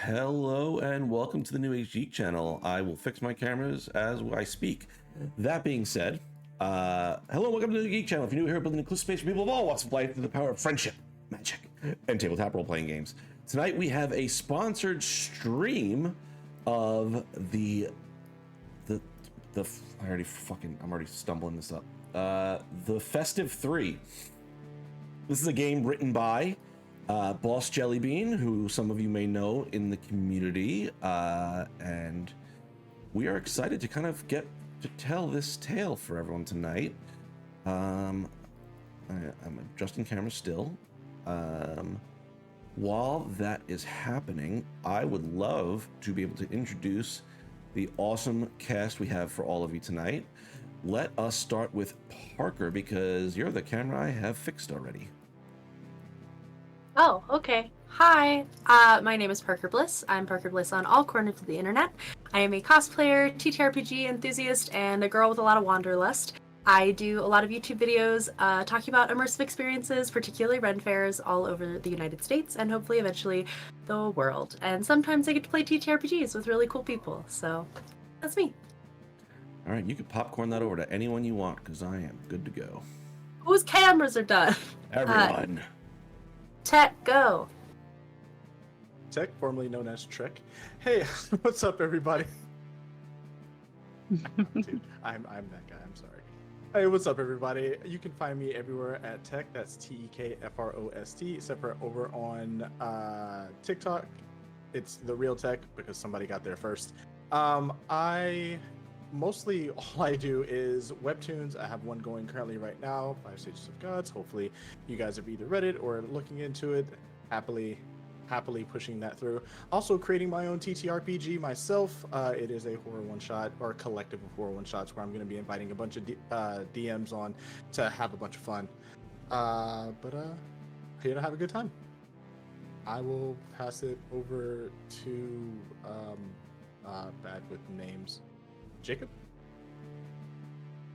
Hello and welcome to the New Age Geek channel. I will fix my cameras as I speak. That being said, hello and welcome to the Geek channel. If you're new here, building an inclusive space for people of all walks of life through the power of friendship, magic, and tabletop role-playing games. Tonight we have a sponsored stream of I'm already stumbling this up. The Festive Three. This is a game written by Boss Jellybean, who some of you may know in the community, and we are excited to kind of get to tell this tale for everyone tonight. I'm adjusting camera still. While that is happening, I would love to be able to introduce the awesome cast we have for all of you tonight. Let us start with Parker, because you're the camera I have fixed already. Oh, okay. Hi, my name is Parker Bliss. I'm Parker Bliss on all corners of the internet. I am a cosplayer, TTRPG enthusiast, and a girl with a lot of wanderlust. I do a lot of YouTube videos talking about immersive experiences, particularly Ren fairs all over the United States and hopefully eventually the world. And sometimes I get to play TTRPGs with really cool people, so that's me. All right, you can popcorn that over to anyone you want, because I am good to go. Whose cameras are done? Everyone. Tech, go. Tech, formerly known as Trek. Hey, what's up, everybody? Dude, I'm that guy. I'm sorry. Hey, what's up, everybody? You can find me everywhere at Tech. That's TEKFROST, except for over on TikTok. It's the real Tech because somebody got there first. Mostly all I do is webtoons. I have one going currently right now, 5 Stages of Gods. Hopefully you guys have either read it or looking into it. Happily pushing that through. Also creating my own TTRPG myself. It is a horror one-shot, or a collective of horror one-shots, where I'm going to be inviting a bunch of DMs on to have a bunch of fun. Here to have a good time. I will pass it over to bad with names. Jacob?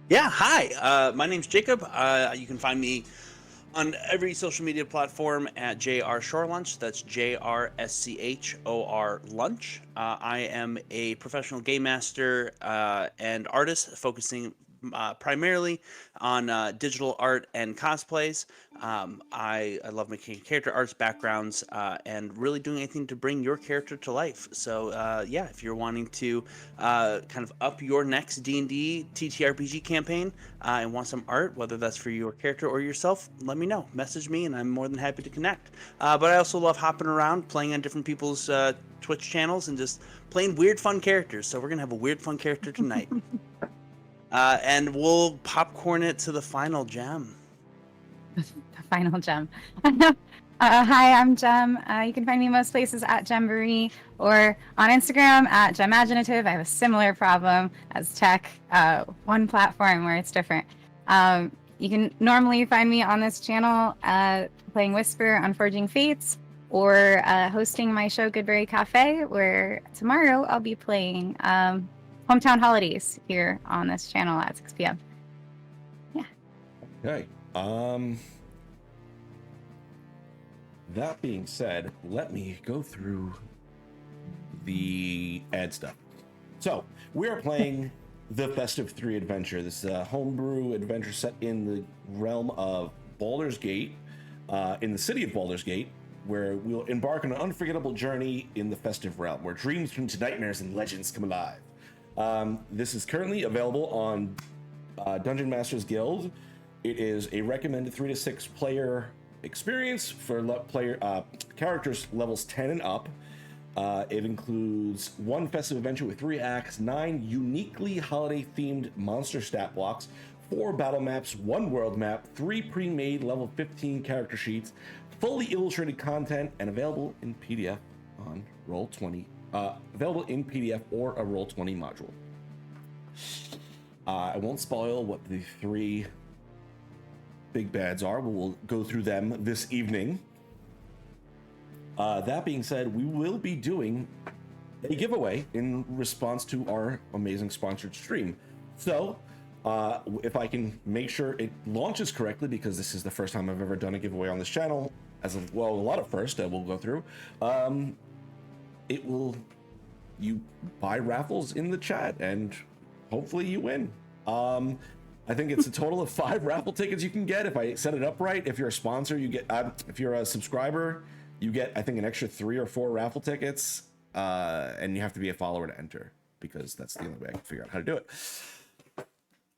Yeah, hi. My name's Jacob. You can find me on every social media platform at JR Shore Lunch. That's JRSCHOR Lunch. I am a professional game master and artist focusing primarily on digital art and cosplays. I love making character arts, backgrounds, and really doing anything to bring your character to life. So yeah, if you're wanting to kind of up your next D&D TTRPG campaign and want some art, whether that's for your character or yourself, let me know. Message me and I'm more than happy to connect. But I also love hopping around, playing on different people's Twitch channels and just playing weird, fun characters. So we're going to have a weird, fun character tonight. And we'll popcorn it to the final gem. The final gem. Hi, I'm Gem. You can find me most places at Gemboree or on Instagram at Gemaginative. I have a similar problem as Tech, one platform where it's different. You can normally find me on this channel playing Whisper on Forging Fates or hosting my show Goodberry Cafe, where tomorrow I'll be playing Hometown Holidays here on this channel at 6 p.m. Yeah. Okay. That being said, let me go through the ad stuff. So we are playing the Festive Three adventure. This is a homebrew adventure set in the realm of Baldur's Gate, in the city of Baldur's Gate, where we'll embark on an unforgettable journey in the festive realm, where dreams turn to nightmares and legends come alive. This is currently available on Dungeon Masters Guild. It is a recommended 3 to 6 player experience for characters levels 10 and up. It includes 1 festive adventure with 3 acts, 9 uniquely holiday themed monster stat blocks, 4 battle maps, 1 world map, 3 pre-made level 15 character sheets, fully illustrated content, and available in PDF on Roll20. Available in PDF or a Roll20 module. I won't spoil what the 3 big bads are. We'll go through them this evening. That being said, we will be doing a giveaway in response to our amazing sponsored stream. So, if I can make sure it launches correctly, because this is the first time I've ever done a giveaway on this channel, as well, a lot of first we'll go through. you buy raffles in the chat and hopefully you win. I think it's a total of 5 raffle tickets you can get if I set it up right. If you're a sponsor, you get, if you're a subscriber, you get, I think, an extra 3 or 4 raffle tickets, and you have to be a follower to enter, because that's the only way I can figure out how to do it.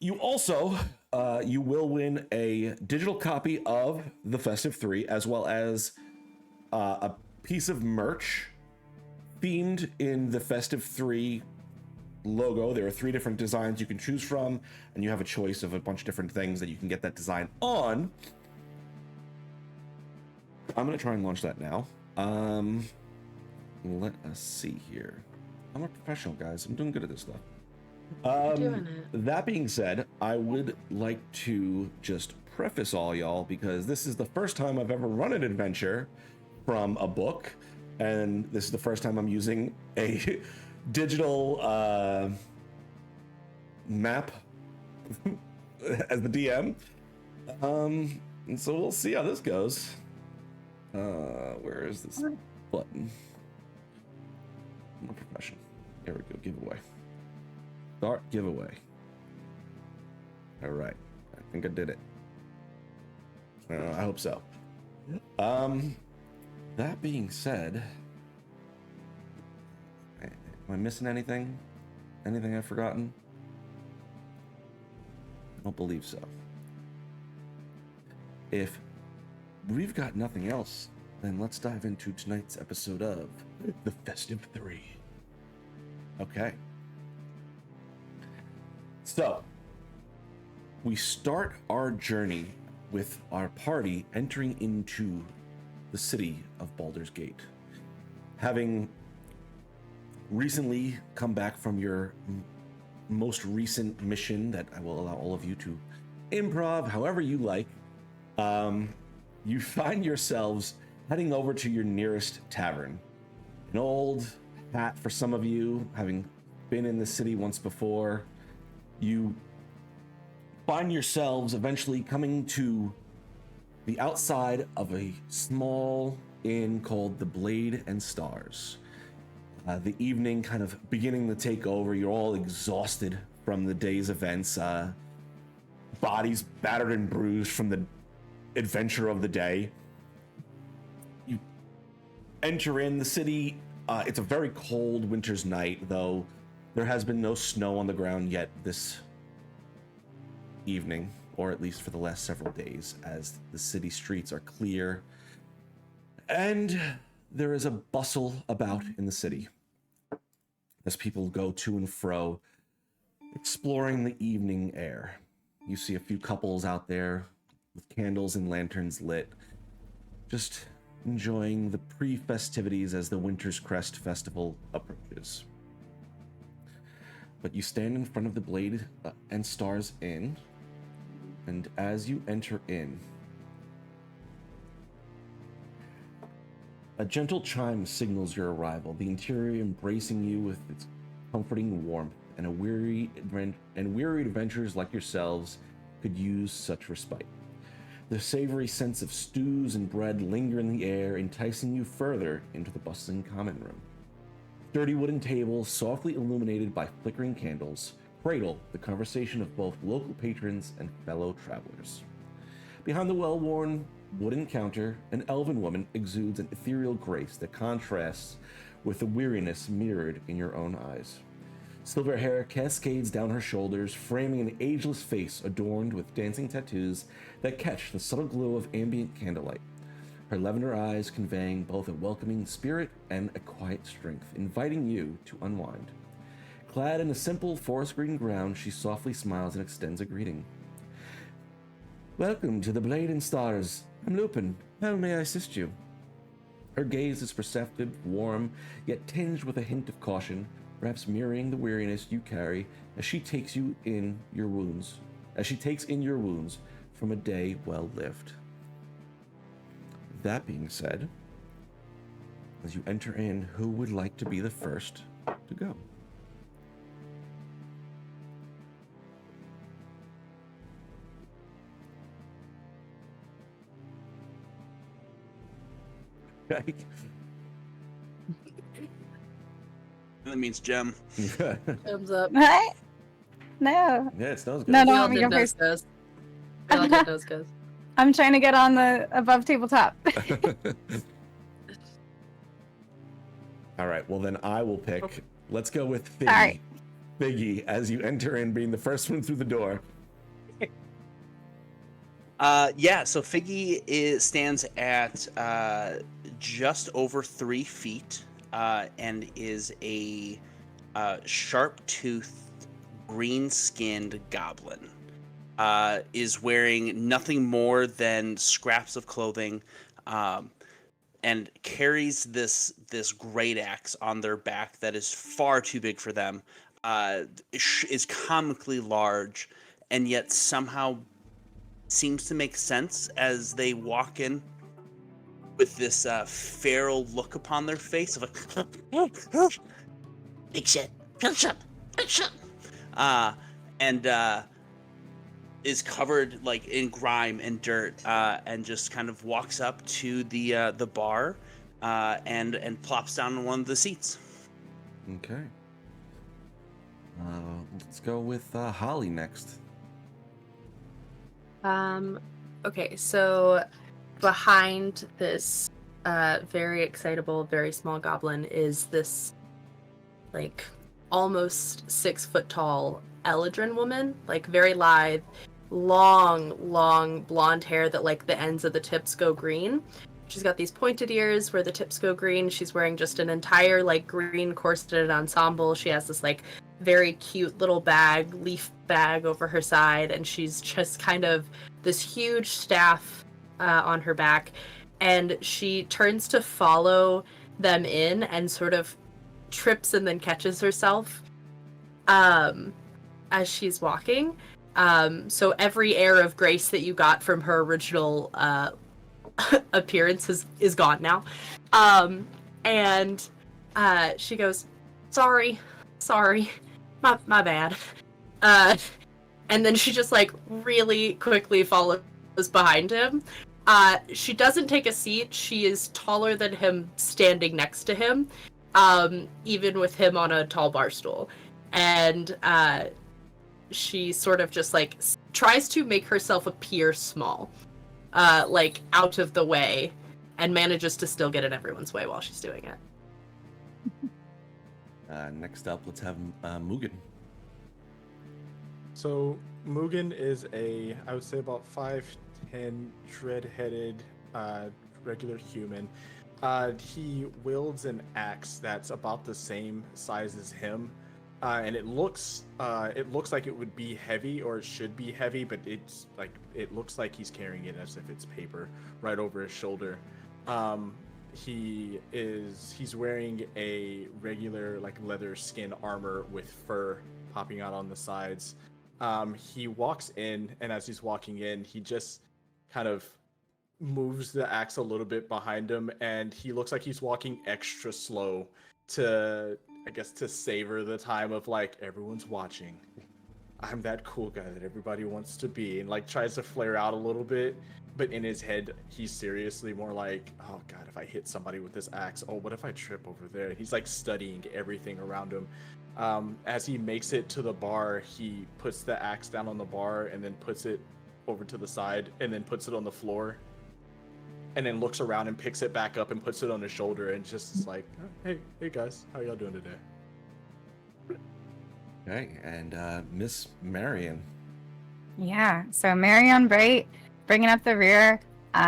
You also, you will win a digital copy of the Festive Three, as well as a piece of merch themed in the Festive Three logo. There are 3 different designs you can choose from, and you have a choice of a bunch of different things that you can get that design on. I'm gonna try and launch that now. Let us see here. I'm a professional, guys. I'm doing good at this stuff. Doing it. That being said, I would like to just preface all y'all, because this is the first time I've ever run an adventure from a book, and this is the first time I'm using a digital map as the DM. And so we'll see how this goes. Where is this button? I'm a professional. Here we go, giveaway. Start giveaway. All right, I think I did it. I hope so. That being said, am I missing anything? Anything I've forgotten? I don't believe so. If we've got nothing else, then let's dive into tonight's episode of the Festive Three. Okay. So, we start our journey with our party entering into the city of Baldur's Gate. Having recently come back from your most recent mission that I will allow all of you to improv however you like, you find yourselves heading over to your nearest tavern. An old hat for some of you, having been in the city once before. You find yourselves eventually coming to the outside of a small inn called the Blade and Stars. The evening kind of beginning to take over. You're all exhausted from the day's events. Bodies battered and bruised from the adventure of the day. You enter in the city. It's a very cold winter's night, though there has been no snow on the ground yet this evening, or at least for the last several days, as the city streets are clear. And there is a bustle about in the city as people go to and fro, exploring the evening air. You see a few couples out there with candles and lanterns lit, just enjoying the pre-festivities as the Winter's Crest Festival approaches. But you stand in front of the Blade and Stars Inn, and as you enter in, a gentle chime signals your arrival, the interior embracing you with its comforting warmth, and wearied adventurers like yourselves could use such respite. The savory scents of stews and bread linger in the air, enticing you further into the bustling common room. Sturdy wooden tables, softly illuminated by flickering candles, cradle the conversation of both local patrons and fellow travelers. Behind the well-worn wooden counter, an elven woman exudes an ethereal grace that contrasts with the weariness mirrored in your own eyes. Silver hair cascades down her shoulders, framing an ageless face adorned with dancing tattoos that catch the subtle glow of ambient candlelight. Her lavender eyes conveying both a welcoming spirit and a quiet strength, inviting you to unwind. Clad in a simple forest green gown, she softly smiles and extends a greeting. Welcome to the Blade and Stars. I'm Lupin. How may I assist you? Her gaze is perceptive, warm, yet tinged with a hint of caution, perhaps mirroring the weariness you carry as she takes in your wounds from a day well lived. That being said, as you enter in, who would like to be the first to go? Okay. That means gem. Thumbs up. What? No. Yeah, it smells good. No, We no. all me did go nose first. goes. We all did nose goes. I'm trying to get on the above tabletop. All right, well then I will pick. Okay. Let's go with Figgy. All right. Figgy, as you enter in, being the first one through the door. So Figgy stands at just over 3 feet and is a sharp-toothed, green-skinned goblin. Is wearing nothing more than scraps of clothing, and carries this great axe on their back that is far too big for them. Is comically large, and yet somehow seems to make sense as they walk in with this feral look upon their face of like, big shit, big shit, and is covered like in grime and dirt, and just kind of walks up to the bar, and plops down on one of the seats. Okay. Let's go with Holly next. Okay, so behind this very excitable, very small goblin is this like almost 6 foot tall Eladrin woman, like very lithe, long blonde hair that like the ends of the tips go green. She's got these pointed ears where the tips go green. She's wearing just an entire like green corseted ensemble. She has this like very cute little bag, leaf bag over her side, and she's just kind of this huge staff on her back. And she turns to follow them in and sort of trips and then catches herself as she's walking. So every air of grace that you got from her original appearance is gone now. And she goes, sorry, my bad. And then she just like really quickly follows behind him. She doesn't take a seat. She is taller than him standing next to him, even with him on a tall bar stool. And she sort of just like tries to make herself appear small, like out of the way, and manages to still get in everyone's way while she's doing it. Next up, let's have Mugen. So Mugen is I would say about 5'10", dread-headed, regular human. He wields an axe that's about the same size as him, and it looks like it would be heavy, or it should be heavy, but it looks like he's carrying it as if it's paper right over his shoulder. He's wearing a regular like leather skin armor with fur popping out on the sides. He walks in, and as he's walking in, he just kind of moves the axe a little bit behind him, and he looks like he's walking extra slow to savor the time of like, everyone's watching. I'm that cool guy that everybody wants to be, and like tries to flare out a little bit, but in his head, he's seriously more like, oh God, if I hit somebody with this axe, oh, what if I trip over there? He's like studying everything around him. As he makes it to the bar, he puts the axe down on the bar and then puts it over to the side and then puts it on the floor, and then looks around and picks it back up and puts it on his shoulder and just is like, hey guys, how y'all doing today? Okay, and Miss Marion. Yeah, so Marion Bright, bringing up the rear.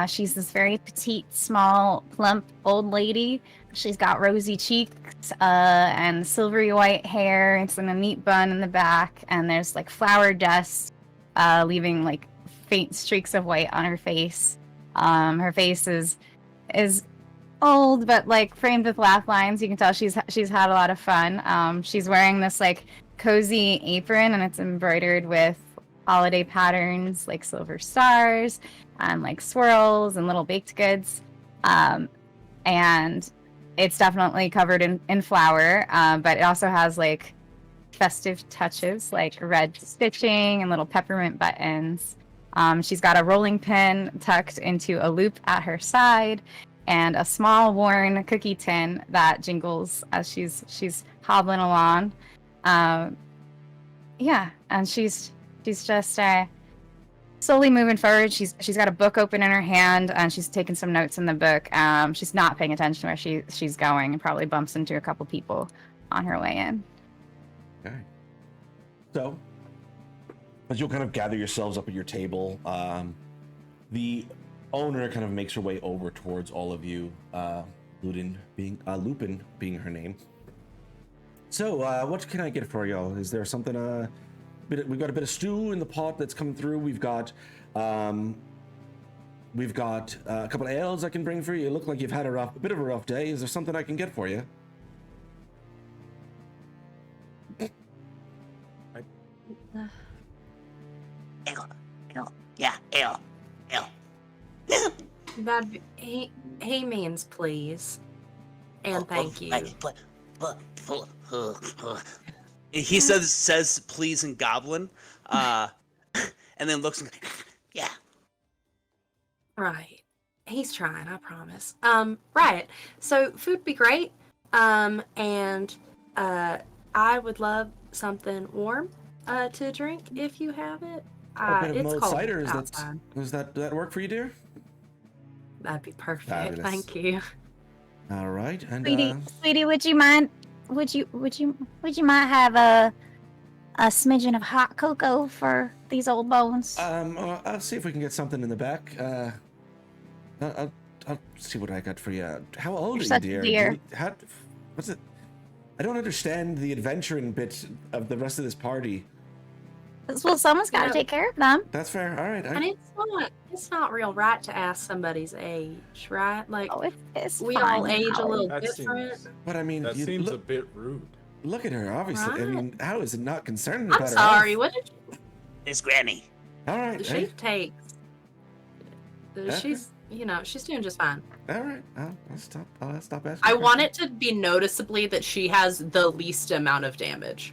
She's this very petite, small, plump old lady. She's got rosy cheeks and silvery white hair. It's in a neat bun in the back, and there's like flower dust leaving like faint streaks of white on her face. Her face is old, but like framed with laugh lines. You can tell she's had a lot of fun. She's wearing this like cozy apron, and it's embroidered with holiday patterns like silver stars and like swirls and little baked goods. And it's definitely covered in flour, but it also has like festive touches like red stitching and little peppermint buttons. She's got a rolling pin tucked into a loop at her side, and a small worn cookie tin that jingles as she's hobbling along. Yeah, and she's just slowly moving forward. She's got a book open in her hand, and she's taking some notes in the book. She's not paying attention to where she's going, and probably bumps into a couple people on her way in. Okay. So, as you'll kind of gather yourselves up at your table, the owner kind of makes her way over towards all of you. Lupin being her name. So, what can I get for y'all? Is there something? We've got a bit of stew in the pot that's coming through. We've got a couple of ales I can bring for you. You look like you've had a bit of a rough day. Is there something I can get for you? Ale. He means please. And thank you. He says please in Goblin, and then looks and yeah. Right. He's trying, I promise. Right. So food be great. And I would love something warm to drink if you have it. A bit of It's mulled cold cider. outside. Does that work for you, dear? That'd be perfect. Fabulous. Thank you. All right. And Sweetie, would you mind? Would you mind have a smidgen of hot cocoa for these old bones? I'll see if we can get something in the back. I'll see what I got for you. How old You're are you, such a dear? dear. What's it? I don't understand the adventuring bit of the rest of this party. Well, someone's got to take care of them. That's fair. All right. And it's not real right to ask somebody's age, right? Like Oh, it's we fine. all age a little That different. seems, But I mean, that you seems a look, bit rude. look at her. Obviously, I Right. mean, how is it not concerning I'm about her sorry. health? What did It's Granny. All right. she Hey, takes? She's she's doing just fine. all right. I'll stop. I'll stop asking. I questions. want it to be noticeably that she has the least amount of damage.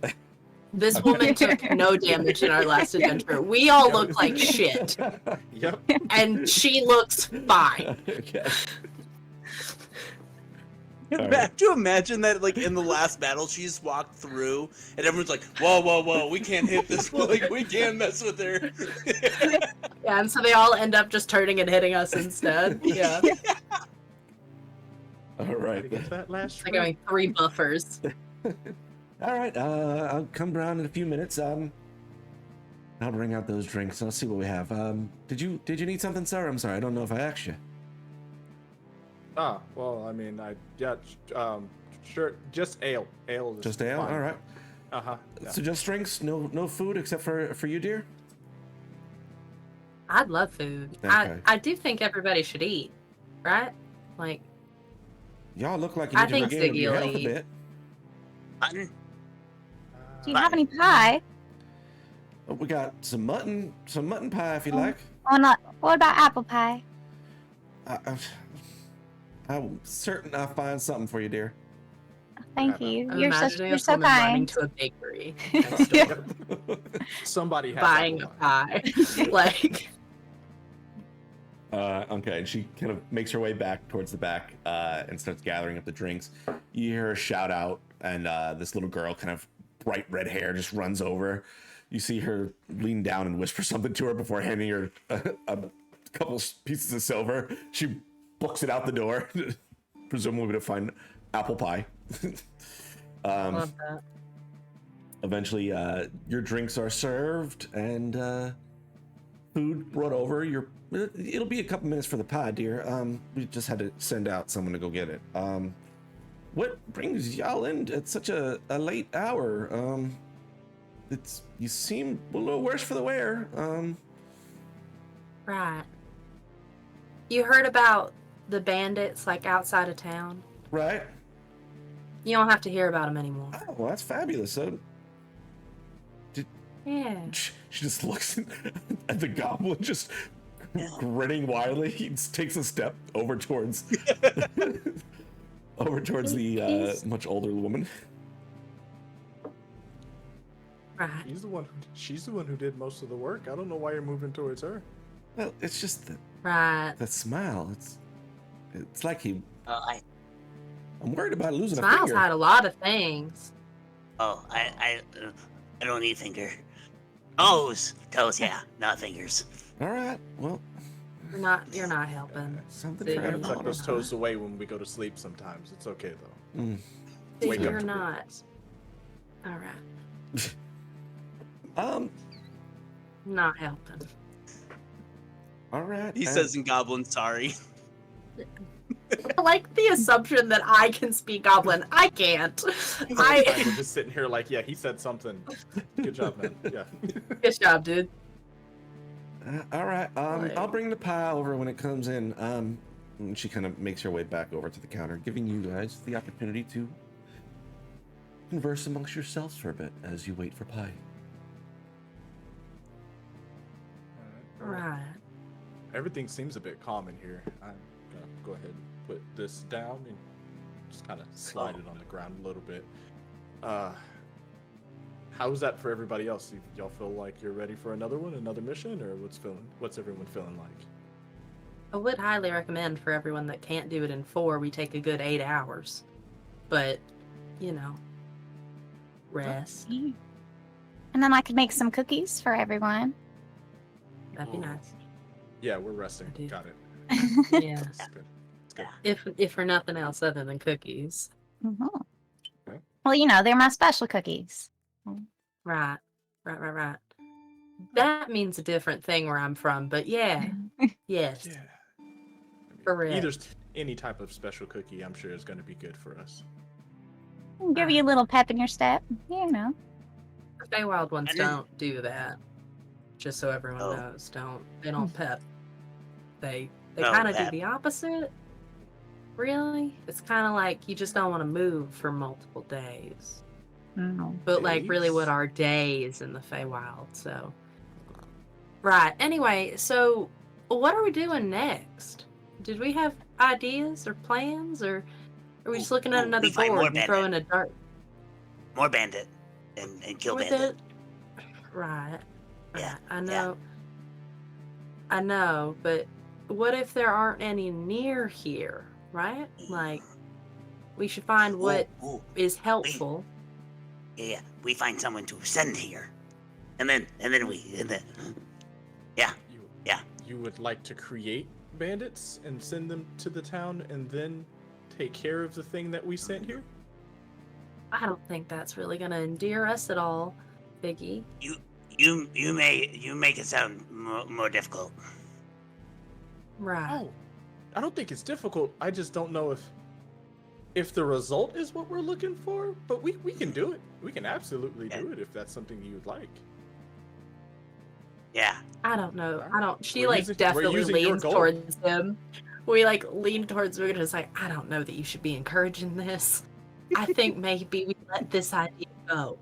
This Okay. woman took no damage in our last adventure. We all look like shit, Yep. and she looks fine. Okay. Could you imagine that, like, in the last battle, she's walked through, and everyone's like, whoa, we can't hit this, like, we can't mess with her. Yeah, and so they all end up just turning and hitting us instead. Yeah, All Gotta right. get that last it's like shrimp. having 3 buffers. All right. I'll come around in a few minutes. I'll bring out those drinks. I'll see what we have. Did you need something, sir? I'm sorry. I don't know if I asked you. Ah, well, I mean, sure, just ale. Ale is Just ale. fine. All right. Uh-huh. Yeah. So just drinks. No food except for you, dear. I'd love food. Okay. I do think everybody should eat, right? Like, Y'all look like you I need to think regain your Ziggy will health a eat. bit. Mutton? Do you have any pie? We got some mutton pie if you like. Oh, not. What about apple pie? I'm certain I'll find something for you, dear. Thank Yeah, you. I'm You're imagining you're a so woman running kind. to a bakery next door, Somebody has buying a apple pie. pie. Like, Okay, and she kind of makes her way back towards the back and starts gathering up the drinks. You hear her shout out, and this little girl, kind of bright red hair, just runs over. You see her lean down and whisper something to her before handing her a couple pieces of silver. She books it out the door, presumably to find apple pie. love that. Eventually, your drinks are served and food brought over. It'll be a couple minutes for the pie, dear. We just had to send out someone to go get it. What brings y'all in at such a late hour? You seem a little worse for the wear. Right. You heard about the bandits, like, outside of town? Right? You don't have to hear about them anymore. Oh, well, that's fabulous. So Yeah. she just looks at the goblin, just grinning wildly. He just takes a step over towards the much older woman. Right. She's the one who did most of the work. I don't know why you're moving towards her. Well, it's just Right. that smile. It's like he. I I'm worried about losing a Smiles finger. had a lot of things. I don't need finger. Toes, yeah, not fingers. All right. Well, You're not helping. something See, for I can everyone. tuck those toes away when we go to sleep sometimes. It's okay, though. Mm. See, Wake up you're to not. realness. All right. Um. Not helping. All right. He says in Goblin, sorry. I like the assumption that I can speak Goblin. I can't. We're just sitting here like, yeah, he said something. Good job, man. Yeah. Good job, dude. All right. Like- I'll bring the pie over when it comes in. And she kind of makes her way back over to the counter, giving you guys the opportunity to converse amongst yourselves for a bit as you wait for pie. Right. Everything seems a bit calm in here. I'm gonna go ahead and put this down and just kind of slide it on the ground a little bit. How's that for everybody else? Y'all feel like you're ready for another mission, or what's everyone feeling like? I would highly recommend for everyone that can't do it in 4, we take a good 8 hours. But, rest. And then I could make some cookies for everyone. That'd be nice. Yeah, we're resting. I do. Got it. Yeah. That's good. That's good. If for nothing else other than cookies. Mhm. Okay. Well, they're my special cookies. Right. That means a different thing where I'm from, but yeah. Yes. Yeah. Correct. Either any type of special cookie, I'm sure, is going to be good for us. Give you a little pep in your step. The The Feywild ones I didn't- don't do that. Just so everyone Oh. knows. They don't pep. They No, kind of do pep. the opposite. Really? It's kind of like you just don't want to move for multiple days. But like really what Days? are days in the Feywild, so. Right. Anyway, so what are we doing next? Did we have ideas or plans, or are we just looking at another we find more board and bandit. throwing a dart More bandit and kill with bandit. it? Right. Yeah, I know. I know, but what if there aren't any near here, right? Like, we should find what Ooh, is helpful. yeah, we find someone to send here, and then You would like to create bandits and send them to the town and then take care of the thing that we sent here? I don't think that's really going to endear us at all, Biggie. you make it sound more difficult. Right. Oh, I don't think it's difficult. I just don't know if the result is what we're looking for, but we can do it. We can absolutely do it if that's something you'd like. Yeah, I don't know. She We're like using- we're definitely using your leans gold. towards him. We like lean towards him and just like, I don't know that you should be encouraging this. I think maybe we let this idea go.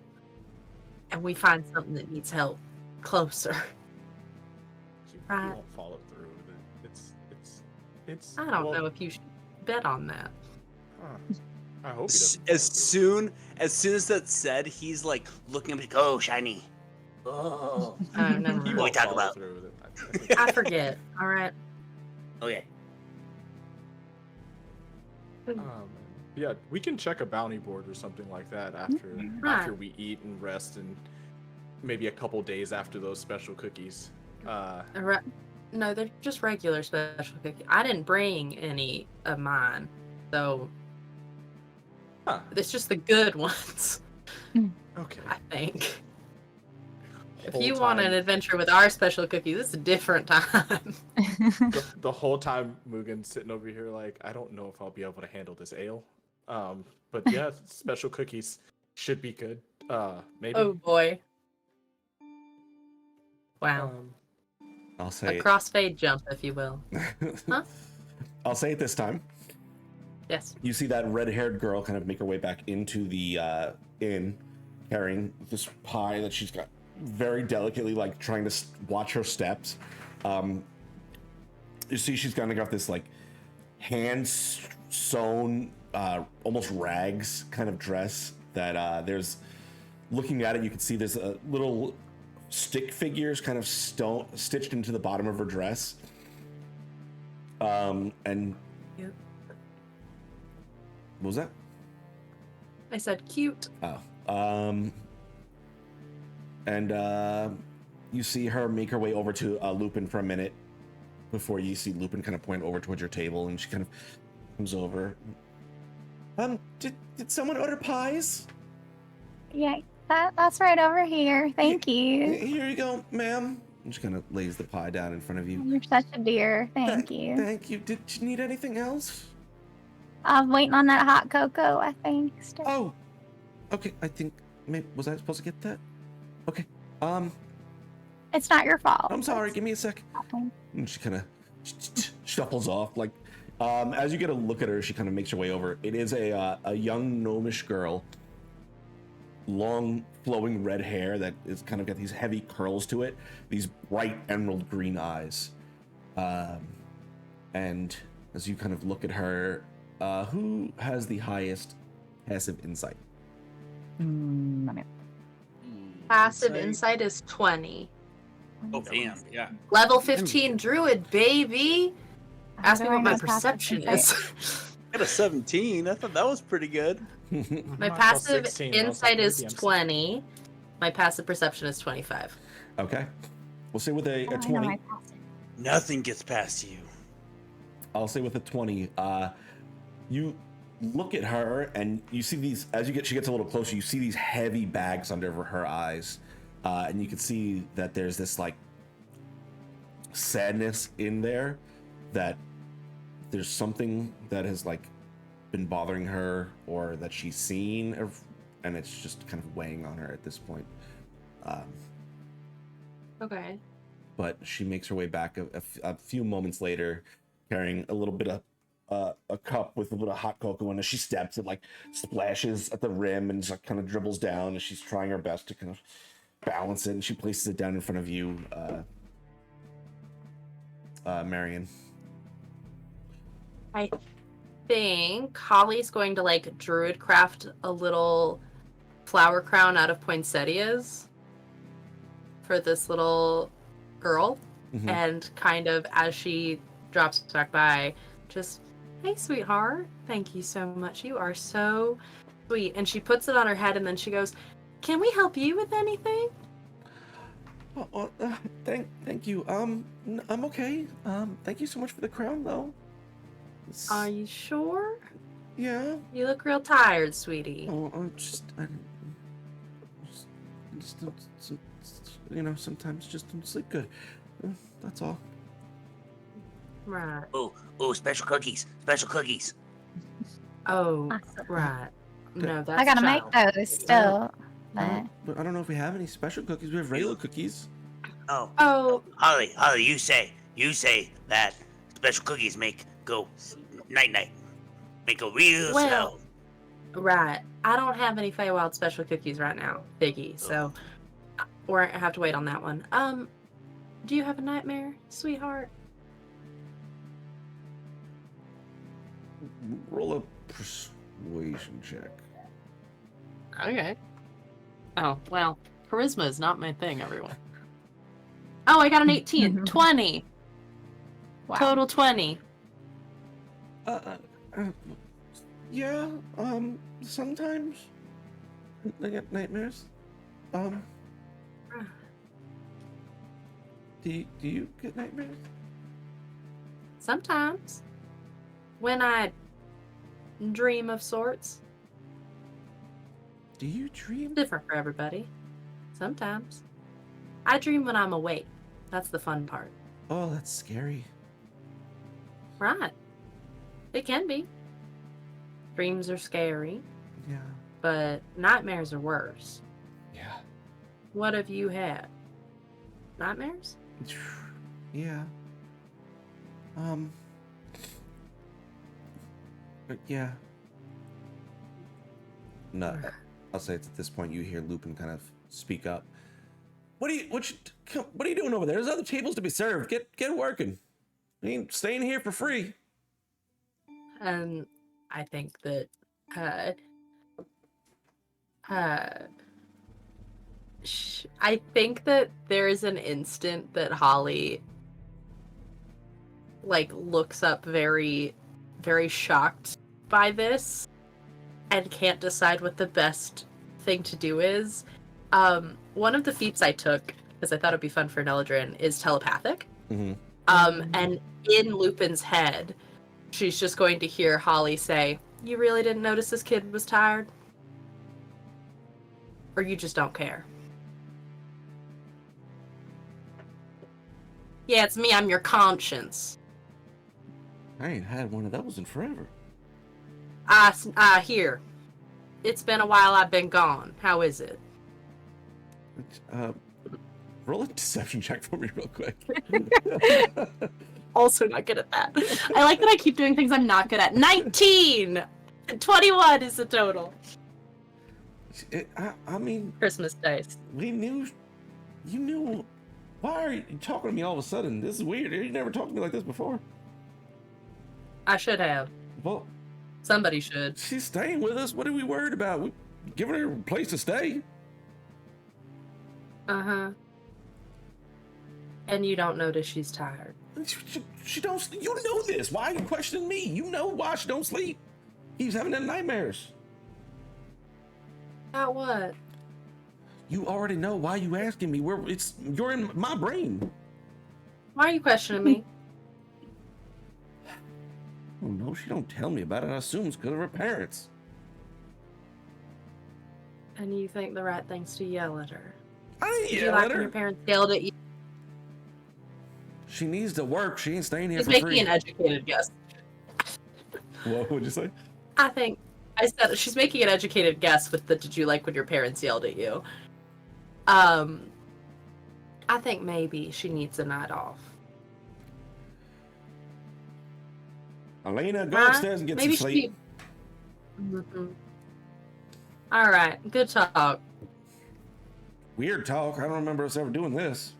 And we find something that needs help closer. You Right. won't follow through with it. It's. I don't well, know if you should bet on that. huh. I hope he doesn't. As follow through. soon as that's said, he's like looking up. Oh, shiny. Oh, Never He mind. we won't talk follow about? through with it. I think I forget. All right. okay. Yeah, we can check a bounty board or something like that after Right. we eat and rest, and maybe a couple days after those special cookies. No, they're just regular special cookies. I didn't bring any of mine, so Huh. it's just the good ones, Okay. I think. If Whole you want an time- adventure with our special cookies, it's a different time. the whole time Mugen's sitting over here like, I don't know if I'll be able to handle this ale. But yeah, special cookies should be good. Maybe. Oh boy. Wow. I'll A say crossfade jump, if you will. Huh? I'll say it this time. Yes. You see that red-haired girl kind of make her way back into the inn, carrying this pie that she's got very delicately, like trying to watch her steps. You see she's kind of got this like hand-sewn, almost rags kind of dress that there's, looking at it, you can see there's a little stick figures kind of stitched into the bottom of her dress. And Cute. What was that? I said cute. Oh. And you see her make her way over to Lupin for a minute before you see Lupin kind of point over towards your table, and she kind of comes over. Did someone order pies? Yeah, that's right over here. Thank you. Here you go, ma'am. And she kind of lays the pie down in front of you. You're such a dear. Thank you. Thank you. Did you need anything else? I'm waiting on that hot cocoa, I think. Still. Oh, okay. I think maybe was I supposed to get that? Okay. It's not your fault. I'm sorry. Give me a sec. And she kind of shuffles off. Like, as you get a look at her, she kind of makes her way over. It is a young gnomish girl, long flowing red hair that is kind of got these heavy curls to it, these bright emerald green eyes. And as you kind of look at her, who has the highest passive insight? Passive insight is 20. Oh, damn. Yeah. Level 15 druid, baby. Ask me what my Everyone has perception passive is. Got a 17. I thought that was pretty good. My Plus passive 16, insight also is medium. 20. My passive perception is 25. Okay. We'll say with a Oh, I know 20. my passive. Nothing gets past you. I'll say with a 20. You look at her and you see these, she gets a little closer, you see these heavy bags under her eyes. And you can see that there's this like sadness in there, that there's something that has like been bothering her or that she's seen, and it's just kind of weighing on her at this point. Okay. But she makes her way back a few moments later, carrying a little bit of a cup with a little hot cocoa, and as she steps, it like splashes at the rim and just like kind of dribbles down, and she's trying her best to kind of balance it, and she places it down in front of you, Marion. I think Holly's going to like druid craft a little flower crown out of poinsettias for this little girl. Mhm. And kind of as she drops back by, just, hey, sweetheart, thank you so much. You are so sweet. And she puts it on her head, and then she goes, can we help you with anything? Thank you. I'm okay. Thank you so much for the crown, though. Are you sure? Yeah. You look real tired, sweetie. Oh, I just don't, sometimes just don't sleep good. That's all. Right. Oh, special cookies. Special cookies. Oh, Awesome. right. No, that's I gotta make child. those still. But But I don't know if we have any special cookies. We have regular cookies. Oh, Holly, you say that special cookies make go night night. Make go real Well- slow. right. I don't have any Feywild special cookies right now, Biggie. So, or I have to wait on that one. Do you have a nightmare, sweetheart? Roll a persuasion check. Okay. Oh, well, charisma is not my thing, everyone. Oh, I got an 18. 20. wow. Total 20. Yeah. Sometimes I get nightmares. Do you get nightmares? Sometimes. When I dream of sorts. Do you dream? Different for everybody. Sometimes. I dream when I'm awake. That's the fun part. Oh, that's scary. Right. It can be. Dreams are scary, Yeah. but nightmares are worse. Yeah. What have you had? Nightmares? Yeah. But yeah. No, I'll say it's at this point you hear Lupin kind of speak up. What are you doing over there? There's other tables to be served. Get working. I ain't staying here for free. And I think that I think that there is an instant that Holly like looks up very very shocked by this and can't decide what the best thing to do is. One of the feats I took, because I thought it'd be fun for Neladrin, is telepathic. Mm-hmm. And in Lupin's head, she's just going to hear Holly say, "You really didn't notice this kid was tired? Or you just don't care?" Yeah, it's me. I'm your conscience. I ain't had one of those in forever. Here. It's been a while I've been gone. How is it? Roll a deception check for me real quick. Also not good at that. I like that I keep doing things I'm not good at. 19! 21 is the total. I mean... Christmas dice. We knew... You knew... Why are you talking to me all of a sudden? This is weird. You never talked to me like this before. I should have. Well... Somebody should. She's staying with us. What are we worried about? We giving her a place to stay. Uh-huh. And you don't notice she's tired. She don't... You know this. Why are you questioning me? You know why she don't sleep. He's having them nightmares. About what? You already know why you asking me. You're in my brain. Why are you questioning me? Oh no, she don't tell me about it. I assume it's because of her parents. And you think the right thing's to yell at her? I ain't You yell like at when her. your parents yelled at you? She needs to work. She ain't staying here She's for making free. an educated guess. What would you say? I said she's making an educated guess with the "did you like when your parents yelled at you?" I think maybe she needs a night off. Elena, go Huh? upstairs and get Maybe some sleep. All right, good talk. Weird talk. I don't remember us ever doing this.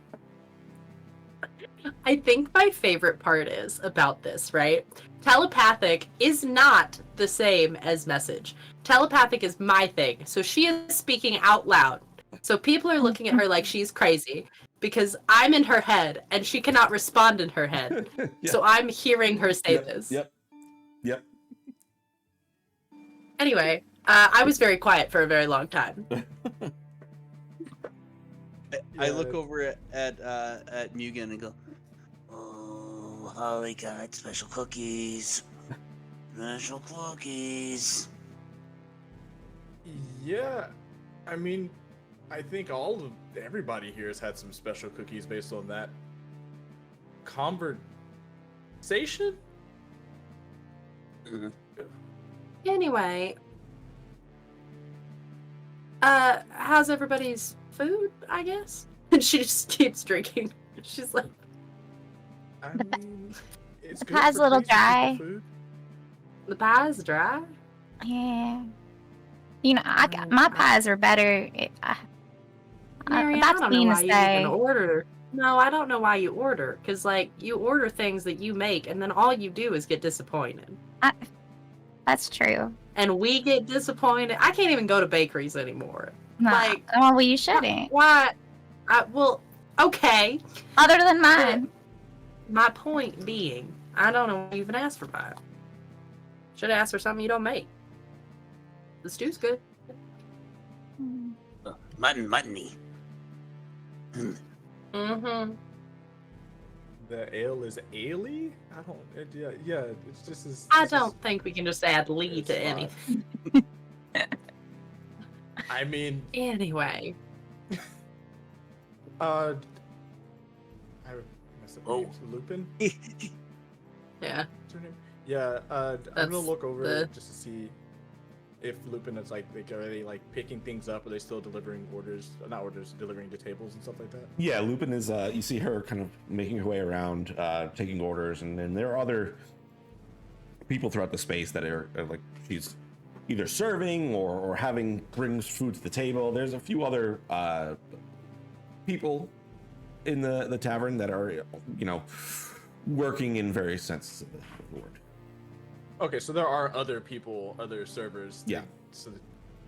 I think my favorite part is about this, right? Telepathic is not the same as message. Telepathic is my thing. So she is speaking out loud. So people are looking at her like she's crazy because I'm in her head and she cannot respond in her head. Yeah. So I'm hearing her say this. Yep. Anyway, I was very quiet for a very long time. I look over at Mugen and go, Oh, Holly got special cookies. Special cookies. Yeah, I mean, I think everybody here has had some special cookies based on that conversation. Anyway, how's everybody's food, I guess? And she just keeps drinking. She's like, I mean, it's The good pie's for a little crazy dry. people food. the pie's dry. Yeah. You know, my pies are better. Marianne, That's I don't know mean to why you say. even order. No, I don't know why you order. Because, like, you order things that you make, and then all you do is get disappointed. That's true. And we get disappointed. I can't even go to bakeries anymore. No. Like, Oh, well, you shouldn't. Why? Well, okay. Other than mine. My point being, I don't know why you even asked for mine. Should have asked for something you don't make. The stew's good. Muttony. Mm-hmm. The ale is ale-y? I don't. Yeah. It's just as. I don't think we can just add Lee It's to fine. anything. I mean, Anyway. I messed up Oh. names. Lupin. Yeah. What's her name? Yeah. I'm gonna That's look over the- it just to see if Lupin is like are they like picking things up? Are they still delivering orders? Not orders, delivering to tables and stuff like that. Yeah, Lupin is, you see her kind of making her way around, taking orders, and then there are other people throughout the space that are like, she's either serving or brings food to the table. There's a few other people in the tavern that are, working in various senses of the word. Okay, so there are other people, other servers. Yeah. So,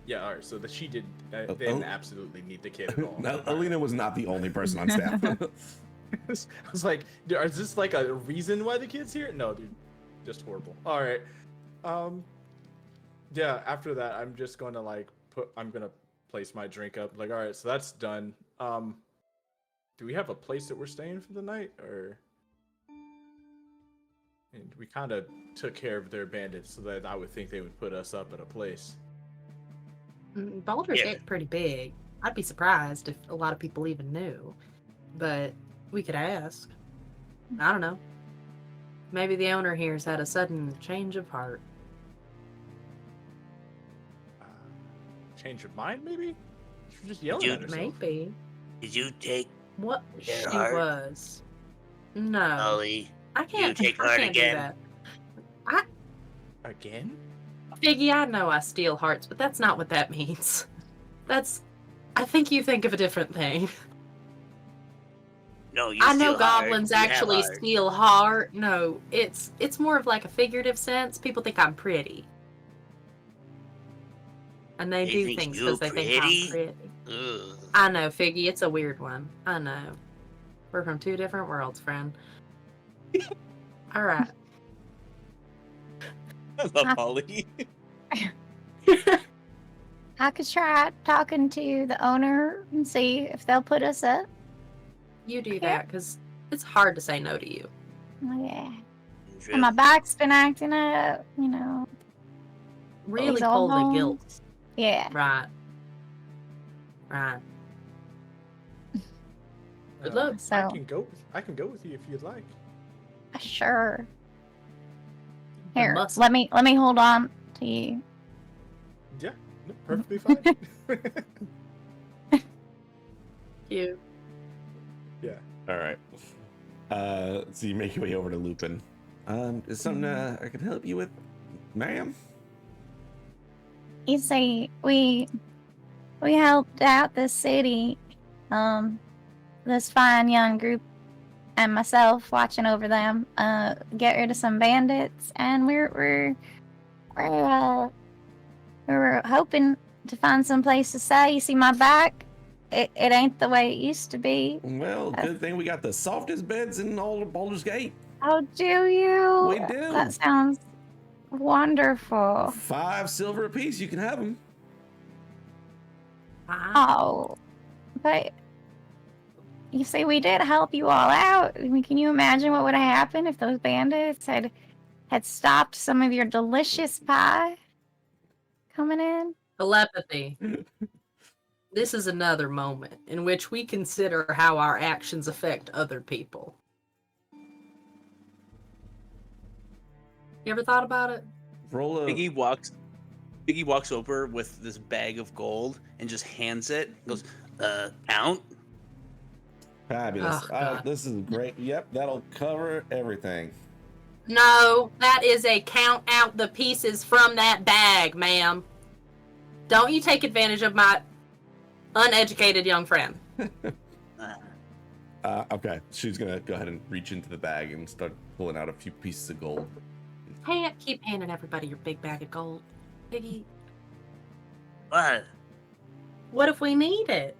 yeah. All right. So that she did. They Oh. didn't absolutely need the kid at all. Now, Alina was not the only person on staff. I was like, dude, is this like a reason why the kid's here? No, dude. just horrible. All right. Yeah. After that, I'm just going to I'm gonna place my drink up. Like, all right, so that's done. Do we have a place that we're staying for the night, or? And we kind of took care of their bandits, so that I would think they would put us up at a place. Baldur's Yeah. Gate's pretty big. I'd be surprised if a lot of people even knew. But we could ask. I don't know. Maybe the owner here's had a sudden change of heart. Change of mind, maybe? She's just yelling at herself. Maybe. Did you take What Their she heart? was. No. Ollie? I can't, take I heart can't again? do that. Again? Figgy, I know I steal hearts, but that's not what that means. I think you think of a different thing. No, you I know steal heart. goblins You have actually heart. steal heart. No, it's more of like a figurative sense. People think I'm pretty. And they They do think things you because they think pretty? I'm pretty. Ugh. I know, Figgy, it's a weird one. I know. We're from two different worlds, friend. Alright. I love Holly. I could try talking to the owner and see if they'll put us up. You do that, because it's hard to say no to you. Oh, yeah. True. And my back's been acting up, you know. Really These old pull the bones. guilt. Yeah. Right. Right. Good luck. So, I can go with you if you'd like. sure. The Here, muscle. let me hold on to you. Yeah, no, perfectly fine. You. All right. So you make your way over to Lupin. Is something I can help you with, ma'am? You see, we helped out this city, this fine young group, and myself watching over them, get rid of some bandits, and we were hoping to find some place to stay. You see, my back, it ain't the way it used to be. Well, good thing we got the softest beds in all of Baldur's Gate. Oh, do you? We do. That sounds wonderful. 5 silver apiece. You can have them. Oh, but you see, we did help you all out. I mean, can you imagine what would have happened if those bandits had stopped some of your delicious pie coming in? Telepathy. This is another moment in which we consider how our actions affect other people. You ever thought about it? Roll a. Biggie walks over with this bag of gold and just hands it. Goes, Count? Fabulous. Oh, God. This is great. Yep, that'll cover everything. No, that is a count out the pieces from that bag, ma'am. Don't you take advantage of my uneducated young friend. Okay, she's gonna go ahead and reach into the bag and start pulling out a few pieces of gold. Can't keep handing everybody your big bag of gold. Piggy, What? what if we need it?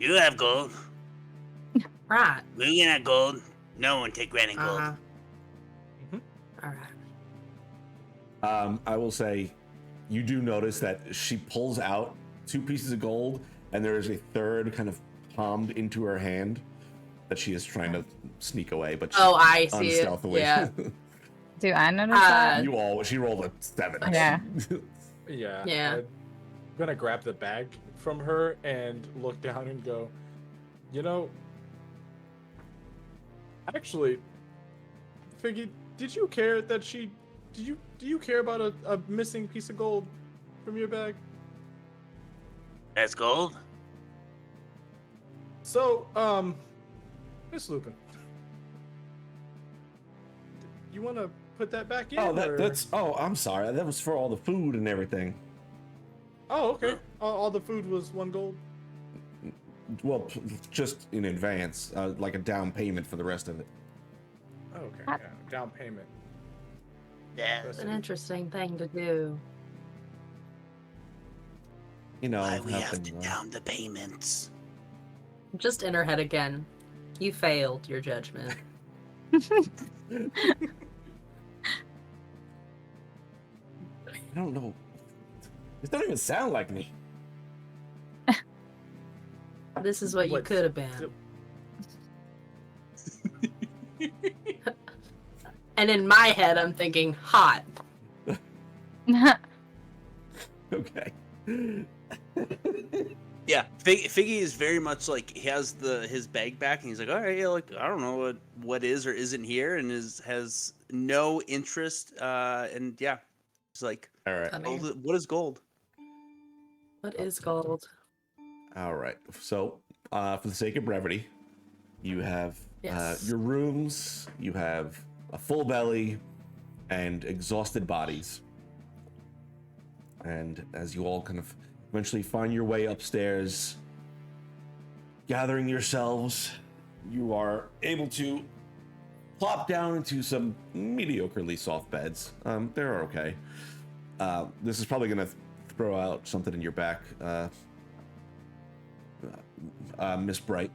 You have gold. Right. We can have gold. No one take granted gold. Uh-huh. Mhm. All right. I will say, you do notice that she pulls out 2 pieces of gold, and there is a third kind of palmed into her hand that she is trying to sneak away, but Oh, I see it. unstealthily. Yeah. Do I notice that? She rolled a 7. Yeah. Yeah. Yeah. I'm gonna grab the bag from her and look down and go, you know, actually, Figgy, did you care that do you care about a missing piece of gold from your bag? That's gold? So, Miss Lupin, you want to put that back in? Oh, I'm sorry. That was for all the food and everything. Oh, okay. All the food was 1 gold. Well, just in advance, like a down payment for the rest of it. Oh, okay. Yeah, down payment. Yeah. It's an interesting thing to do. You know, Why we have to nothing, down the payments? Just in her head again. You failed your judgment. don't know. This doesn't even sound like me. This is what you What's- could have been. And in my head, I'm thinking hot. Okay. Yeah, Figgy is very much like he has his bag back, and he's like, all right, yeah, like I don't know what is or isn't here, and has no interest. And yeah, it's like, All right. what is gold? What is gold? All right. So, for the sake of brevity, you have Yes. your rooms, you have a full belly, and exhausted bodies. And as you all kind of eventually find your way upstairs, gathering yourselves, you are able to plop down into some mediocrely soft beds. They're okay. This is probably going to throw out something in your back, Miss Bright.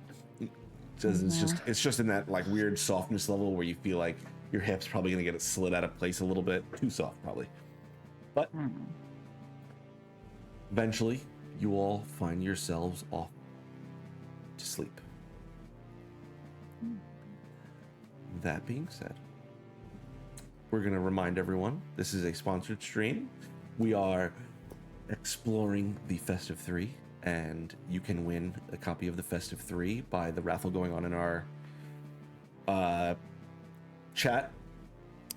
It's just in that like weird softness level where you feel like your hip's probably gonna get it slid out of place a little bit. Too soft, probably. But eventually, you all find yourselves off to sleep. That being said, we're gonna remind everyone this is a sponsored stream. We are exploring the Festive Three, and you can win a copy of the Festive Three by the raffle going on in our chat.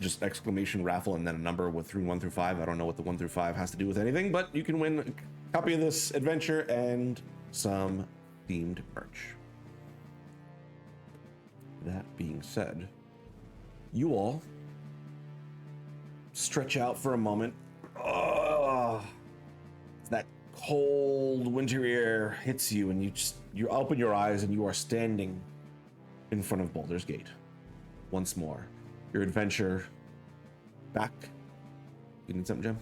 Just exclamation raffle and then a number with 1 through 5. I don't know what the 1 through 5 has to do with anything, but you can win a copy of this adventure and some themed merch. That being said, you all stretch out for a moment. That cold winter air hits you, and you open your eyes, and you are standing in front of Baldur's Gate once more. Your adventure back. You need something, Jim?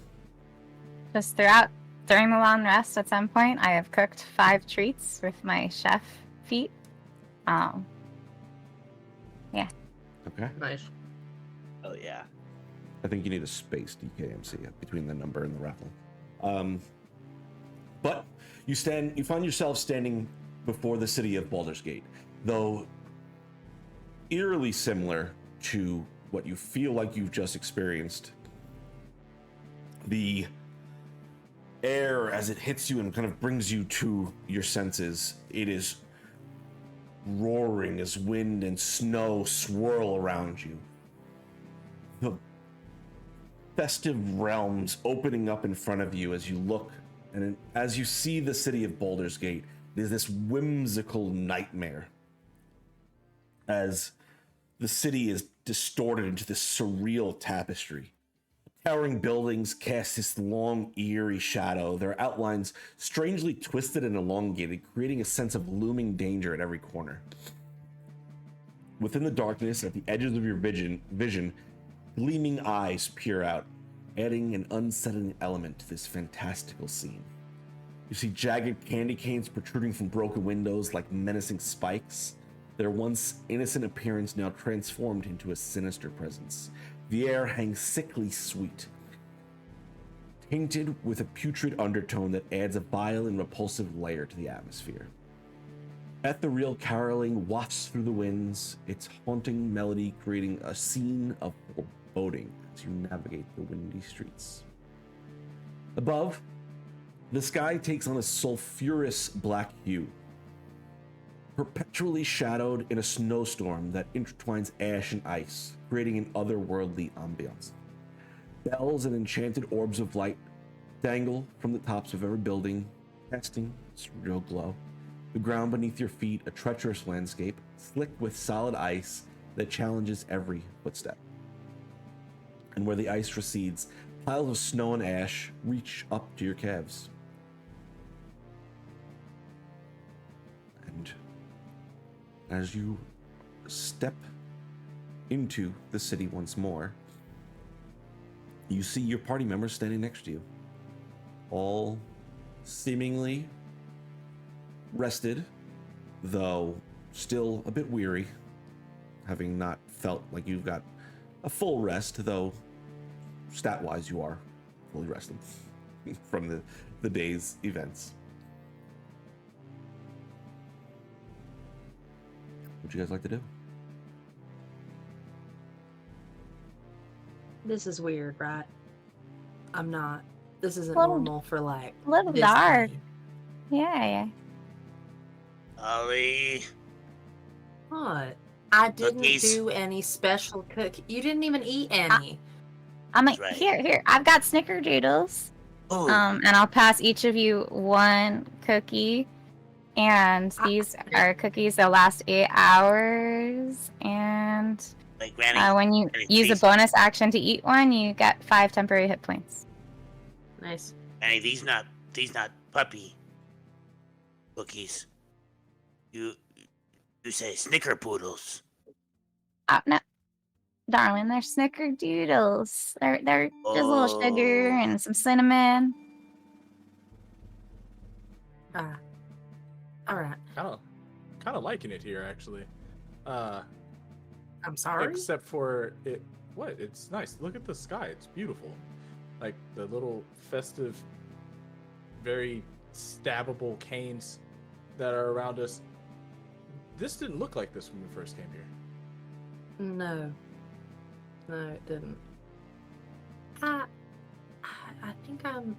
Just during the long rest at some point, I have cooked 5 treats with my chef feet. Yeah. Okay. Nice. Oh yeah. I think you need a space DKMC between the number and the raffle. But you find yourself standing before the city of Baldur's Gate, though eerily similar to what you feel like you've just experienced. The air, as it hits you and kind of brings you to your senses, it is roaring as wind and snow swirl around you. The festive realms opening up in front of you as you look, and as you see the city of Baldur's Gate, it is this whimsical nightmare as the city is distorted into this surreal tapestry. Towering buildings cast this long, eerie shadow, their outlines strangely twisted and elongated, creating a sense of looming danger at every corner. Within the darkness, at the edges of your vision, gleaming eyes peer out, adding an unsettling element to this fantastical scene. You see jagged candy canes protruding from broken windows like menacing spikes, their once innocent appearance now transformed into a sinister presence. The air hangs sickly sweet, tainted with a putrid undertone that adds a vile and repulsive layer to the atmosphere. Ethereal caroling wafts through the winds, its haunting melody creating a scene of foreboding as you navigate the windy streets. Above, the sky takes on a sulphurous black hue, perpetually shadowed in a snowstorm that intertwines ash and ice, creating an otherworldly ambiance. Bells and enchanted orbs of light dangle from the tops of every building, casting a surreal glow. The ground beneath your feet, a treacherous landscape, slick with solid ice that challenges every footstep. And where the ice recedes, piles of snow and ash reach up to your calves. And as you step into the city once more, you see your party members standing next to you, all seemingly rested, though still a bit weary, having not felt like you've got a full rest, though stat-wise you are fully rested from the day's events. What'd you guys like to do? This is weird, right? I'm not. This isn't Well, normal for like A little this dark. time. Yeah. Ollie, What? I didn't Cookies. do any special cookie. You didn't even eat any. I'm like, That's right. here. I've got snickerdoodles. oh, And I'll pass each of you one cookie. And these are cookies that last 8 hours. And like Granny. when you Granny, use a please. bonus action to eat one, you get 5 temporary hit points. Nice. Granny, these not puppy cookies. You say snickerpoodles. No, darling, they're snickerdoodles. They're just a little sugar Oh. and some cinnamon. Ah. All right. Kind of liking it here, actually. I'm sorry. Except for it. What? It's nice. Look at the sky. It's beautiful. Like the little festive, very stabbable canes that are around us. This didn't look like this when we first came here. No. No, it didn't. I think I'm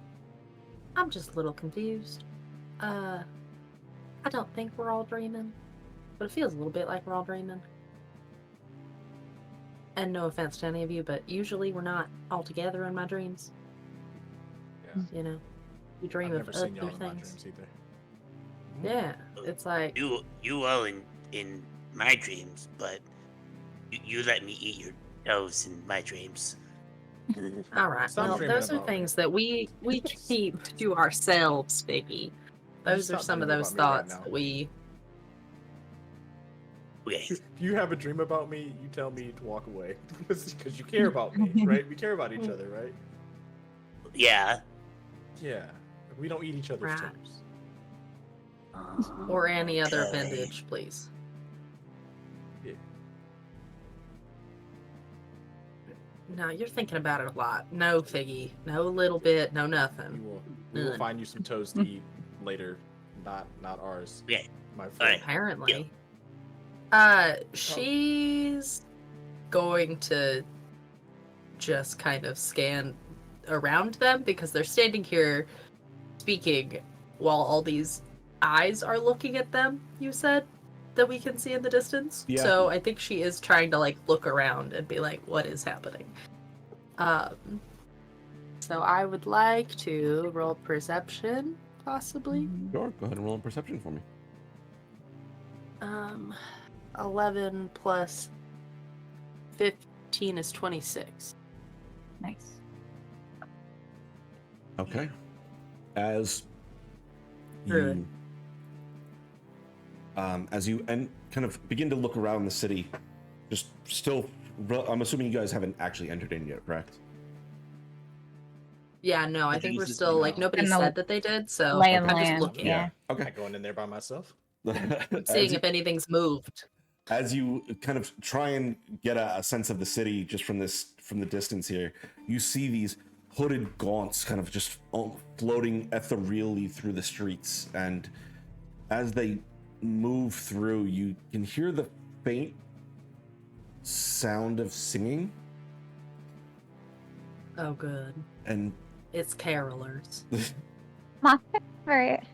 just a little confused. I don't think we're all dreaming, but it feels a little bit like we're all dreaming. And no offense to any of you, but usually we're not all together in my dreams. Yeah. You know, you dream I've of never seen y'all other in my things. dreams either. Yeah, it's like You all in my dreams, but you let me eat your toes in my dreams. all right. Stop Well, dreaming those are about things that we keep to ourselves, Biggie. Those are Stop some of dreaming those about me right thoughts now. that we. Okay. If you have a dream about me, you tell me to walk away because you care about me, right? We care about each other, right? Yeah. Yeah. We don't eat each other's Right. toes. Or any other Okay. appendage, please. Yeah. No, you're thinking about it a lot. No, Figgy. No little bit. No nothing. We will None. find you some toes to eat later, not ours. Yeah. My Alright. friend. Apparently. Oh. She's going to just kind of scan around them because they're standing here speaking while all these eyes are looking at them, you said, that we can see in the distance. Yeah. So I think she is trying to like look around and be like, what is happening? So I would like to roll perception, possibly. Sure, go ahead and roll a perception for me. 11 plus 15 is 26. Nice. Okay. As Really? you kind of begin to look around the city, just still, I'm assuming you guys haven't actually entered in yet, correct? Yeah, no, I think we're Jesus, still like no. nobody In the said that they did, so lay of I'm just land, looking. yeah. Am Okay. I going in there by myself? I'm seeing if anything's moved. As you kind of try and get a sense of the city just from the distance here, you see these hooded gaunts kind of just floating ethereally through the streets, and as they move through, you can hear the faint sound of singing, Oh, good. and It's carolers. My favorite.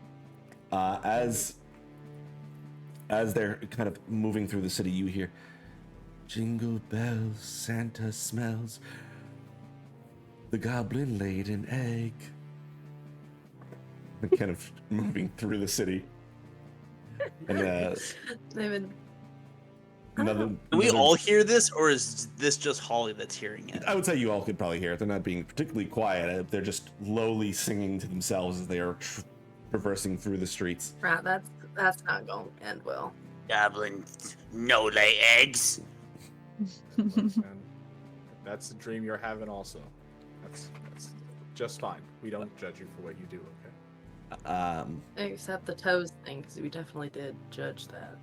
As they're kind of moving through the city, you hear jingle bells, Santa smells, the goblin laid an egg. And kind of moving through the city. And They've been. another. Do we another- all hear this, or is this just Holly that's hearing it? I would say you all could probably hear it. They're not being particularly quiet. They're just lowly singing to themselves as they are traversing through the streets. Right, that's not going to end well. Goblins no lay eggs. And that's the dream you're having also. That's just fine. We don't judge you for what you do, okay? Except the toes thing, because we definitely did judge that.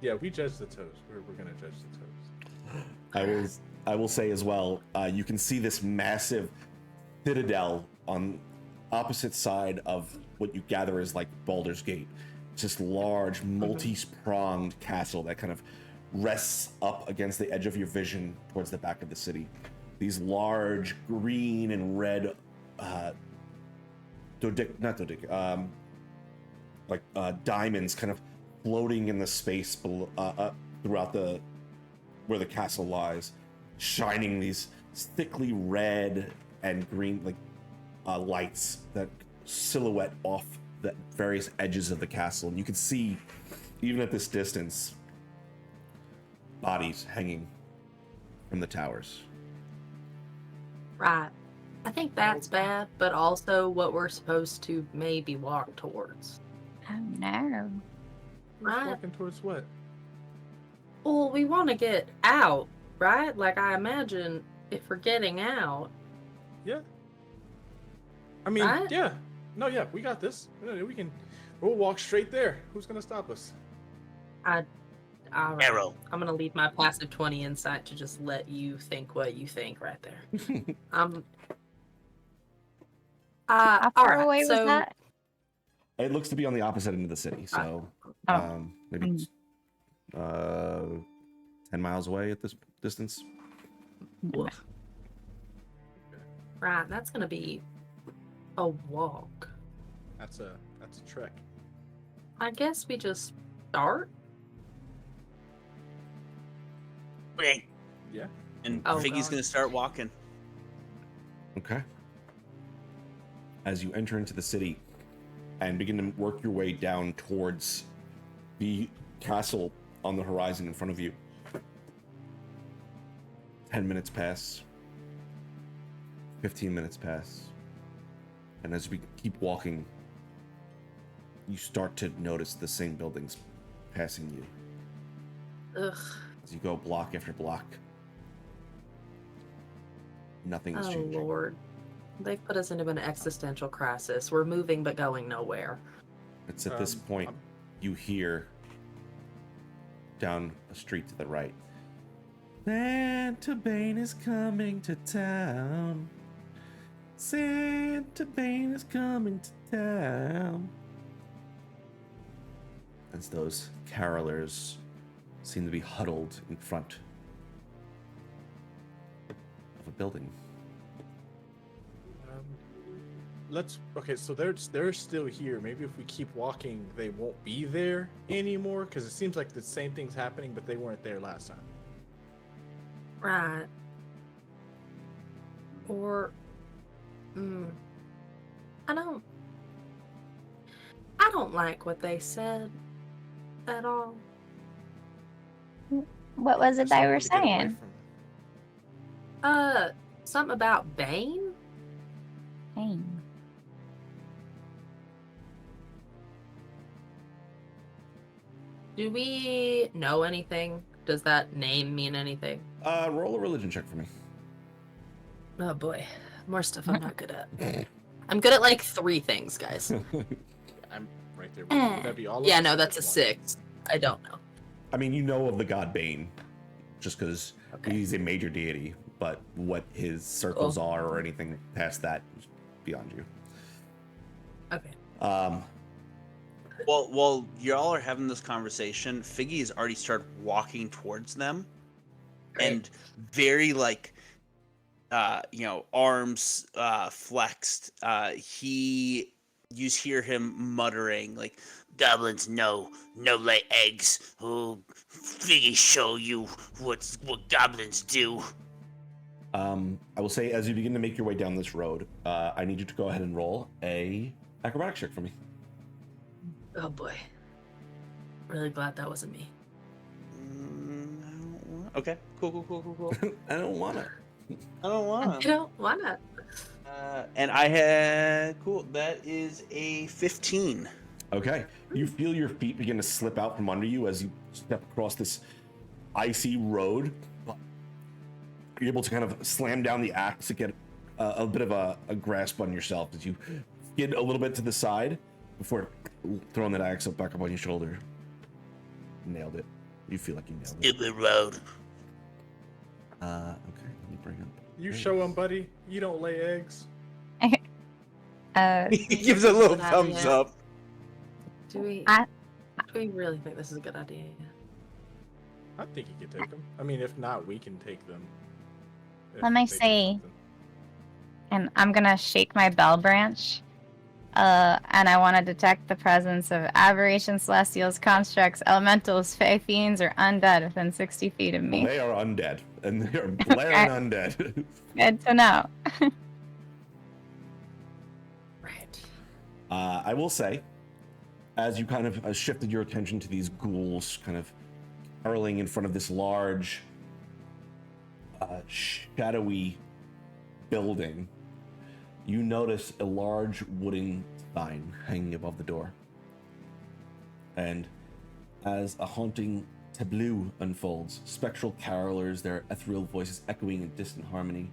Yeah, we judge the toes. We're gonna judge the toes. I will say as well, you can see this massive citadel on opposite side of what you gather is like Baldur's Gate. It's this large, multi-pronged castle that kind of rests up against the edge of your vision towards the back of the city. These large green and red, diamonds kind of floating in the space below, throughout where the castle lies, shining these thickly red and green lights that silhouette off the various edges of the castle. And you can see, even at this distance, bodies hanging from the towers. Right. I think that's bad, but also what we're supposed to maybe walk towards. Oh no. Right. Walking towards what? Well, we want to get out, right? Like, I imagine if we're getting out. Yeah. I mean, Right? yeah. No, yeah, we got this. We'll walk straight there. Who's gonna stop us? All right. Arrow. I'm gonna leave my passive 20 insight to just let you think what you think right there. How all far right, away was so that? It looks to be on the opposite end of the city, so maybe 10 miles away at this distance. right, that's gonna be a walk. That's a trek. I guess we just start. Okay. Yeah. And Oh, Figgy's God. gonna start walking. Okay. As you enter into the city and begin to work your way down towards the castle on the horizon in front of you, 10 minutes pass, 15 minutes pass, and as we keep walking, you start to notice the same buildings passing you. Ugh. As you go block after block, nothing is Oh, changing. Lord. They've put us into an existential crisis. We're moving but going nowhere. It's at this point you hear down a street to the right, Santa Bane is coming to town. Santa Bane is coming to town. As those carolers seem to be huddled in front of a building. Okay, so they're still here. Maybe if we keep walking, they won't be there anymore, because it seems like the same thing's happening, but they weren't there last time. Right. Or, I don't like what they said at all. What was it they were Something to get away saying? from. Something about Bane? Dang. Do we know anything? Does that name mean anything? Roll a religion check for me. Oh boy, more stuff I'm not good at. I'm good at like 3 things, guys. I'm right there. Would that be all of Yeah, us no, or that's a just one? 6. I don't know. I mean, you know of the god Bane, just because Okay. he's a major deity, but what his circles are or anything past that is beyond you. Okay. Well, while y'all are having this conversation, Figgy has already started walking towards them, and very arms flexed. You hear him muttering like, Goblins no lay eggs. Oh, Figgy show you what goblins do. I will say, as you begin to make your way down this road, I need you to go ahead and roll a acrobatics check for me. Oh boy. Really glad that wasn't me. okay, cool. I don't want to. I don't I want. don't wanna. And I had cool. That is a 15. Okay. You feel your feet begin to slip out from under you as you step across this icy road. You're able to kind of slam down the axe to get a bit of a grasp on yourself as you skid a little bit to the side before throwing that axe back up on your shoulder. Nailed it. You feel like you nailed it. Stupid road. Okay, let me bring up. You show them, buddy. You don't lay eggs. He gives a little Good thumbs idea. up. Do we I- really think this is a good idea? I think you can take them. I mean, if not, we can take them. If Let me they do see. something. And I'm gonna shake my bell branch. And I want to detect the presence of aberrations, celestials, constructs, elementals, fey fiends, or undead within 60 feet of me. They are undead, and they are blaring undead. Good to know. Right. I will say, as you kind of shifted your attention to these ghouls kind of hurling in front of this large, shadowy building, you notice a large wooden sign hanging above the door. And as a haunting tableau unfolds, spectral carolers, their ethereal voices echoing in dissonant harmony,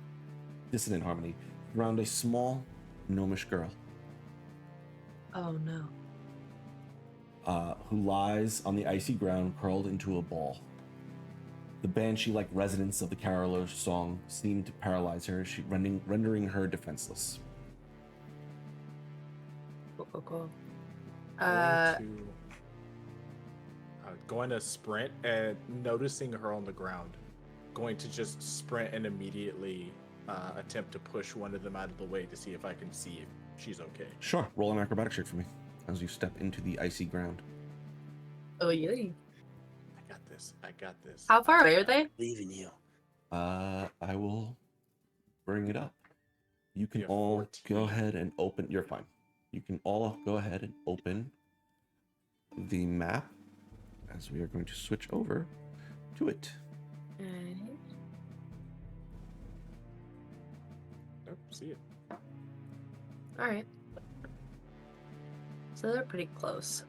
surround a small, gnomish girl Oh no. who lies on the icy ground curled into a ball. The banshee-like resonance of the caroler's song seemed to paralyze her, rendering her defenseless. Cool. Going to sprint and noticing her on the ground. Going to just sprint and immediately attempt to push one of them out of the way to see if I can see if she's okay. Sure, roll an acrobatic check for me as you step into the icy ground. Oh yeah. I got this. How far away are they? Believe in you. I will bring it up. You can You have all 14. go ahead and open. You're fine. You can all go ahead and open the map as we are going to switch over to it. Nope, see it. All right. So they're pretty close.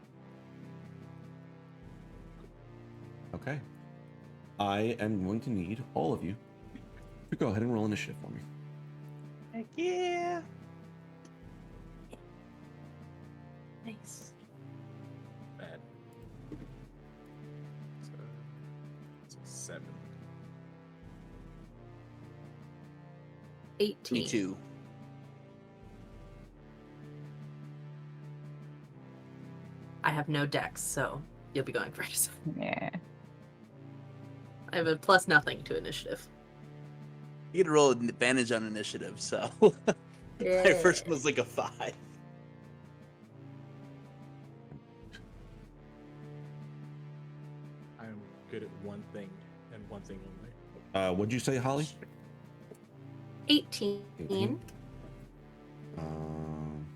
Okay. I am going to need all of you to go ahead and roll initiative for me. Heck yeah. Nice. Bad. It's a 7. 18. Me too. I have no dex, so you'll be going first. Yeah. I have a plus nothing to initiative. You get to roll an advantage on initiative, so Yeah. my first one was like a 5. I'm good at one thing and one thing only. What'd you say, Holly? 18. 18. Um,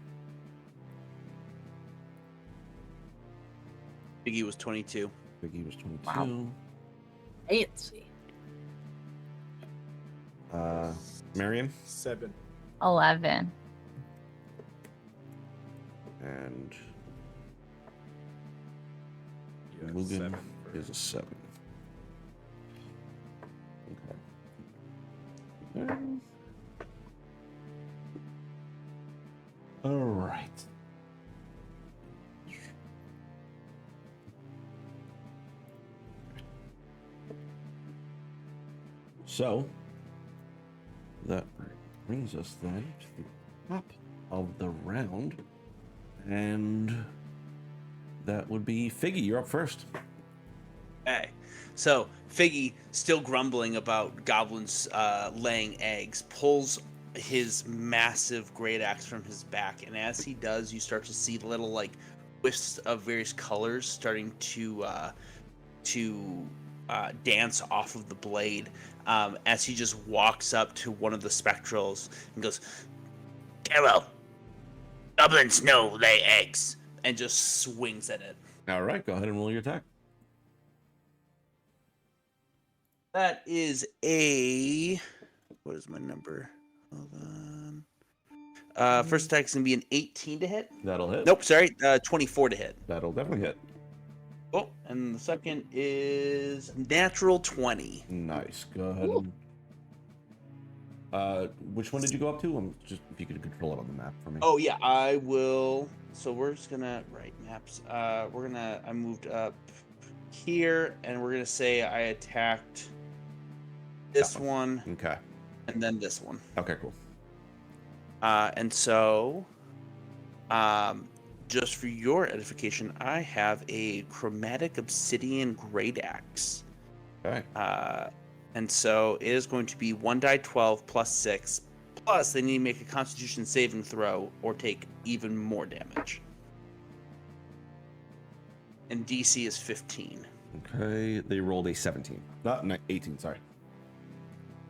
Biggie was 22. Biggie was 22. Wow. Fancy. Marion 7. 11. and Yeah, Mugen 7 for- is a 7. Okay. All right. So that brings us then to the top of the round, and that would be Figgy. You're up first. Okay. So Figgy, still grumbling about goblins laying eggs, pulls his massive great axe from his back, and as he does, you start to see little like wisps of various colors starting to dance off of the blade as he just walks up to one of the spectrals and goes, Carol, goblins no lay eggs. and just swings at it. All right, go ahead and roll your attack. That is a... What is my number? Hold on. First attack's going to be an 18 to hit. That'll hit. Nope, sorry. 24 to hit. That'll definitely hit. Oh, and the second is natural 20. Nice. Go ahead and... which one did you go up to? Just if you could control it on the map for me. Oh, yeah, I will. So we're just going to... Right, maps. We're going to... I moved up here, and we're going to say I attacked this That one, Okay. and then this one. Okay, cool. And so Just for your edification, I have a chromatic obsidian great axe. Okay. And so it is going to be 1d12 plus 6. Plus, they need to make a Constitution saving throw or take even more damage. And DC is 15. Okay, they rolled a 17. Not 18, sorry.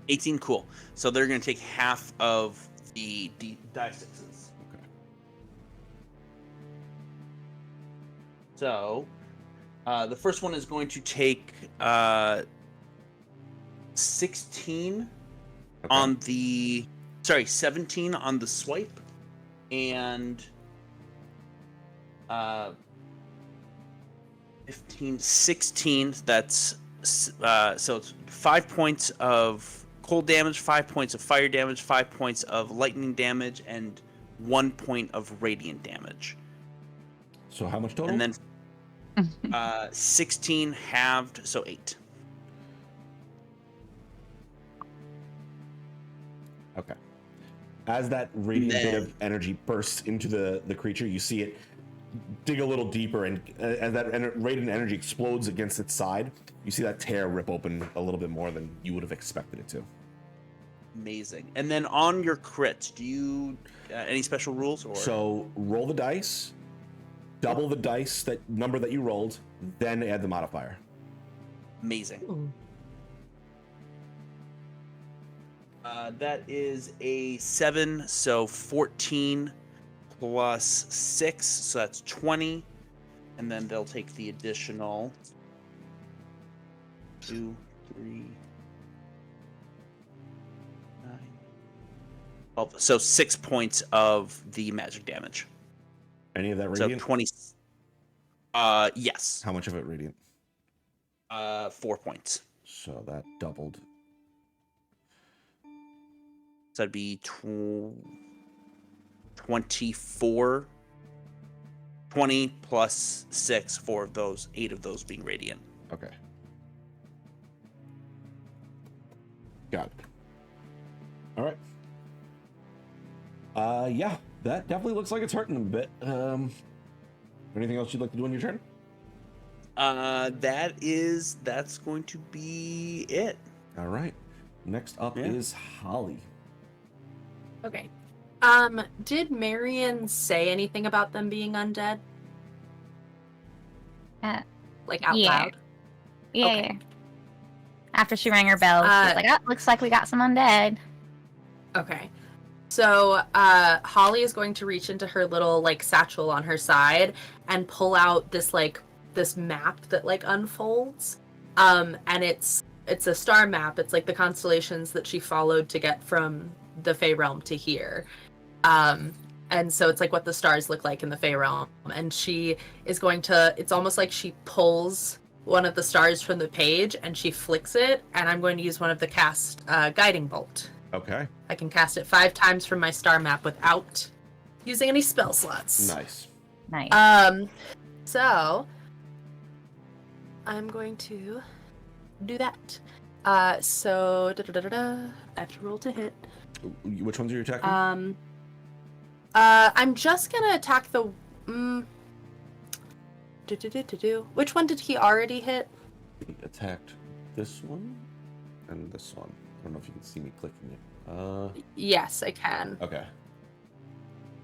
18, cool. So they're going to take half of the die sixes. Okay. So, the first one is going to take 16 on the... Sorry, 17 on the swipe. And 15, 16. That's... so it's 5 points of cold damage, 5 points of fire damage, 5 points of lightning damage, and 1 point of radiant damage. So how much total? And then 16 halved, so 8. Okay. As that radiant bit of energy bursts into the creature, you see it dig a little deeper, and as that radiant energy explodes against its side, you see that tear rip open a little bit more than you would have expected it to. Amazing. And then on your crits, do you any special rules? Or So roll the dice, double the dice that number that you rolled, then add the modifier. Amazing. That is a 7, so 14 plus 6, so that's 20. And then they'll take the additional 2, 3, 9, 12. So 6 points of the magic damage. Any of that So radiant? 20. Yes. How much of it radiant? 4 points. So that doubled. So that'd be 24. 20 plus 6, 4 of those, 8 of those being radiant. Okay. Got it. All right. Yeah, that definitely looks like it's hurting them a bit. Anything else you'd like to do on your turn? That's going to be it. All right. Next up is Holly. Okay. Did Marion say anything about them being undead? Like out yeah. loud? Yeah. Okay. After she rang her bell, she was like, "Oh, looks like we got some undead." Okay. So Holly is going to reach into her little like satchel on her side and pull out this map that like unfolds. And it's a star map. It's like the constellations that she followed to get from the Fey realm to here. And so it's like what the stars look like in the Fey realm. And she is going to, it's almost like she pulls one of the stars from the page and she flicks it, and I'm going to use one of the cast guiding bolt. Okay. I can cast it 5 times from my star map without using any spell slots. Nice. Nice. So I'm going to do that. So I have to roll to hit. Which ones are you attacking? I'm just gonna attack the. Which one did he already hit? He attacked this one and this one. I don't know if you can see me clicking it. Yes, I can. Okay.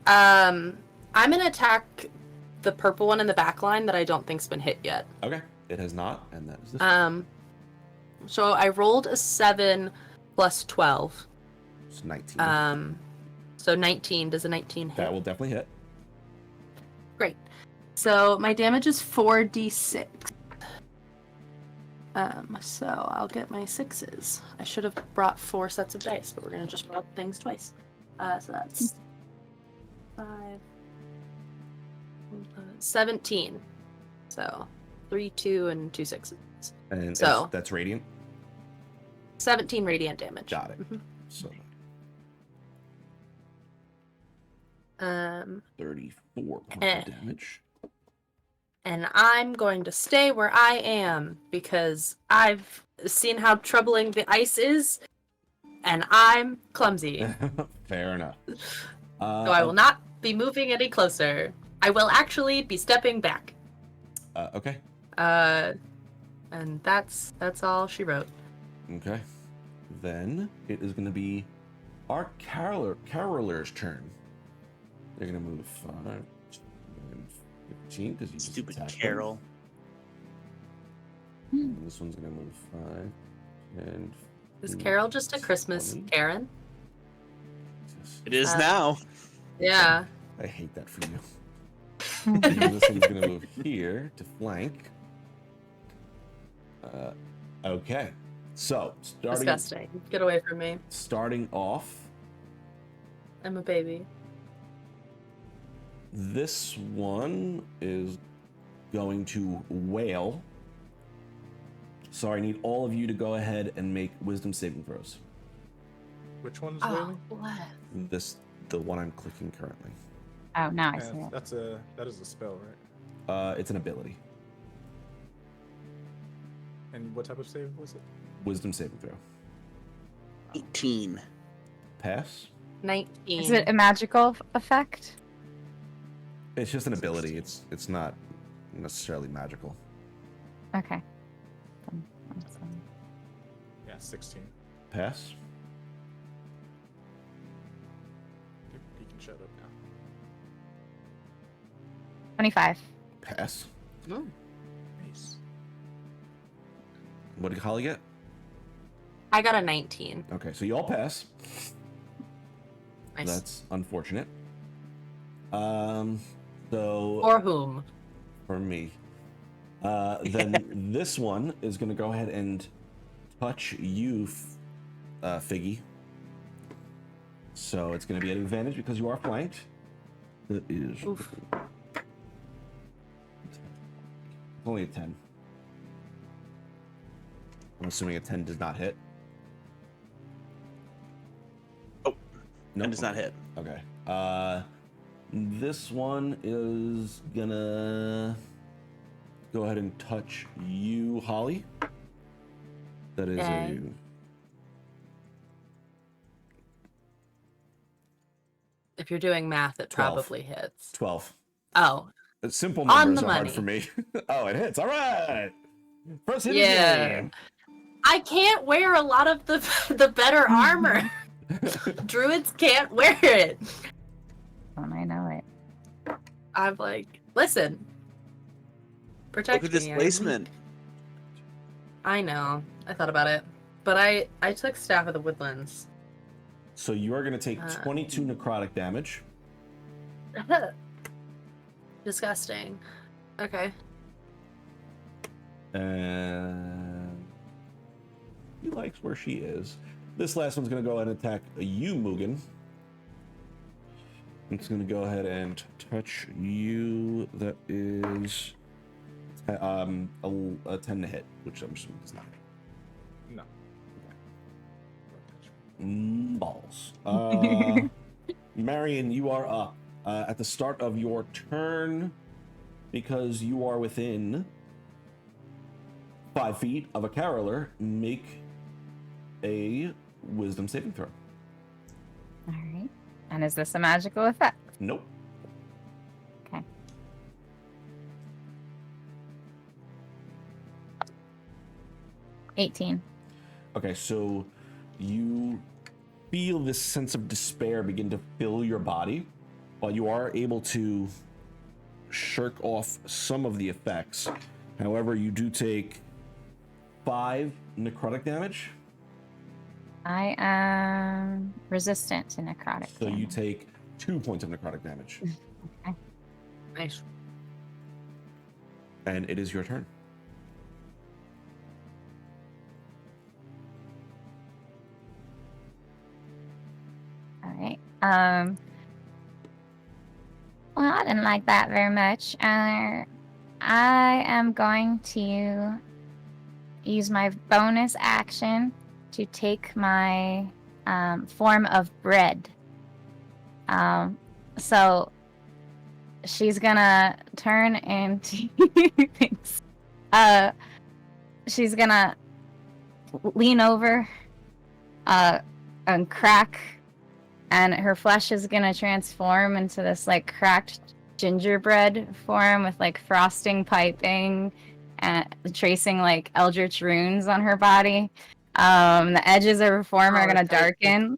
I'm gonna attack the purple one in the back line that I don't think's been hit yet. Okay. It has not, and that is this one. So I rolled a 7 plus 12. It's 19. So 19. Does a 19 hit? That will definitely hit. Great. So my damage is 4d6. So I'll get my 6s. I should have brought 4 sets of dice, but we're gonna just roll things twice. So that's 5, 17. So 3, 2, and 2 6s. And So- that's radiant. 17 radiant damage. Got it. Mhm. So 34 points of damage. And I'm going to stay where I am because I've seen how troubling the ice is, and I'm clumsy. Fair enough. So I will not be moving any closer. I will actually be stepping back. Okay. And that's all she wrote. Okay. Then it is going to be our caroler's turn. They're going to move 5 and 15 because you just Stupid attacked them. Carol. And this one's going to move 5 and. Is Carol just a Christmas 20. Karen? Jesus. It is Uh, now. Yeah. I hate that for you. And this one's going to move here to flank. Okay. So, Disgusting. Get away from me. starting off, I'm a baby. this one is going to wail. So I need all of you to go ahead and make wisdom saving throws. Which one is Oh, wailing? what? The one I'm clicking currently. Oh, now I Yeah, see it. that is a spell, right? It's an ability. And what type of save was it? Wisdom saving throw. 18. Pass. 19. Is it a magical effect? It's just an ability. It's not necessarily magical. Okay. Yeah, 16. Pass. You can shut up now. 25. Pass. Oh. Nice. What did Holly get? I got a 19. Okay, so you all pass. Nice. That's unfortunate. So For whom? for me, then this one is going to go ahead and touch you, Figgy. So it's going to be an advantage because you are flanked. That is Oof. only a 10. I'm assuming a 10 does not hit. Oh, No, It does not hit. Okay. This one is gonna go ahead and touch you, Holly. That is Okay. If you're doing math, it 12. probably hits. 12. Oh, Simple On numbers the are hard money. for me. Oh, it hits. All right. First hit Yeah. of the game. I can't wear a lot of the better armor. Druids can't wear it. I know it. I'm like, listen. Protect Look at me. displacement. I know. I thought about it. But I took Staff of the Woodlands. So you are gonna take 22 necrotic damage. Disgusting. Okay. And he likes where she is. This last one's gonna go ahead and attack you, Mugen. It's gonna go ahead and touch you. That is a 10 to hit, which I'm assuming is not. No. Balls. Marion, you are up. At the start of your turn, because you are within 5 feet of a caroler, make a wisdom saving throw. All right. And is this a magical effect? Nope. Okay. $18. Okay, so you feel this sense of despair begin to fill your body, while you are able to shirk off some of the effects. However, you do take 5 necrotic damage. I am resistant to necrotic. So you damage. take 2 points of necrotic damage. Nice. And it is your turn. All right. Well, I didn't like that very much. I am going to use my bonus action to take my form of bread. So she's gonna turn into things. She's gonna lean over and crack and her flesh is gonna transform into this like cracked gingerbread form with like frosting piping and tracing like eldritch runes on her body. The edges of her form are gonna darken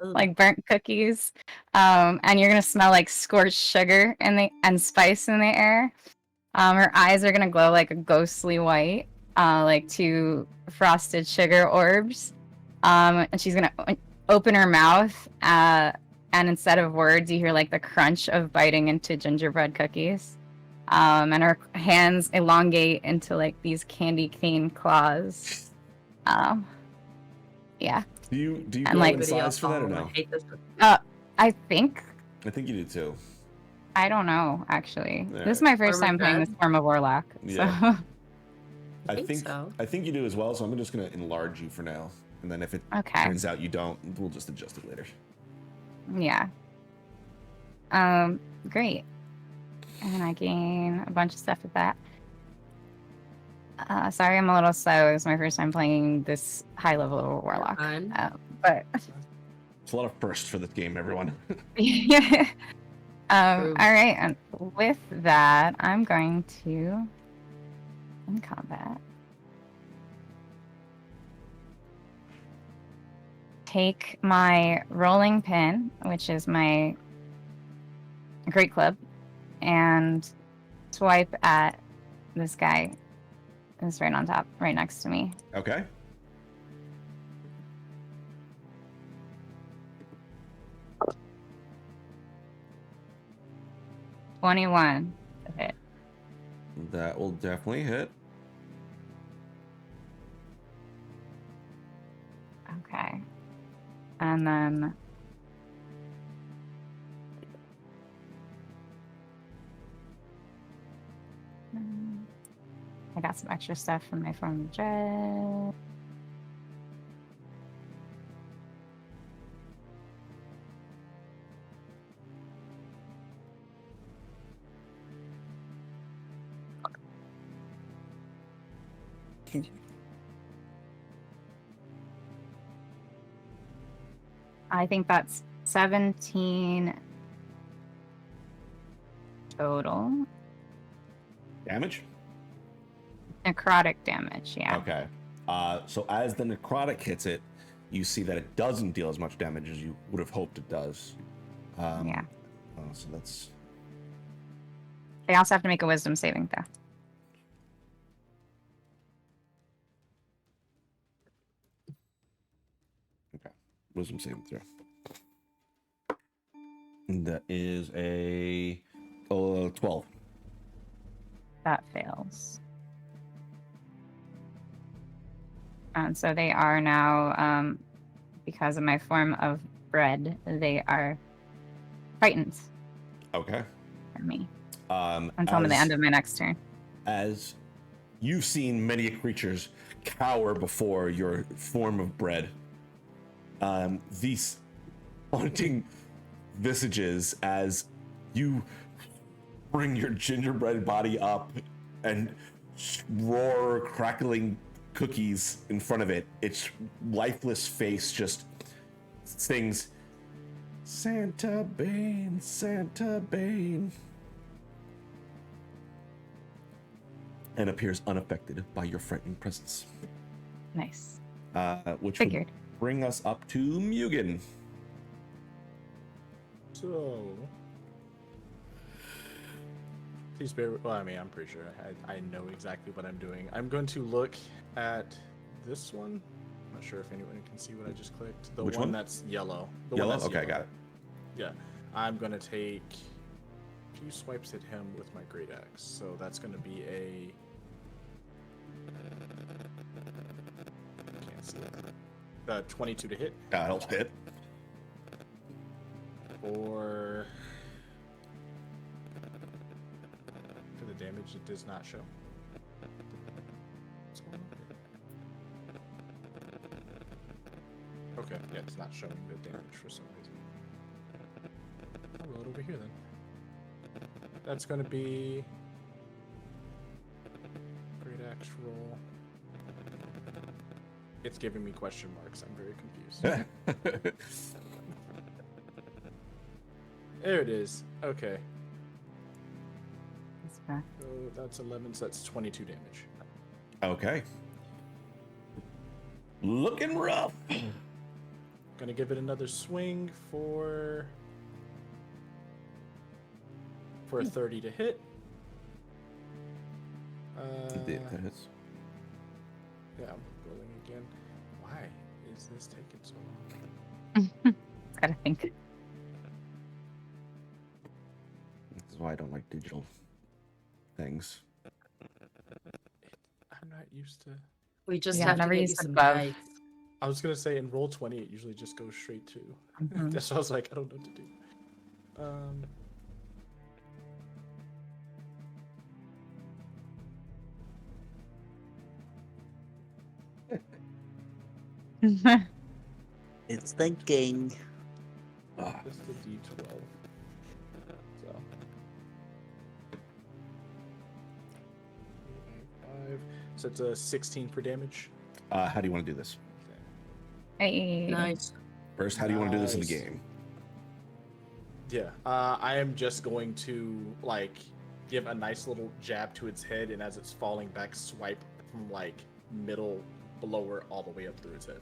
like burnt cookies. And you're gonna smell like scorched sugar and spice in the air. Her eyes are gonna glow like a ghostly white, like two frosted sugar orbs. And she's gonna open her mouth, and instead of words, you hear like the crunch of biting into gingerbread cookies. And her hands elongate into like these candy cane claws. Yeah. Do you And, go like, in size for that or no? I hate this. I think. I think you do too. I don't know, actually. All This is right. my first Form of time playing this Dread? form of Warlock. Yeah. So. I think you do as well, so I'm just gonna enlarge you for now. And then if it Okay. turns out you don't, we'll just adjust it later. Yeah. Great. And I gain a bunch of stuff with that. Sorry, I'm a little slow. It's my first time playing this high level of Warlock. Fine. But It's a lot of firsts for this game, everyone. yeah. True. All right, and with that, I'm going to in combat take my rolling pin, which is my great club, and swipe at this guy who's right on top, right next to me. Okay. $21 to hit. That will definitely hit. Okay. And then I got some extra stuff from my form of dread. I think that's 17 total. Damage? Necrotic damage, yeah. Okay. So as the necrotic hits it, you see that it doesn't deal as much damage as you would have hoped it does. Yeah. So that's... They also have to make a wisdom saving throw. Okay. Wisdom saving throw. And that is a 12. That fails. And so they are now, because of my form of bread, they are frightened Okay. from me Until until the end of my next turn. As you've seen many creatures cower before your form of bread, these haunting visages as you bring your gingerbread body up and roar crackling cookies in front of it, its lifeless face just sings Santa Bane, Santa Bane, and appears unaffected by your frightening presence. Nice. Which Figured. would bring us up to Mugen. So, please bear. Well, I mean, I'm pretty sure I know exactly what I'm doing. I'm going to look at this one. I'm not sure if anyone can see what I just clicked. The Which one one? that's yellow. The Yellow? One that's Okay, got it. Yeah, I'm gonna take a few swipes at him with my great axe. So that's gonna be a. Can't see it. 22 to hit. That'll hit. Or for the damage, it does not show. What's going on here? Okay, yeah, it's not showing the damage for some reason. I'll roll it over here then. That's going to be great axe roll. It's giving me question marks. I'm very confused. There it is. Okay. That's fair. So that's 11, so that's 22 damage. Okay. Looking rough. Gonna give it another swing for a 30 to hit. That hits. Yeah, I'm rolling again. Why is this taking so long? Gotta think. This is why I don't like digital things. I'm not used to. We just Yeah, have to never get you used some above. dice. I was gonna say in roll 20, it usually just goes straight to. Mhm. That's why I was like, I don't know what to do. It's thinking. Ah, Just the D12. So. 5. So it's a 16 for damage. how do you want to do this? Hey. Nice. First, how do you want to do this in the Nice. game? Yeah. I am just going to like give a nice little jab to its head, and as it's falling back, swipe from like middle blower all the way up through its head.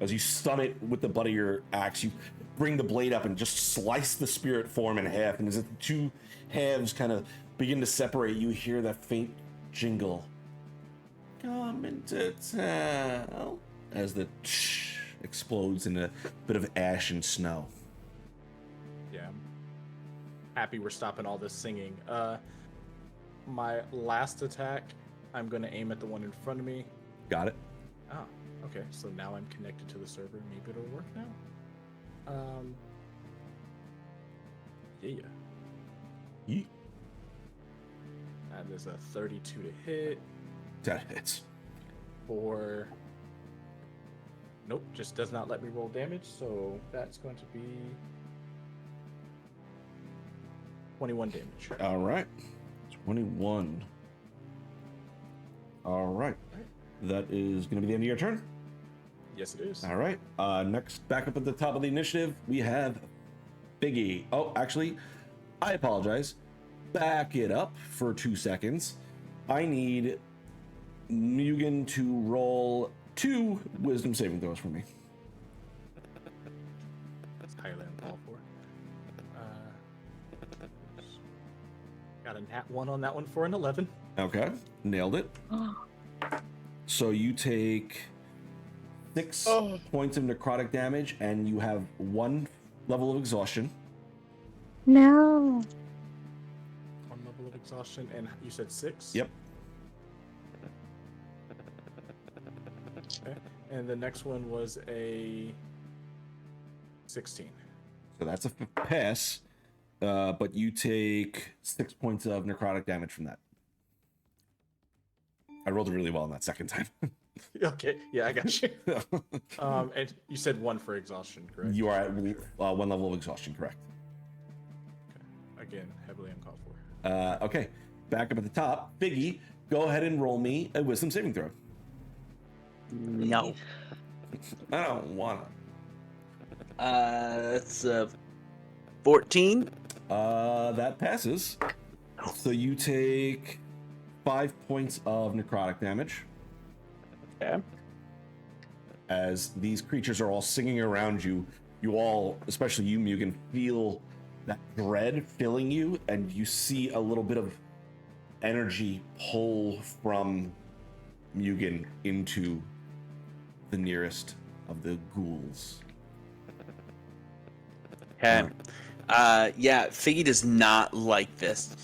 As you stun it with the butt of your axe, you bring the blade up and just slice the spirit form in half. And as the two halves kind of begin to separate, you hear that faint jingle. Come into town. As the explodes in a bit of ash and snow. Yeah. I'm happy we're stopping all this singing. My last attack, I'm going to aim at the one in front of me. Got it? Oh, okay. So now I'm connected to the server. Maybe it'll work now. Yeah. Yeet. That is a 32 to hit That hits. for. Nope, just does not let me roll damage. So that's going to be 21 damage. All right. 21. All right. That is going to be the end of your turn. Yes, it is. All right. Next, back up at the top of the initiative, we have Biggie. Oh, actually, I apologize. Back it up for 2 seconds. I need Mugen to roll 2 wisdom saving throws for me. That's highly uncalled for. Got a nat 1 on that one for an 11. Okay. Nailed it. So you take 6 points of necrotic damage, and you have 1 level of exhaustion. No. 1 level of exhaustion, and you said 6? Yep. Okay. And the next one was a 16. So that's a pass, but you take 6 points of necrotic damage from that. I rolled it really well on that second time. Okay, yeah, I got you. And you said 1 for exhaustion, correct? You are at 1 level of exhaustion, correct? Again, heavily uncalled for. Okay, back up at the top. Biggie, go ahead and roll me a wisdom saving throw. No. I don't want to. That's 14. That passes. So you take 5 points of necrotic damage. Okay. As these creatures are all singing around you, you all, especially you, Mugen, feel that dread filling you, and you see a little bit of energy pull from Mugen into the nearest of the ghouls. Okay. Yeah, Figgy does not like this.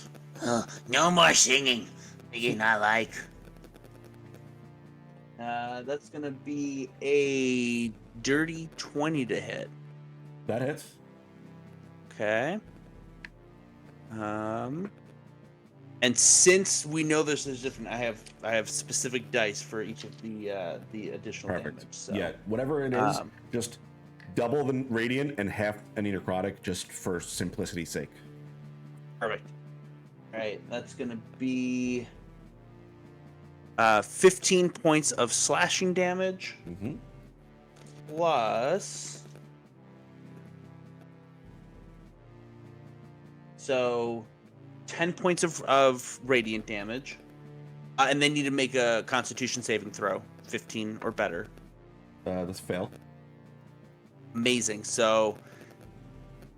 No more singing. Figgy not like. That's gonna be a dirty 20 to hit. That hits. Okay. And since we know this is different, I have specific dice for each of the additional Perfect. damage. So. Yeah, whatever it is, just double the radiant and half any necrotic, just for simplicity's sake. Perfect. All right, that's gonna be 15 points of slashing damage, Mm-hmm. plus. So 10 points of radiant damage. And they need to make a Constitution saving throw, 15 or better. This failed. Amazing. So,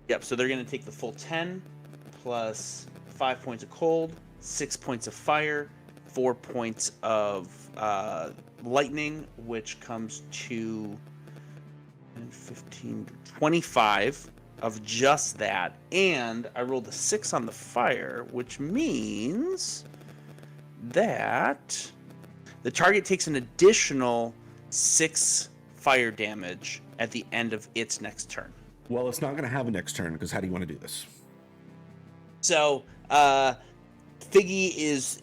yep. So they're going to take the full 10 plus 5 points of cold, 6 points of fire, 4 points of lightning, which comes to 15, 25 of just that. And I rolled a 6 on the fire, which means that the target takes an additional 6 fire damage at the end of its next turn. Well, it's not going to have a next turn because how do you want to do this? So, Figgy is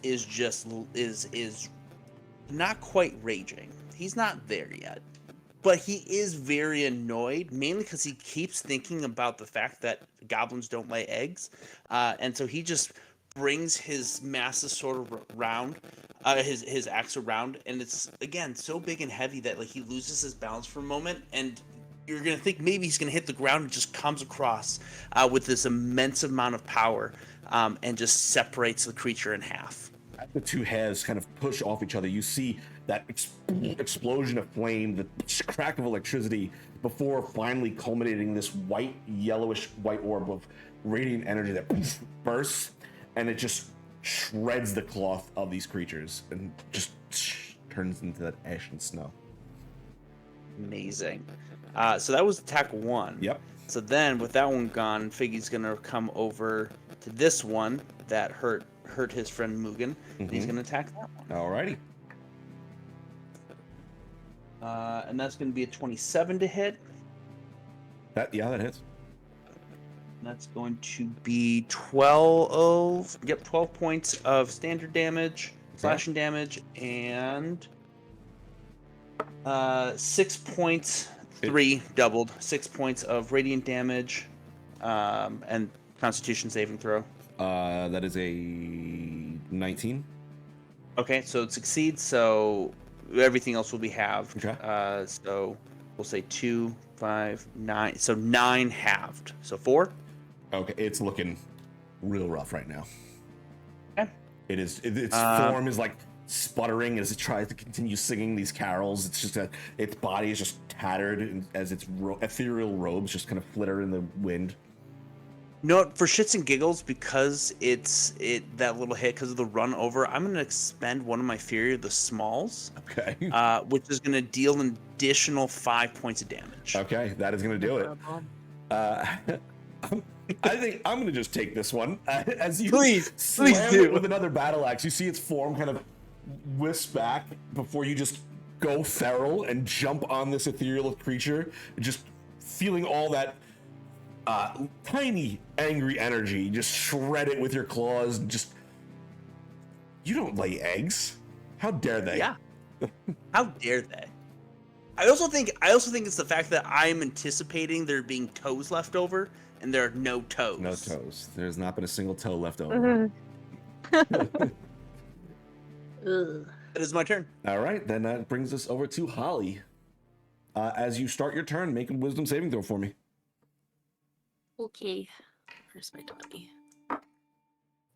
not quite raging. He's not there yet, but he is very annoyed, mainly because he keeps thinking about the fact that goblins don't lay eggs, and so he just brings his massive sword around, his axe around, and it's again so big and heavy that like he loses his balance for a moment, and you're gonna think maybe he's gonna hit the ground and just comes across with this immense amount of power, and just separates the creature in half. As the two halves kind of push off each other, you see that explosion of flame, the crack of electricity, before finally culminating this yellowish white orb of radiant energy that bursts, and it just shreds the cloth of these creatures and just turns into that ash and snow. Amazing. So that was attack 1. Yep. So then, with that one gone, Figgy's gonna come over to this one that hurt his friend Mugen, and he's gonna attack that one. Alrighty. And that's gonna be a 27 to hit. That hits. And that's going to be 12 points of standard damage, slashing damage, and 6 points, 3 doubled, 6 points of radiant damage, and Constitution saving throw. That is a 19. Okay, so it succeeds, so everything else will be halved. Okay. So we'll say 2, 5, 9, so 9 halved. So 4? Okay, it's looking real rough right now. Okay. It is. Its form is like sputtering as it tries to continue singing these carols. It's just that its body is just tattered as its ethereal robes just kind of flitter in the wind. No, for shits and giggles, because that little hit because of the run over, I'm gonna expend one of my Fury of the Smalls. Okay. Which is gonna deal an additional 5 points of damage. Okay, that is gonna do it. I think I'm gonna just take this one as you slam do it with another battle axe. You see its form kind of wisp back before you just go feral and jump on this ethereal creature, just feeling all that tiny angry energy. Just shred it with your claws. Just you don't lay eggs. How dare they? Yeah. How dare they? I also think it's the fact that I'm anticipating there being toes left over, and there are no toes. No toes. There's not been a single toe left over. Ugh. It is my turn. All right, then that brings us over to Holly. As you start your turn, make a wisdom saving throw for me. Okay. Where's my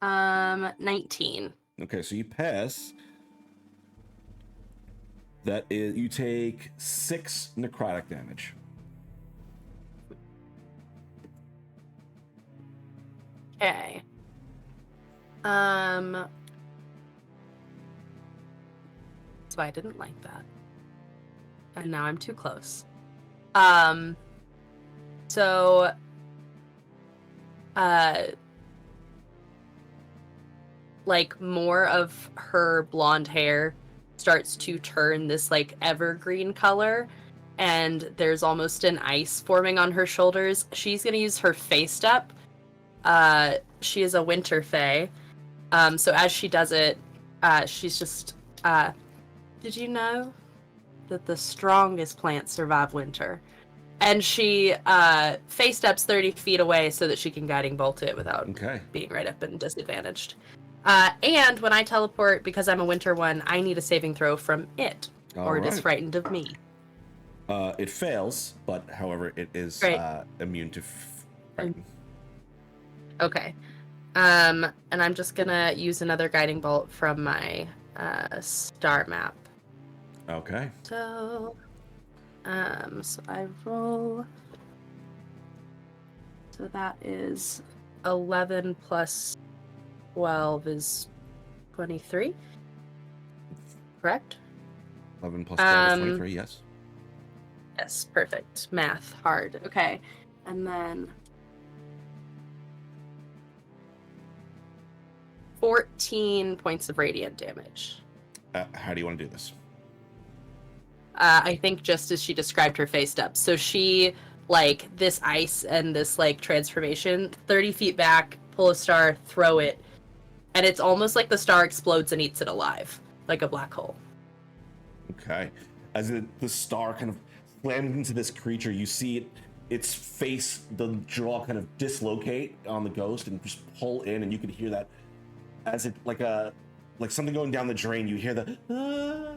20? 19. Okay, so you pass. That is, you take 6 necrotic damage. Okay. So I didn't like that. And now I'm too close. So like more of her blonde hair starts to turn this like evergreen color, and there's almost an ice forming on her shoulders. She's gonna use her Fey Step. She is a winter fae. So as she does it, she's just did you know that the strongest plants survive winter? And she Fey Steps 30 feet away so that she can guiding bolt it without Okay. being right up and disadvantaged. And when I teleport, because I'm a winter one, I need a saving throw from it, or it is Alright. frightened of me. It fails, but however, it is Great. immune to frighten. Okay. And I'm just gonna use another guiding bolt from my star map. Okay. So I roll. So that is 11 plus 12 is 23. Correct? 11 plus 12 is 23, yes. Yes, perfect. Math, hard. Okay. And then 14 points of radiant damage. How do you want to do this? I think just as she described her faced up. So she, like, this ice and this, like, transformation, 30 feet back, pull a star, throw it, and it's almost like the star explodes and eats it alive, like a black hole. Okay. As the star kind of slams into this creature, you see its face, the jaw kind of dislocate on the ghost and just pull in, and you can hear that as it, like something going down the drain, you hear the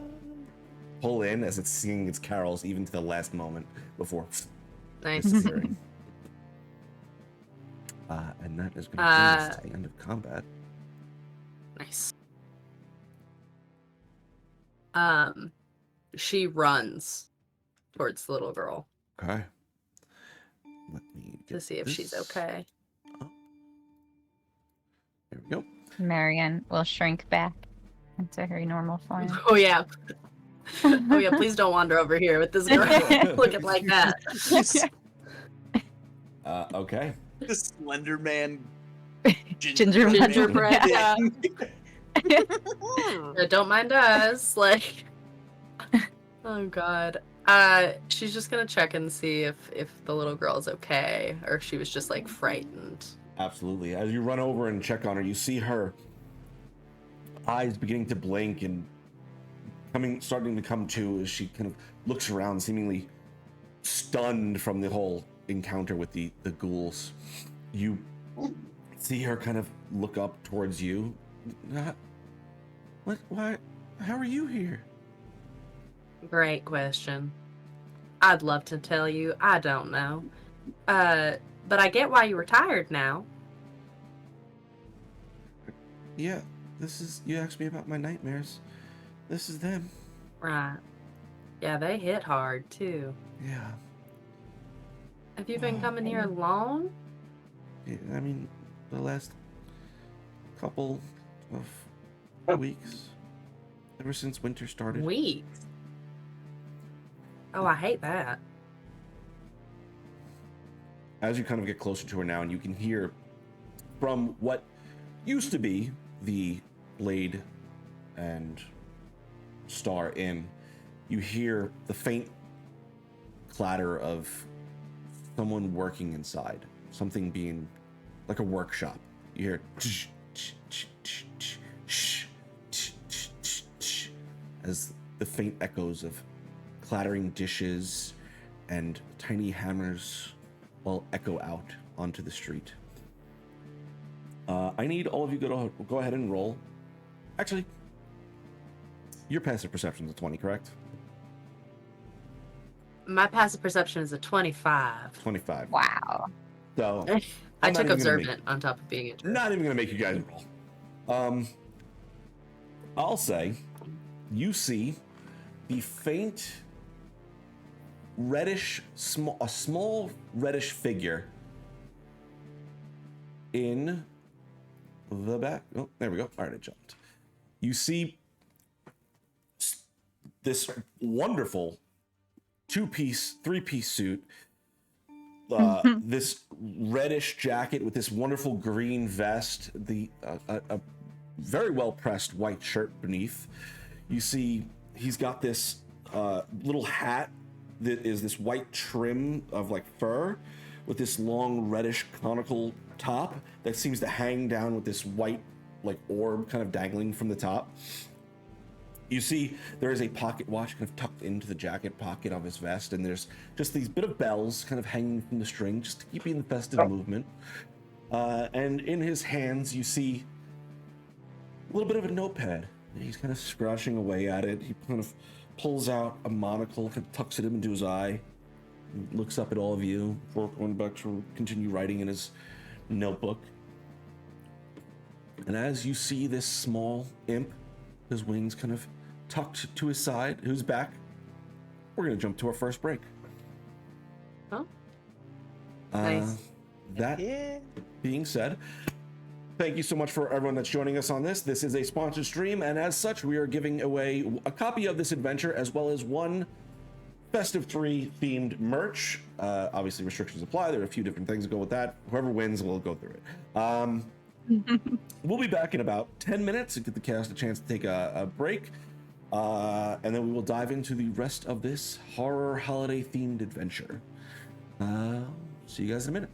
pull in as it's singing its carols even to the last moment before Nice. disappearing. And that is going to bring us to the end of combat. Nice. She runs towards the little girl Okay. Let me to get see if she's this okay. up. There we go. Marion will shrink back into her normal form. Oh yeah. Oh yeah, please don't wander over here with this girl looking like that. Okay. The Slender Man. Gingerbread. Yeah. Don't mind us. Like, oh god. She's just gonna check and see if the little girl's okay, or if she was just like frightened. Absolutely. As you run over and check on her, you see her eyes beginning to blink and starting to come to as she kind of looks around, seemingly stunned from the whole encounter with the ghouls. You see her kind of look up towards you. What? Why? How are you here? Great question. I'd love to tell you. I don't know. But I get why you were tired now. Yeah, you asked me about my nightmares. This is them. Right. Yeah, they hit hard too. Yeah. Have you been coming here long? Yeah, I mean, the last couple of weeks, ever since winter started. Weeks. Oh, I hate that. As you kind of get closer to her now, and you can hear from what used to be the Blade and Star Inn, you hear the faint clatter of someone working inside, something being like a workshop. You hear as the faint echoes of clattering dishes and tiny hammers all echo out onto the street. I need all of you to go ahead and roll. Actually, your passive perception is a 20, correct? My passive perception is a 25. 25. Wow. So I I'm not took even gonna observant on top of being interested. not even gonna make you guys roll. I'll say you see the faint reddish, a small reddish figure in the back. Oh, there we go. All right, I jumped. You see this wonderful three-piece suit, this reddish jacket with this wonderful green vest, a very well pressed white shirt beneath. You see he's got this little hat that is this white trim of like fur with this long reddish conical top that seems to hang down with this white like orb kind of dangling from the top. You see there is a pocket watch kind of tucked into the jacket pocket of his vest, and there's just these bit of bells kind of hanging from the string just to keep you in the festive movement. And in his hands you see a little bit of a notepad. He's kind of scratching away at it. He kind of pulls out a monocle, kind of tucks it into his eye, and looks up at all of you before going back to continue writing in his notebook. And as you see this small imp, his wings kind of tucked to his side, who's back, we're going to jump to our first break. Oh, nice. That being said, thank you so much for everyone that's joining us on this. This is a sponsored stream, and as such, we are giving away a copy of this adventure as well as one Festive Three themed merch. Obviously, restrictions apply. There are a few different things that go with that. Whoever wins will go through it. We'll be back in about 10 minutes to give the cast a chance to take a break. And then we will dive into the rest of this horror holiday themed adventure. See you guys in a minute.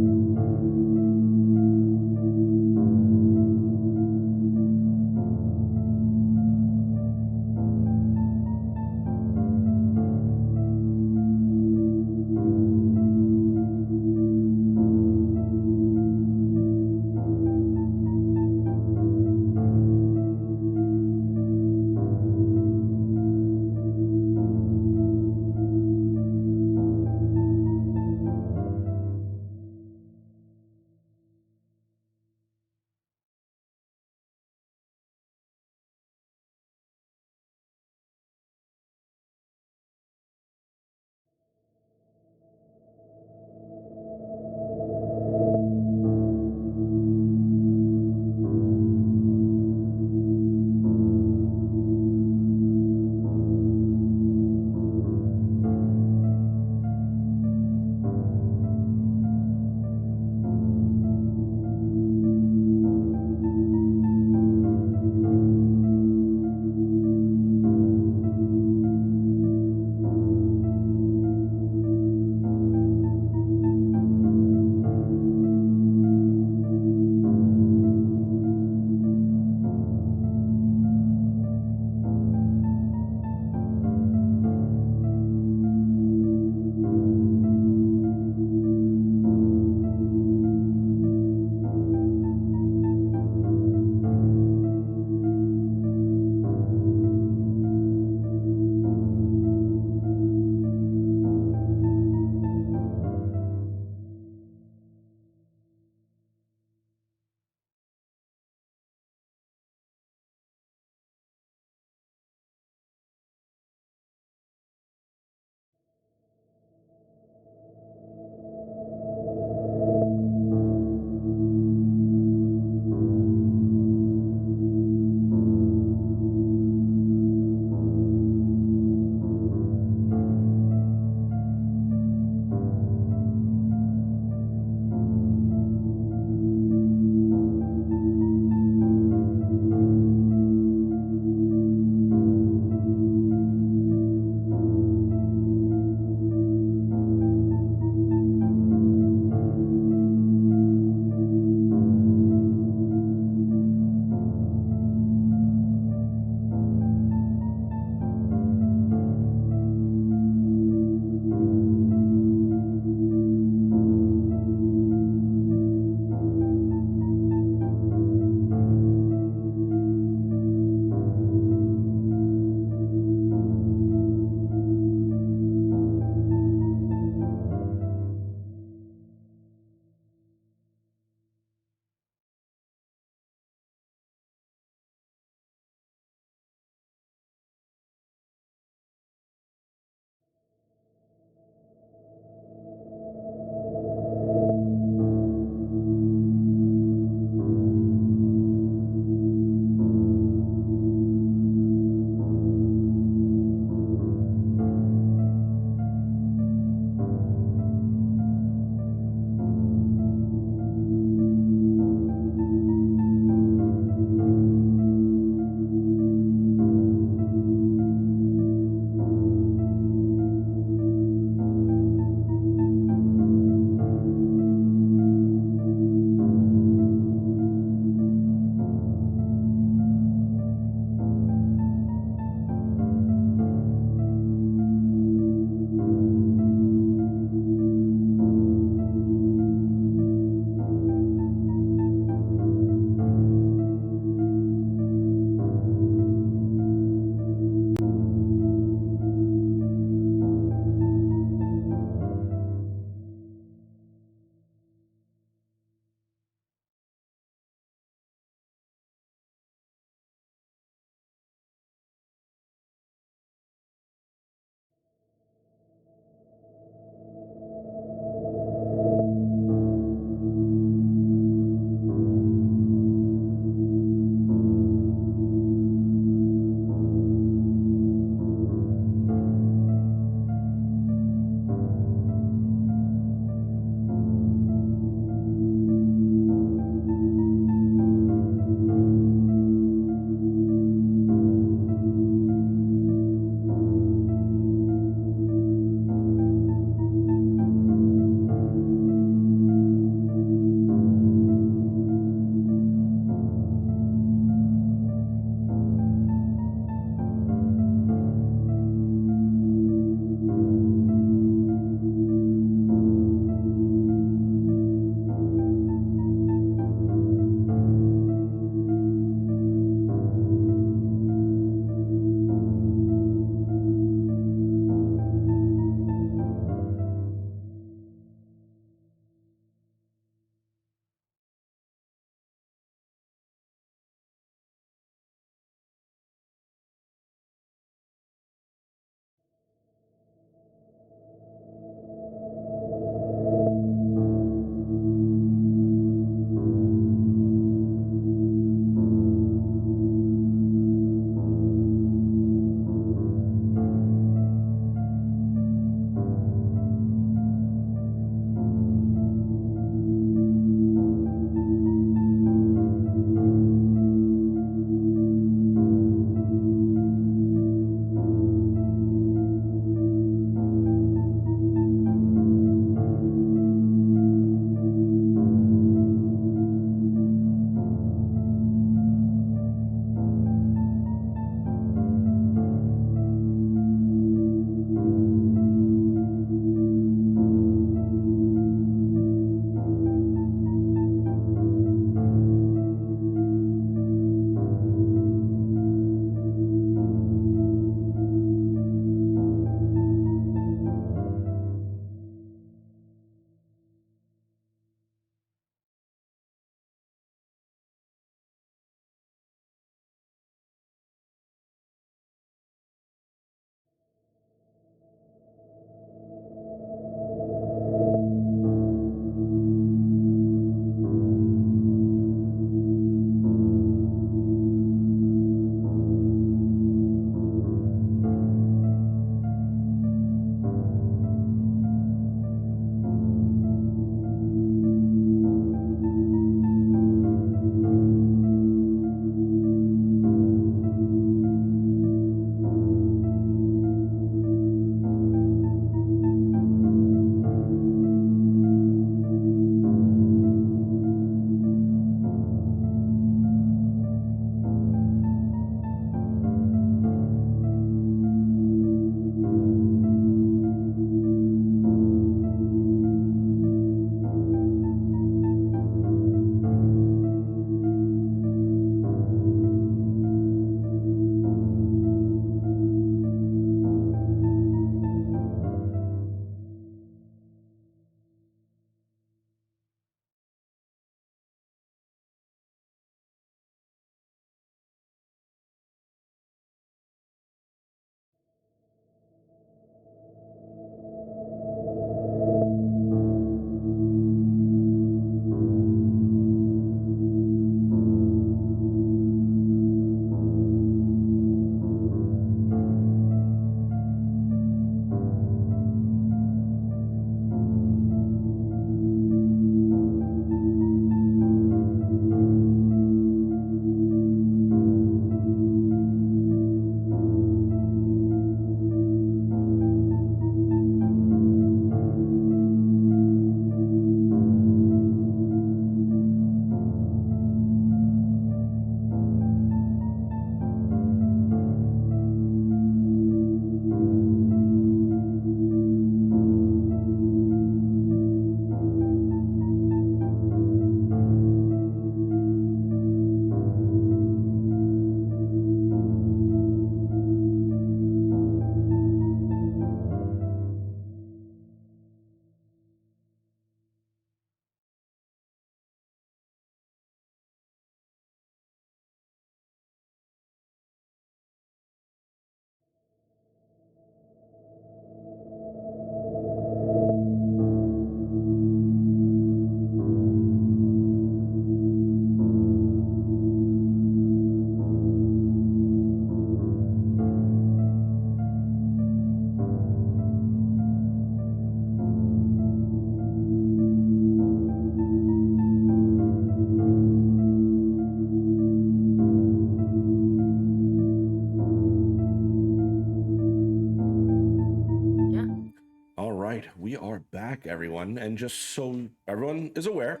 are back, everyone. And just so everyone is aware,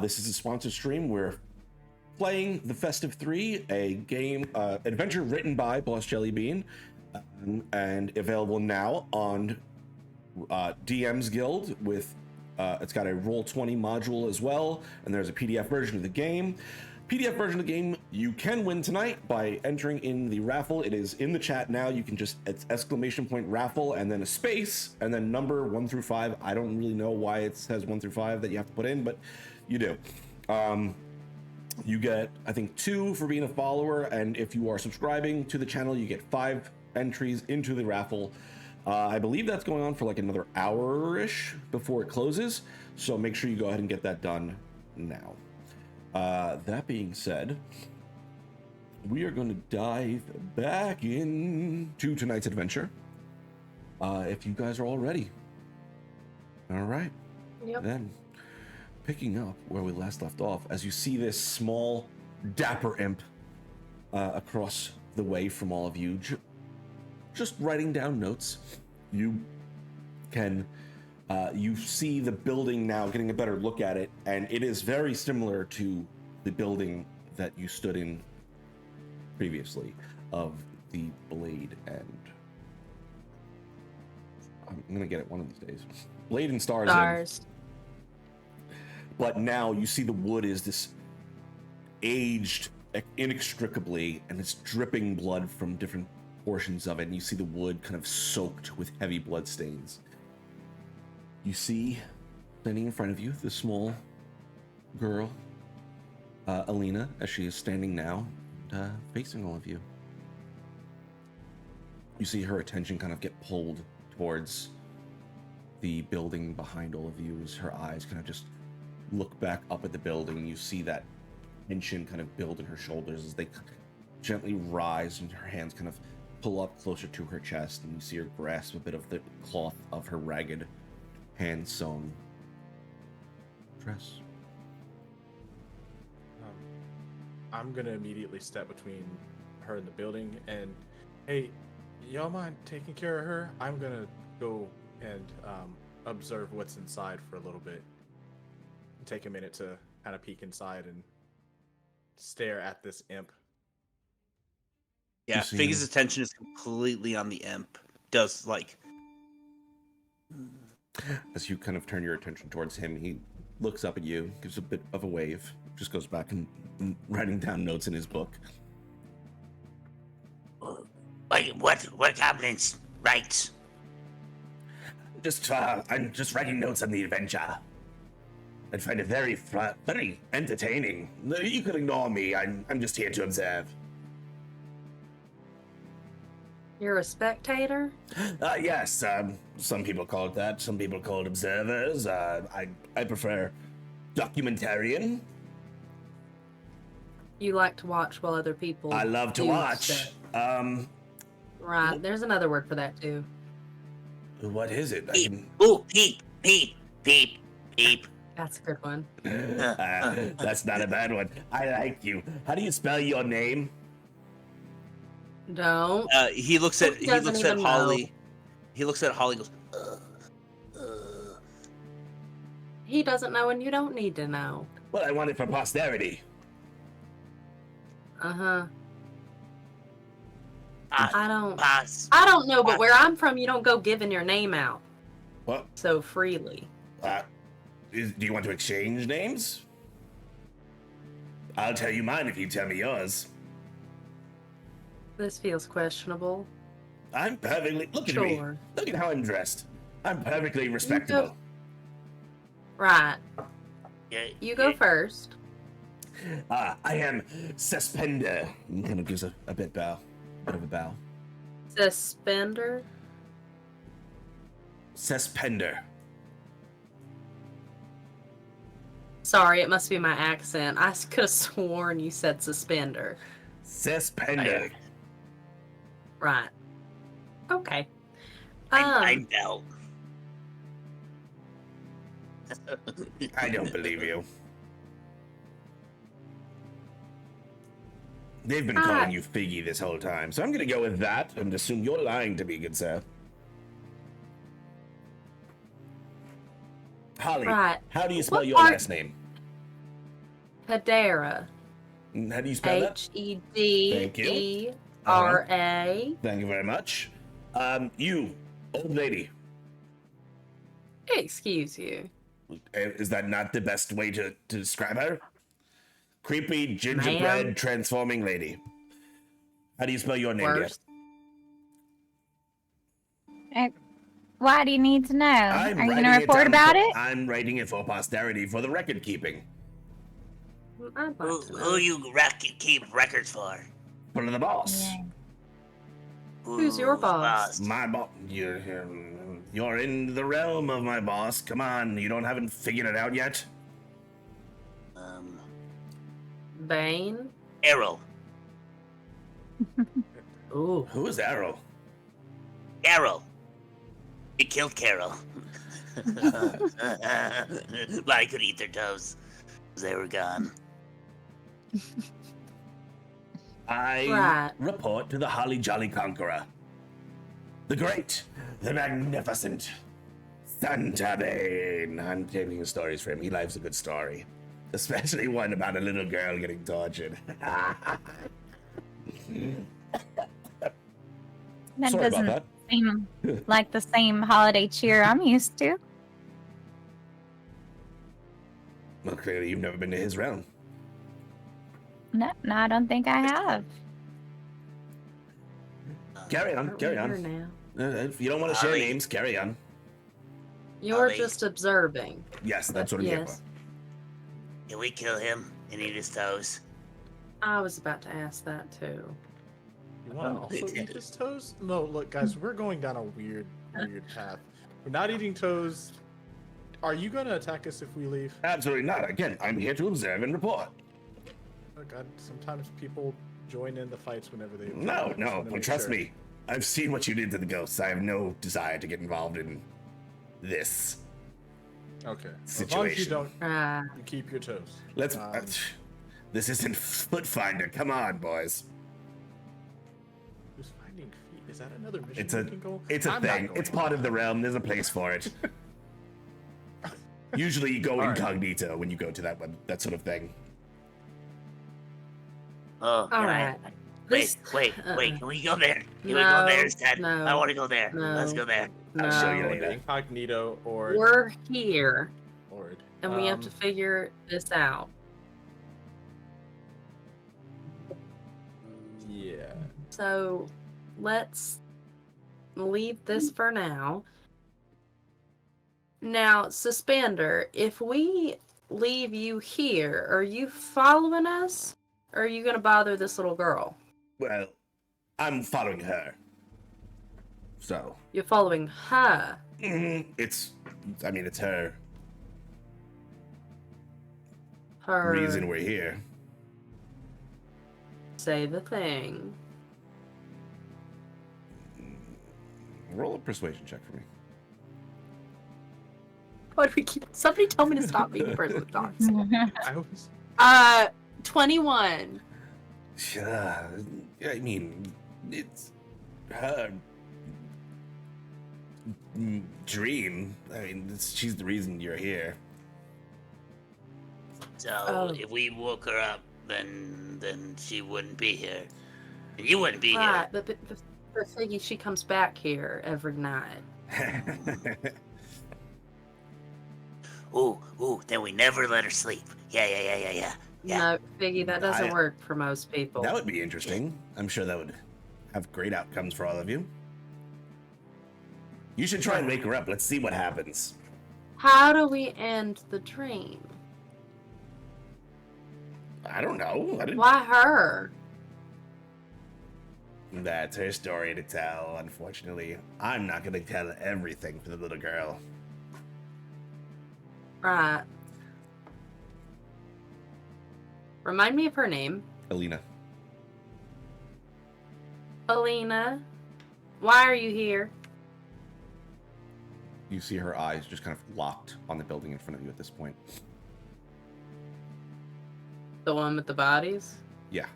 this is a sponsored stream. We're playing the Festive Three, a game adventure written by Boss Jellybean, and available now on DM's Guild. With it's got a Roll20 module as well, and there's a PDF version of the game. PDF version of the game you can win tonight by entering in the raffle. It is in the chat now. You can just, it's ! raffle and then a space and then number 1 through 5. I don't really know why it says 1 through 5 that you have to put in, but you do. You get, I think, 2 for being a follower, and if you are subscribing to the channel, you get 5 entries into the raffle. I believe that's going on for like another hour-ish before it closes, so make sure you go ahead and get that done now. That being said, we are going to dive back into tonight's adventure. If you guys are all ready. All right. Yep. Then, picking up where we last left off, as you see this small, dapper imp across the way from all of you, just writing down notes. You can you see the building now, getting a better look at it, and it is very similar to the building that you stood in previously of the Blade and I'm gonna get it one of these days. Blade and Stars. Stars. But now you see the wood is this aged inextricably, and it's dripping blood from different portions of it, and you see the wood kind of soaked with heavy blood stains. You see, standing in front of you, the small girl, Alina, as she is standing now, facing all of you. You see her attention kind of get pulled towards the building behind all of you as her eyes kind of just look back up at the building. You see that tension kind of build in her shoulders as they gently rise and her hands kind of pull up closer to her chest, and you see her grasp a bit of the cloth of her ragged hand-sewn dress. I'm gonna immediately step between her and the building and, hey, y'all mind taking care of her? I'm gonna go and observe what's inside for a little bit. Take a minute to kind of peek inside and stare at this imp. Yeah, Figgy's attention is completely on the imp. Does like as you kind of turn your attention towards him, he looks up at you, gives a bit of a wave, just goes back and writing down notes in his book. Wait, what goblins? Right. I'm just writing notes on the adventure. I find it very entertaining. You could ignore me. I'm just here to observe. You're a spectator? Yes. Some people call it that. Some people call it observers. I prefer documentarian. You like to watch while other people I love to do watch. stuff. What Right, there's another word for that too. is it? Peep. Ooh, peep, peep, peep, peep. That's a good one. That's not a bad one. I like you. How do you spell your name? Don't. he looks at Doesn't even Holly. know. He looks at Holly. Goes, He doesn't know and you don't need to know. Well, I want it for posterity. Uh-huh. Ah, I don't know, but where I'm from, you don't go giving your name out What? so freely. Do you want to exchange names? I'll tell you mine if you tell me yours. This feels questionable. I'm perfectly. Look at me. Sure. Look at how I'm dressed. I'm perfectly respectable. Right. You go yeah. first. I am Suspender. He kind of gives a bit of a bow. Suspender? Suspender. Sorry, it must be my accent. I could have sworn you said suspender. Suspender. Right. Okay. I know. I don't believe you. They've been calling you Figgy this whole time, so I'm gonna go with that and assume you're lying to me, good sir. Holly, Right. how do you spell What your part- last name? Hedera. How do you spell that? Hedera. Thank you very much. You, old lady. Excuse you. Is that not the best way to describe her? Creepy, gingerbread, Ma'am. transforming lady. How do you spell your name, dear? Worst. Why do you need to know? Are you writing going to report down about for- it? I'm writing it for posterity for the record keeping. I'd like Who, to who know. you keep records for? For the boss. Yeah. Who's your boss? My boss. You're in the realm of my boss. Come on, haven't figured it out yet? Bane? Errol. Ooh. Who is Arrow? Carol. He killed Carol. But I could eat their toes. They were gone. I Right. report to the Holly Jolly Conqueror. The great, the magnificent Santa Bane. I'm telling you stories for him. He loves a good story. Especially one about a little girl getting tortured. That Sorry about doesn't that. seem like the same holiday cheer I'm used to. Well, clearly you've never been to his realm. No, I don't think I have. Carry on, Aren't carry we here on. now? If you don't want to share Holly. names, carry on. You're Holly. just observing. Yes, that's what I'm here for. Yes. Can we kill him and eat his toes? I was about to ask that too. You want to also eat his toes? No, look, guys, we're going down a weird path. We're not eating toes. Are you going to attack us if we leave? Absolutely not. Again, I'm here to observe and report. Oh, God, sometimes people join in the fights whenever they. No, I just no, wanna but make trust sure. me. I've seen what you did to the ghosts. I have no desire to get involved in this Okay. As long as you situation. don't, you keep your toes. Let's. Um, This isn't Foot Finder. Come on, boys. Who's finding feet? Is that another mission It's a, we can go? it's a I'm not thing. going. It's part of the realm. There's a place for it. Usually, you go All right. incognito when you go to that sort of thing. Oh, All can I- right. Wait, wait. Can we go there? Can we go there instead? no, I want to go there. no. Let's go there. I'll show you No. later. Incognito or We're here, Lord. and we have to figure this out. Yeah. So let's leave this for now. Now, Suspender, if we leave you here, are you following us? Or are you going to bother this little girl? Well, I'm following her. So, You're following her. it's her Her. reason we're here. Say the thing. Roll a persuasion check for me. Why do we keep? Somebody tell me to stop being a person with thoughts. I was. 21. I mean, it's her dream. I mean, she's the reason you're here. So Oh. if we woke her up, then she wouldn't be here. And you wouldn't be Right, here. but Figgy, she comes back here every night. Ooh, then we never let her sleep. Yeah. No, Figgy, that doesn't I- work for most people. That would be interesting. I'm sure that would have great outcomes for all of you. You should try and wake her up. Let's see what happens. How do we end the dream? I don't know. I didn't... Why her? That's her story to tell, unfortunately. I'm not going to tell everything for the little girl. Right. Remind me of her name. Alina. Alina. Why are you here? You see her eyes just kind of locked on the building in front of you at this point. The one with the bodies? Yeah.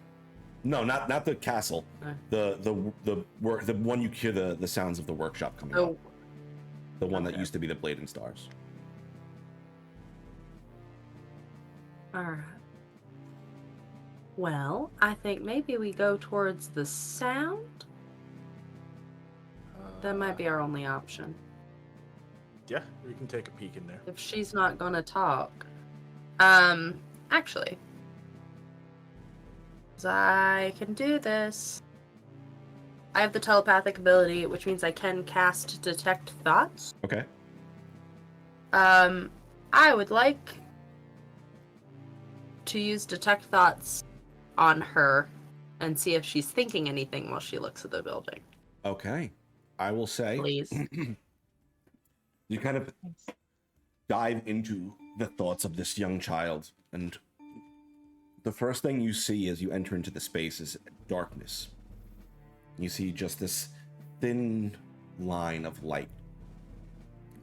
No, not the castle. The one you hear the sounds of the workshop coming Oh, up. The one that okay. used to be the Blade and Stars. All right. Well, I think maybe we go towards the sound. That might be our only option. Yeah, we can take a peek in there. If she's not gonna talk. Actually. 'Cause I can do this. I have the telepathic ability, which means I can cast Detect Thoughts. Okay. I would like to use Detect Thoughts on her and see if she's thinking anything while she looks at the building. Okay. I will say Please. you kind of dive into the thoughts of this young child, and the first thing you see as you enter into the space is darkness. You see just this thin line of light.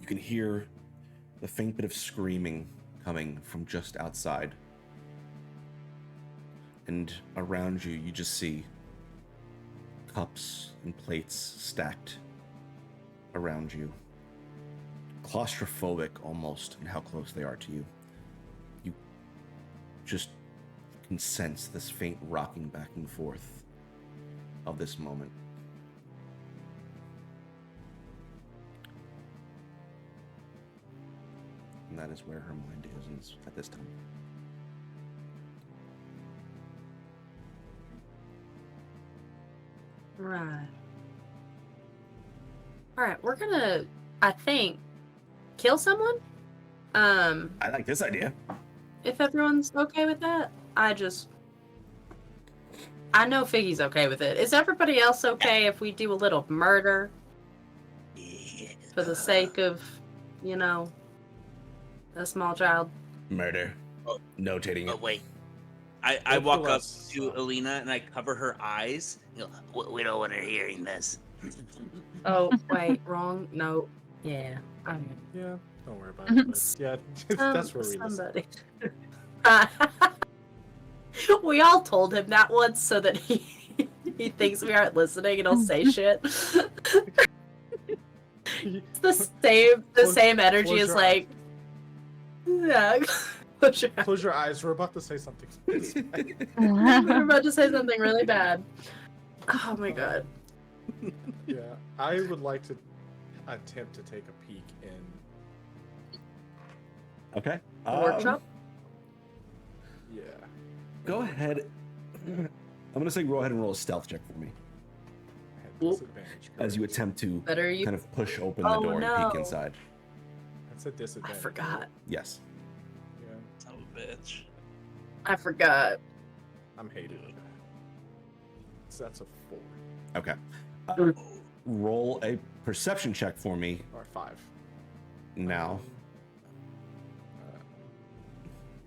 You can hear the faint bit of screaming coming from just outside. And around you, you just see cups and plates stacked around you. Claustrophobic almost in how close they are to you. You just can sense this faint rocking back and forth of this moment. And that is where her mind is at this time. Right. Alright, we're gonna, I think, kill someone? I like this idea. If everyone's okay with that. I know Figgy's okay with it. Is everybody else okay if we do a little murder? Yeah. For the sake of, you know, a small child? Murder. Notating But it. wait, I walk up us, to Alina and I cover her eyes. you know, we don't want her hearing this. Oh, wait, wrong? No. Yeah. Yeah, don't worry about it. But yeah, that's where we listen. somebody. We all told him that once so that he thinks we aren't listening and he'll say shit. It's the same energy close as your like, yeah. Close your eyes. Close your eyes. We're about to say something. We're about to say something really bad. Oh my god. Yeah, I would like to attempt to take a peek in. Okay. Workshop? Yeah. Go ahead. I'm gonna say go ahead and roll a stealth check for me I had Oop. disadvantage. as you correct? attempt to Better you. kind of push open the Oh, door and no. peek inside. That's a I disadvantage. forgot. Yes. Yeah, Son of a bitch. I forgot. I'm hated. So that's a 4 Okay. Roll a perception check for me or 5. now.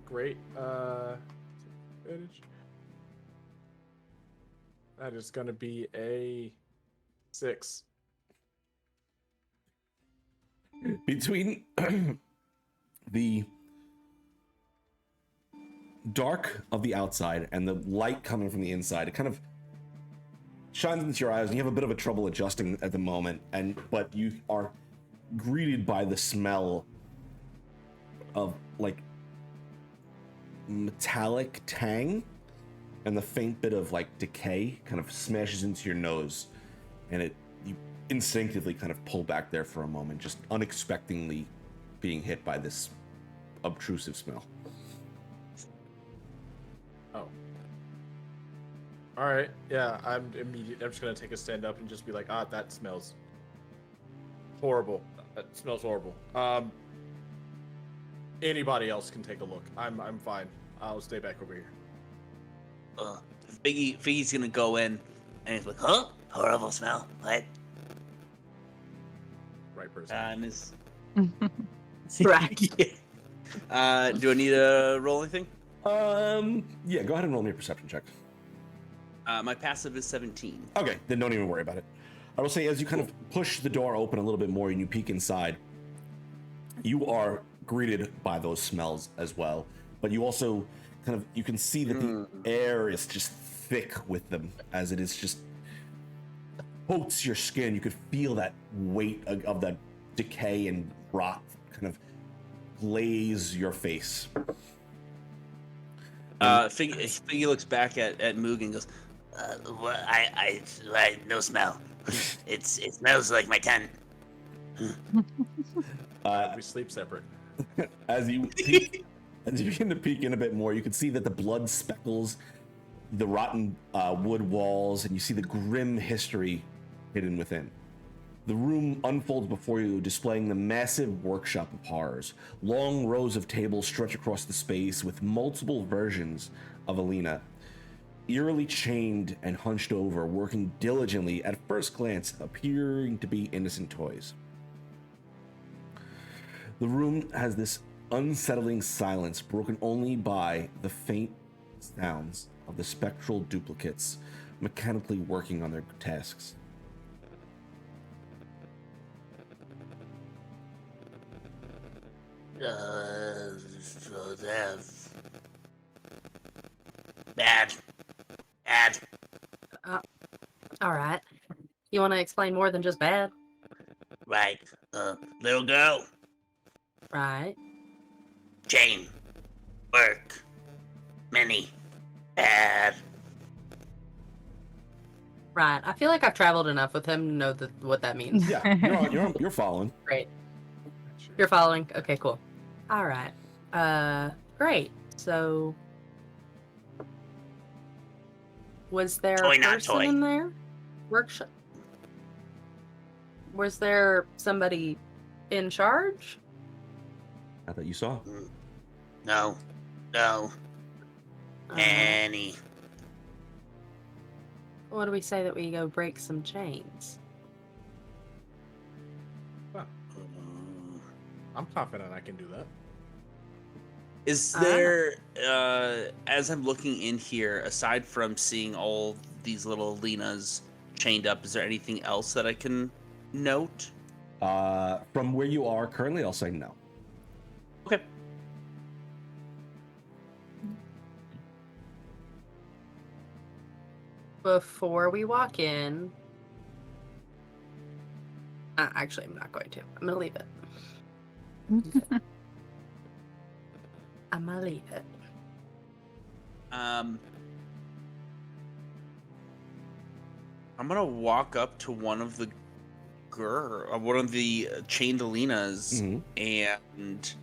Great. Advantage. That is going to be a 6. Between the dark of the outside and the light coming from the inside, it kind of shines into your eyes, and you have a bit of a trouble adjusting at the moment. But you are greeted by the smell of like metallic tang, and the faint bit of like decay kind of smashes into your nose, and you instinctively kind of pull back there for a moment, just unexpectedly being hit by this obtrusive smell. Oh. All right. Yeah, I'm just gonna take a stand up and just be like, that smells horrible. That smells horrible. Anybody else can take a look. I'm fine. I'll stay back over here. Figgy's gonna go in And he's like, huh? Horrible smell. What? Right person. and is. Right. Do I need to roll anything? Yeah, go ahead and roll me a perception check. My passive is 17. Okay, then don't even worry about it. I will say, as you kind of push the door open a little bit more and you peek inside, you are greeted by those smells as well. But you also you can see that the air is just thick with them, as it is just coats your skin. You could feel that weight of that decay and rot kind of glaze your face. Figgy looks back at Moog and goes, Well, I no smell. It smells like my tent. We sleep separate. As you peek, as you begin to peek in a bit more, you can see that the blood speckles the rotten wood walls, and you see the grim history hidden within. The room unfolds before you, displaying the massive workshop of horrors. Long rows of tables stretch across the space with multiple versions of Alina, eerily chained and hunched over, working diligently, at first glance appearing to be innocent toys. The room has this unsettling silence, broken only by the faint sounds of the spectral duplicates mechanically working on their tasks. So that's bad. All right. You want to explain more than just bad? Right. Little girl, Right. chain, work, many, bad. Right. I feel like I've traveled enough with him to know what that means. Yeah, you're following. Great. You're following? Okay, cool. All right. Great. So, was there Toy, a not person toy. in there? Workshop? Was there somebody in charge? I thought you saw. No. Any. What do we say that we go break some chains? I'm confident I can do that. is there, as I'm looking in here, aside from seeing all these little Lenas chained up, is there anything else that I can note? From where you are currently, I'll say no. Okay. Before we walk in... actually, I'm not going to. I'm going to leave it. I'm going to leave it. I'm gonna walk up to one of the chained Alinas, and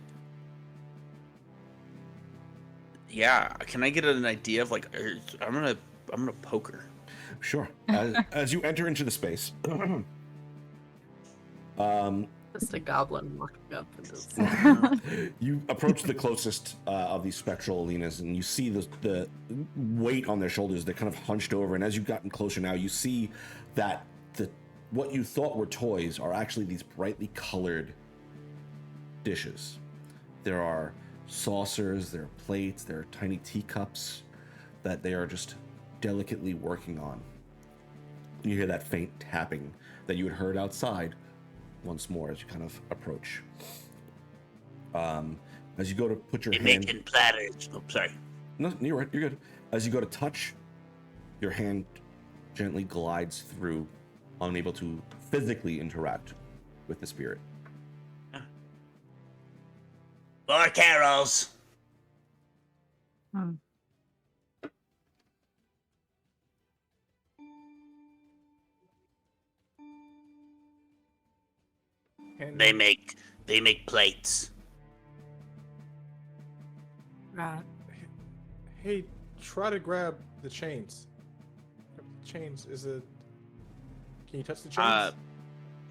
yeah, can I get an idea of like? I'm gonna poke her. Sure. As you enter into the space, Just a goblin walking up and just... you approach the closest of these spectral Alinas, and you see the weight on their shoulders. They're kind of hunched over, and as you've gotten closer now, you see that what you thought were toys are actually these brightly colored dishes. There are saucers, there are plates, there are tiny teacups that they are just delicately working on. You hear that faint tapping that you had heard outside once more as you kind of approach. As you go to put your They're hand... making platters. Oh, sorry. No, you're right, you're good. As you go to touch, your hand gently glides through, unable to physically interact with the spirit. More carols. They make plates. Right. Hey, try to grab the chains. Chains is a. Can you touch the chains?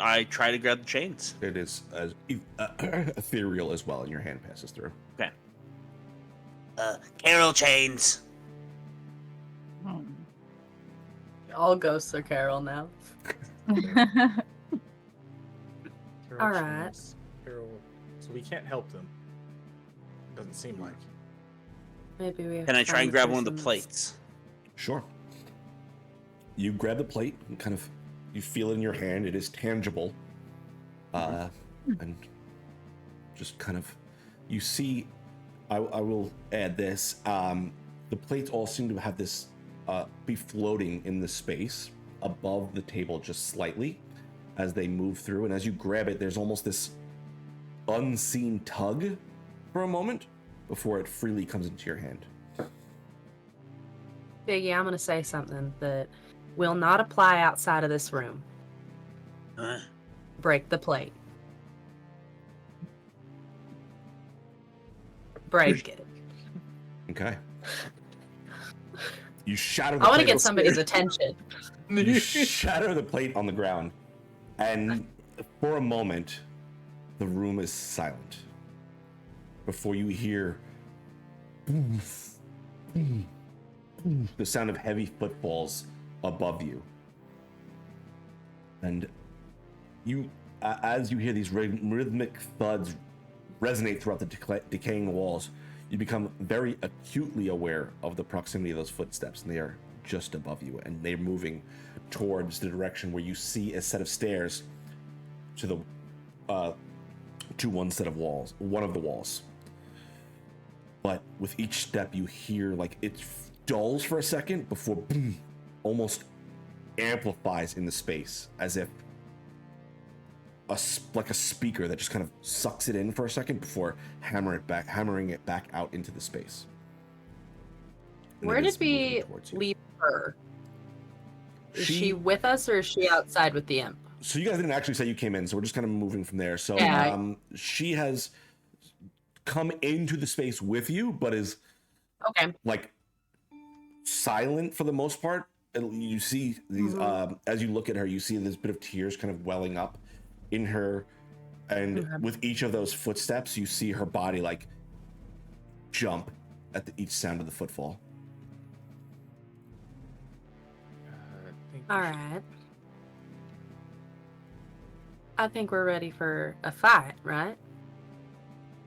I try to grab the chains. It is as ethereal as well, and your hand passes through. Okay. Carol chains. All ghosts are Carol now. Carol all right. chains. Carol. So we can't help them. Doesn't seem like. Maybe we have Can I to try and find grab one of the persons. plates? Sure. You grab the plate and kind of, you feel it in your hand. It is tangible. And just kind of, you see, I will add this. The plates all seem to have this, be floating in the space above the table just slightly as they move through. And as you grab it, there's almost this unseen tug for a moment before it freely comes into your hand. Biggie, I'm gonna say something that will not apply outside of this room. Huh? Break the plate. Break it. Okay. You shatter the I want to plate. get somebody's attention. You shatter the plate on the ground, and for a moment, the room is silent. Before you hear the sound of heavy footfalls above you. And you, as you hear these rhythmic thuds resonate throughout the decaying walls, you become very acutely aware of the proximity of those footsteps, and they are just above you, and they're moving towards the direction where you see a set of stairs to the one of the walls. But with each step, you hear like it dulls for a second before boom, almost amplifies in the space, as if like a speaker that just kind of sucks it in for a second before hammering it back out into the space. And Where it did is moving we towards you. leave her? Is she with us or is she outside with the imp? So you guys didn't actually say you came in, so we're just kind of moving from there. So Yeah. She has come into the space with you, but is Okay. like silent for the most part. And you see these as you look at her, you see this bit of tears kind of welling up in her, and with each of those footsteps, you see her body like jump at each sound of the footfall. All right. I think we're ready for a fight, right?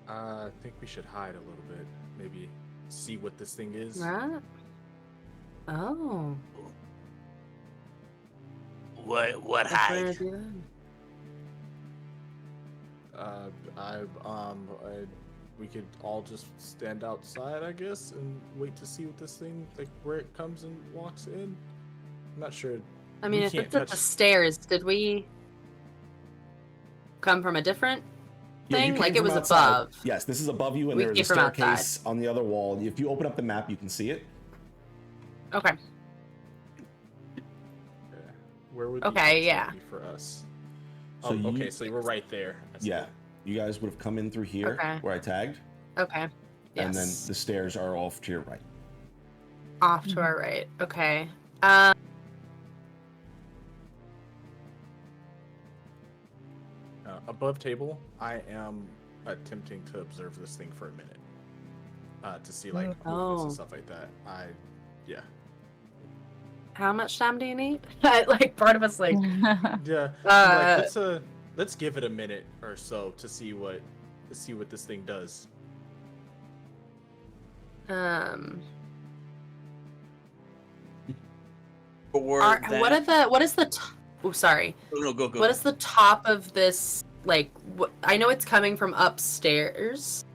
I think we should hide a little bit. Maybe see what this thing is. Right? Oh. What Let's hide? do that. We could all just stand outside, I guess, and wait to see what this thing, like, where it comes and walks in. I'm not sure. I mean, We if can't it's at the touch- stairs, did we come from a different Yeah, you thing? came Like it from was outside. above. Yes, this is above you, and We there's a came from outside. staircase on the other wall. If you open up the map, you can see it. Okay. Where would the Okay, exit yeah. be for us? So Oh, you- okay, so we're right there. I see. Yeah, you guys would have come in through here Okay. where I tagged, Okay. Yes. and then the stairs are off to your right. Off to our right. Okay. Above table, I am attempting to observe this thing for a minute. To see, like, movements Oh. and stuff like that. Yeah. How much time do you need? Like part of us like Yeah. Uh, Let's give it a minute or so to see what this thing does. what is the oh sorry. No, go. What is the top of this like I know it's coming from upstairs,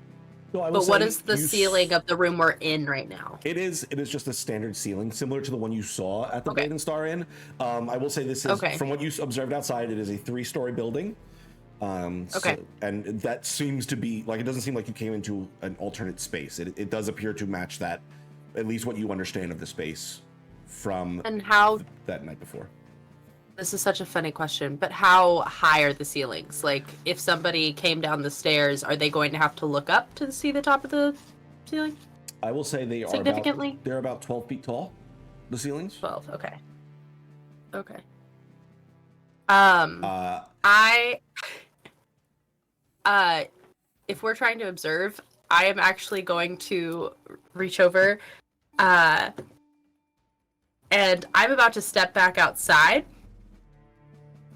So I will but what say is the you ceiling of the room we're in right now? It is just a standard ceiling, similar to the one you saw at the Okay. Blade and Star Inn. I will say this is, Okay. from what you observed outside, it is a 3-story building. Okay. And that seems to be, like, it doesn't seem like you came into an alternate space. It does appear to match that, at least what you understand of the space from And how that night before. this is such a funny question, but how high are the ceilings? Like if somebody came down the stairs, are they going to have to look up to see the top of the ceiling? I will say they are Significantly? they're about 12 feet tall, the ceilings. 12. Okay. If we're trying to observe, I am actually going to reach over, and I'm about to step back outside,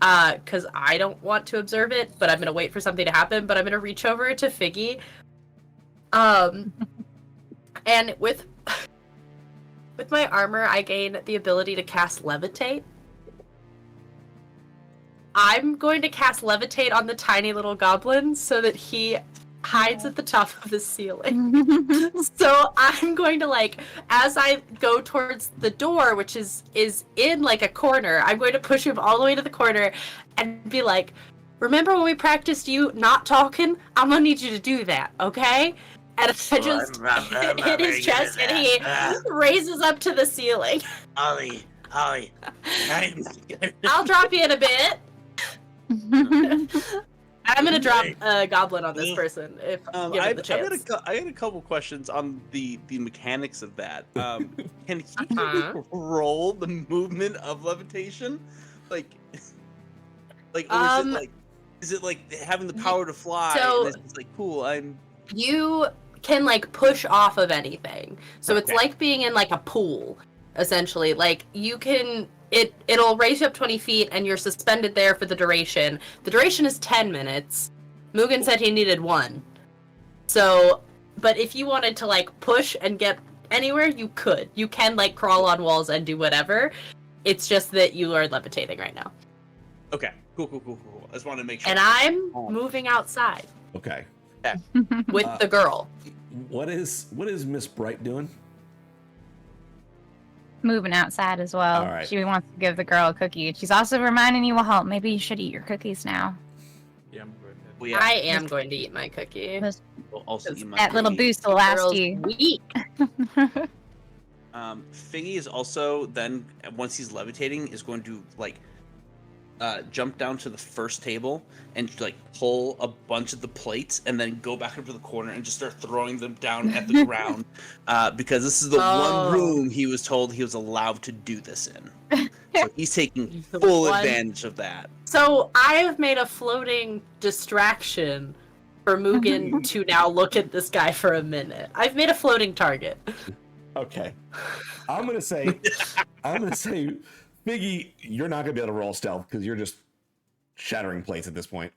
because I don't want to observe it, but I'm gonna wait for something to happen. But I'm gonna reach over to Figgy, and with my armor, I gain the ability to cast Levitate. I'm going to cast Levitate on the tiny little goblin so that he hides at the top of the ceiling. So I'm going to, like, as I go towards the door, which is in, like, a corner, I'm going to push him all the way to the corner and be like, remember when we practiced you not talking? I'm gonna need you to do that, okay? And I just I'm not hit very his good at chest, and he that. raises up to the ceiling. Holly, I'm I'll drop you in a bit. I'm gonna drop a goblin on this person if given the chance. I got a couple questions on the mechanics of that. Can he Uh-huh. roll the movement of levitation? Or is it like having the power to fly? So- and it's like, cool, I'm. You can like push off of anything, so it's Okay. like being in like a pool, essentially. Like you can, it'll raise you up 20 feet, and you're suspended there for the duration. The duration is 10 minutes. Mugen said he needed 1. So, but if you wanted to like push and get anywhere, you could. You can like crawl on walls and do whatever. It's just that you are levitating right now. Okay, cool. I just wanted to make sure. And I'm moving outside Okay. with the girl. What is Miss Bright doing? Moving outside as well. All right. She wants to give the girl a cookie. She's also reminding you, well, maybe you should eat your cookies now. Yeah, I'm going ahead. Well, yeah, I am going to eat my cookie. we'll also eat my That little cookie. boost will last Girl's you. weak. Figgy is also then once he's levitating is going to like jump down to the first table and like pull a bunch of the plates and then go back up to the corner and just start throwing them down at the ground because this is the one room he was told he was allowed to do this in. So he's taking The full one- advantage of that. So I have made a floating distraction for Mugen to now look at this guy for a minute. I've made a floating target. Okay. I'm gonna say, Figgy, you're not gonna be able to roll stealth because you're just shattering plates at this point.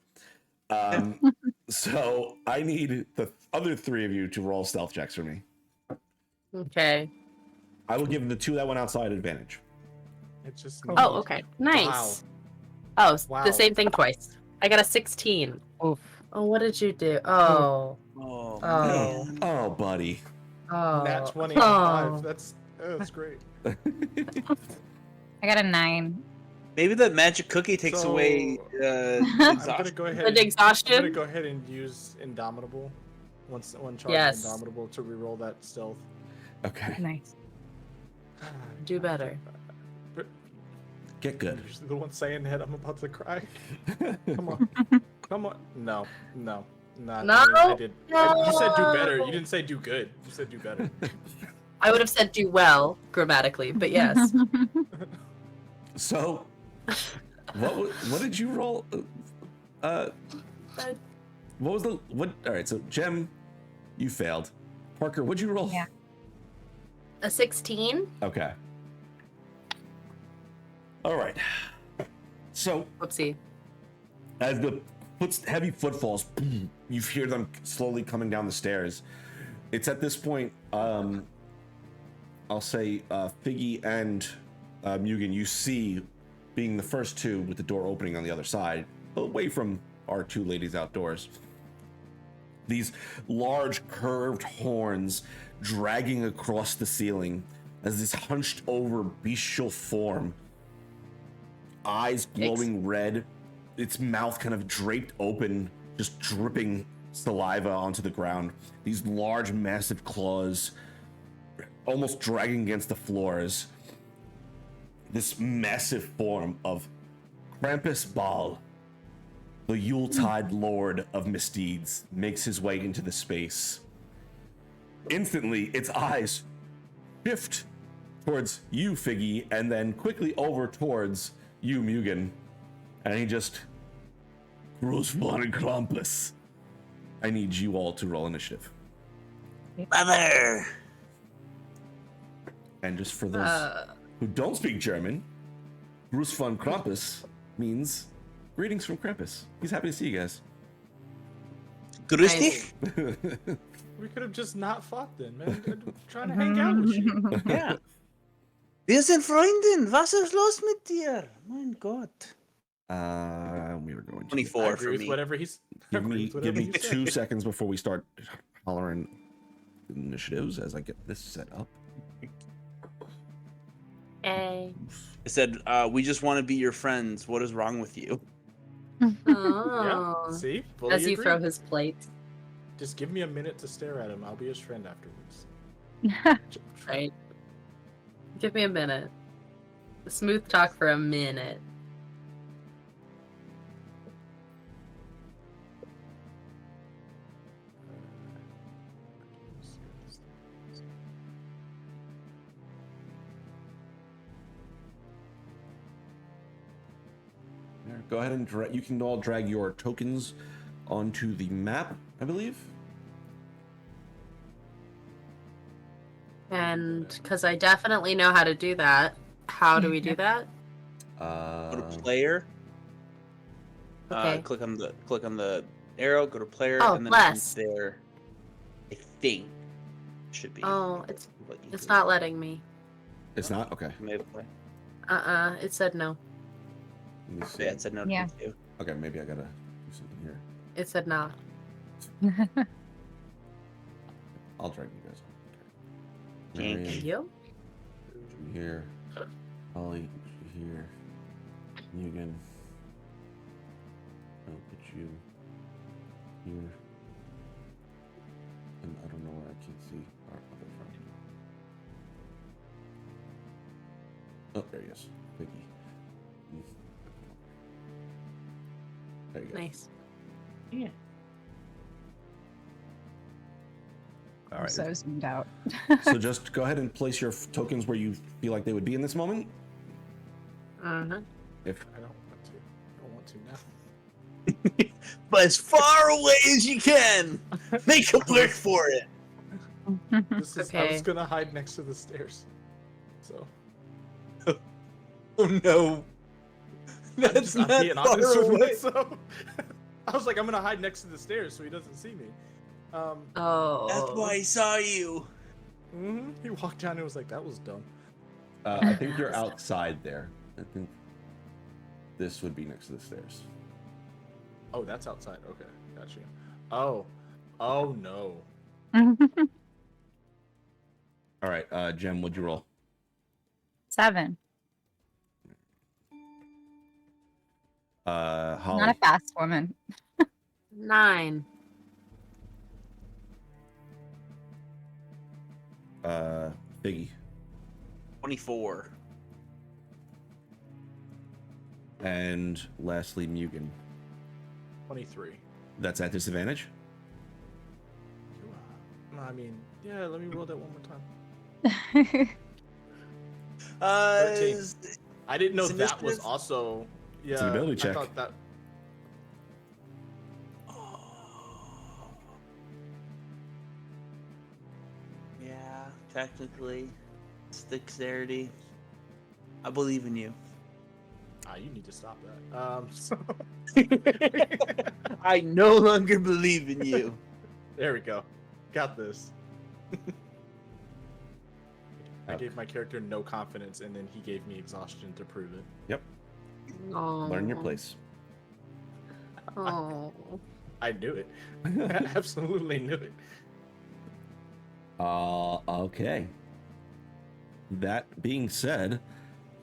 So I need the other 3 of you to roll stealth checks for me. Okay. I will give the 2 that went outside advantage. It's just. Oh, okay. Nice. Oh, Wow. the same thing twice. I got a 16. Oof. Oh, what did you do? Oh. Oh, Oh. man. Oh, buddy. Oh. Nat 20 Oh. on 5. That's great. I got a 9. Maybe that magic cookie takes So, away I'm gonna go ahead. The I'm gonna exhaustion? go ahead and use Indomitable. One charge Yes. Indomitable to reroll that stealth. Okay. Nice. Do better. Get good. Usually the one saying that I'm about to cry. Come on. Come on. No. Not, No, I mean, I did. You said do no. better. You didn't say do good. You said do better. I would have said do well grammatically, but yes. So, what did you roll? What was the what? All right. So, Jem, you failed. Parker, what'd you roll? Yeah. A 16? Okay. All right. So, Whoopsie. as the heavy footfalls, you hear them slowly coming down the stairs. It's at this point, I'll say, Figgy and Mugen, you see, being the first 2 with the door opening on the other side, away from our 2 ladies outdoors, these large curved horns dragging across the ceiling as this hunched over bestial form, eyes glowing red, its mouth kind of draped open, just dripping saliva onto the ground. These large, massive claws almost dragging against the floors. This massive form of Krampus Baal, the Yuletide Lord of Misdeeds, makes his way into the space. Instantly, its eyes shift towards you, Figgy, and then quickly over towards you, Mugen. And he just... Gross von Krampus. I need you all to roll initiative. Mother. And just for those who don't speak German, Gruß von Krampus means greetings from Krampus. He's happy to see you guys. Grüß dich. We could have just not fought then, man. I'm trying to hang out with you. Ja. Wir sind Freundin. Was ist los mit dir? Mein Gott. We were going to 24 I for agree with me. whatever he's. I give agree me with whatever he said. 2 seconds before we start hollering initiatives as I get this set up. Hey. I said, we just want to be your friends. What is wrong with you? Yeah. Oh. See, fully As you agree. throw his plate. Just give me a minute to stare at him. I'll be his friend afterwards. Right. Give me a minute. Smooth talk for a minute. Go ahead and you can all drag your tokens onto the map, I believe. And because I definitely know how to do that, how do we do that? Go to player. Okay. Click on the arrow. Go to player, Oh, and then less. from there, I think should be. Oh, it's what you do. not letting me. It's not okay. Maybe play. It said no. Let me see. Yeah, it said no. to Yeah. me too. Okay, maybe I gotta do something here. It said nah. I'll drag you guys. Thank Marion, You? you here. Holly, you here. Mugen. I'll put you here. And I don't know where I can't see our other friend. Oh, there he is. Piggy. There you go. Nice. Yeah. All I'm right. so zoomed out. So just go ahead and place your tokens where you feel like they would be in this moment. Uh-huh. If I don't want to now. But as far away as you can, make it work for it. I Okay. was gonna hide next to the stairs. So Oh no. That's I'm not being far honest with away. myself. I was like, I'm gonna hide next to the stairs so he doesn't see me. Oh. That's why I saw you. He walked down and was like, that was dumb. I think you're outside there. I think this would be next to the stairs. Oh, that's outside. Okay, got you. Oh no. All right, Jem, what'd you roll? 7. Holly. Not a fast woman. 9. Biggie. 24. And lastly, Mugen. 23. That's at disadvantage? I mean, yeah, let me roll that one more time. 13. I didn't know It's that was initiative? also. Yeah, It's an ability check. I thought that. Yeah, technically, it's dexterity. I believe in you. You need to stop that. So I no longer believe in you. there we go. Got this. I Okay. gave my character no confidence, and then he gave me exhaustion to prove it. Yep. Oh. Learn your place. Oh. I knew it. I absolutely knew it. Okay. That being said,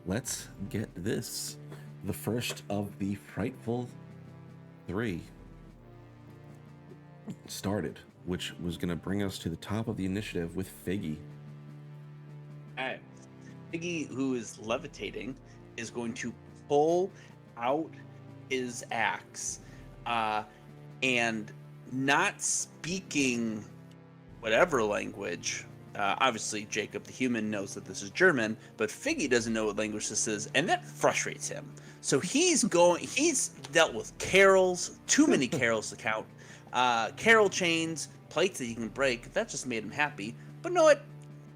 let's get this. The first of the Frightful 3 started, which was going to bring us to the top of the initiative with Figgy. Alright. Piggy, who is levitating, is going to pull out his axe. And not speaking whatever language. Obviously, Jacob the human knows that this is German, but Figgy doesn't know what language this is, and that frustrates him. So he's dealt with carols, too many carols to count, carol chains, plates that he can break. That just made him happy. But know what?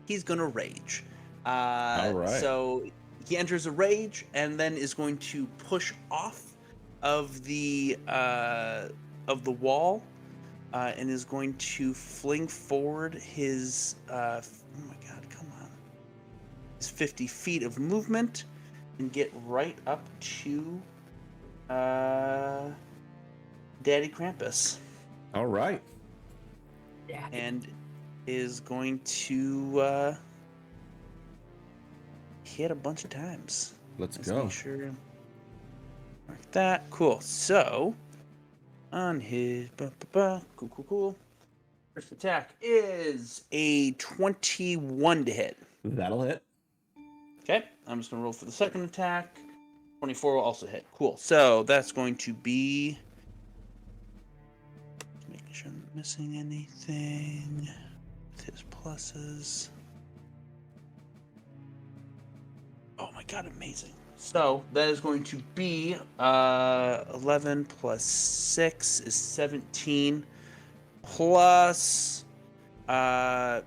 He's gonna rage. All right. So he enters a rage and then is going to push off of the wall. And is going to fling forward his, oh my god, come on. His 50 feet of movement and get right up to Daddy Krampus. All right. Yeah. And is going to hit a bunch of times. Let's Let's go. make sure. Like that. Cool. So, on his. Cool. First attack is a 21 to hit. That'll hit. Okay, I'm just going to roll for the second attack. 24 will also hit. Cool. So that's going to be... Making sure I'm not missing anything with his pluses. Oh my god, amazing. So that is going to be 11 plus 6 is 17. Plus, I'm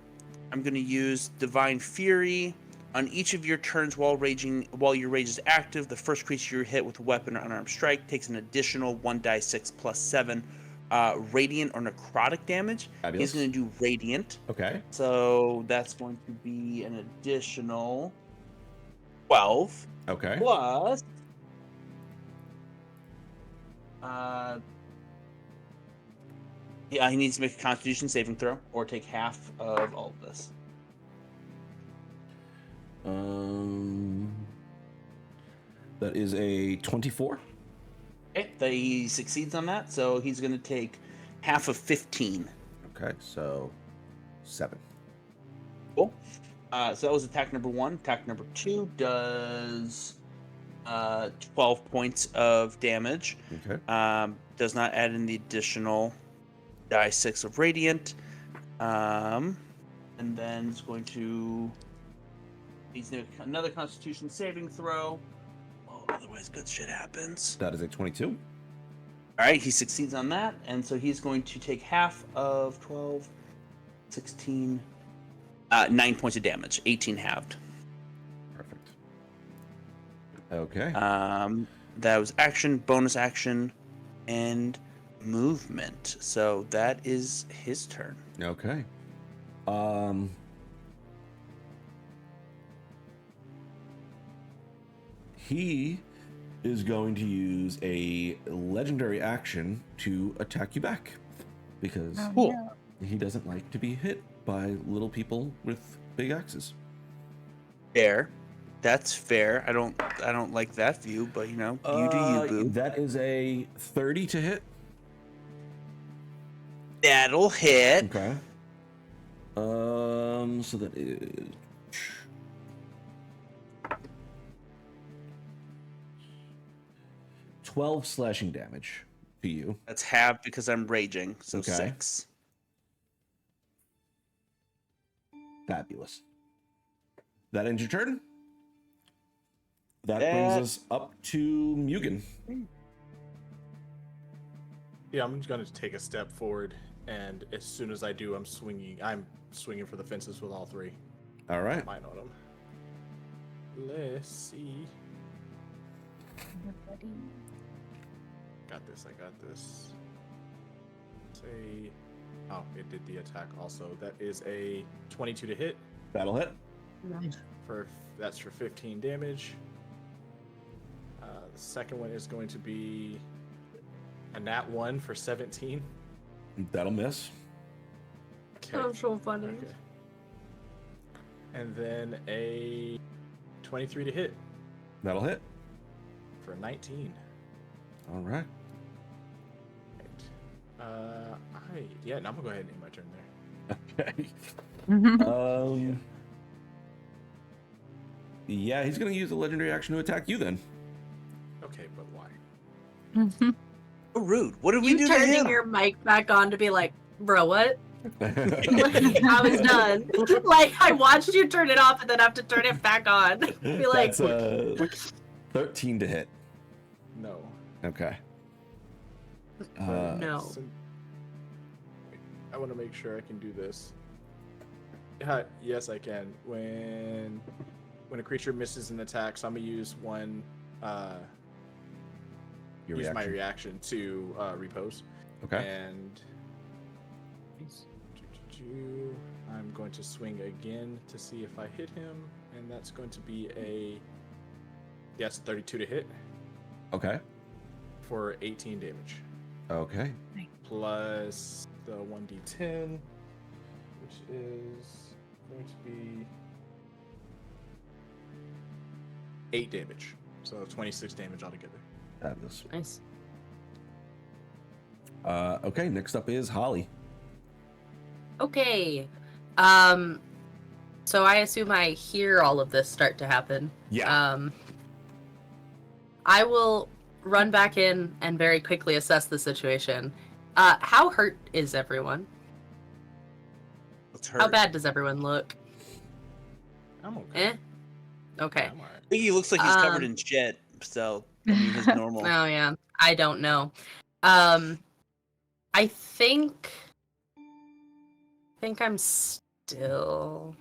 going to use Divine Fury. On each of your turns while your rage is active, the first creature you hit with a weapon or unarmed strike takes an additional 1d6 plus 7 radiant or necrotic damage. Fabulous. He's going to do radiant. Okay. So that's going to be an additional 12. Okay. Plus, he needs to make a Constitution saving throw or take half of all of this. That is a 24. Okay, he succeeds on that, so he's going to take half of 15. Okay, so 7. Cool. So that was attack number 1. Attack number 2 does 12 points of damage. Okay. Does not add in the additional die 6 of radiant. And then it's going to... He's doing another Constitution saving throw. Oh, otherwise good shit happens. That is a 22. All right, he succeeds on that, and so he's going to take half of 12, 16, 9 points of damage, 18 halved. Perfect. Okay. That was action, bonus action, and movement. So that is his turn. Okay. He is going to use a legendary action to attack you back because Cool. he doesn't like to be hit by little people with big axes. Fair. That's fair. I don't like that view, but you know, you do you, boo. That is a 30 to hit. That'll hit. Okay. So that is 12 slashing damage to you. That's half because I'm raging, so Okay. 6. Fabulous. That ends your turn. That brings us up to Mugen. Yeah, I'm just gonna take a step forward, and as soon as I do, I'm swinging for the fences with all 3. All right. Mine on them. Let's see. Got this. I got this. Say, oh, it did the attack also. That is a 22 to hit. That'll hit. That's for 15 damage. The second one is going to be a nat 1 for 17. That'll miss. Okay. That's so funny. Okay. And then a 23 to hit That'll hit. for 19. All right. Now I'm gonna go ahead and end my turn there. Okay. Yeah, he's gonna use a legendary action to attack you then. Okay, but why? So rude. What did we You do to turning him? your mic back on to be like, bro, what? I was done. Like, I watched you turn it off and then have to turn it back on. Be like, That's 13 to hit. No. Okay. no. I want to make sure I can do this. Yes, I can. When a creature misses an attack, so I'm gonna use one. My reaction to repose. Okay. And I'm going to swing again to see if I hit him, and that's going to be a 32 to hit Okay. for 18 damage. Okay. Plus the 1d10, which is going to be 8 damage. So 26 damage altogether. Fabulous. Nice. Okay, next up is Holly. Okay. So I assume I hear all of this start to happen. Yeah. I will run back in and very quickly assess the situation. How hurt is everyone? Let's hurt. How bad does everyone look? I'm okay. Eh? Okay. I'm alright. I think he looks like he's covered in shit. So I mean, his normal. Oh yeah. I don't know. I think I'm still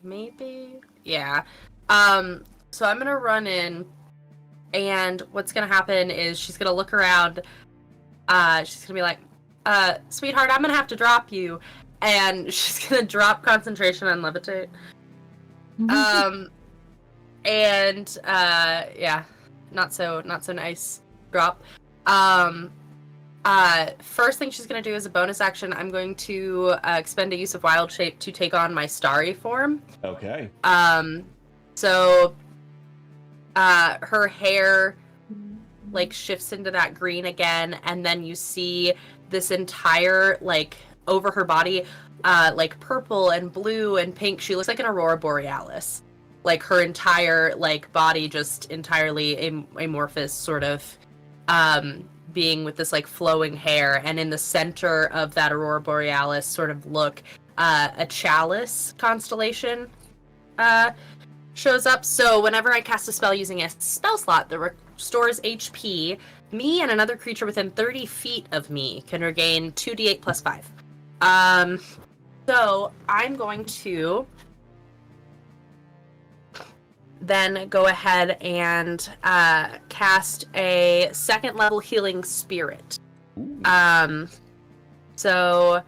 maybe. Yeah. So I'm gonna run in, and what's gonna happen is she's gonna look around. She's gonna be like, sweetheart, I'm gonna have to drop you. And she's gonna drop concentration and levitate. Yeah, not so nice drop. First thing she's gonna do as a bonus action, I'm going to expend a use of wild shape to take on my starry form. Okay. So her hair like shifts into that green again, and then you see this entire like over her body like purple and blue and pink. She looks like an aurora borealis. Like her entire like body just entirely amorphous sort of being with this like flowing hair, and in the center of that aurora borealis sort of look a chalice constellation shows up. So whenever I cast a spell using a spell slot that restores HP, me and another creature within 30 feet of me can regain 2d8 plus 5. So I'm going to then go ahead and cast a second level healing spirit. So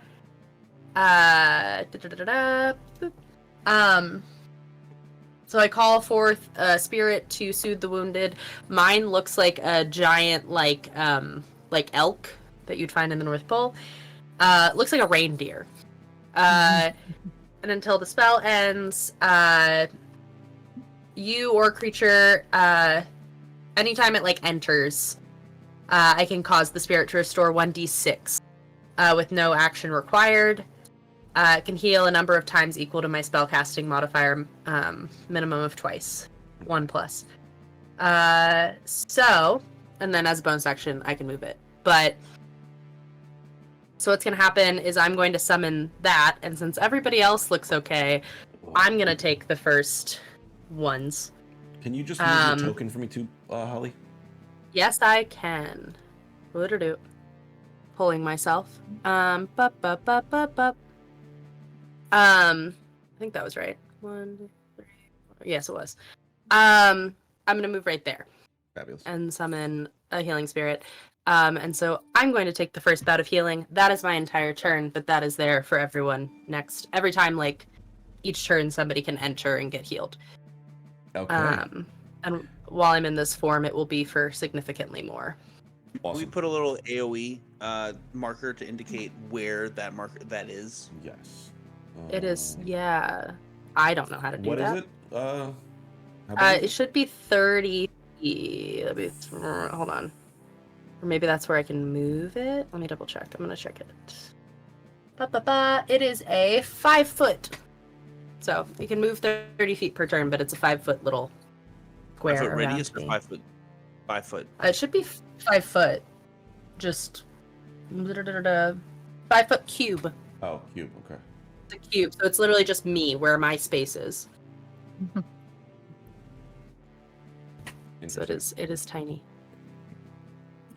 so I call forth a spirit to soothe the wounded. Mine looks like a giant like elk that you'd find in the North Pole. Looks like a reindeer. And until the spell ends, you or creature, anytime it like enters, I can cause the spirit to restore 1d6 with no action required. It can heal a number of times equal to my spellcasting modifier, minimum of twice, 1+. So, and then as a bonus action, I can move it. But so what's going to happen is I'm going to summon that, and since everybody else looks okay, I'm going to take the first ones. Can you just move your token for me too, Holly? Yes, I can. What-a-do. Pulling myself. I think that was right. 1, 2, 3, 4. Yes, it was. I'm gonna move right there. Fabulous. And summon a healing spirit. And so I'm going to take the first bout of healing. That is my entire turn, but that is there for everyone next. Every time, like, each turn somebody can enter and get healed. Okay. And while I'm in this form, it will be for significantly more. Awesome. We put a little AoE marker to indicate where that marker that is. Yes. It is, yeah. I don't know how to do what that. What is it? How big is It should be 30. Let me, hold on. Or maybe that's where I can move it. Let me double check. I'm gonna check it. It is a 5 foot. So you can move 30 feet per turn, but it's a 5 foot little square. 5 foot around radius or me. 5 foot? 5 foot. It should be 5 foot. Just 5 foot cube. Oh, cube. Okay. It's a cube, so it's literally just me where my space is. So it is tiny.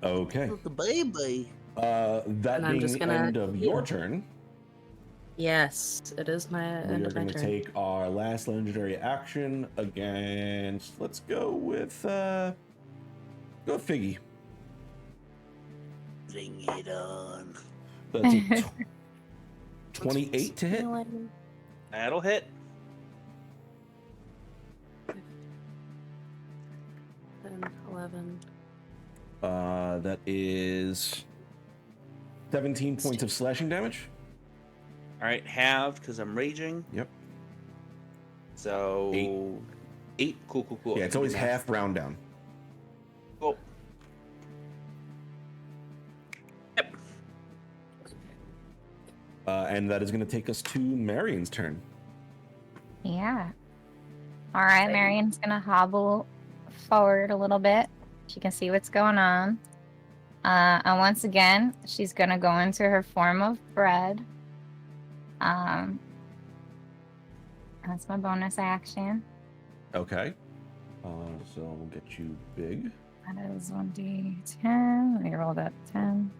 Okay. The baby. That And I'm being just the gonna end of heal. your turn, Yes, it is my we end are of my going to turn. take our last legendary action against. Let's go with Figgy. Bring it on. That's a 28 to hit. That'll hit. 10, 11. That is 17 points of slashing damage. All right, halved because I'm raging. Yep. So 8. Cool. Yeah, it's always half round down. Cool. And that is going to take us to Marion's turn. Yeah. All right, Exciting. Marion's gonna hobble forward a little bit. She can see what's going on. And once again, she's gonna go into her form of bread. That's my bonus action. Okay. So we'll get you big. That is 1d10. Let me roll that 10.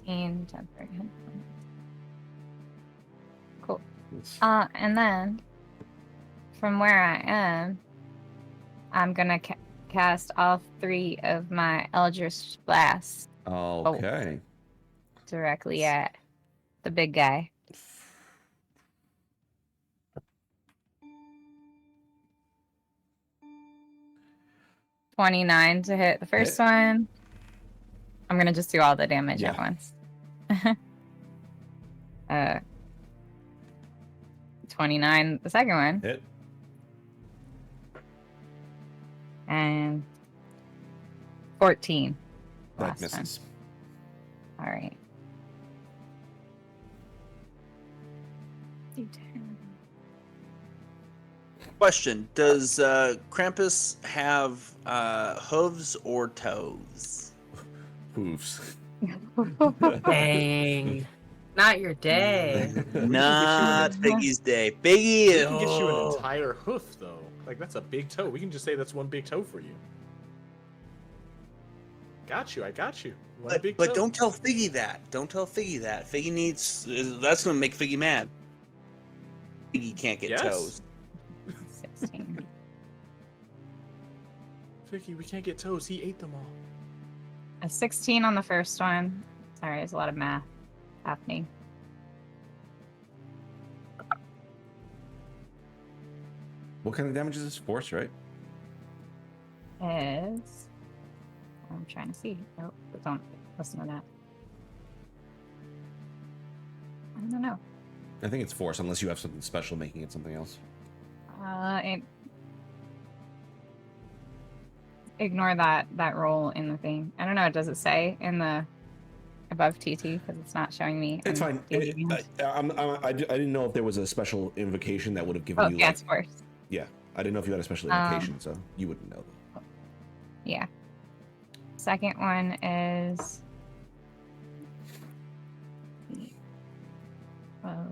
Temporary hit points. Cool. And then from where I am, I'm gonna cast all 3 of my Eldritch Blasts Okay. directly at the big guy. $29 to hit the first one. I'm gonna just do all the damage at once. 29 the second one. Hit. And 14. That last misses. All right. Question: does Krampus have hooves or toes? Hooves. Dang. Not your day. Not Biggie's day. Biggie. We can get you an entire hoof, though. Like, that's a big toe. We can just say that's one big toe for you. Got you. I got you. One big toe. But don't tell Figgy that. Don't tell Figgy that. Figgy needs. That's gonna make Figgy mad. Figgy can't get toes. 16. Vicky, we can't get toes. He ate them all. A 16 on the first one. Sorry, there's a lot of math happening. What kind of damage is this? Force, right? Is I'm trying to see. Nope, but don't listen to that. I don't know. I think it's force, unless you have something special making it something else. Ignore that roll in the thing. I don't know. Does it say in the above TT because it's not showing me? It's fine. I didn't know if there was a special invocation that would have given you. Yeah, like, it's force. Yeah, I didn't know if you had a special invocation, so you wouldn't know. Yeah. Second one is. I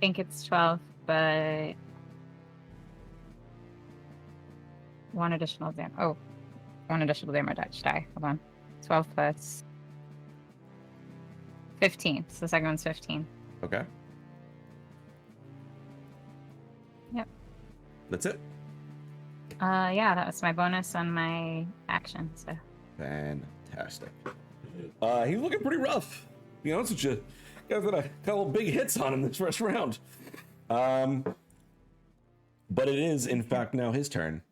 think it's 12, but one additional damage. Oh, one additional damage die. Hold on. 12 plus 15. So the second one's 15. Okay. Yep. That's it. Yeah, that was my bonus on my action. So. Fantastic. He's looking pretty rough. To be honest with you, guys got a couple big hits on him this first round. But it is, in fact, now his turn.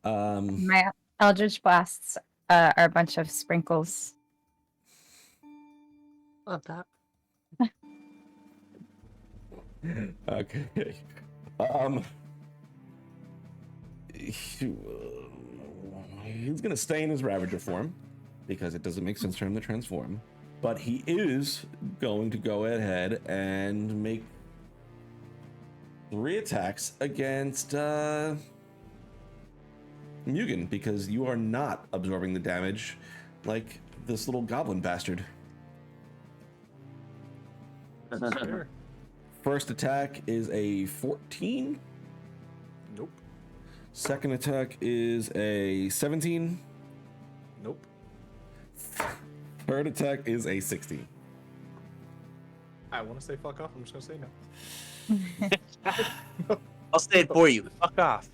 My Eldritch Blasts are a bunch of sprinkles. Love that. Okay. He's gonna stay in his Ravager form because it doesn't make sense for him to transform. But he is going to go ahead and make 3 attacks against Mugen, because you are not absorbing the damage like this little goblin bastard. Sure. First attack is a 14. Nope. Second attack is a 17. Nope. Third attack is a 16. I want to say fuck off. I'm just going to say no. I'll say it for you. Fuck off.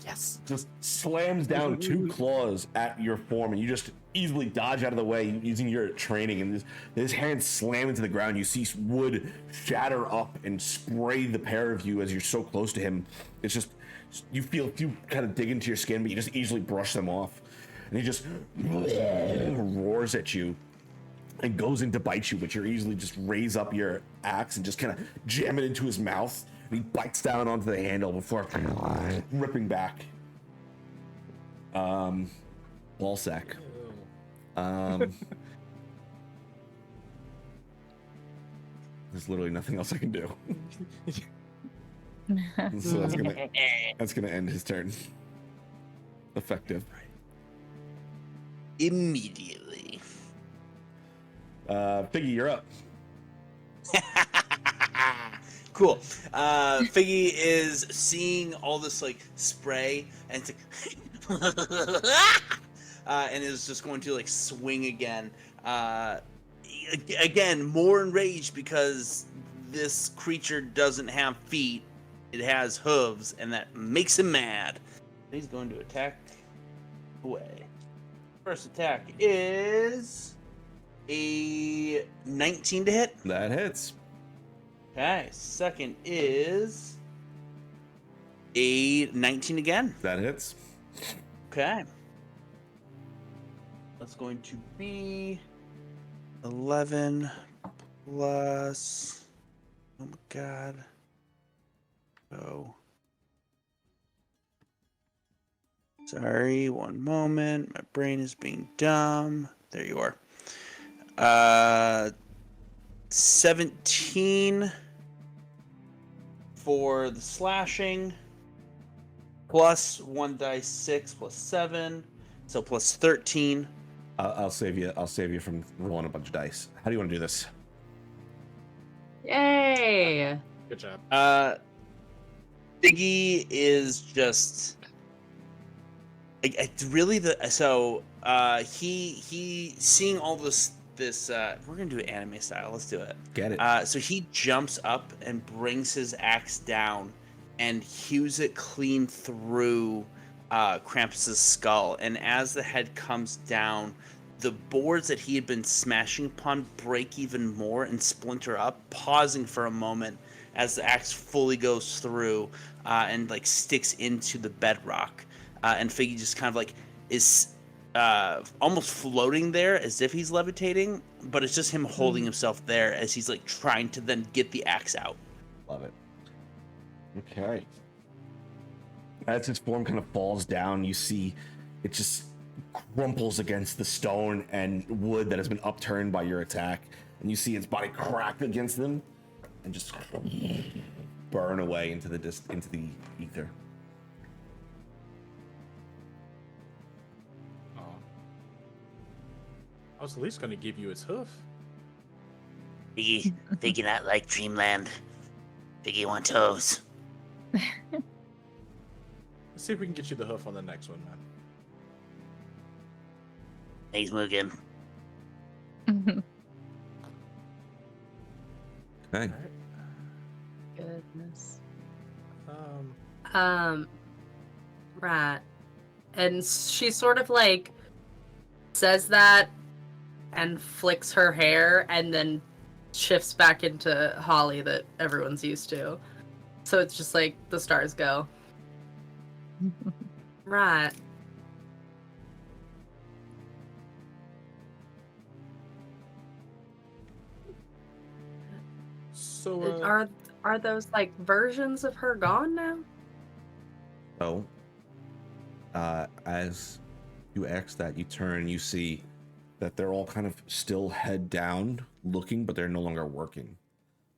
Yes. Just slams down 2 claws at your form, and you just easily dodge out of the way using your training, and his hands slam into the ground. You see wood shatter up and spray the pair of you as you're so close to him. It's just, you feel you kind of dig into your skin, but you just easily brush them off. And he just roars at you and goes in to bite you, but you easily just raise up your axe and just kind of jam it into his mouth, He bites down onto the handle before ripping back. Ballsack. There's literally nothing else I can do. So that's gonna end his turn. Effective. Immediately. Figgy, you're up. Cool. Figgy is seeing all this like spray and and is just going to like swing again. Again, more enraged because this creature doesn't have feet; it has hooves, and that makes him mad. He's going to attack away. First attack is a 19 to hit. That hits. Okay, second is a 19 again. That hits. Okay. That's going to be 11 plus... Oh my god. Oh. Sorry, one moment. My brain is being dumb. There you are. 17 for the slashing, plus 1 dice 6 plus 7, so plus 13. I'll save you. I'll save you from rolling a bunch of dice. How do you want to do this? Yay! Good job. Biggie is just it's really he seeing all this we're gonna do it anime style. Let's do it. Get it. So he jumps up and brings his axe down and hews it clean through Krampus's skull. And as the head comes down, the boards that he had been smashing upon break even more and splinter up, pausing for a moment as the axe fully goes through and like sticks into the bedrock. And Figgy just kind of like is almost floating there as if he's levitating, but it's just him holding himself there as he's like trying to then get the axe out. Love it. Okay. As his form kind of falls down, you see it just crumples against the stone and wood that has been upturned by your attack, and you see its body crack against them and just burn away into the ether. I was at least going to give you its hoof. Figgy not like Dreamland. Figgy want toes. Let's see if we can get you the hoof on the next one, man. Thanks, Mugen. Okay. Goodness. Um, Right. And she sort of like says that and flicks her hair and then shifts back into Holly that everyone's used to. So it's just like the stars go. Right. so, Are those like versions of her gone now? So, as you ask that, you turn and you see that they're all kind of still head down looking, but they're no longer working.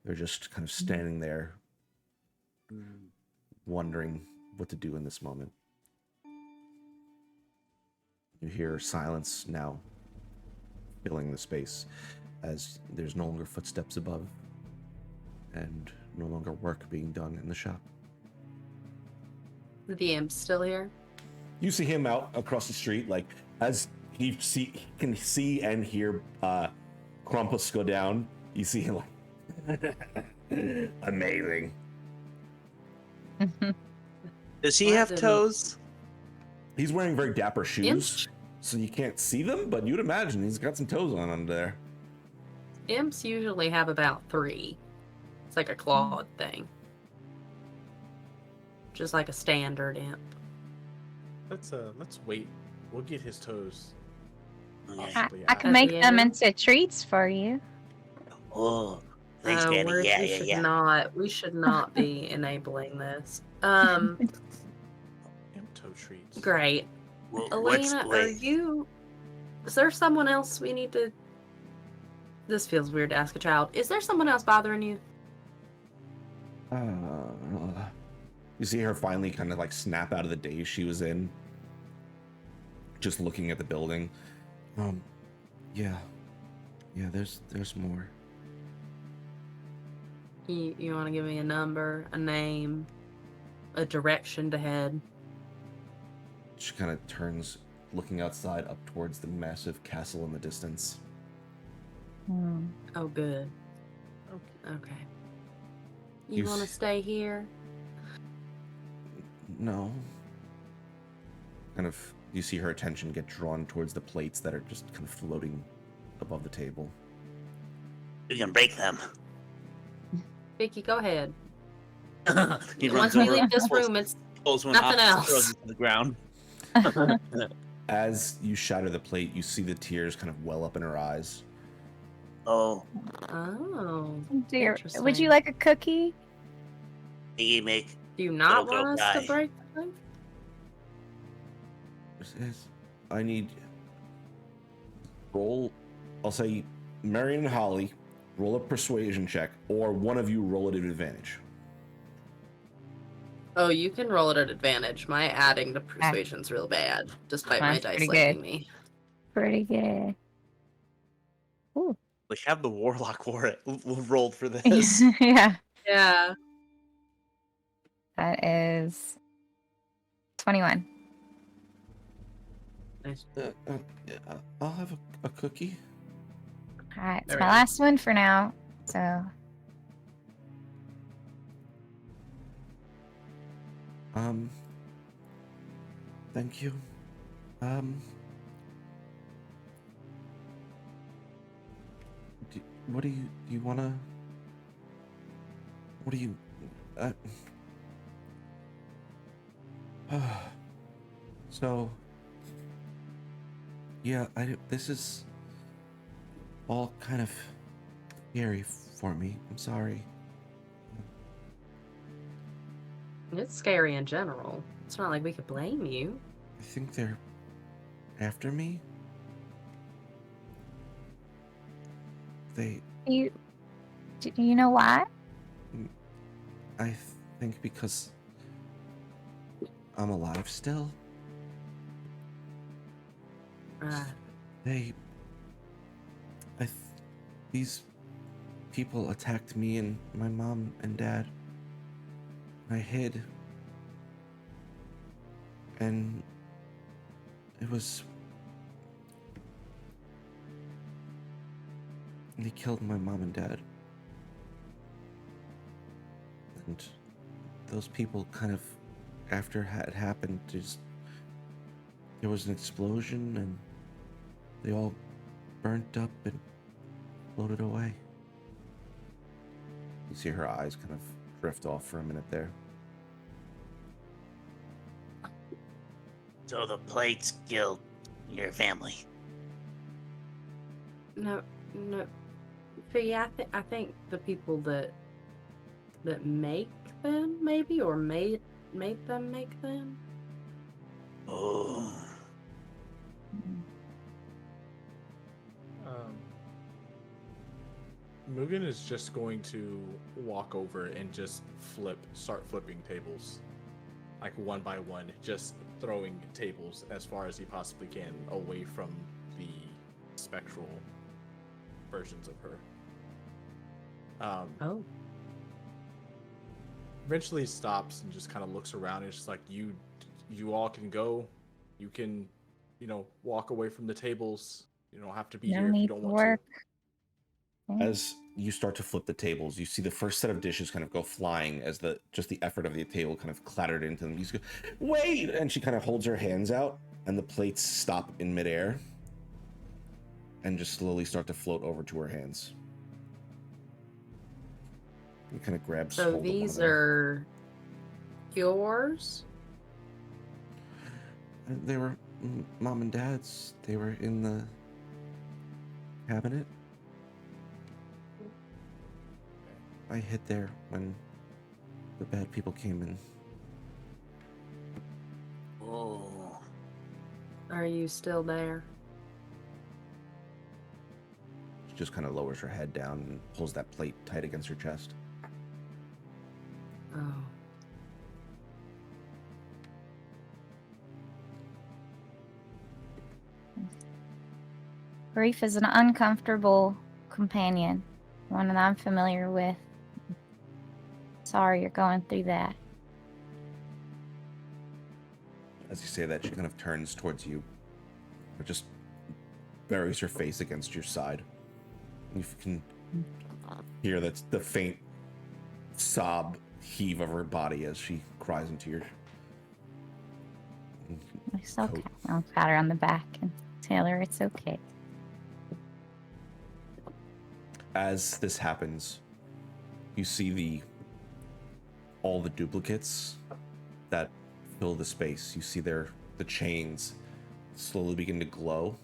They're just kind of standing there wondering what to do in this moment. You hear silence now filling the space as there's no longer footsteps above and no longer work being done in the shop. The imp's still here? You see him out across the street, like as he can see and hear Krampus go down. You see him like, amazing. Does he have toes? He's wearing very dapper shoes, Imps? so you can't see them, but you'd imagine he's got some toes on under there. Imps usually have about 3. It's like a clawed thing. Just like a standard imp. let's wait. We'll get his toes. Yeah. possibly I out. can make them into treats for you. Oh, Thanks, Danny. Yeah, yeah, yeah. We should not be enabling this. Imto treats. Great. Well, Elena, wait. is there someone else we need to... This feels weird to ask a child. Is there someone else bothering you? You see her finally kind of like snap out of the daze she was in, just looking at the building. Yeah, there's more. You want to give me a number, a name, a direction to head? She kind of turns, looking outside up towards the massive castle in the distance. Oh, good. Okay. You want to stay here? No. Kind of, you see her attention get drawn towards the plates that are just kind of floating above the table. We can break them. Vicky, go ahead. He Once runs we over, leave this room, it's pulls one nothing up, else. throws it to the ground. As you shatter the plate, you see the tears kind of well up in her eyes. Oh, Dear, would Interesting. you like a cookie? you make. Do you not Little girl want us to die. break the plate? I need... Roll, I'll say, Marion and Holly, roll a persuasion check, or one of you roll it at advantage. Oh, you can roll it at advantage. My adding to persuasion's real bad, despite my Mine's dice pretty liking good. me. Pretty good. Ooh. We have the warlock for it. Rolled for this. Yeah, Yeah. that is 21. Nice. I'll have a cookie. All right, it's There my we go. last one for now. So, Thank you. What do you wanna? What do you? So, yeah, this is all kind of scary for me. I'm sorry. It's scary in general. It's not like we could blame you. I think they're after me. do you know why? I think because I'm alive still. These people attacked me and my mom and dad. I hid. And they killed my mom and dad. And those people kind of, after it happened, there was an explosion and they all burnt up and floated away. You see her eyes kind of drift off for a minute there. So the plates killed your family. No. See, I think the people that make them, maybe, or made them make them. Oh. Mugen is just going to walk over and just start flipping tables, like one by one, just throwing tables as far as he possibly can away from the spectral versions of her. Eventually stops and just kind of looks around and it's just like, you all can go. You can, walk away from the tables. You don't have to be No here if you need don't to want work. As you start to flip the tables, you see the first set of dishes kind of go flying as the effort of the table kind of clattered into them. You just go, wait! And she kind of holds her hands out, and the plates stop in midair and just slowly start to float over to her hands. You kind of grabs So hold of one of these them. are yours? They were mom and dad's. They were in the cabinet. I hid there when the bad people came in. Oh. Are you still there? She just kind of lowers her head down and pulls that plate tight against her chest. Oh. Grief is an uncomfortable companion, one that I'm familiar with. Sorry you're going through that. As you say that, she kind of turns towards you, or just buries her face against your side. You can hear that the faint sob heave of her body as she cries into your It's okay. coat. I'll pat her on the back and tell her it's okay. As this happens, you see all the duplicates that fill the space. You see the chains slowly begin to glow,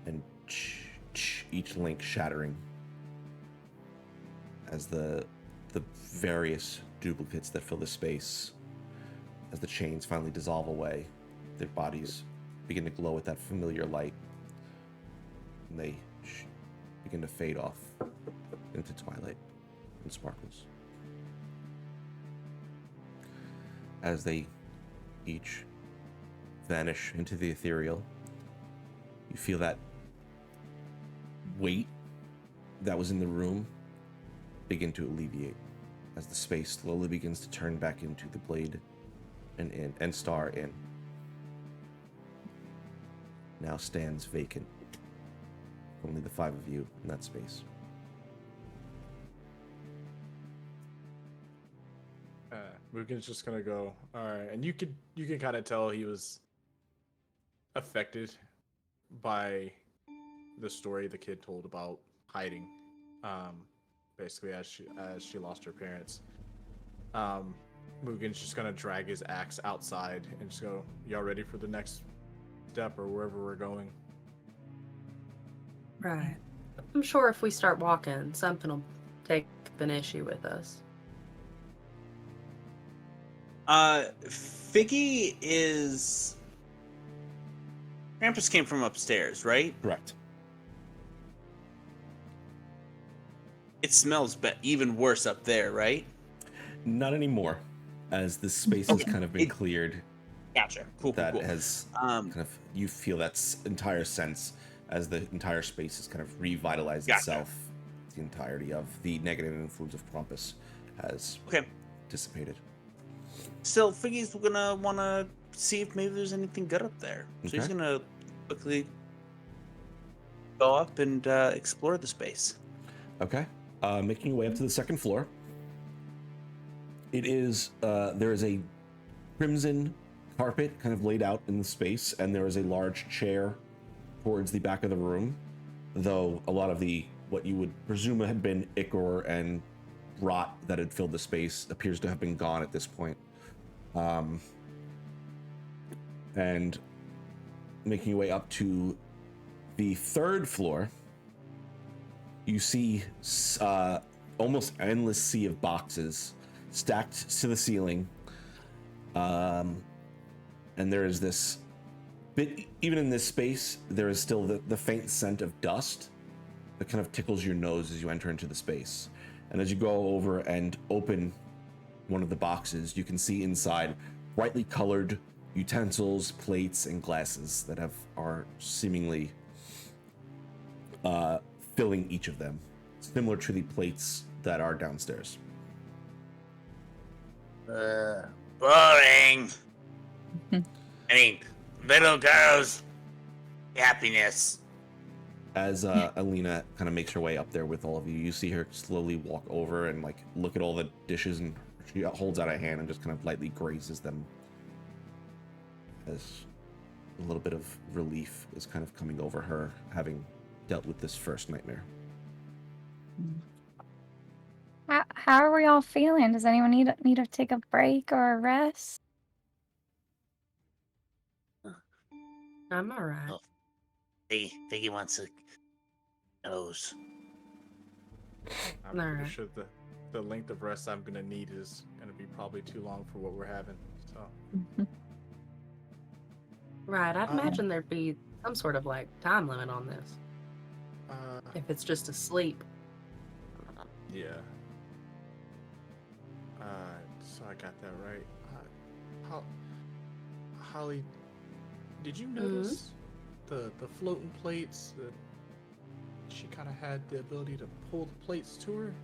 and each link shattering as the various duplicates that fill the space, as the chains finally dissolve away, their bodies begin to glow with that familiar light, and they begin to fade off into twilight and sparkles. As they each vanish into the ethereal, you feel that weight that was in the room begin to alleviate as the space slowly begins to turn back into the Blade and Star Inn. Now stands vacant. Only the 5 of you in that space. Mugen's just gonna go. All right, and you can kind of tell he was affected by the story the kid told about hiding. Basically, as she lost her parents. Mugen's just gonna drag his axe outside and just go. Y'all ready for the next step or wherever we're going? Right. I'm sure if we start walking, something will take an issue with us. Figgy is. Krampus came from upstairs, right? Correct. It smells even worse up there, right? Not anymore, as the space has kind of been cleared. Gotcha. Cool. That cool. has Um, kind of, you feel that entire sense as the entire space has kind of revitalized Gotcha. itself. The entirety of the negative influence of Krampus has okay. dissipated. Still, Figgy's gonna wanna see if maybe there's anything good up there. So he's Okay. gonna quickly go up and explore the space. Okay. Making your way up to the second floor. It is, there is a crimson carpet kind of laid out in the space, and there is a large chair towards the back of the room, though a lot of what you would presume had been ichor and rot that had filled the space appears to have been gone at this point. And making your way up to the third floor, you see almost endless sea of boxes stacked to the ceiling. And there is this bit, even in this space, there is still the faint scent of dust that kind of tickles your nose as you enter into the space. And as you go over and open one of the boxes, you can see inside brightly colored utensils, plates, and glasses that are seemingly filling each of them, similar to the plates that are downstairs. Boring. I mean, little girls' happiness. As Alina kind of makes her way up there with all of you, you see her slowly walk over and like look at all the dishes, and she holds out a hand and just kind of lightly grazes them as a little bit of relief is kind of coming over her, having dealt with this first nightmare. How are we all feeling? Does anyone need to take a break or a rest? I'm all right. Oh. Figgy wants a nose. I'm pretty Alright. sure the length of rest I'm gonna need is gonna be probably too long for what we're having. So Right, I'd Uh, imagine there'd be some sort of like time limit on this. If it's just a sleep. yeah. So I got that right. Holly, did you notice the floating plates? She kind of had the ability to pull the plates to her.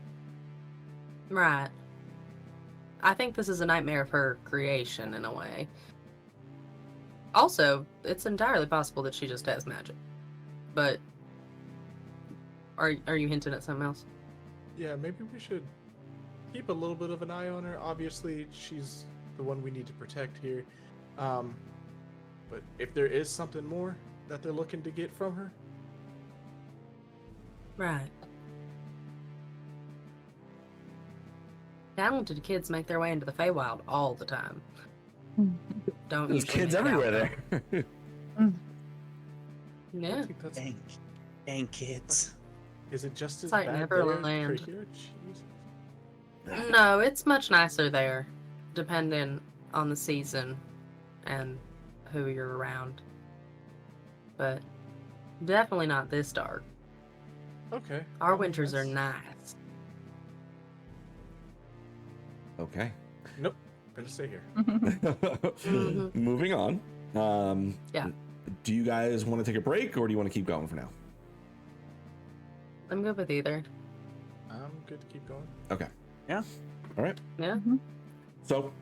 Right. I think this is a nightmare of her creation in a way. Also, it's entirely possible that she just has magic. But are you hinting at something else? Yeah, maybe we should keep a little bit of an eye on her. Obviously, she's the one we need to protect here. But if there is something more that they're looking to get from her, Right. Talented kids make their way into the Feywild all the time. Don't There's usually kids make it out, everywhere though. there. I Yeah. think that's. Dang kids. Is it just as It's like bad Neverland. there for here? Jesus. No, it's much nicer there, depending on the season and who you're around. But definitely not this dark. Okay. Our well, winters are that's- nice. Okay. Nope. Better stay here. Moving on. Yeah. Do you guys want to take a break or do you want to keep going for now? I'm good with either. I'm good to keep going. Okay. Yeah. All right. Yeah. So,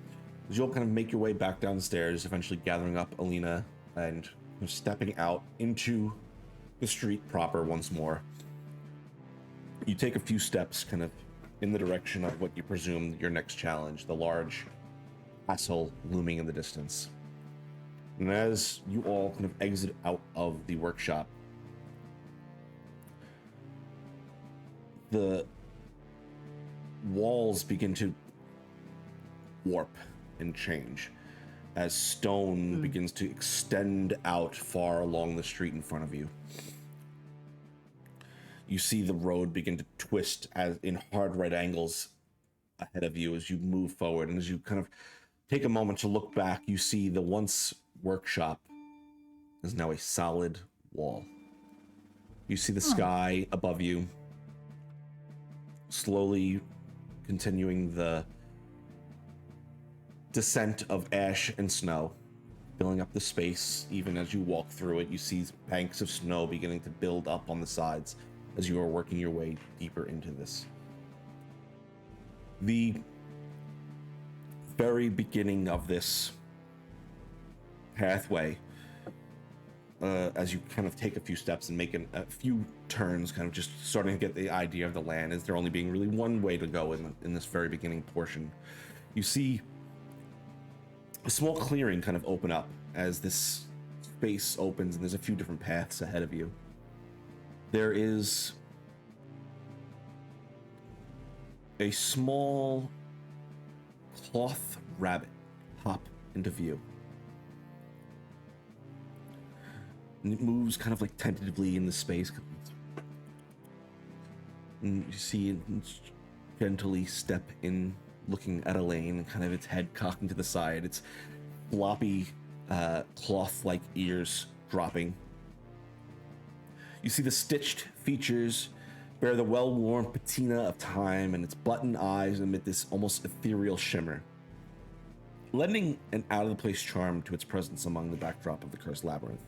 as you'll kind of make your way back down the stairs, eventually gathering up Alina and stepping out into the street proper once more, you take a few steps kind of in the direction of what you presume your next challenge, the large castle looming in the distance. And as you all kind of exit out of the workshop, the walls begin to warp and change as stone begins to extend out far along the street in front of you. You see the road begin to twist as in hard right angles ahead of you as you move forward, and as you kind of take a moment to look back, you see the once workshop is now a solid wall. You see the sky above you, slowly continuing the descent of ash and snow, filling up the space. Even as you walk through it, you see banks of snow beginning to build up on the sides as you are working your way deeper into this. The very beginning of this pathway, as you kind of take a few steps and make a few turns, kind of just starting to get the idea of the land, is there only being really one way to go in this very beginning portion. You see a small clearing kind of open up as this space opens, and there's a few different paths ahead of you. There is a small cloth rabbit hop into view. And it moves kind of like tentatively in the space. And you see it gently step in, looking at Elaine, kind of its head cocking to the side, its floppy cloth-like ears dropping. You see the stitched features bear the well-worn patina of time, and its button eyes emit this almost ethereal shimmer, lending an out-of-the-place charm to its presence among the backdrop of the cursed labyrinth.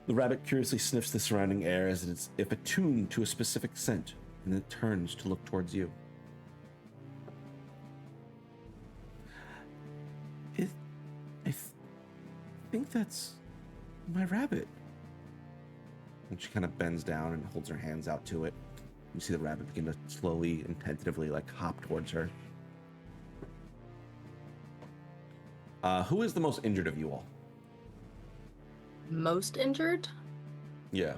The rabbit curiously sniffs the surrounding air as if attuned to a specific scent, and it turns to look towards you. I think that's my rabbit. And she kind of bends down and holds her hands out to it. You see the rabbit begin to slowly and tentatively like hop towards her. Who is the most injured of you all? Most injured? Yeah.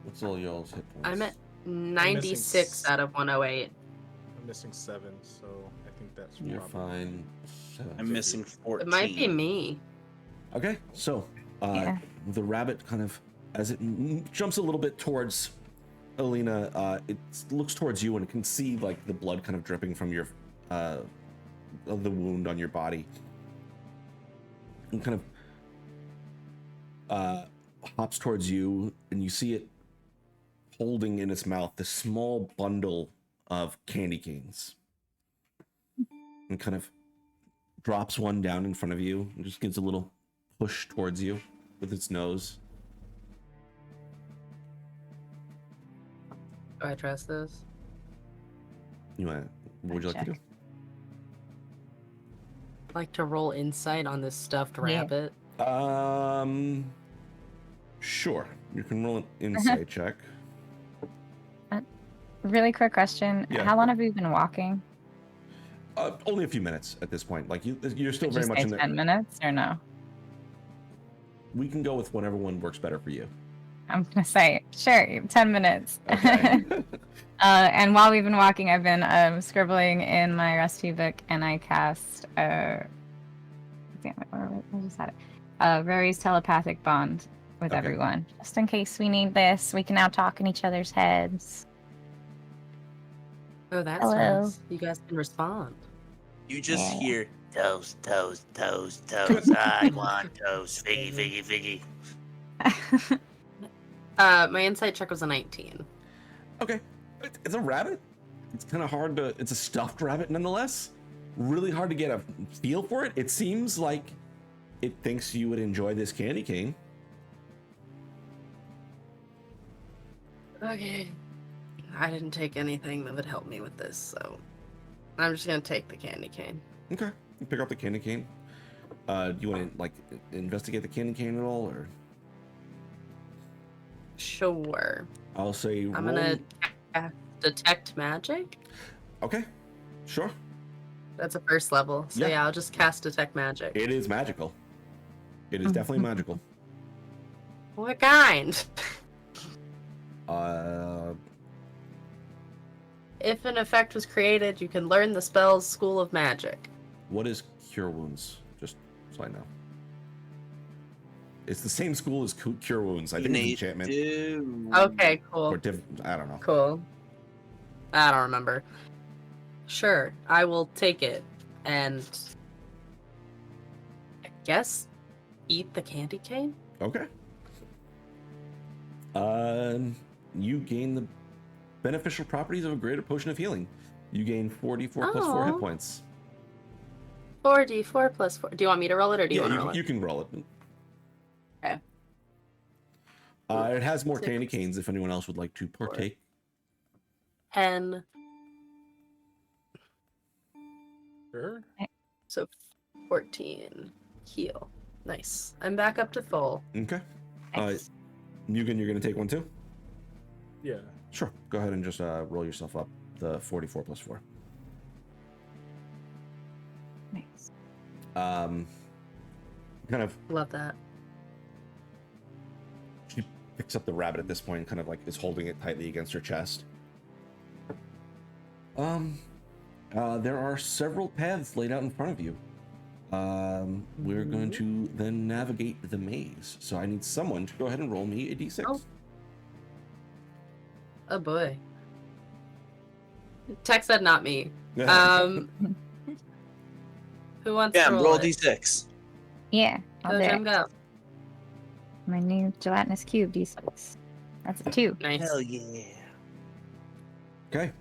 What's all y'all's hit points? I'm at 96 out of 108. I'm missing 7, so I think that's You're probably- fine. I'm missing 14. It might be me. Okay, so Yeah. the rabbit kind of, as it jumps a little bit towards Alina, it looks towards you and can see like the blood kind of dripping from your of the wound on your body, and kind of hops towards you, and you see it holding in its mouth this small bundle of candy canes, and kind of drops one down in front of you and just gives a little push towards you with its nose. Do I trust this? What would you like to do? I'd like to roll insight on this stuffed rabbit. Sure. You can roll an insight check. Really quick question. Yeah. How long have you been walking? Only a few minutes at this point. Like you're still Did very you much say in there. 10 minutes or no? We can go with whatever one works better for you. I'm gonna say sure, 10 minutes. Okay. And while we've been walking, I've been scribbling in my rusty book, and I cast damn it, where just had it? Rory's telepathic bond with everyone, just in case we need this. We can now talk in each other's heads. Oh, that's Hello. nice. You guys can respond. You just hear Toes, toes, toes, toes. I want toes. Figgy, figgy, figgy. My insight check was a 19. Okay. It's a rabbit. It's kind of hard to. It's a stuffed rabbit nonetheless. Really hard to get a feel for it. It seems like it thinks you would enjoy this candy cane. Okay. I didn't take anything that would help me with this, so I'm just gonna take the candy cane. Okay. You pick up the candy cane. Do you want to like investigate the candy cane at all, or? Sure. I'll say. I'm roll- gonna detect magic. Okay. Sure. That's a first level. So yeah, I'll just cast detect magic. It is magical. It is definitely magical. What kind? If an effect was created, you can learn the spell's school of magic. What is Cure Wounds? Just so I know. It's the same school as Cure Wounds. I think it's enchantment. Okay, cool. Or I don't know. Cool. I don't remember. Sure, I will take it and I guess eat the candy cane? Okay. You gain the beneficial properties of a greater potion of healing. You gain 4d4 plus 4 hit Aw. points. 4d4 plus 4. Do you want me to roll it or do you want to roll it? You can roll it. Okay. It has more Six. candy canes if anyone else would like to partake. 10. Sure. So 14. Heal. Nice. I'm back up to full. Okay. Nice. Mugen, you're going to take one too? Yeah. Sure. Go ahead and just roll yourself up the 44 plus 4. Nice. Kind of Love that. she picks up the rabbit at this point and kind of like is holding it tightly against her chest. There are several paths laid out in front of you. We're going to then navigate the maze. So I need someone to go ahead and roll me a d6. Oh. Oh boy. Tech said not me. Who wants yeah, to roll roll it? d6. Yeah, I'll Go, do Jim, it. go. My new gelatinous cube d6. That's a 2. Nice. Hell yeah. Okay.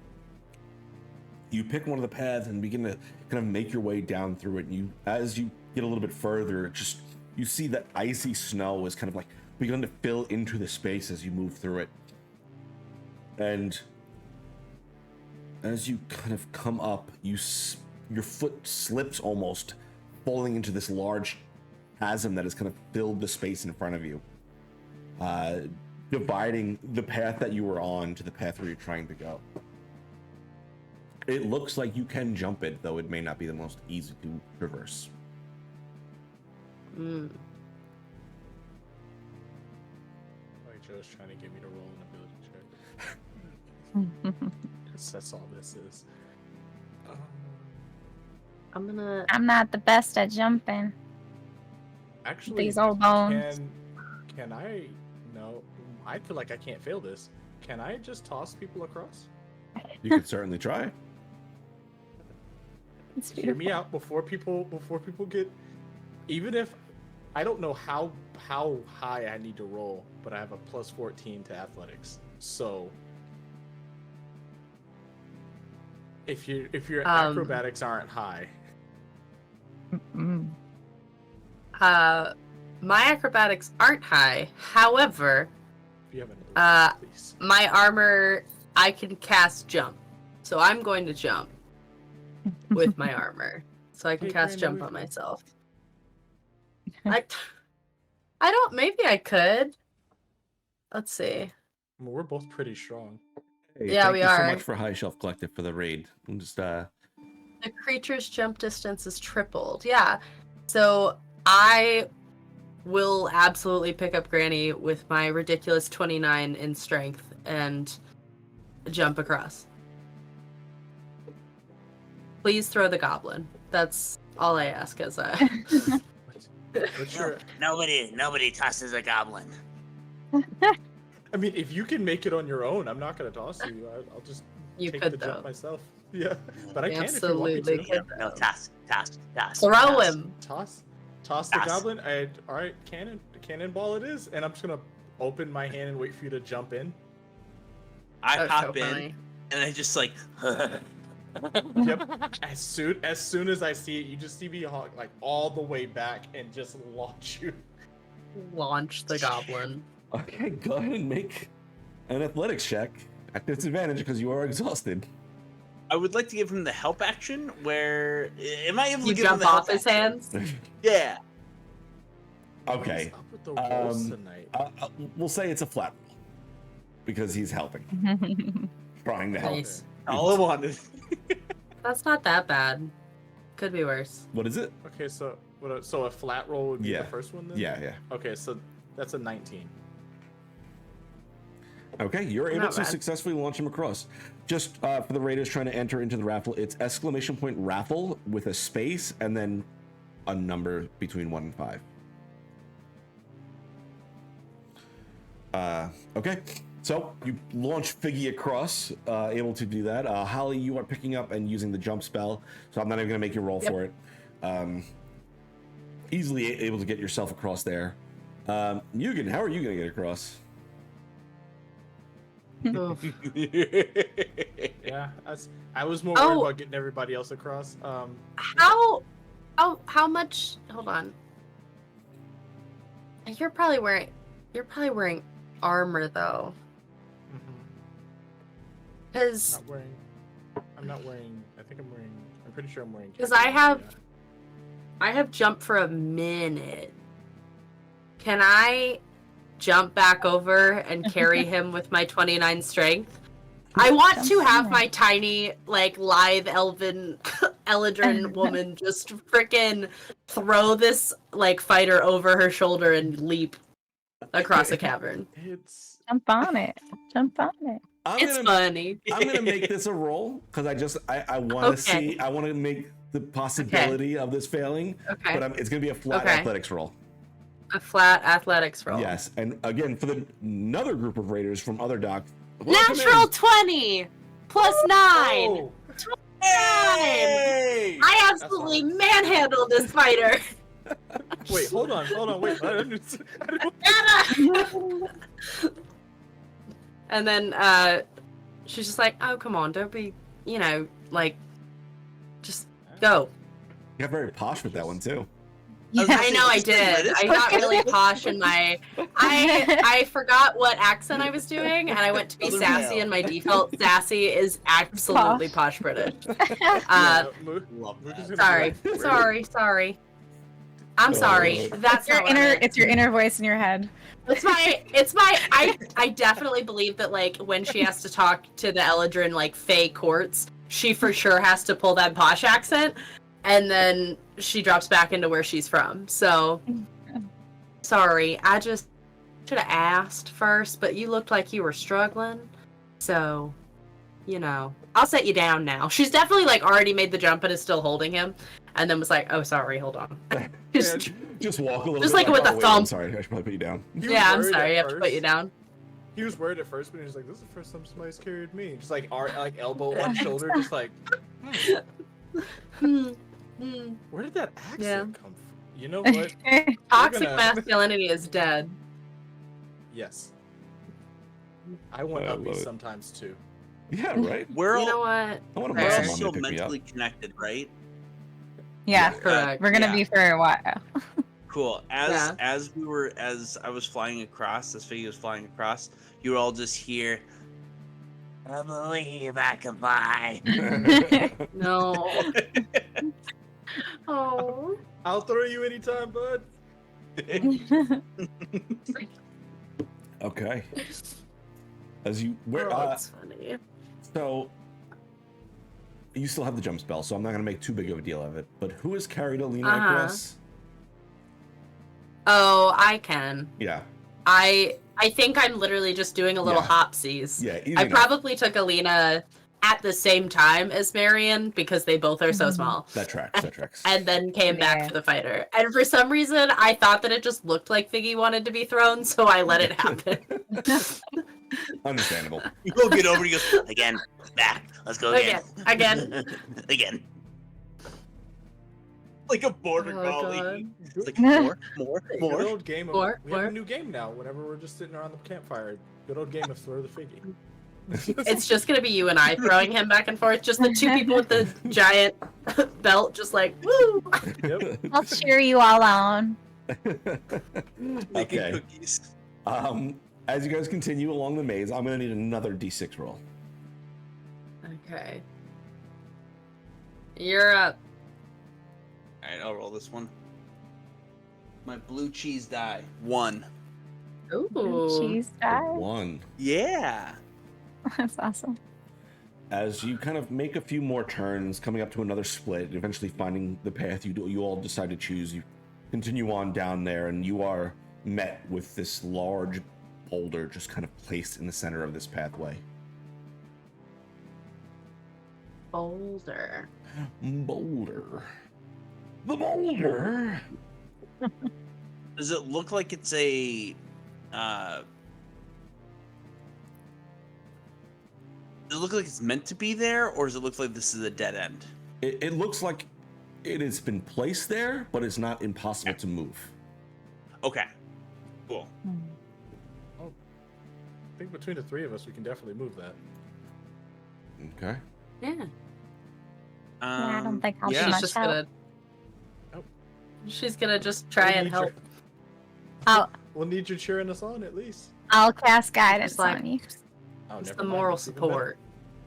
You pick one of the paths and begin to kind of make your way down through it. And you, as you get a little bit further, you see that icy snow is kind of like begun to fill into the space as you move through it. And as you kind of come up, your foot slips almost, falling into this large chasm that has kind of filled the space in front of you, dividing the path that you were on to the path where you're trying to go. It looks like you can jump it, though it may not be the most easy to traverse. Mm. Like Joe's trying to get me to roll an ability check. That's all this is. I'm gonna. I'm not the best at jumping. Actually, These old bones. Can I? No, I feel like I can't fail this. Can I just toss people across? You could certainly try. It's Hear beautiful. me out before people get. Even if I don't know how high I need to roll, but I have a plus 14 to athletics. So if your acrobatics aren't high, Mm. My acrobatics aren't high. However, if you have another roll, please. my armor, I can cast jump. So I'm going to jump with my armor. So I can Hey, cast Brandon, jump we've- on myself. I don't, maybe I could. Let's see. I mean, we're both pretty strong. Hey, Yeah, thank we you so are. much for High Shelf Collective for the raid. I'm just The creature's jump distance is tripled. Yeah. So I will absolutely pick up Granny with my ridiculous 29 in strength and jump across. Please throw the goblin. That's all I ask as a What's your, Nobody tosses a goblin. I mean, if you can make it on your own, I'm not gonna toss you. I'll just You take could, the though. jump myself. Yeah, but I You can if you want me absolutely to. could. No, toss. Throw toss. him. Toss the Toss. goblin. All right, cannonball it is, and I'm just gonna open my hand and wait for you to jump in. I That's hop so in funny. and I just like. Yep. As soon as I see it, you just see me like all the way back and just launch you. Launch the goblin. okay. Go ahead and make an athletics check at disadvantage because you are exhausted. I would like to give him the help action. Where am I able to You give him jump the off help his action? hands. Yeah. Okay. What's up with the rolls Um, tonight? We'll say it's a flat roll because he's helping, trying to help. Nice. All I wanted. That's not that bad. Could be worse. What is it? Okay, so so a flat roll would be Yeah. the first one then? Yeah. Okay, so that's a 19. Okay, you're able Not to bad. successfully launch him across. Just for the raiders trying to enter into the raffle, it's exclamation point raffle with a space and then a number between 1 and 5. Okay, so you launch Figgy across, able to do that. Holly, you are picking up and using the jump spell, so I'm not even going to make you roll Yep. for it. Easily able to get yourself across there. Mugen, how are you going to get across? Oof. Yeah, I was more worried Oh. about getting everybody else across. How much? Hold on. You're probably wearing armor though, because I'm not wearing. I think I'm wearing. I'm pretty sure I'm wearing. 'Cause khaki, I have jump for a minute. Can I jump back over and carry him with my 29 strength? I want Jump to have in. my tiny, like, lithe elven Eladrin woman just frickin' throw this, like, fighter over her shoulder and leap across a cavern. It's Jump on it. Jump on it. It's funny. I'm gonna make this a roll because I want to Okay. see. I want to make the possibility of this failing. Okay. But it's gonna be a flat Okay. athletics roll. A flat athletics roll. Yes, and again for another group of raiders from other dock. welcome Natural in. 20 plus 9. Oh, Hey! I absolutely manhandled this fighter. wait, hold on, wait. I didn't- And then she's just like, oh, come on, don't be, like, just go. You got very posh with that one too. I was gonna I say, know I this thing did. is I got really posh in my. I forgot what accent I was doing, and I went to be Southern sassy, Belle. and my default sassy is absolutely posh British. Yeah, Love Luke is that. gonna be Sorry. I'm sorry. That's Your not what I inner, meant. it's your inner voice in your head. It's my I definitely believe that, like, when she has to talk to the Eladrin, like, Fae courts, she for sure has to pull that posh accent, and then she drops back into where she's from. So sorry, I just should have asked first, but you looked like you were struggling. So, I'll set you down now. She's definitely, like, already made the jump and is still holding him, and then was like, oh, sorry, hold on. Just walk a little. Just bit like with a oh, wait, I'm thump. sorry, I should probably put you down. You Yeah, I'm worried sorry, at you have to put you first. down. He was worried at first, but he was like, "This is the first time somebody's carried me." Just like elbow on shoulder, just like. Hmm. Hmm. Where did that accent Yeah. come from? You know what? Toxic gonna- masculinity is dead. Yes. I want I love upbeat it. sometimes too. Yeah, right. We're You know all, what? I want to Fair. buy we're someone also to pick me up. mentally connected, right? Yeah, Correct. we're gonna Yeah. be for a while. Cool. Yeah. As I was flying across, as Figgy was flying across, you were all just here. I believe I can fly. No. Oh. I'll throw you anytime, bud. Okay. As you where Oh, that's funny. so you still have the jump spell, so I'm not gonna make too big of a deal of it. But who has carried Alina across? Oh, I can. Yeah. I think I'm literally just doing a little Yeah. hopsies. Yeah. Easy I enough. probably took Alina at the same time as Marion because they both are so Mhm. small. That tracks. That tracks. And then came back Yeah. for the fighter. And for some reason, I thought that it just looked like Figgy wanted to be thrown, so I let it happen. Understandable. You go get over. He goes. Again, back. Let's go again. Again. Again. Like a border Oh, collie. God. It's like more. Good old game of More, we have more. a new game now. Whenever we're just sitting around the campfire, good old game of throw the figgy. It's just gonna be you and I throwing him back and forth. Just the two people with the giant belt, just like, woo! Yep. I'll cheer you all on. Making Okay. cookies. As you guys continue along the maze, I'm gonna need another D6 roll. Okay. You're up. All right, I'll roll this one. My blue cheese die. 1. Ooh. Cheese die. 1. Yeah. That's awesome. As you kind of make a few more turns, coming up to another split, eventually finding the path you all decide to choose, you continue on down there, and you are met with this large boulder just kind of placed in the center of this pathway. Boulder. Boulder. The boulder. Does it look like it's a? Does it look like it's meant to be there, or does it look like this is a dead end? It looks like it has been placed there, but it's not impossible to move. Okay. Cool. I think between the three of us, we can definitely move that. Okay. Yeah. Yeah, I don't think I'll be yeah. She's much just help. gonna. Nope. She's gonna just try We'll and need help. We'll need you cheering us on at least. I'll cast guidance Just like- on you. Oh, It's never the mind, moral that's even better.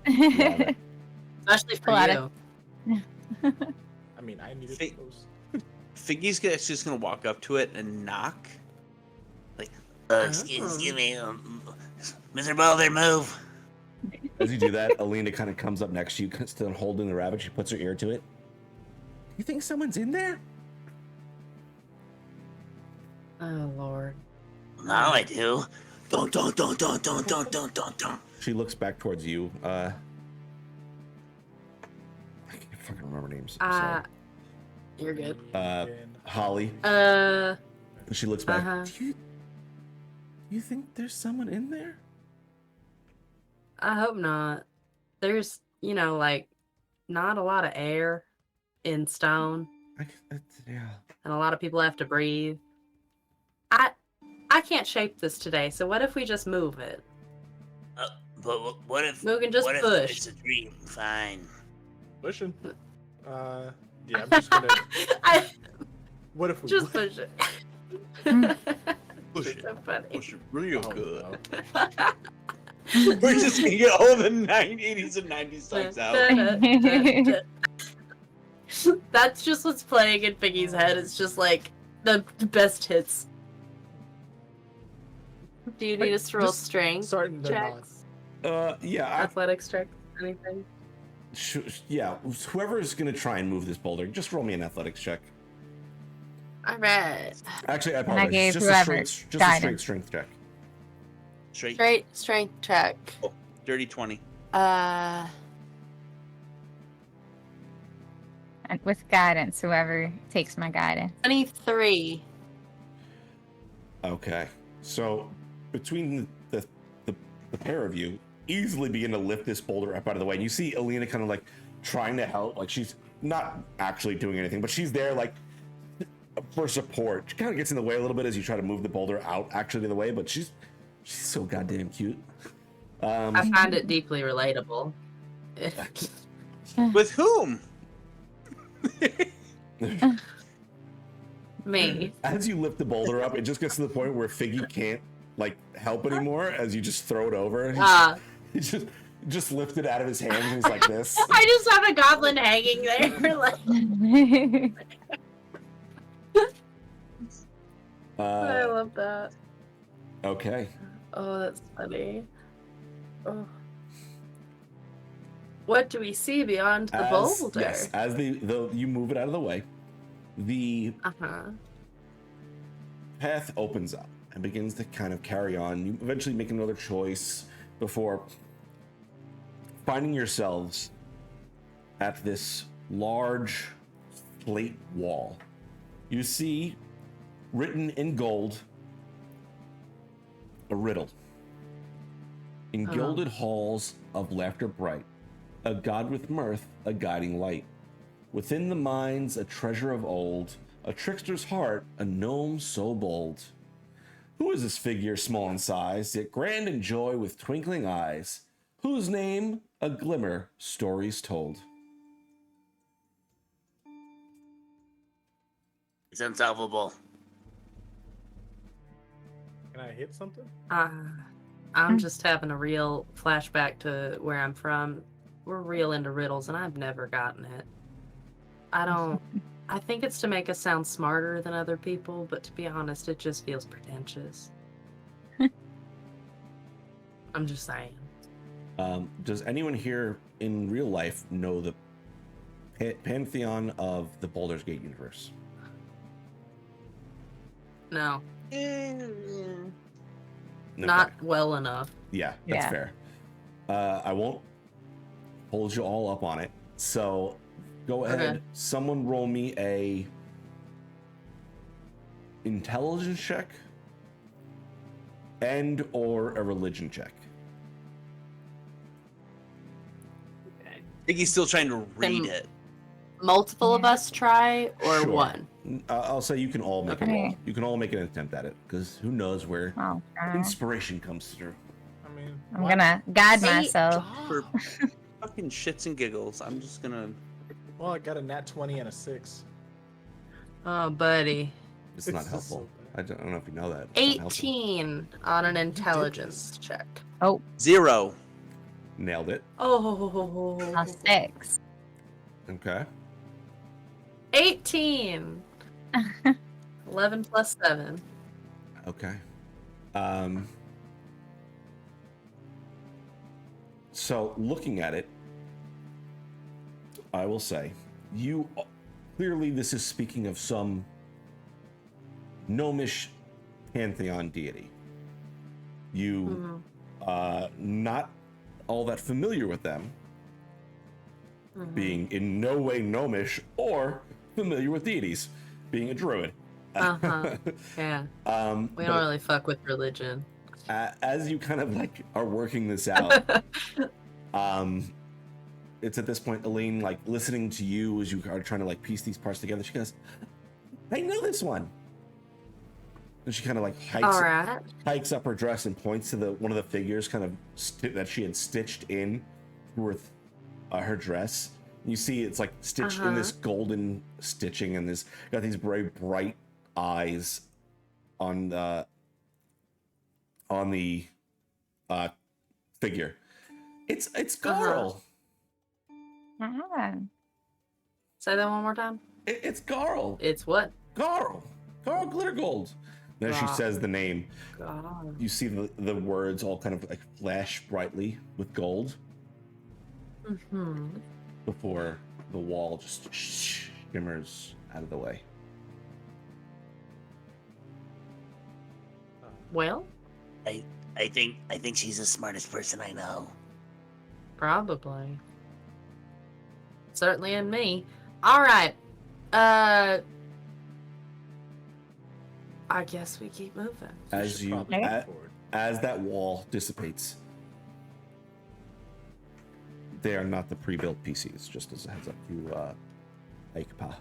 support, Love it. especially for Pull out you. I mean, I needed Hey. those. Figgy's just gonna walk up to it and knock. Excuse me, Mr. Boulder, move. As you do that, Alina kind of comes up next to you, still holding the rabbit. She puts her ear to it. You think someone's in there? Oh Lord. Now I do. Don't. She looks back towards you. I can't fucking remember names. I'm sorry. You're good. And Holly. She looks back. Uh-huh. Do you think there's someone in there? I hope not. There's, like, not a lot of air in stone, Yeah. and a lot of people have to breathe. I can't shape this today, so what if we just move it? But what if? We can just what push. if it's a dream? Fine. pushing. Yeah, I'm just gonna. I What if we just push it. Push It's it. so funny. Push it real Oh, good. no. We're just gonna get all the 80s and 90s songs out. That's just what's playing in Piggy's head. It's just like the best hits. Do you need us to roll Just strength, Starting to nod. checks, Yeah. athletics checks, anything? Yeah. Whoever is gonna try and move this boulder, just roll me an athletics check. All right. Actually, I I apologize. gave just whoever a straight guidance. strength check. Straight. Straight strength check. Dirty 20. And with guidance, whoever takes my guidance. 23. Okay. So between the the pair of you easily begin to lift this boulder up out of the way. And you see Alina kind of like trying to help. Like she's not actually doing anything, but she's there like for support. She kind of gets in the way a little bit as you try to move the boulder out actually in the way, but she's so goddamn cute. I find it deeply relatable. With whom? Me. As you lift the boulder up, it just gets to the point where Figgy can't like help anymore as you just throw it over. He just lift it out of his hands and he's like this. I just have a goblin hanging there. Like, I love that. Okay. Oh, that's funny. Oh. What do we see beyond the boulder? Yes, as you move it out of the way, the path opens up and begins to kind of carry on. You eventually make another choice before finding yourselves at this large slate wall. You see, written in gold, a riddle. In gilded halls of laughter bright, a god with mirth, a guiding light. Within the mines, a treasure of old, a trickster's heart, a gnome so bold. Who is this figure small in size, yet grand in joy with twinkling eyes? Whose name, a glimmer, stories told. It's unsolvable. Can I hit something? I'm just having a real flashback to where I'm from. We're real into riddles, and I've never gotten it. I think it's to make us sound smarter than other people, but to be honest, it just feels pretentious. I'm just saying. Does anyone here in real life know the pantheon of the Baldur's Gate universe? No. Okay. Not well enough. Yeah, that's fair. I won't hold you all up on it. So go ahead. Okay. Someone roll me a intelligence check and or a religion check. I think he's still trying to read it. Multiple of us try, or Sure. one? I'll say you can all make a Okay. roll. You can all make an attempt at it because who knows where inspiration comes through. I mean, I'm gonna guide myself. For fucking shits and giggles, I'm just gonna. Well, I got a nat 20 and a 6. Oh, buddy. It's not helpful. I don't know if you know that. 18 on an intelligence check. Oh. 0. Nailed it. Oh. A 6. Okay. 18. 11 plus 7. Okay. So looking at it, I will say, you clearly this is speaking of some gnomish pantheon deity. You not all that familiar with them, being in no way gnomish or familiar with deities, being a druid. Yeah. We don't really fuck with religion. As you kind of like are working this out, it's at this point, Elaine, like listening to you as you are trying to like piece these parts together. She goes, "I know this one." And she kind of like hikes up her dress and points to one of the figures kind of that she had stitched in with her dress. And you see it's like stitched in this golden stitching, and got these very bright eyes on the figure. It's Garl. Say that one more time. It's Garl. It's what? Garl Glittergold. And as she says the name, you see the words all kind of like flash brightly with gold before the wall just shimmers out of the way. Well, I think she's the smartest person I know. probably. Certainly in me. All right. I guess we keep moving. As that wall dissipates, they are not the pre-built PCs, just as a heads up to Aikpa.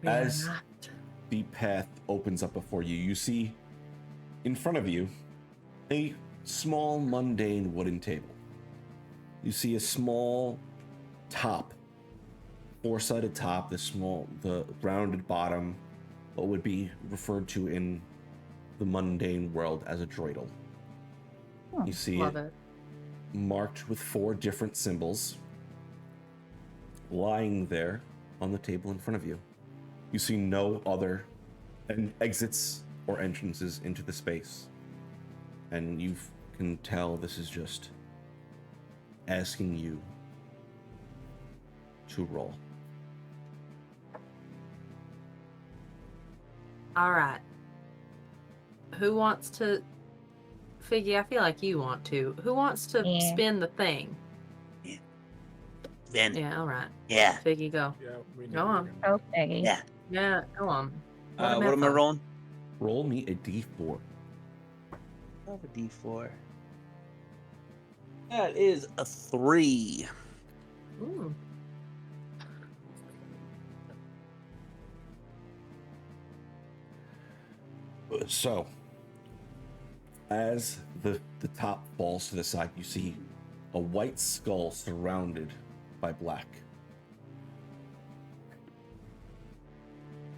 As the path opens up before you, you see in front of you a small, mundane wooden table. You see a small top, four-sided top, the rounded bottom, what would be referred to in the mundane world as a dreidel. You see it marked with 4 different symbols lying there on the table in front of you. You see no other exits or entrances into the space. And you can tell this is just asking you to roll. All right. Who wants to? Figgy, I feel like you want to. Who wants to Yeah. spin the thing? Ben. Yeah, all right. Yeah. Figgy, go. Yeah, we Go on. Okay. Yeah. Yeah, go on. What am I rolling? Roll me a d4. I have a D4. That is a 3. Ooh. So, as the top falls to the side, you see a white skull surrounded by black.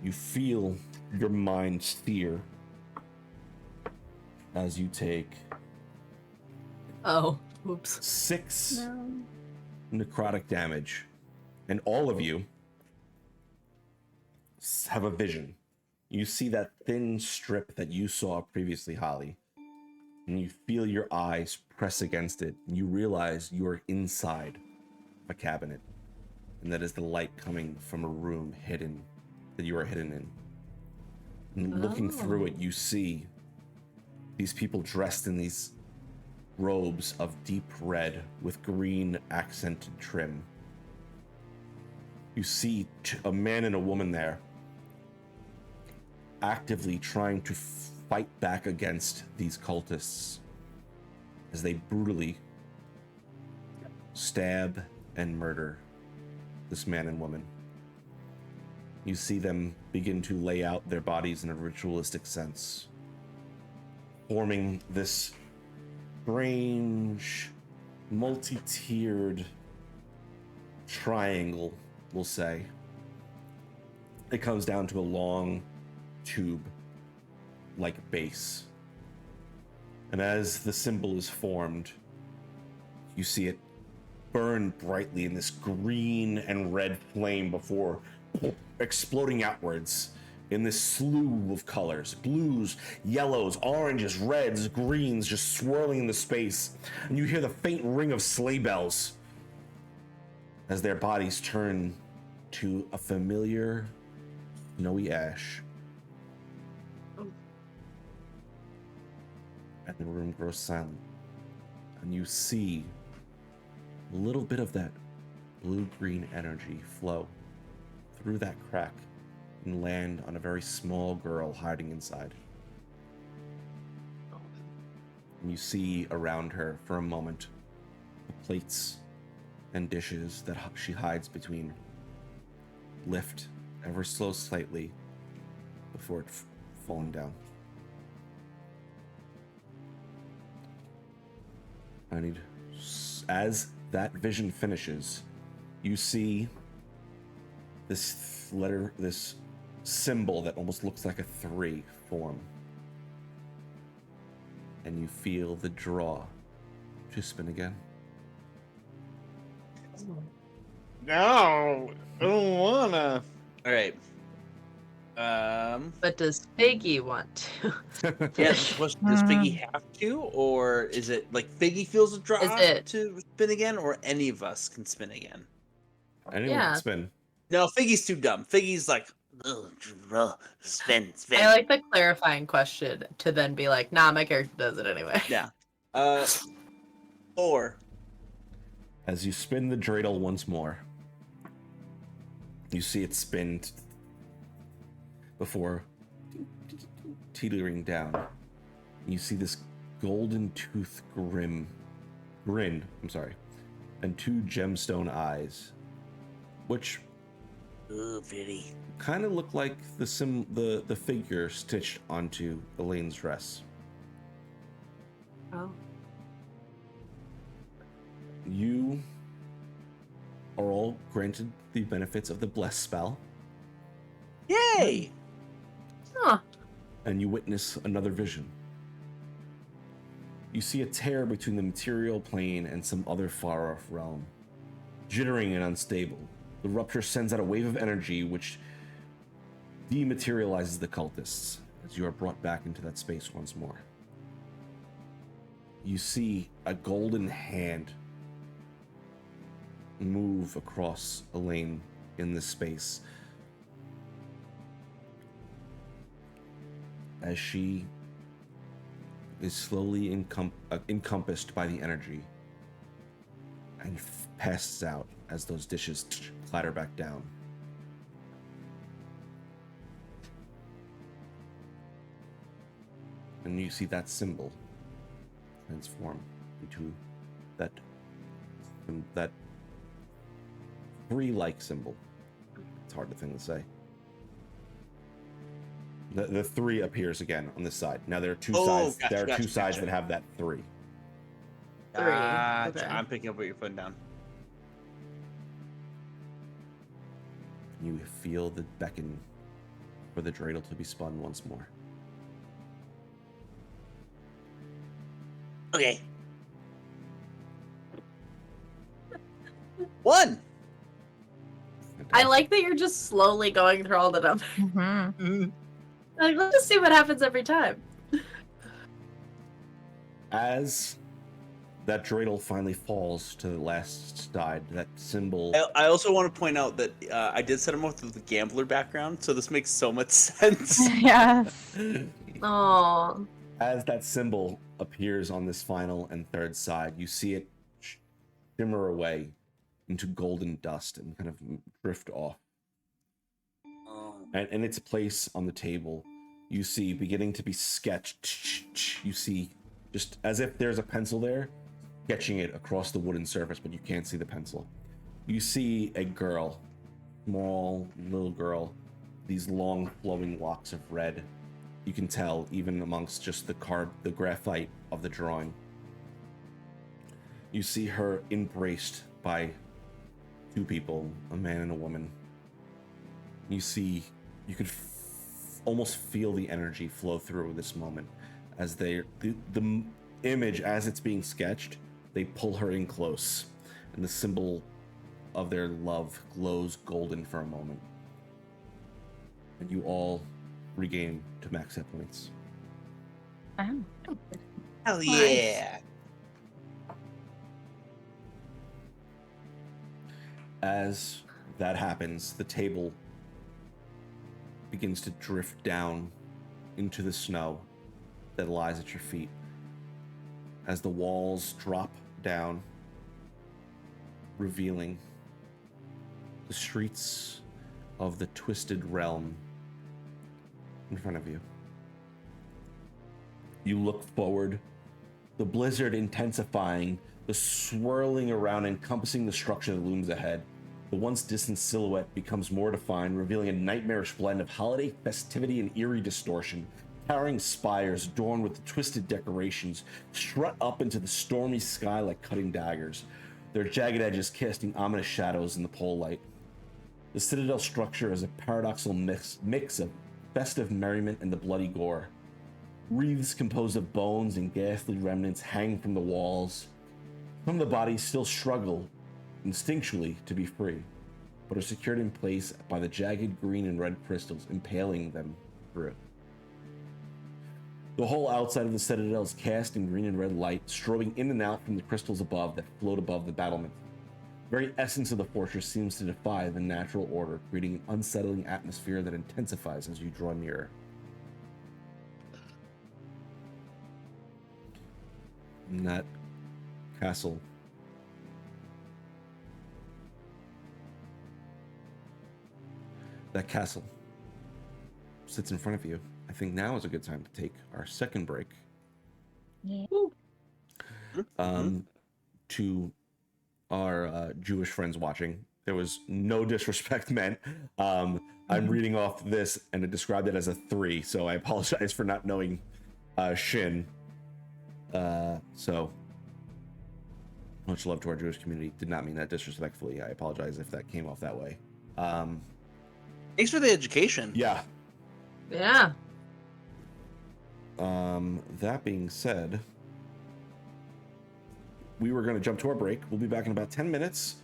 You feel your mind steer as you take Oh, oops. 6 necrotic damage, and all of you have a vision. You see that thin strip that you saw previously, Holly, and you feel your eyes press against it, and you realize you are inside a cabinet, and that is the light coming from a room hidden, that you are hidden in. And looking through it, you see these people dressed in these robes of deep red with green accented trim. You see a man and a woman there actively trying to fight back against these cultists as they brutally stab and murder this man and woman. You see them begin to lay out their bodies in a ritualistic sense, forming this strange, multi-tiered triangle, we'll say. It comes down to a long tube like base. And as the symbol is formed, you see it burn brightly in this green and red flame before exploding outwards in this slew of colors. Blues, yellows, oranges, reds, greens, just swirling in the space. And you hear the faint ring of sleigh bells as their bodies turn to a familiar snowy ash. And the room grows silent. And you see a little bit of that blue-green energy flow through that crack and land on a very small girl hiding inside. And you see around her for a moment the plates and dishes that she hides between lift ever so slightly before it falling down. As that vision finishes, you see this letter, this symbol that almost looks like a 3 form. And you feel the draw to spin again. No, I don't wanna. All right. But does Figgy want to? Yeah, the question, does Figgy have to, or is it like Figgy feels a draw to spin again, or any of us can spin again? Anyone can spin. No, Figgy's too dumb. Figgy's like, spin. I like the clarifying question to then be like, nah, my character does it anyway. Yeah. 4. As you spin the dreidel once more, you see it spin before teetering down. You see this golden tooth grin and 2 gemstone eyes, which Ooh, pretty. kind of look like the figure stitched onto Elaine's dress. Oh. You are all granted the benefits of the bless spell, Yay! Huh. and you witness another vision. You see a tear between the material plane and some other far-off realm, jittering and unstable. The rupture sends out a wave of energy which dematerializes the cultists as you are brought back into that space once more. You see a golden hand move across Elaine in this space as she is slowly encompassed by the energy and passes out as those dishes clatter back down. And you see that symbol transform into that three-like symbol. It's hard to say. The 3 appears again on this side. Now there are two sides. Gotcha, There are two gotcha, sides gotcha. that have that 3. Gotcha. Okay. I'm picking up what you're putting down. You feel the beckon for the dreidel to be spun once more. Okay. 1. I like that you're just slowly going through all the numbers. Mhm. Like, let's just see what happens every time. As that dreidel finally falls to the last side, that symbol. I also want to point out that I did set him up with the gambler background, so this makes so much sense. Yeah. Oh. As that symbol appears on this final and third side, you see it shimmer away into golden dust and kind of drift off. And in its place on the table, you see beginning to be sketched. You see, just as if there's a pencil there, sketching it across the wooden surface, but you can't see the pencil. You see a girl, small little girl, these long flowing locks of red. You can tell even amongst just the graphite of the drawing. You see her embraced by 2 people, a man and a woman. You could almost feel the energy flow through this moment as the image, as it's being sketched, they pull her in close, and the symbol of their love glows golden for a moment. And you all regain to max hit points. Wow. Hell yeah! As that happens, the table begins to drift down into the snow that lies at your feet. As the walls drop down, revealing the streets of the twisted realm in front of you. You look forward, the blizzard intensifying, the swirling around, encompassing the structure that looms ahead. The once distant silhouette becomes more defined, revealing a nightmarish blend of holiday festivity and eerie distortion. Towering spires adorned with twisted decorations strut up into the stormy sky like cutting daggers, their jagged edges casting ominous shadows in the pole light. The citadel structure is a paradoxical mix of festive merriment and the bloody gore. Wreaths composed of bones and ghastly remnants hang from the walls. Some of the bodies still struggle instinctually to be free, but are secured in place by the jagged green and red crystals impaling them through. The whole outside of the citadel is cast in green and red light, strobing in and out from the crystals above that float above the battlement. The very essence of the fortress seems to defy the natural order, creating an unsettling atmosphere that intensifies as you draw nearer. In that castle, sits in front of you. I think now is a good time to take our second break. Yeah. To our Jewish friends watching. There was no disrespect meant. I'm reading off this, and it described it as a 3, so I apologize for not knowing Shin. So much love to our Jewish community. Did not mean that disrespectfully. I apologize if that came off that way. Thanks for the education. Yeah. Yeah. That being said, we were going to jump to our break. We'll be back in about 10 minutes.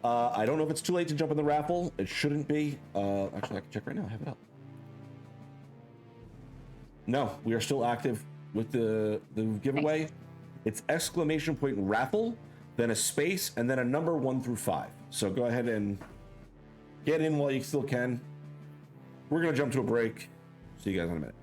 I don't know if it's too late to jump in the raffle. It shouldn't be. Actually, I can check right now. I have it up. No, we are still active with the giveaway. It's ! raffle, then a space, and then a number 1 through 5. So go ahead and get in while you still can. We're going to jump to a break. See you guys in a minute.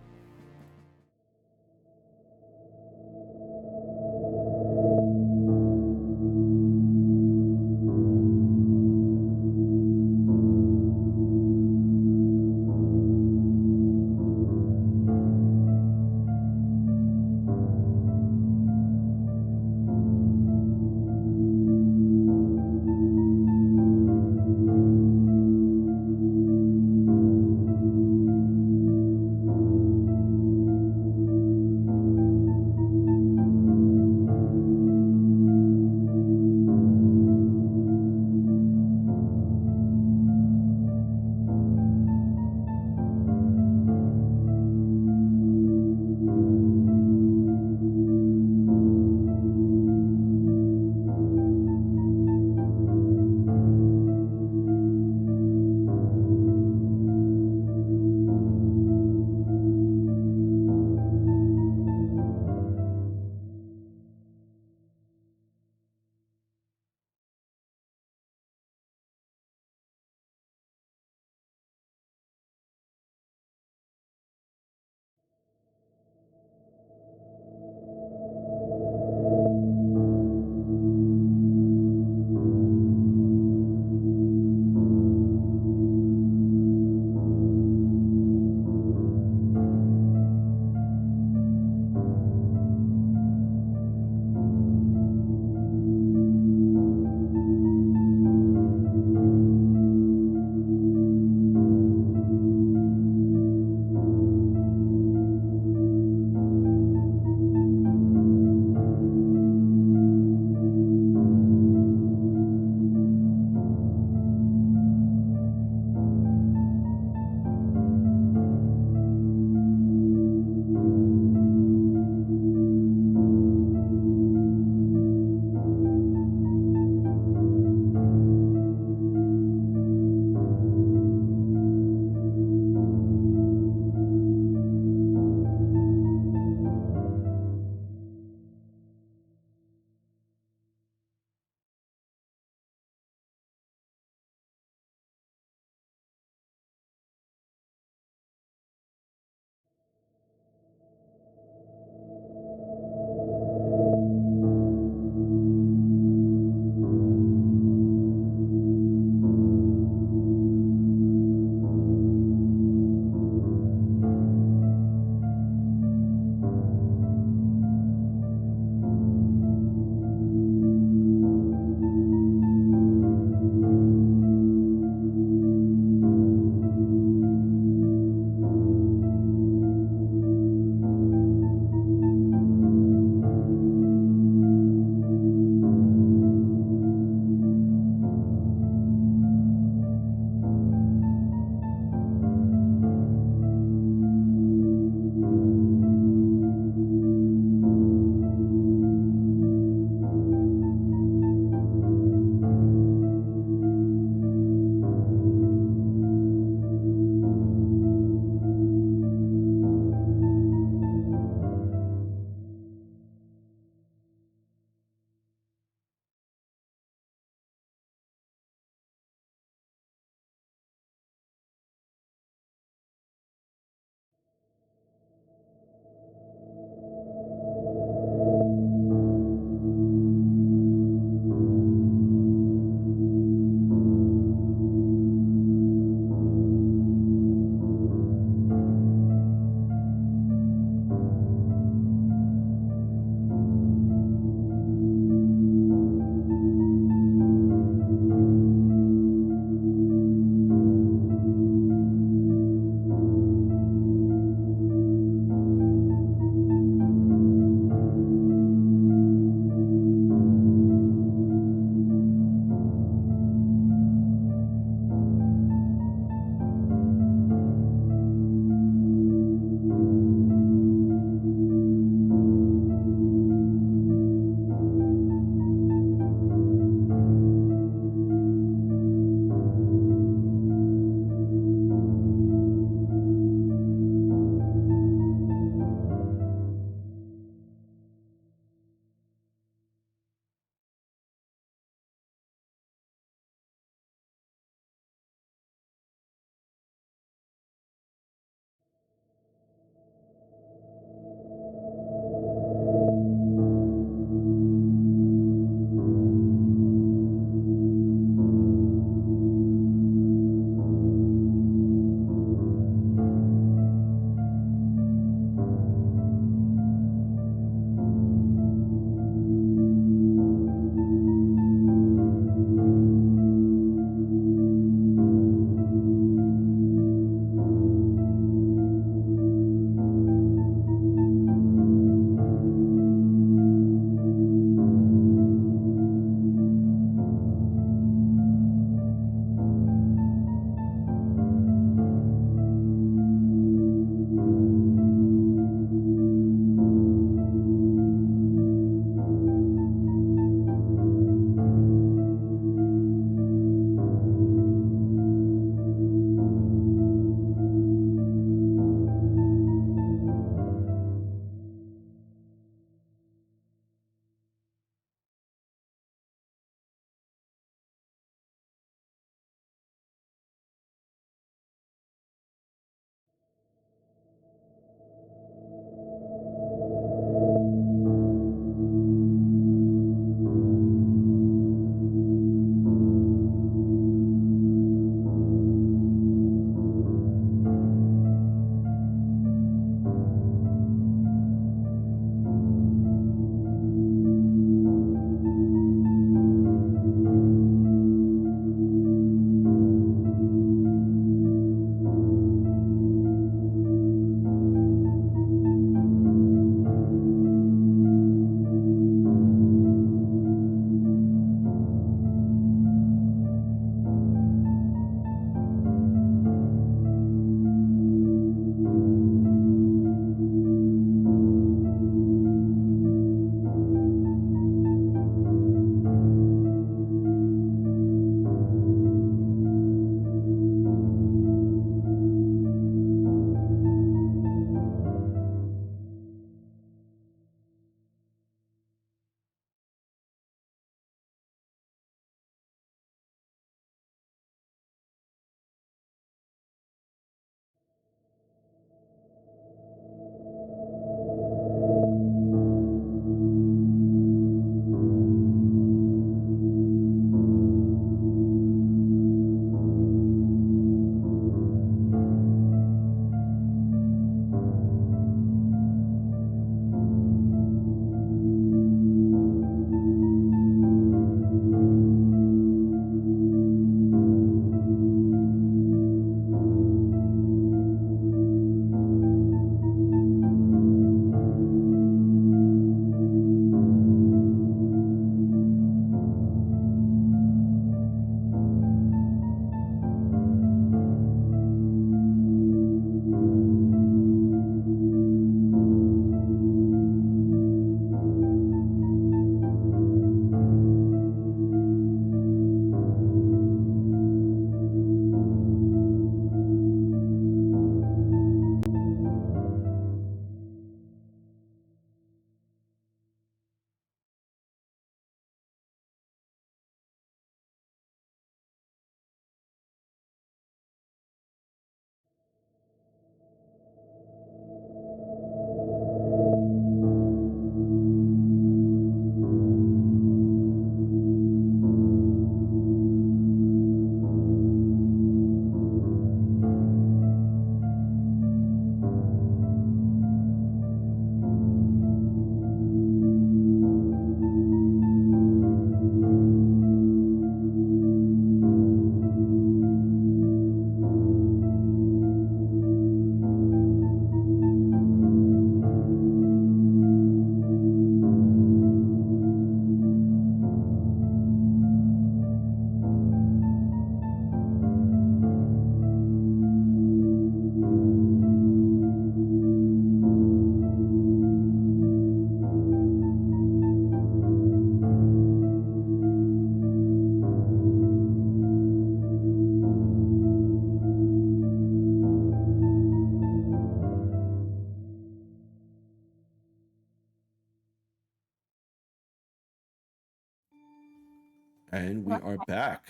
And we are back.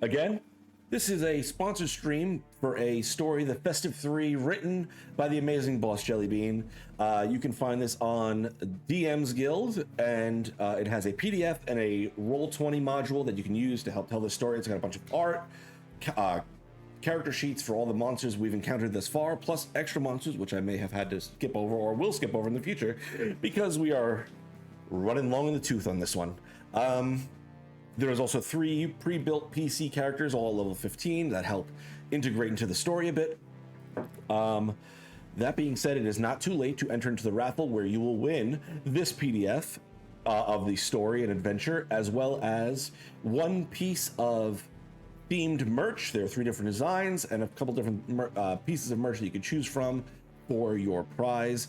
Again, this is a sponsored stream for a story, The Festive Three, written by the amazing Boss Jellybean. You can find this on DM's Guild, and it has a PDF and a Roll20 module that you can use to help tell the story. It's got a bunch of art, character sheets for all the monsters we've encountered thus far, plus extra monsters, which I may have had to skip over or will skip over in the future, because we are running long in the tooth on this one. There is also 3 pre-built PC characters, all level 15, that help integrate into the story a bit. That being said, it is not too late to enter into the raffle, where you will win this PDF of the story and adventure, as well as 1 piece of themed merch. There are 3 different designs and a couple different pieces of merch that you can choose from for your prize.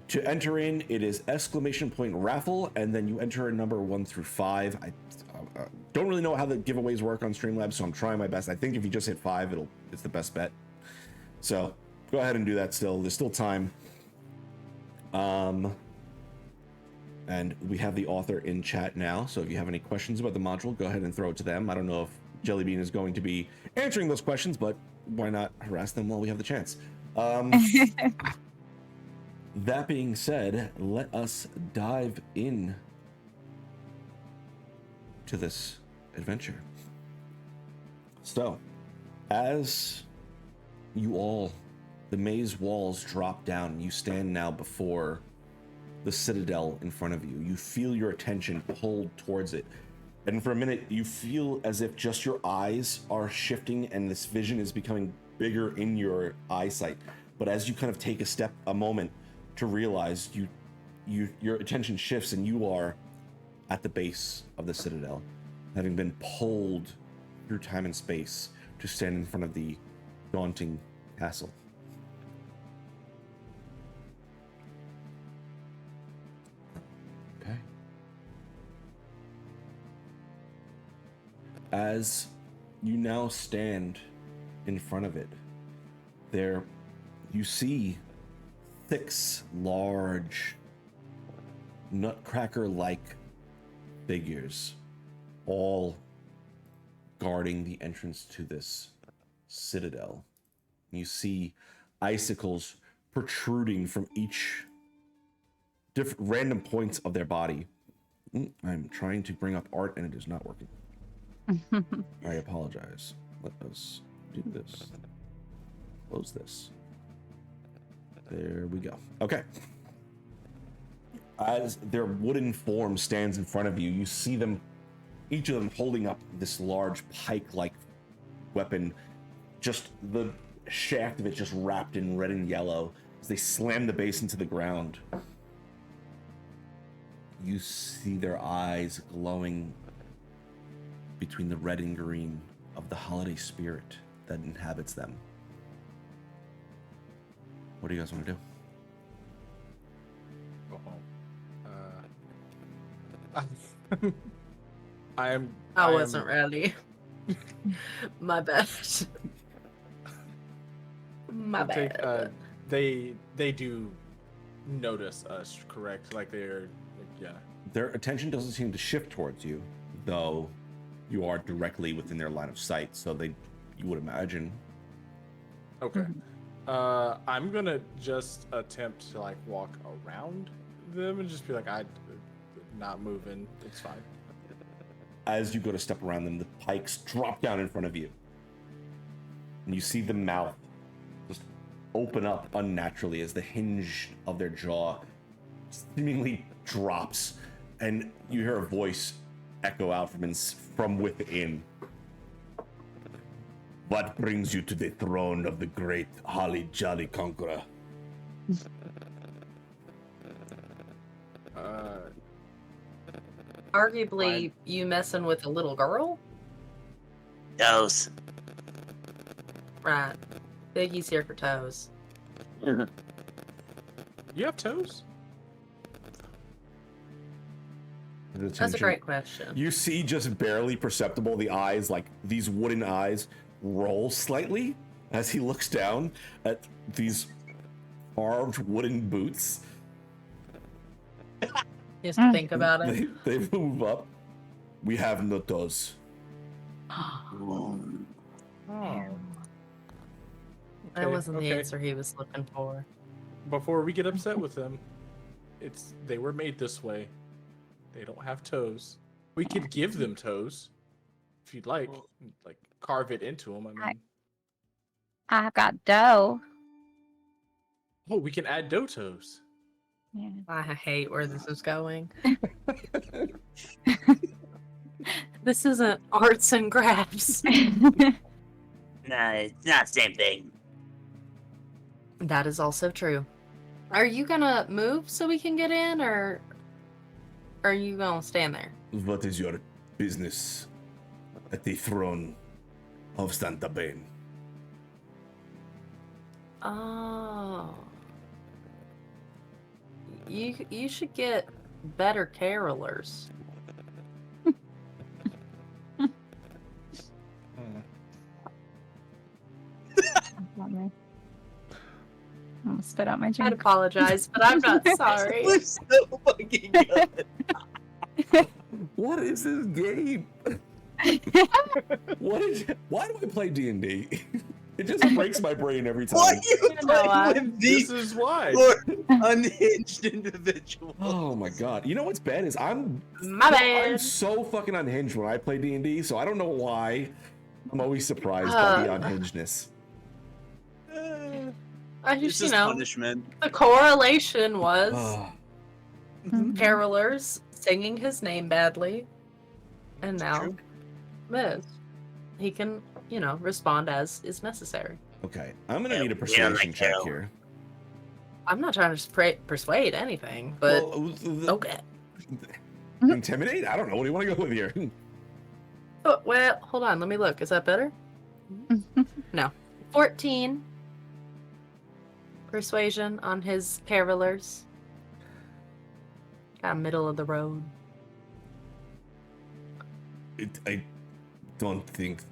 To enter in, it is !raffle, and then you enter a number 1 through 5. I don't really know how the giveaways work on Streamlabs, so I'm trying my best. I think if you just hit 5, it's the best bet. So go ahead and do that still. There's still time. And we have the author in chat now, so if you have any questions about the module, go ahead and throw it to them. I don't know if Jellybean is going to be answering those questions, but why not harass them while we have the chance? That being said, let us dive in to this adventure. So, as the maze walls drop down, you stand now before the citadel in front of you. You feel your attention pulled towards it. And for a minute, you feel as if just your eyes are shifting and this vision is becoming bigger in your eyesight. But as you kind of take a moment to realize your attention shifts and you are at the base of the citadel, having been pulled through time and space to stand in front of the daunting castle. Okay. As you now stand in front of it, there you see 6 large nutcracker-like figures, all guarding the entrance to this citadel. You see icicles protruding from each different random points of their body. I'm trying to bring up art and it is not working. I apologize. Let us do this. Close this. There we go. Okay. As their wooden form stands in front of you, you see them, each of them holding up this large pike-like weapon, just the shaft of it just wrapped in red and yellow as they slam the base into the ground. You see their eyes glowing between the red and green of the holiday spirit that inhabits them. What do you guys want to do? Go home. I wasn't ready. My bad. My bad. They do notice us, correct? Like they're, yeah. Their attention doesn't seem to shift towards you, though you are directly within their line of sight, so you would imagine. Okay. I'm gonna just attempt to like walk around them and just be like, I'm not moving. It's fine. As you go to step around them, the pikes drop down in front of you. And you see the mouth just open up unnaturally as the hinge of their jaw seemingly drops. And you hear a voice echo out from within. What brings you to the throne of the great Holly Jolly Conqueror? Arguably, you messing with a little girl? Toes. Right. Biggie's here for toes. You have toes? That's a great question. You see just barely perceptible the eyes, like these wooden eyes, roll slightly as he looks down at these carved wooden boots. He has to think about it. They move up. We have no toes. Oh. That wasn't the okay. answer he was looking for. Before we get upset with them, they were made this way. They don't have toes. We could give them toes if you'd like carve it into them. I mean, I've got dough. oh, we can add dough toes. Yeah. I hate where this is going. This isn't arts and crafts. Nah, it's not the same thing. That is also true. Are you gonna move so we can get in, or are you gonna stand there? What is your business at the throne of Santa Bane? Oh. You should get better carolers. I'm gonna spit out my I'd drink. apologize, but I'm not sorry. We're so fucking good. What is this game? Why do I play D&D? It just breaks my brain every time. Why are you You know why? playing with This these is why. unhinged individuals? Oh my god. You know what's bad is I'm My bad. so fucking unhinged when I play D&D, so I don't know why. I'm always surprised by the unhingedness. I It's just, just punishment. the correlation was Ah, carolers singing his name badly, and now True. this. He can, respond as is necessary. okay, I'm gonna Yeah, need a we don't persuasion like check Carol. here. I'm not trying to persuade anything, but okay. Intimidate? I don't know. What do you want to go with here? Oh, well, hold on. Let me look. Is that better? No. 14 persuasion on his carolers. Kind of middle of the road. I don't think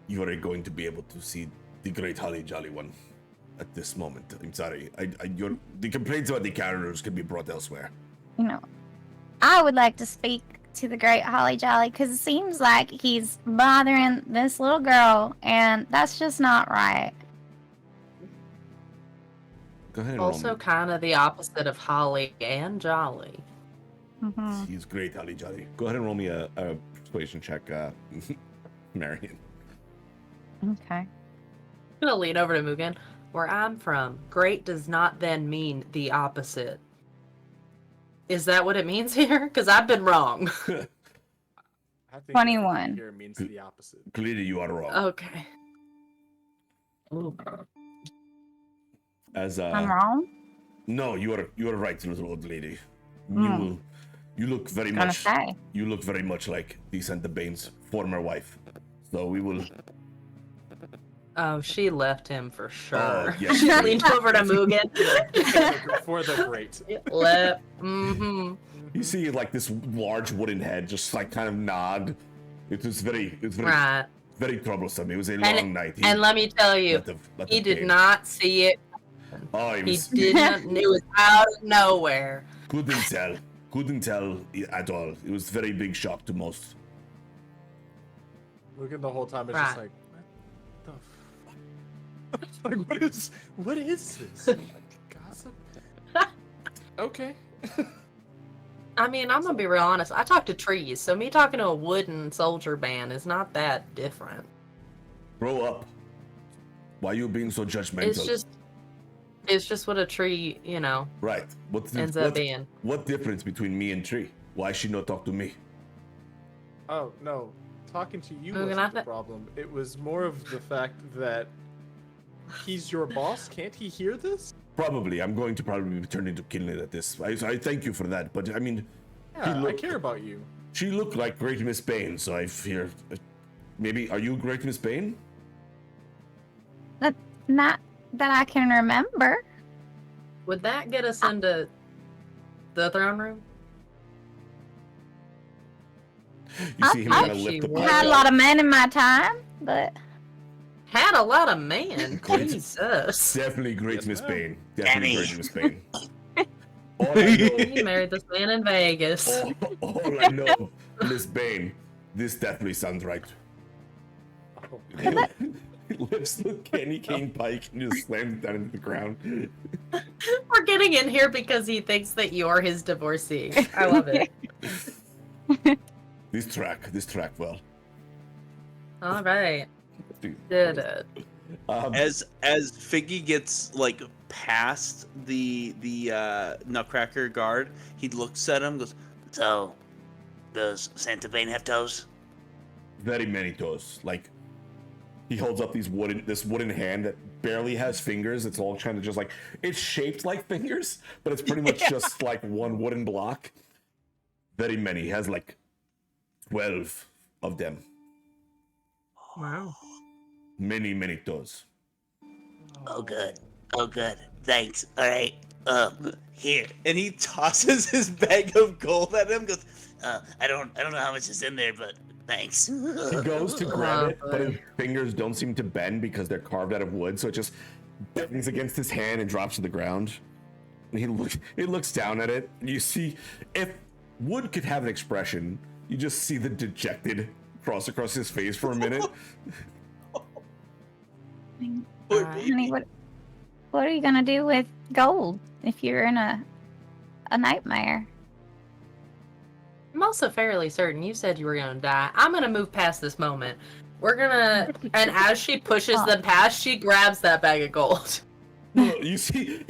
you are going to be able to see the Great Holly Jolly One at this moment. I'm sorry. The complaints about the carriers can be brought elsewhere. I would like to speak to the great Holly Jolly because it seems like he's bothering this little girl, and that's just not right. Go ahead and roll Also, me. kind of the opposite of Holly and Jolly. Mhm. He's great, Holly Jolly. Go ahead and roll me a persuasion check, Marion. Okay. I'm gonna lean over to Mugen. Where I'm from, great does not then mean the opposite. Is that what it means here? Because I've been wrong. I think 21. here means the opposite. Clearly, you are wrong. Okay. As I'm wrong. No, you are right, little old lady. Hmm. You look very Gonna much. say. You look very much like the Santa Bane's former wife. So we will. Oh, she left him for sure. Oh, yes. She leaned over to Mugen. For the great. Left. Mm-hmm. you see, like this large wooden head just like kind of nod. It was very Right. very troublesome. It was a And- long night. And let me tell you, Let he the did pain- not see it. Oh, He didn't. It was out of nowhere. Couldn't tell at all. It was very big shock to most. Looking the whole time, it's Right. just like, what the fuck? Like, what is this? Like, gossip? Okay. I mean, I'm gonna be real honest. I talk to trees, so me talking to a wooden soldier band is not that different. Grow up. Why are you being so judgmental? It's just what a tree, Right. ends up being. What difference between me and Tree? Why she not talk to me? Oh, no. Talking to you Mugen, wasn't the problem. It was more of the fact that he's your boss. Can't he hear this? Probably. I'm going to probably be turned into Kinley at this. I thank you for that. But I mean, Yeah, I care about you. she looked like Great Miss Bane, so I fear. Maybe are you Great Miss Bane? Not that I can remember. Would that get us into the throne room? You see him I- kind of lift the I pipe Had a up. lot of men in my time, but Had a lot of man. Great. Jesus. Definitely Great Yes, Miss ma'am. Bane. Definitely Danny. Great Miss Bane. All I know, He married this man in Vegas. All I know, Miss Bane, this definitely sounds right. he lifts the candy cane pike and just slams it down into the ground. We're getting in here because he thinks that you're his divorcee. I love it. This track well. All right. Dude. Did it. As Figgy gets like past the Nutcracker guard, he looks at him, goes, So, does Santa Bane have toes? Very many toes. Like, he holds up this wooden hand that barely has fingers. It's all kind of just like, it's shaped like fingers, but it's pretty much just like one wooden block. Very many. He has like 12 of them. Wow. Many, many toes. Oh, good. Oh, good. Thanks. All right. Here. and he tosses his bag of gold at him. Goes, I don't know how much is in there, but thanks. He goes to grab it, but his fingers don't seem to bend because they're carved out of wood, so it just bangs against his hand and drops to the ground. And he looks down at it, and you see, if wood could have an expression, you just see the dejected cross across his face for a minute. Honey, what are you gonna do with gold if you're in a nightmare? I'm also fairly certain you said you were gonna die. I'm gonna move past this moment. We're gonna, and as she pushes them past, she grabs that bag of gold. You see,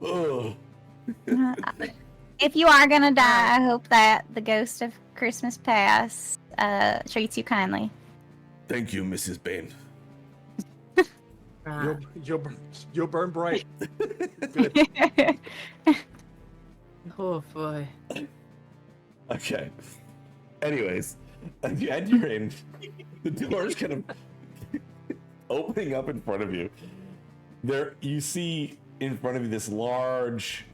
oh. If you are gonna die, I hope that the ghost of Christmas past treats you kindly. Thank you, Mrs. Bane. You'll burn bright. Oh boy. Okay. Anyways, as you enter in, the door is kind of opening up in front of you. There, you see in front of you this large,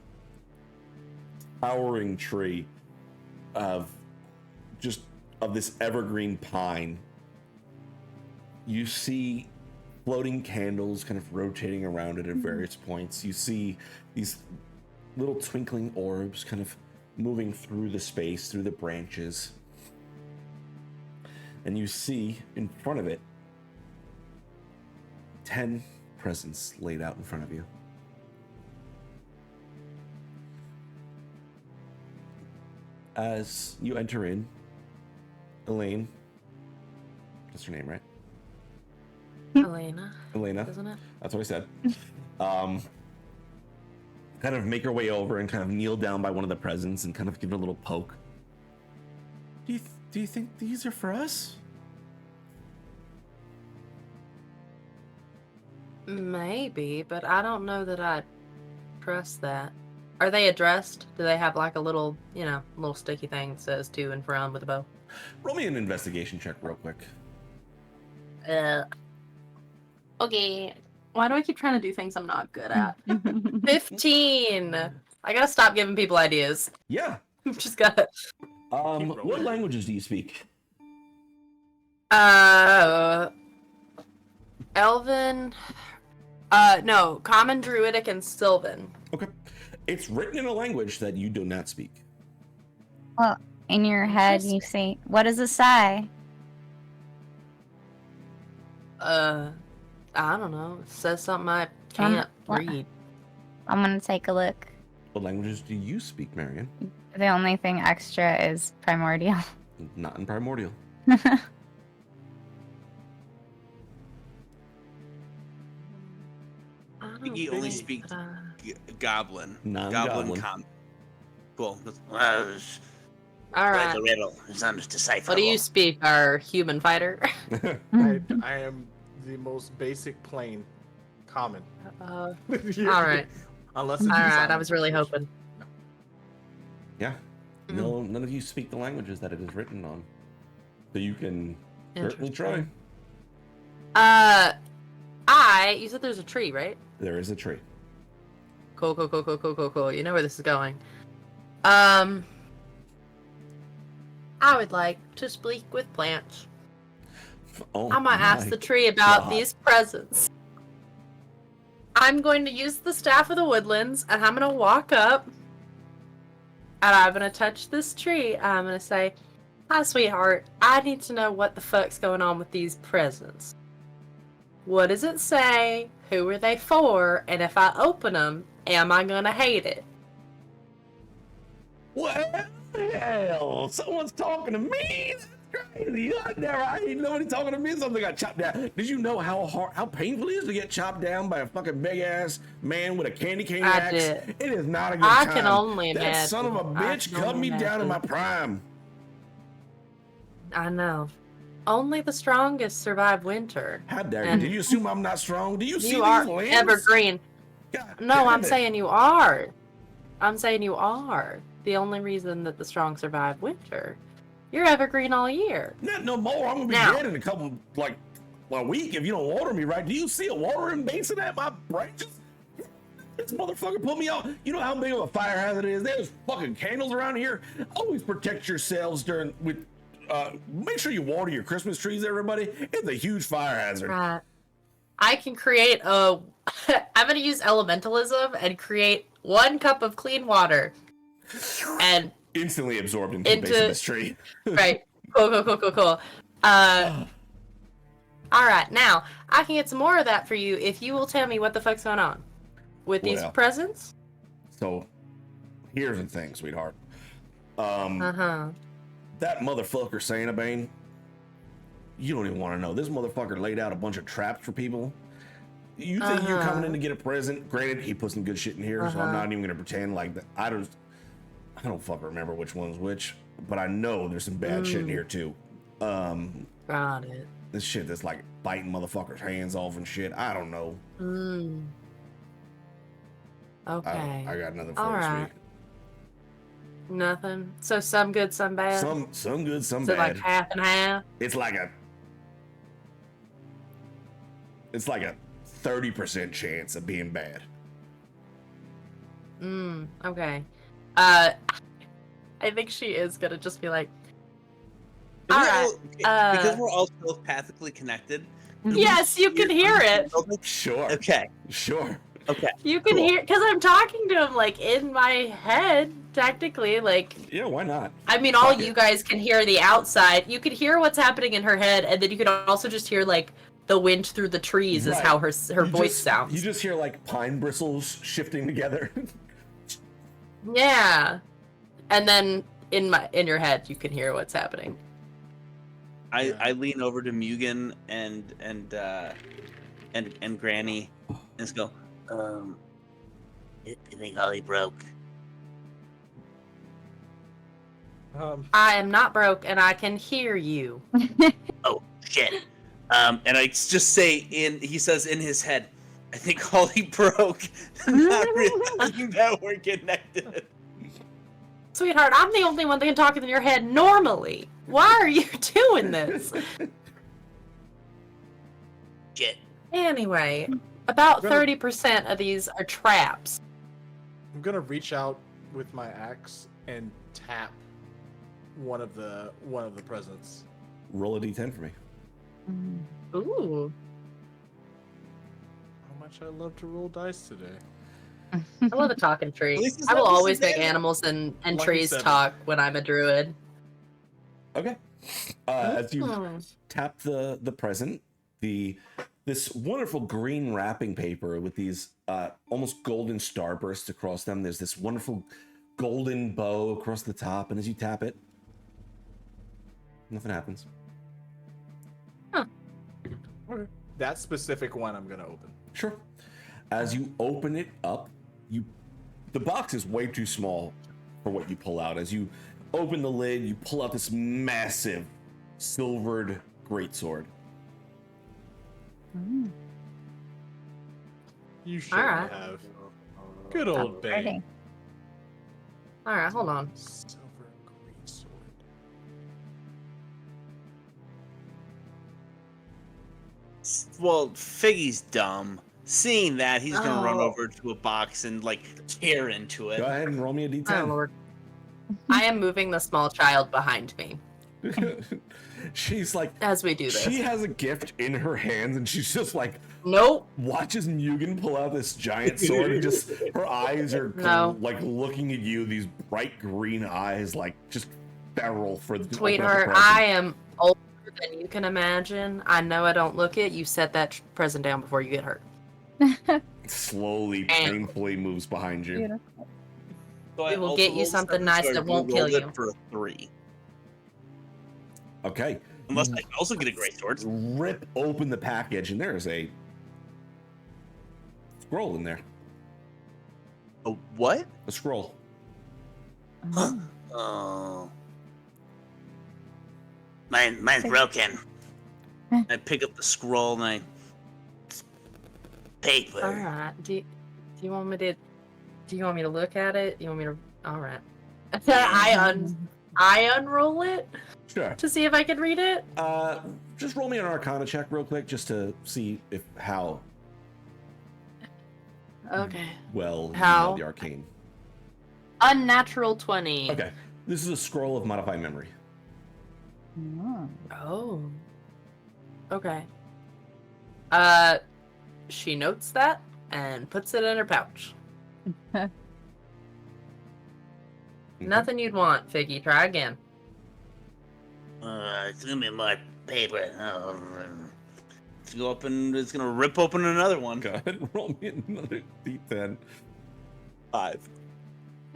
towering tree of this evergreen pine. You see floating candles kind of rotating around it at various points. You see these little twinkling orbs kind of moving through the space, through the branches. And you see in front of it 10 presents laid out in front of you. As you enter in, Elaine, that's her name, right? Elena, Elena, isn't it? that's what I said. Kind of make her way over and kind of kneel down by one of the presents and kind of give it a little poke. Do you think these are for us? Maybe, but I don't know that I trust that. Are they addressed? Do they have like a little, little sticky thing that says to and from with a bow? Roll me an investigation check real quick. Okay. Why do I keep trying to do things I'm not good at? 15. I gotta stop giving people ideas. Yeah. Just gotta. What languages do you speak? Elven. No, Common, Druidic, and Sylvan. Okay. It's written in a language that you do not speak. Well, in your head, you say, "What does it say?" I don't know. It says something I can't read. I'm gonna take a look. What languages do you speak, Marion? The only thing extra is primordial. Not in primordial. Figgy only speaks goblin. Non-goblin. Cool. All Right, right. the riddle is undecipherable. What do you speak? Our human fighter? I am the most basic plain common. All right. Unless it's All right. silent, I was really which- hoping. Yeah. No, none of you speak the languages that it is written on. So you can certainly try. You said there's a tree, right? There is a tree. Cool. You know where this is going. I would like to speak with plants. Oh, I'm gonna ask my the tree about God. these presents. I'm going to use the staff of the woodlands, and I'm gonna walk up, and I'm gonna touch this tree. I'm gonna say, "Hi, sweetheart. I need to know what the fuck's going on with these presents. What does it say? Who are they for? And if I open them, am I gonna hate it?" What the hell? Someone's talking to me? That's crazy. I ain't nobody talking to me. Something got chopped down. Did you know how painful it is to get chopped down by a fucking big ass man with a candy cane axe? did. It is not a good I time. can only that imagine. son of a I bitch can cut only me down in my imagine. prime. I know. Only the strongest survive winter. How dare you? And Did you assume I'm not strong? Do you see You these are limbs? evergreen. God No, damn I'm it. saying you are. I'm saying you are. The only reason that the strong survive winter. You're evergreen all year. Not no more. I'm gonna be Now- dead in a week if you don't water me right. Do you see a watering basin at my branches? This motherfucker put me out. You know how big of a fire hazard it is? There's fucking candles around here. Always protect yourselves make sure you water your Christmas trees, everybody. It's a huge fire hazard. Right. I can create a. I'm gonna use elementalism and create 1 cup of clean water. And Instantly absorbed into the base of this tree. right, cool. All right, now I can get some more of that for you if you will tell me what the fuck's going on with these Well. presents. So, here's the thing, sweetheart. Uh-huh. That motherfucker Santabane, you don't even want to know. This motherfucker laid out a bunch of traps for people. You think you're coming in to get a present? Granted, he put some good shit in here, so I'm not even gonna pretend like that. I don't fucking remember which one's which, but I know there's some bad shit in here too. Got it. This shit that's like biting motherfuckers' hands off and shit. I don't know. Okay. I got nothing for All you, right. sweet. Nothing. So some good, some bad. Some good, some Is it bad. like half and half? It's like a 30% chance of being bad. Okay. I think she is gonna just be like, all right. Because we're all telepathically connected. Yes, you can hear it. Sure. Okay. Sure. Okay. You can hear, because I'm talking to him like in my head, technically. Like, Yeah, why not? I mean, all Fuck you it. guys can hear the outside. You can hear what's happening in her head, and then you can also just hear like the wind through the trees is Right. how her You voice just- sounds. You just hear like pine bristles shifting together. Yeah. And then in your head, you can hear what's happening. I lean over to Mugen and Granny and just go, You think Ollie broke? I am not broke, and I can hear you. Oh, shit. and I just say he says in his head, I think Holly broke, not realizing that we're connected. Sweetheart, I'm the only one that can talk in your head normally. Why are you doing this? Shit. Anyway, about Gonna- 30% of these are traps. I'm gonna reach out with my axe and tap one of the presents. Roll a d10 for me. Ooh. How much I love to roll dice today. I love a talking tree. At least it's I will not just always a make man. animals and Lucky trees 7. talk when I'm a druid. Okay. As you Hmm. tap the present, this wonderful green wrapping paper with these almost golden starbursts across them. There's this wonderful golden bow across the top, and as you tap it, nothing happens. Okay. That specific one I'm gonna open. Sure. As you open it up, the box is way too small for what you pull out. As you open the lid, you pull out this massive silvered greatsword. You should Alright. have. Good old Bane. Ready. All right, hold on. Silver greatsword. Well, Figgy's dumb. Seeing that, he's gonna run Oh. over to a box and like tear into it. Go ahead and roll me a Oh, d10. Lord. I am moving the small child behind me. She's like, As we do this. she has a gift in her hands, and she's just like, Nope. watches Mugen pull out this giant sword, and just her eyes are No. like looking at you. These bright green eyes, like just feral for the Sweetheart, I am older than you can imagine. I know I don't look it. You set that present down before you get hurt. Slowly, painfully moves behind you. Beautiful. So I We will also get you rolled something 7, nice so I that won't rolled kill it you. for a 3. Okay. Unless I can also get a great sword. Rip open the package, and there is a scroll in there. A what? A scroll. Oh. Mine's broken. I pick up the scroll and I. Paper. All right. Do you want me to? Do you want me to look at it? You want me to? All right. I unroll it Sure. to see if I can read it. Just roll me an Arcana check real quick, just to see if how Okay. well you How? know the arcane. Unnatural 20. Okay. This is a scroll of modified memory. Oh. Oh. Okay. She notes that and puts it in her pouch. Okay. Nothing you'd want, Figgy. Try again. It's gonna be more paper. Let's go up and it's gonna rip open another one. Go ahead and roll me another d10. 5.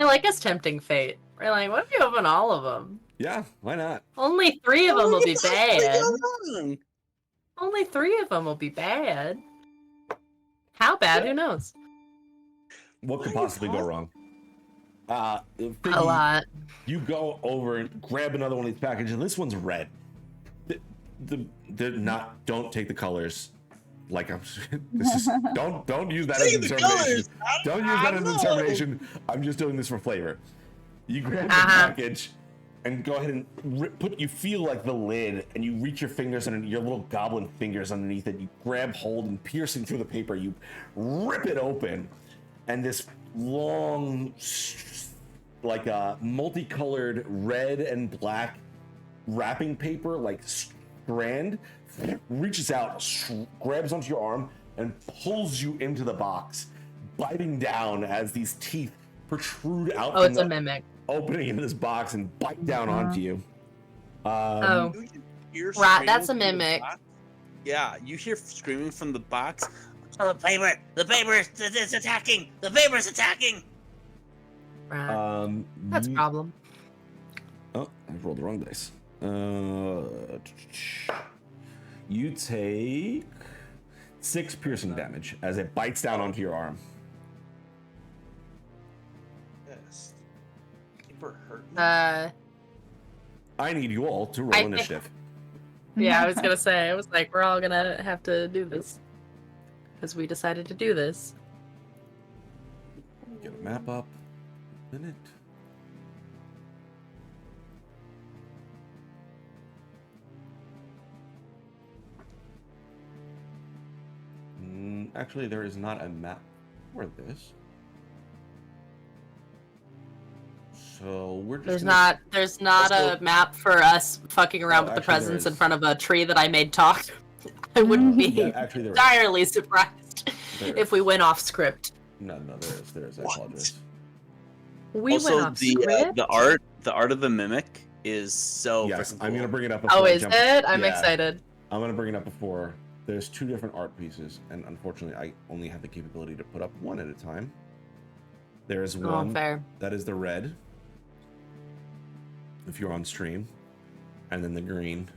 I like us tempting fate. We're like, what if you open all of them? Yeah, why not? Only 3 of them will be bad. bad. Only 3 of them will be bad. How bad? Who knows? What could possibly go wrong? A Figgy, lot. you go over and grab another one of these packages, and this one's red. They're not. Don't take the colors. Like I'm. This is. Don't use that as Take the determination. colors. Don't use that as know. determination. I'm just doing this for flavor. You grab the Uh-huh. package and go ahead and you feel like the lid, and you reach your fingers and your little goblin fingers underneath it. You grab hold, and piercing through the paper, you rip it open, and this long, like a multicolored red and black wrapping paper, like strand, reaches out, grabs onto your arm, and pulls you into the box, biting down as these teeth protrude out Oh, from it's the a mimic. opening into this box and bite down onto you. Oh. You can hear Right, screaming that's a from the mimic. box. Yeah, you hear screaming from the box. Oh, the paper is attacking. The paper's attacking. Right. That's a you- problem. Oh, I rolled the wrong dice. You take 6 piercing damage as it bites down onto your arm. Yes. Paper hurt me. I need you all to roll I- initiative. Yeah, I was gonna say. I was like, we're all gonna have to do this because we decided to do this. Get a map up. Minute. Actually, there is not a map for this. So we're just There's not Also- a map for us fucking around with the actually, there presents in is. front of a tree that I made talk. I wouldn't be Yeah, actually, there is. entirely surprised There if is. we went off script. No, there is. I What? apologize. We also, went off the script. the art of the mimic is so. Yes, freaking I'm gonna cool. bring it up. Before Oh, I is jump- it? I'm Yeah. excited. I'm gonna bring it up before. There's 2 different art pieces, and unfortunately, I only have the capability to put up one at a time. There is Oh, one fair. that is the red, if you're on stream, and then the green.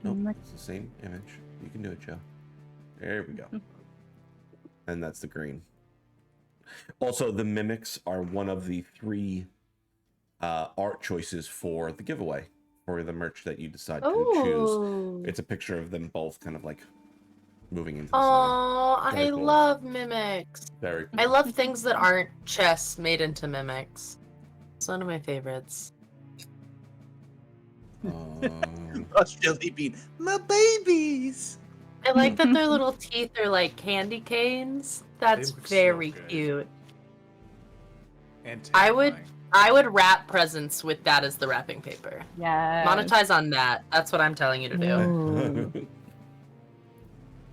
Nope, it's the same image. You can do it, Joe. There we go. And that's the green. Also, the mimics are one of the 3 art choices for the giveaway, for the merch that you decide to choose. Oh. It's a picture of them both kind of like moving into the Oh, Very I cool. love mimics. center. Very cool. I love things that aren't chests made into mimics. It's one of my favorites. Jelly bean, my babies. I like that their little teeth are like candy canes. That's look so very good. cute. And I would- terrifying. I would wrap presents with that as the wrapping paper. Yeah. Monetize on that. That's what I'm telling you to do. Ooh.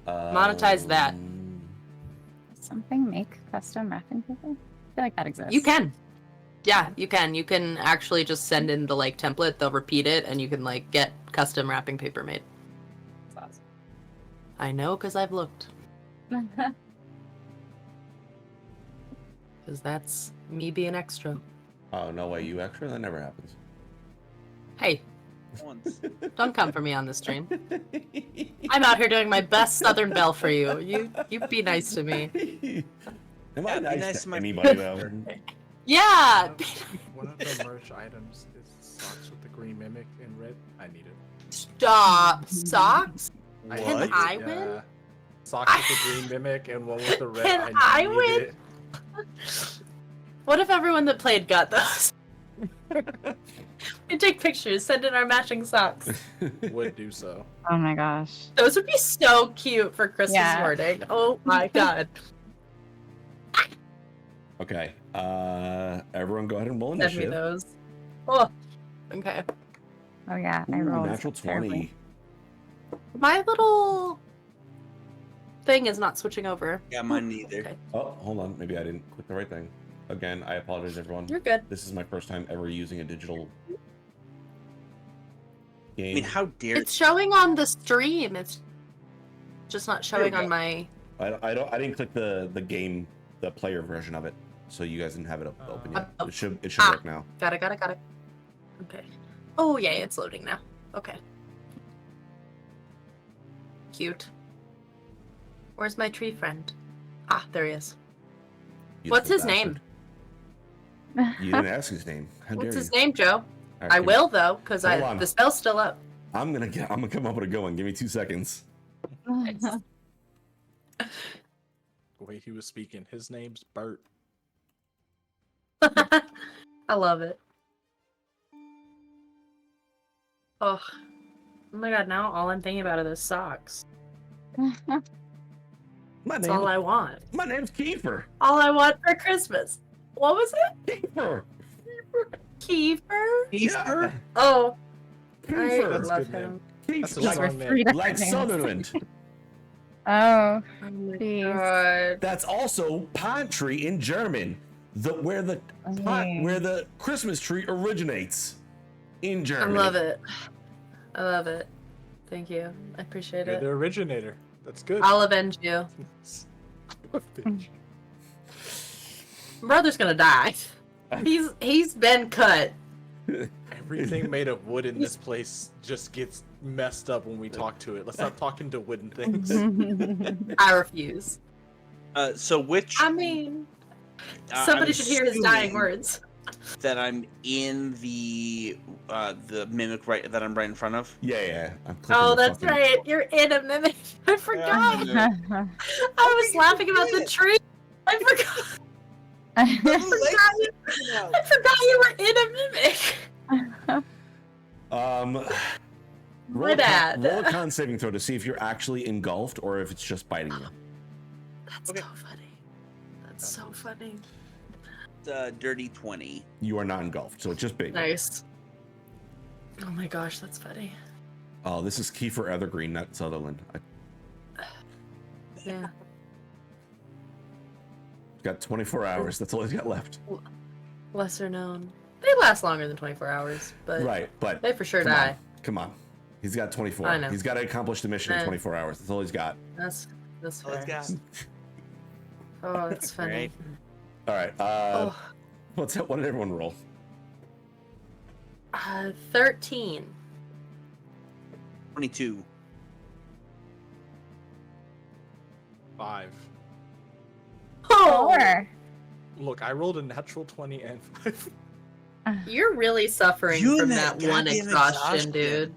Monetize that. Something make custom wrapping paper? I feel like that exists. You can. Yeah, you can. You can actually just send in the like template. They'll repeat it, and you can like get custom wrapping paper made. That's awesome. I know, because I've looked. Because that's me being extra. Oh, no way, you extra? That never happens. Hey, Once. don't come for me on this stream. I'm out here doing my best Southern Belle for you. You be nice to me. Am Yeah, I be nice, nice to to my- anybody, though? Yeah. One of the merch items is socks with the green mimic in red. I need it. Stop. Socks? I Can need it, I win? yeah. Socks with the green mimic and one with the red. Can I need win? it. What if everyone that played got those? We take pictures, send in our matching socks. Would do so. Oh my gosh. Those would be so cute for Christmas Yeah. morning. Oh my god. Okay. Everyone go ahead and roll Send me initiative. those. Oh, okay. Oh yeah, I Ooh, rolled natural 20. terribly. My little thing is not switching over. Yeah, mine neither. Okay. Oh, hold on. Maybe I didn't click the right thing. Again, I apologize, everyone. You're good. This is my first time ever using a digital game. I mean, how dare It's showing on the stream. It's just not showing we on go. my. I didn't click the game, the player version of it, so you guys didn't have it open yet. Oh. It should Ah. work now. Got it. Okay. Oh yeah, it's loading now. Okay. Cute. Where's my tree friend? Ah, there he is. What's his Beautiful name? bastard. You didn't ask his name. How dare What's his you? name, Joe? All right, I give me- will though, because Hold on. the spell's still up. I'm gonna come up with a good one. Give me 2 seconds. The way he was speaking, his name's Bert. I love it. Oh my god! Now all I'm thinking about are those socks. My That's name. all I want. My name's Kiefer. All I want for Christmas. What was it? Kiefer. Kiefer? Yeah. Oh, I Kiefer. That's a love good name. him. That's a Kiefer. strong We're three name. Like different names. Sutherland. Oh, Oh my Jeez. god. That's also pine tree in German. Where the Christmas tree originates in I Germany. love it. I love it. Thank you. I appreciate You're it. the originator. That's good. I'll avenge you. My brother's gonna die. He's been cut. Everything made of wood in this place just gets messed up when we talk to it. Let's stop talking to wooden things. I refuse. So which I mean, I'm somebody should hear his dying assuming words. that I'm in the mimic that I'm right in front of. Yeah. I'm clicking Oh, the that's fucking- right. You're in a mimic. I forgot. Yeah. I was laughing about the tree. I forgot. I forgot you were in a mimic. Roll bad. roll a con saving throw to see if you're actually engulfed or if it's just biting you. That's Okay. so funny. That's so funny. Dirty 20. You are not engulfed, so it's just big. Nice. Oh my gosh, that's funny. Oh, this is Kiefer Evergreen, not Sutherland. I Yeah. got 24 hours. That's all he's got left. Lesser known. They last longer than 24 hours, but Right, but they for sure come die. on. Come on. He's got 24. I know. He's got to accomplish the mission in Eh. 24 hours. That's all he's got. That's Oh, it's fair. got- Oh, that's funny. Right. All right. Oh, What did everyone roll? 13. 22. 5. Oh, Four. Look, I rolled a natural 20 and 5. you're really suffering You from and that that one goddamn exhaustion, exhaustion. dude.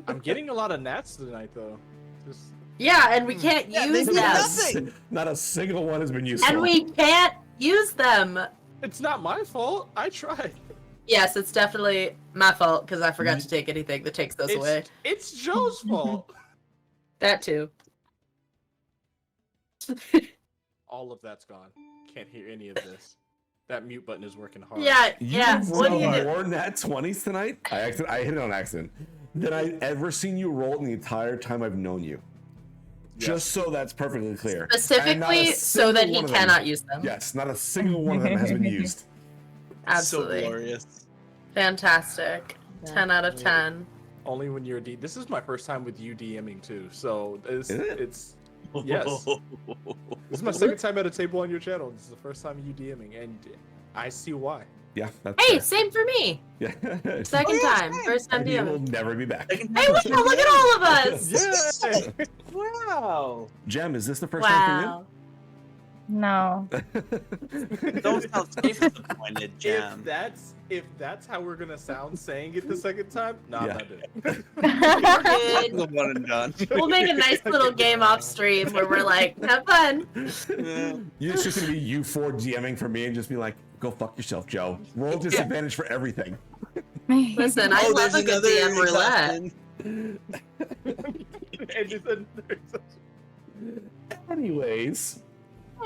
I'm getting a lot of gnats tonight, though. Just Yeah, and we can't Yeah, use they do them. nothing. Not a single one has been useful. And we can't use them. it's not my fault. I tried. Yes, it's definitely my fault because I forgot to take anything that takes those away. It's Joe's fault. That too. All of that's gone. Can't hear any of this. That mute button is working hard. Yeah, You yeah. What do you rolled do? more nat 20s tonight. I hit it on accident. Than I ever seen you roll in the entire time I've known you. Just so that's perfectly clear. And not a Specifically, so that single he one of them- cannot use them. Yes, not a single one of them has been used. Absolutely. So glorious. Fantastic. 10 out of 10. Only when you're This is my first time with you DMing too, so Is it? it's yes. This is my second time at a table on your channel. This is the first time you DMing, and I see why. Yeah, that's Hey, fair. same for me. Yeah. Second time. First time And you will DM. never be back. Hey, wow, look at all of us. Yeah. Wow. Jem, is this the first time Wow. No. for you? Don't sound so disappointed, Jam. If that's how we're gonna sound saying it the second time, nah, Yeah. I'm not doing it. We're The good. one and done. We'll make a nice little game off stream where we're like, have fun. It's just gonna be you four DMing for me and just be like, go fuck yourself, Joe. Roll disadvantage for everything. Listen, I love a good DM roulette. question. And just Anyways.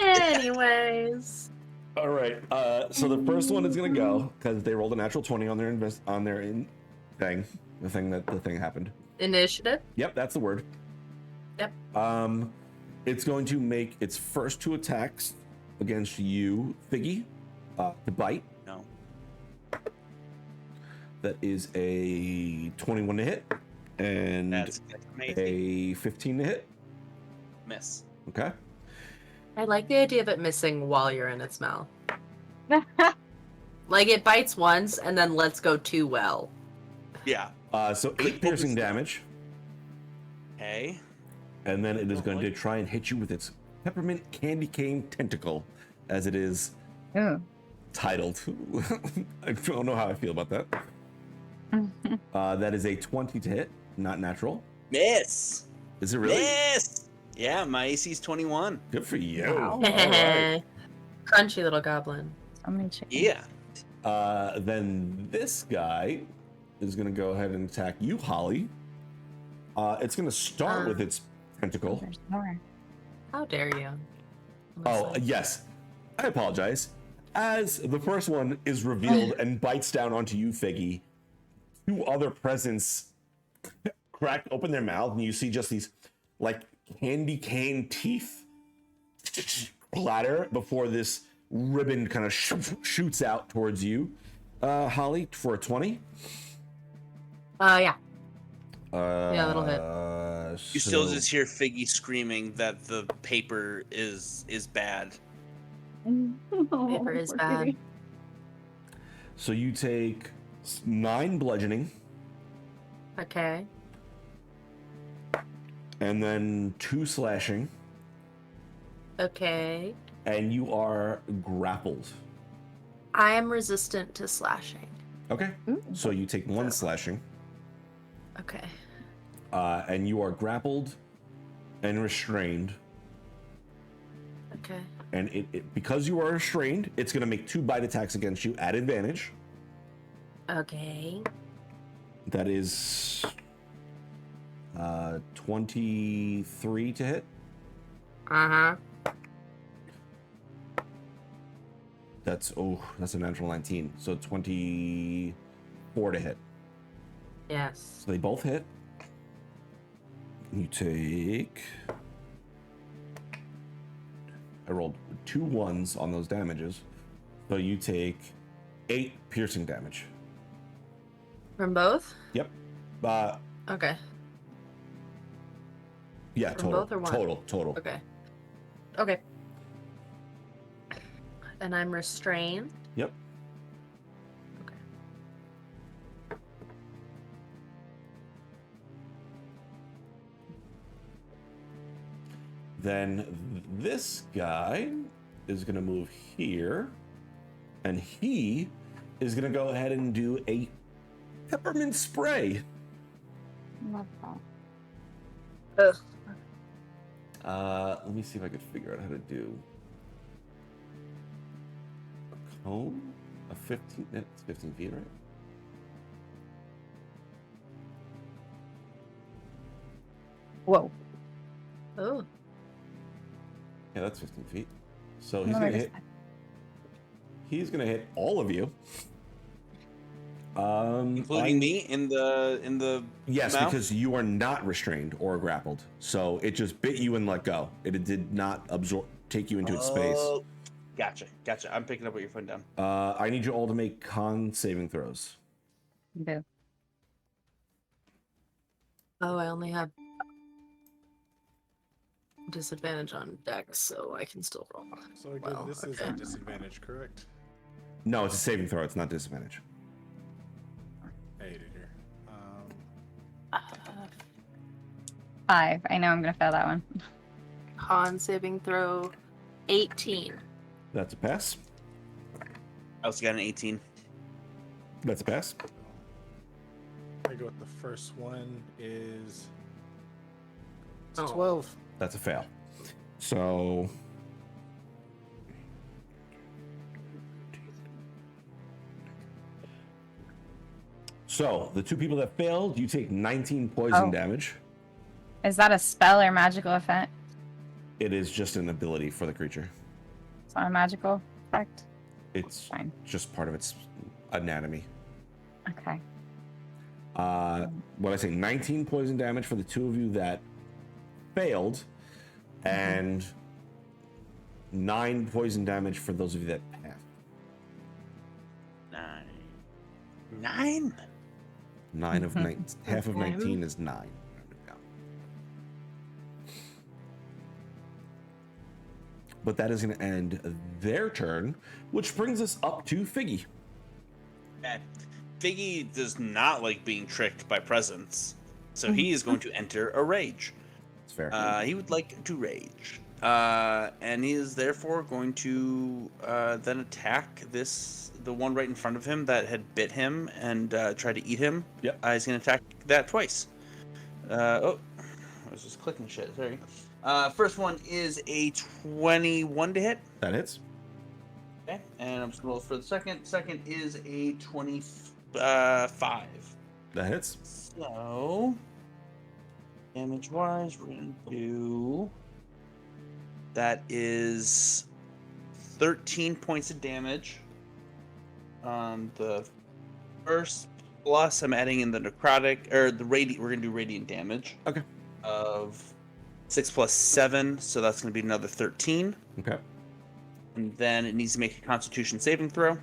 Anyways. All right. So the first one is gonna go because they rolled a natural 20 on their thing. The thing happened. Initiative. Yep, that's the word. Yep. It's going to make its first 2 attacks against you, Figgy, to bite. No. That is a 21 to hit and That's amazing. a 15 to hit. Miss. Okay. I like the idea of it missing while you're in its mouth. Like it bites once and then lets go too well. Yeah. So 8 piercing damage, Okay. and then it is going to try and hit you with its peppermint candy cane tentacle, as it is Ooh. titled. I don't know how I feel about that. That is a 20 to hit, not natural. Miss. Is it really? Miss. Yeah, my AC's 21. Good for you. Wow. All right. Crunchy little goblin. So many chickens. Yeah. Then this guy is going to go ahead and attack you, Holly. It's going to start with its tentacle. There's more. How dare you? Oh, yes. I apologize. As the first one is revealed and bites down onto you, Figgy, 2 other presents crack open their mouth, and you see just these, like, candy cane teeth clatter before this ribbon kind of shoots out towards you. Holly, for a 20. Yeah. Yeah, that'll hit. You still just hear Figgy screaming that the paper is bad. Paper is bad. So you take 9 bludgeoning, Okay. and then 2 slashing, Okay. and you are grappled. I am resistant to slashing. Okay. So you take 1 slashing, Okay. and you are grappled and restrained. Okay. And because you are restrained, it's going to make 2 bite attacks against you at advantage. Okay. That is 23 to hit. Uh-huh. That's a natural 19. So 24 to hit. Yes. So they both hit. You take... I rolled 2 1s on those damages. So you take 8 piercing damage. From both? Yep. Okay. Yeah, From total. both or one? Total. Okay. Okay. And I'm restrained. Yep. Okay. Then this guy is going to move here, and he is going to go ahead and do a peppermint spray. Love that. Ugh. Let me see if I could figure out how to do a cone. A 15. It's 15 feet, right? Whoa. Oh. Yeah, that's 15 feet. So he's No, gonna I hit he's gonna hit all of you. Including me in the Yes, mouth? because you are not restrained or grappled, so it just bit you and let go. It did not take you into its space. Oh, gotcha. I'm picking up what you're putting down. I need you all to make con saving throws. Boo. Oh, I only have disadvantage on dex, so I can still roll. So again, Well, this is okay. a disadvantage, correct? No, it's a saving throw. It's not disadvantage. I hate it here. 5. I know I'm gonna fail that one. Con saving throw 18. That's a pass. I also got an 18. That's a pass. I go with the first one is it's Oh. 12. That's a fail. So the two people that failed, you take 19 poison Oh. damage. Is that a spell or magical effect? It is just an ability for the creature. It's not a magical effect. It's Fine. just part of its anatomy. Okay. What I say, 19 poison damage for the two of you that failed, and 9 poison damage for those of you that passed. 9. 9 of 9, half of 19 is 9. But that is going to end their turn, which brings us up to Figgy. Okay. Figgy does not like being tricked by presents, so he is going to enter a rage. It's fair. He would like to rage, and he is therefore going to then attack the one right in front of him that had bit him and try to eat him. Yep. He's going to attack that twice. I was just clicking shit. Sorry. First one is a 21 to hit. That hits. Okay, and I'm just gonna roll for the second. Second is a 25. That hits. So, damage-wise, we're gonna do. That is 13 points of damage. The first plus, I'm adding in the necrotic or the radiant. We're gonna do radiant damage. Okay. Of 6 plus 7, so that's gonna be another 13. Okay. And then it needs to make a Constitution saving throw.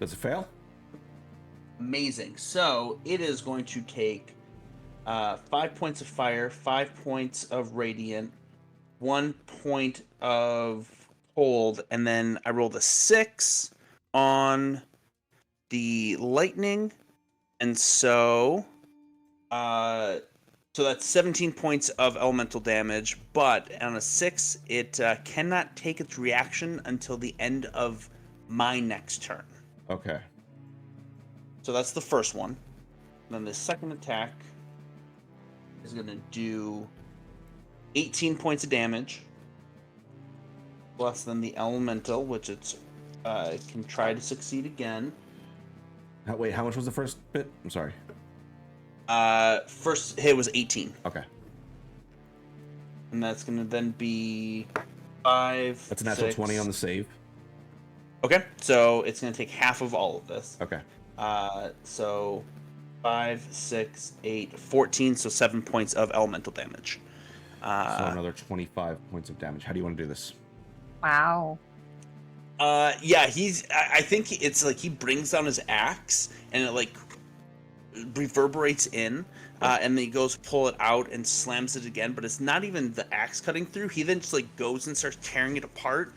Does it fail? Amazing. So it is going to take 5 points of fire, 5 points of radiant, 1 point of cold, and then I rolled a 6 on the lightning, and so that's 17 points of elemental damage, but on a 6, it cannot take its reaction until the end of my next turn. Okay. So that's the first one. Then the second attack is going to do 18 points of damage, less than the elemental, which it's can try to succeed again. Wait, how much was the first bit? I'm sorry. First hit was 18. Okay. And that's going to then be 5. That's a natural 6. 20 on the save. Okay, so it's going to take half of all of this. Okay. So 5, 6, 8, 14, so 7 points of elemental damage. So another 25 points of damage. How do you want to do this? Wow. Yeah, I think it's like he brings down his axe and it like reverberates in, and then he goes to pull it out and slams it again, but it's not even the axe cutting through. He then just like goes and starts tearing it apart,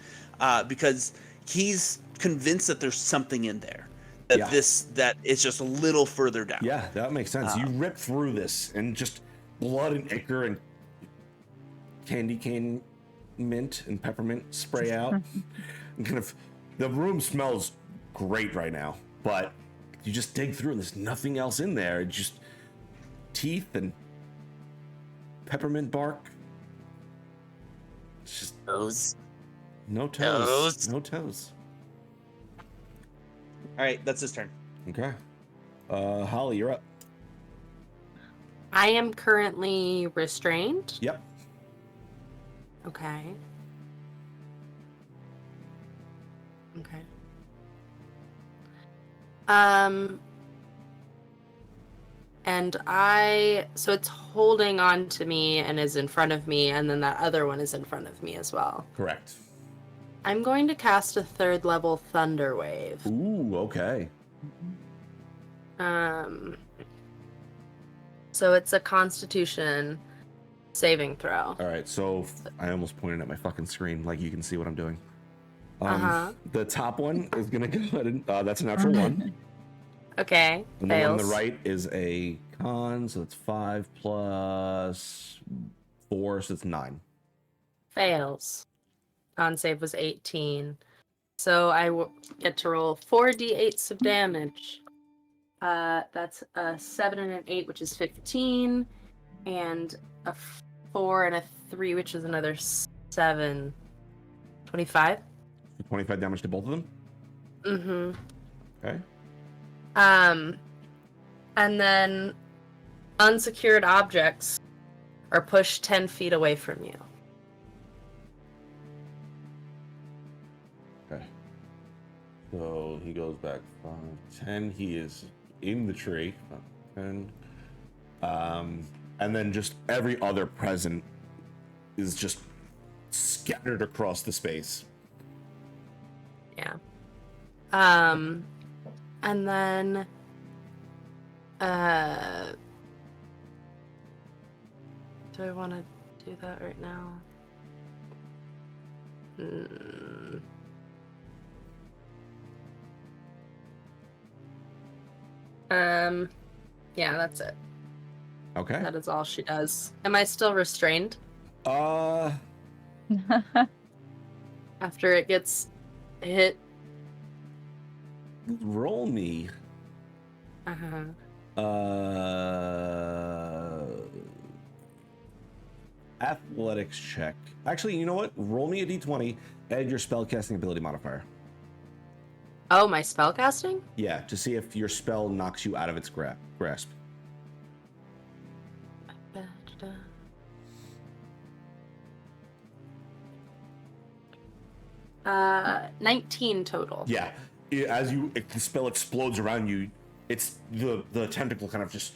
because he's convinced that there's something in there. That it's just a little further down. Yeah, that makes sense. You rip through this and just blood and ichor and candy cane mint and peppermint spray out. And kind of the room smells great right now, but you just dig through and there's nothing else in there. It's just teeth and peppermint bark. It's just Toes. no toes. Toes. No toes. All right, that's his turn. Okay. Holly, you're up. I am currently restrained. Yep. Okay. Okay. And so it's holding on to me and is in front of me, and then that other one is in front of me as well. Correct. I'm going to cast a 3rd level Thunder Wave. Ooh, okay. So it's a Constitution saving throw. All right, so I almost pointed at my fucking screen, like you can see what I'm doing. The top one is gonna go ahead and that's a natural 1. Okay, And the one on fails. the right is a con, so it's 5 plus 4, so it's 9. Fails. Con save was 18. So I get to roll 4d8s of damage. That's a 7 and an 8, which is 15, and a 4 and a 3, which is another 7. 25? 25 damage to both of them? Mm-hmm. Okay. And then unsecured objects are pushed 10 feet away from you. Okay. So he goes back 5, 10. He is in the tree. 10. And then just every other present is just scattered across the space. Yeah. And then do I want to do that right now? Yeah, that's it. Okay. That is all she does. Am I still restrained Uh, after it gets hit? roll me. Uh-huh. Athletics check. Actually, you know what? Roll me a d20. Add your spellcasting ability modifier. Oh, my spellcasting? Yeah, to see if your spell knocks you out of its grasp. 19 total. Yeah, as the spell explodes around you, it's the tentacle kind of just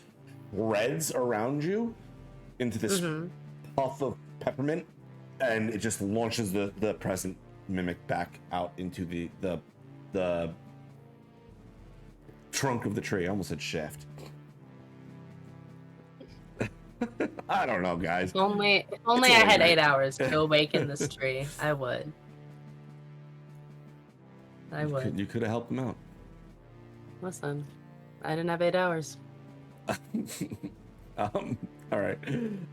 spreads around you into this puff of peppermint, and it just launches the present mimic back out into the trunk of the tree. I almost said shaft. I don't know, guys. If only It's I only had night. 8 hours to awaken this tree. I would. I would. You could have helped him out. Listen, I didn't have 8 hours. All right.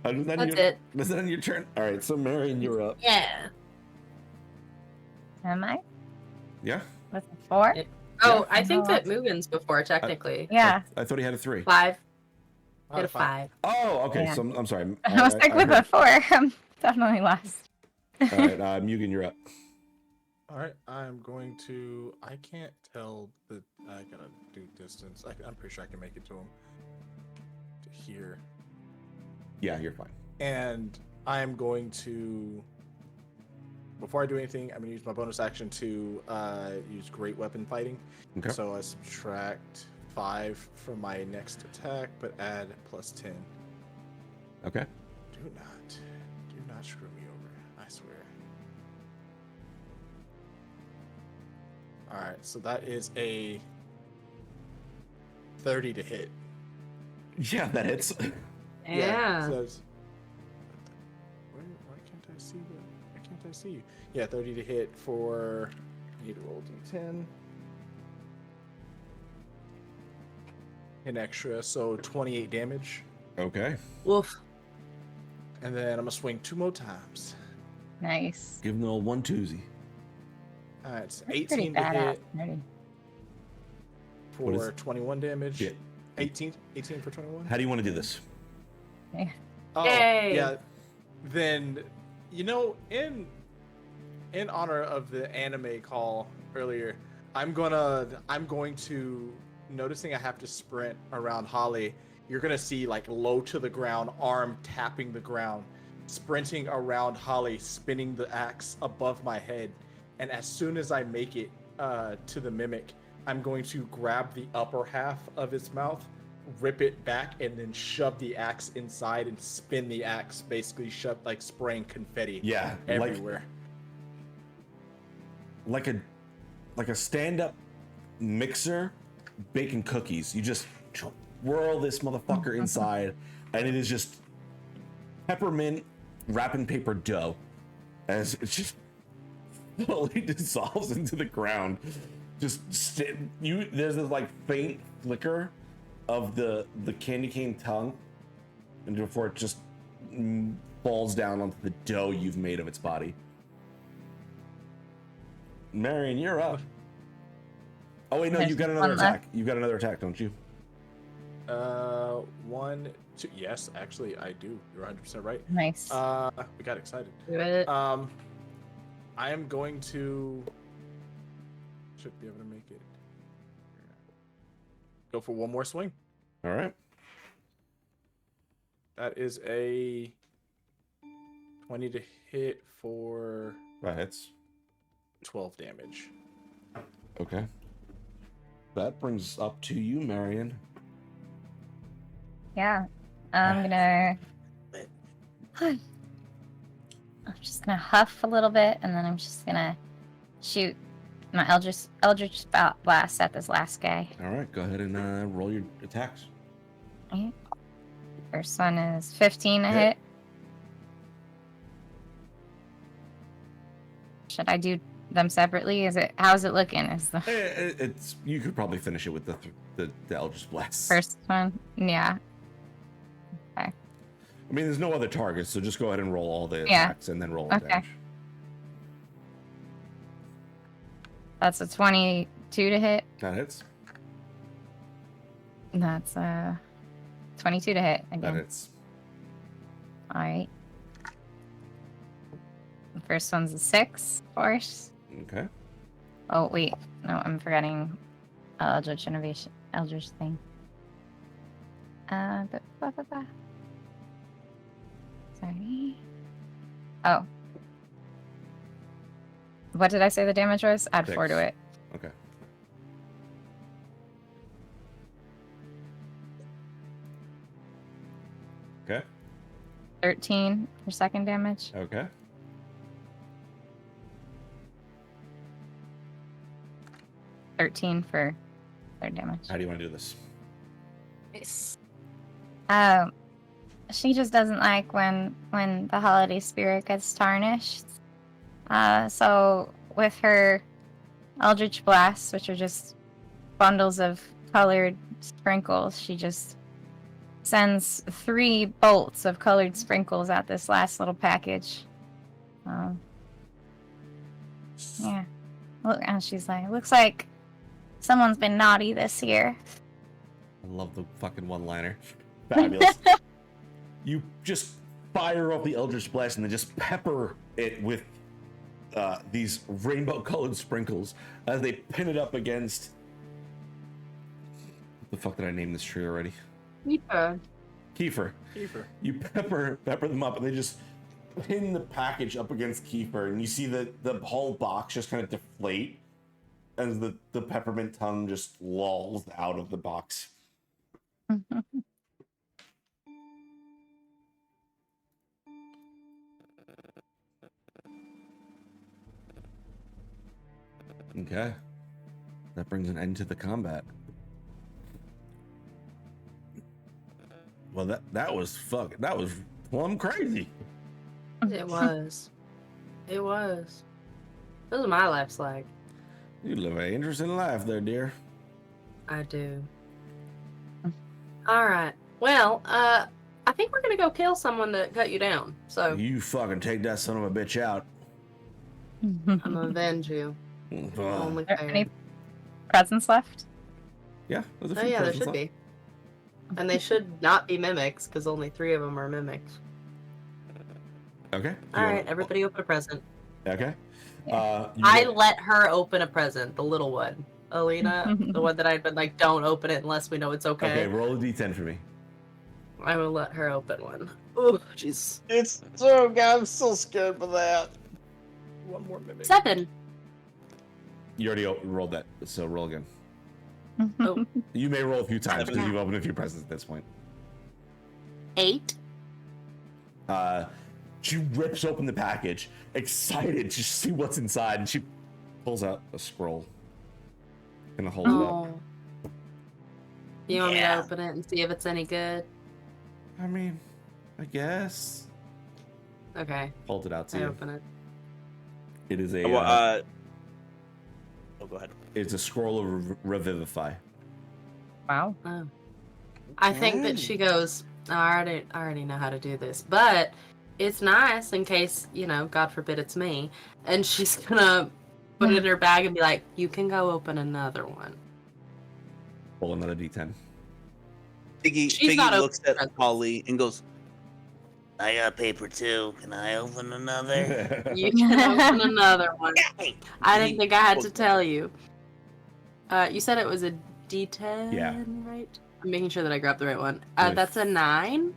That's it. Was that on your turn? All right. So Marion, you're up. Yeah. Am I? Yeah. Was it 4? Oh, I think Oh, that Mugen's before, technically. Yeah. I thought he had a 3. 5. Out Hit a of 5. 5. Oh, okay. Yeah. So I'm sorry. I was stuck with a 4. I'm definitely lost. All right, Mugen, you're up. All right, I'm going to. I can't tell the. I gotta do distance. I'm pretty sure I can make it to him. To here. Yeah, you're fine. And I'm going to. Before I do anything, I'm gonna use my bonus action to use great weapon fighting. Okay. So I subtract 5 from my next attack, but add +10. Okay. Do not screw me over. I swear. All right, so that is a 30 to hit. Yeah, that hits. Yeah. So that's- why can't I see the? Why can't I see you? Yeah, 30 to hit for. I need to roll d10. An extra, so 28 damage. Okay. Woof. And then I'm gonna swing 2 more times. Nice. Give him the old 1-2-zy. It's Pretty 18 to badass. hit Nerdy. What for is- 21 damage. Yeah. 18 for 21. How do you want to do this? Oh, Yay. yeah. Then, in honor of the anime call earlier, I'm going to, noticing I have to sprint around Holly, you're gonna see like low to the ground, arm tapping the ground, sprinting around Holly, spinning the axe above my head, and as soon as I make it, to the mimic, I'm going to grab the upper half of its mouth, rip it back, and then shove the axe inside and spin the axe, basically like spraying confetti everywhere. Like a stand-up mixer baking cookies. You just whirl this motherfucker inside, and it is just peppermint wrapping paper dough, as it just slowly dissolves into the ground. There's this like faint flicker of the candy cane tongue, and before it just falls down onto the dough you've made of its body. Marion, you're up. Oh wait, no, you got another attack. You got another attack, don't you? 1, 2. Yes, actually, I do. You're 100% right. Nice. We got excited. Do it. I am going to. Should be able to make it. Go for one more swing. All right. That is a 20 to hit for That hits. 12 damage. Okay. That brings up to you, Marion. Yeah. I'm gonna. I'm just gonna huff a little bit, and then I'm just gonna shoot my Eldritch Blast at this last guy. All right, go ahead and roll your attacks. Right. First one is 15 to Hit. hit. Should I do them separately? How's it looking? Is the It's you could probably finish it with the Eldritch Blast. first one? Yeah. I mean, there's no other targets, so just go ahead and roll all the Yeah. attacks and then roll the Okay. damage. That's a 22 to hit. That hits. That's a 22 to hit That again. hits. All right. The first one's a 6, of course. Okay. Oh, wait. No, I'm forgetting Eldritch thing. Sorry. Oh. What did I say the damage was? Add 4 to 6. it. Okay. Okay. 13 for second damage. Okay. 13 for third damage. How do you want to do this? Nice. She just doesn't like when the holiday spirit gets tarnished. So with her Eldritch Blasts, which are just bundles of colored sprinkles, she just sends 3 bolts of colored sprinkles at this last little package. Yeah. Look, and she's like, looks like someone's been naughty this year. I love the fucking one-liner. Fabulous. You just fire off the Eldritch Blast and then just pepper it with these rainbow-colored sprinkles as they pin it up against. What the fuck did I name this tree already? Kiefer. Kiefer. You pepper them up, and they just pin the package up against Kiefer, and you see the whole box just kind of deflate as the peppermint tongue just lolls out of the box. Okay. That brings an end to the combat. Well, that was plumb crazy. It was. It was. This is my life's like. You live an interesting life there, dear. I do. All right. Well, I think we're gonna go kill someone that cut you down. So You fucking take that son of a bitch out. I'm gonna avenge you. Only Are there fair. any presents left? Yeah, there's a Oh few yeah, there presents should left. be. And they should not be mimics because only 3 of them are mimics. Okay. All You right, wanna- everybody open a present. Okay. Yeah. I let her open a present, the little one. Alina, the one that I'd been like, don't open it unless we know it's okay. Okay, roll a d10 for me. I will let her open one. Oh, jeez. It's so. God, I'm so scared for that. One more mimic. 7. You already rolled that, so roll again. Oh. You may roll a few times because Yeah. you've opened a few presents at this point. 8. She rips open the package, excited to see what's inside, and she pulls out a scroll. Gonna hold it up. Oh. You want me Yeah. to open it and see if it's any good? I mean, I guess. Okay, Hold it out to I you. open it. It is a. Oh, go ahead. It's a scroll of revivify. Wow. Oh. I think that she goes, I already know how to do this, but it's nice in case, God forbid it's me. And she's gonna put it in her bag and be like, you can go open another one. Roll another d10. She's not Figgy looks open at presents. Holly and goes, I got paper too. Can I open another? You can open another one. I didn't think I had to tell you. You said it was a D10, Yeah. right? I'm making sure that I grabbed the right one. With- That's a 9.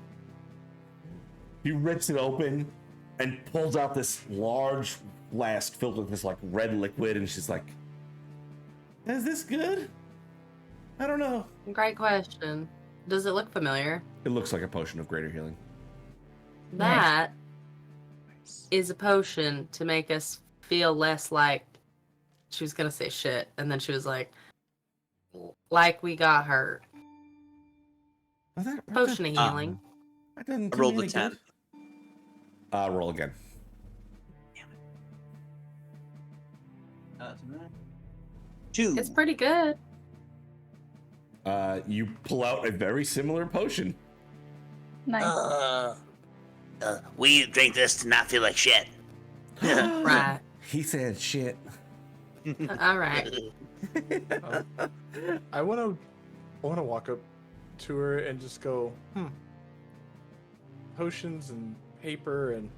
He rips it open and pulls out this large flask filled with this like red liquid, and she's like, "Is this good? I don't know." Great question. Does it look familiar? It looks like a potion of greater healing. That is a potion to make us feel less like she was gonna say shit, and then she was like we got hurt. Potion of healing. I didn't I do rolled me a any 10. good. Roll again. Two. It's pretty good. You pull out a very similar potion. Nice. We drink this to not feel like shit. Right. He said shit. All right. I want to walk up to her and just go, potions and paper, and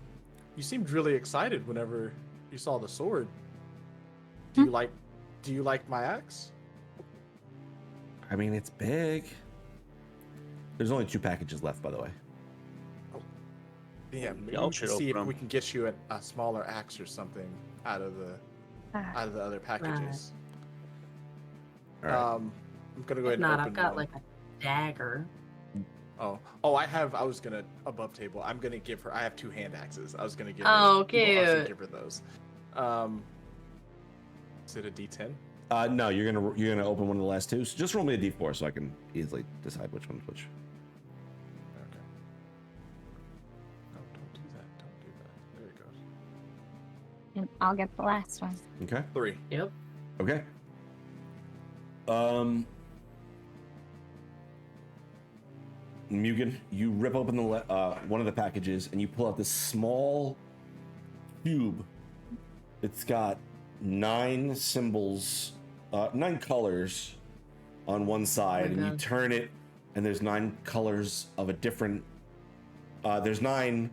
you seemed really excited whenever you saw the sword. Do you like my axe? I mean, it's big. There's only 2 packages left, by the way. Yeah, maybe Y'all we should can see open if 'em. we can get you a smaller axe or something out of the other packages. All right. I'm gonna go If ahead and not, open I've got one. like a dagger. Oh, I was gonna above table. I'm gonna give her. I have 2 hand axes. I was gonna give. Oh, her, also cute. give her those. Is it a D10? No, you're gonna open one of the last 2. So just roll me a d4 so I can easily decide which one's which. Okay. No, don't do that. Don't do that. There it goes. And I'll get the last one. Okay. 3. Yep. Okay. Mugen, you rip open the one of the packages and you pull out this small cube. It's got 9 symbols, 9 colors on one side, and you God. turn it, and there's 9 colors of a different. There's 9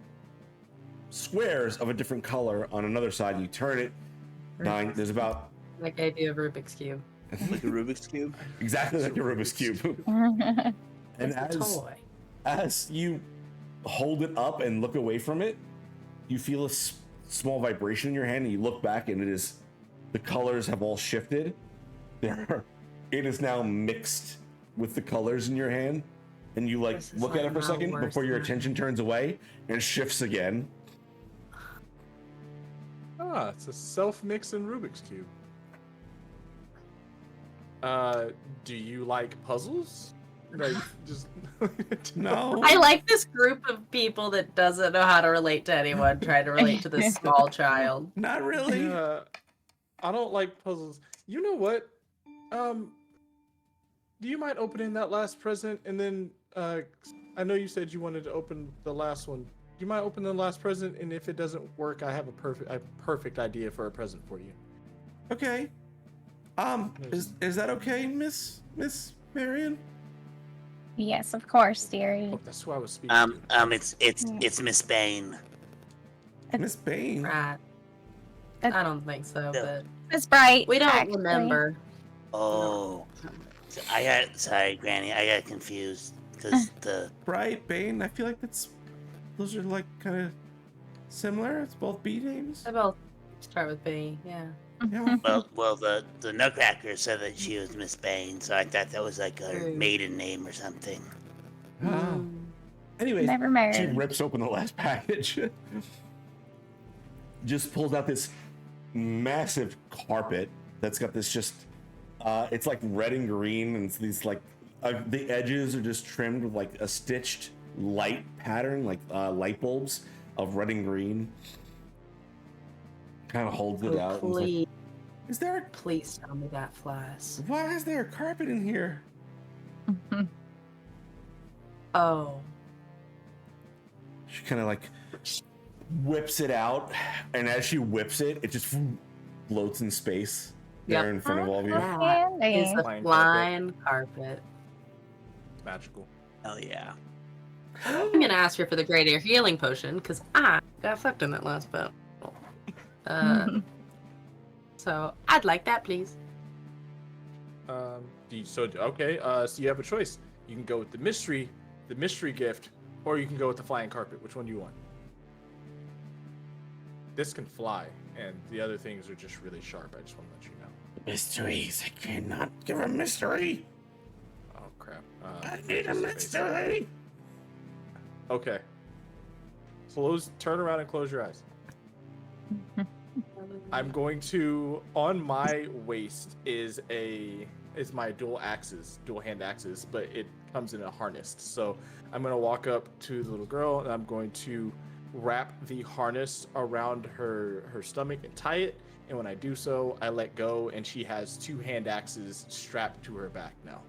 squares of a different color on another side. And you turn it. 9. There's about Like I do a Rubik's Cube. Like a Rubik's Cube. exactly like a Rubik's cube. And It's a toy. as you hold it up and look away from it, you feel a small vibration in your hand, and you look back, and the colors have all shifted. It is now mixed with the colors in your hand, and you This is look at like it for a my second worst before your nightmare. attention turns away, and it shifts again. Ah, it's a self-mixing Rubik's Cube. Do you like puzzles? Like, just No, I like this group of people that doesn't know how to relate to anyone trying to relate to this small child. not really. Yeah, I don't like puzzles. You know what? Do you mind opening that last present, and then I know you said you wanted to open the last one. Do you mind opening the last present, and if it doesn't work, I have a perfect idea for a present for you. Okay. Is that okay, Miss Marion? Yes, of course, dearie. Oh, that's who I was speaking to. It's Miss Bane. Miss Bane. Right. I don't think so, but It's bright. we don't actually. remember. Oh, sorry, Granny. I got confused because the Right, Bane. I feel like those are like kind of similar. It's both B names. They both start with B, yeah. Yeah. Well, the Nutcracker said that she was Miss Bane, so I thought that was like her maiden name or something. Ah. Anyways, Never she married. rips open the last package. Just pulls out this massive carpet that's got this just it's like red and green, and it's these like the edges are just trimmed with like a stitched light pattern, like light bulbs of red and green. Kind of holds it out. And Please, like, is there please tell me that flies. why is there a carpet in here? Oh. She kind of like whips it out, and as she whips it, it just floats in space there in front of all of you. That is a Flying flying carpet. Magical. Hell yeah. I'm gonna ask her for the great air healing potion because I got fucked in that last battle. So I'd like that, please. Okay. So you have a choice. You can go with the mystery gift, or you can go with the flying carpet. Which one do you want? This can fly, and the other things are just really sharp. I just want to let you know. Mysteries. I cannot give a mystery. Oh crap! I need a mystery. Okay. Turn around and close your eyes. I'm going to, on my waist is my dual hand axes, but it comes in a harness. So I'm going to walk up to the little girl, and I'm going to wrap the harness around her stomach and tie it. And when I do so, I let go, and she has 2 hand axes strapped to her back now.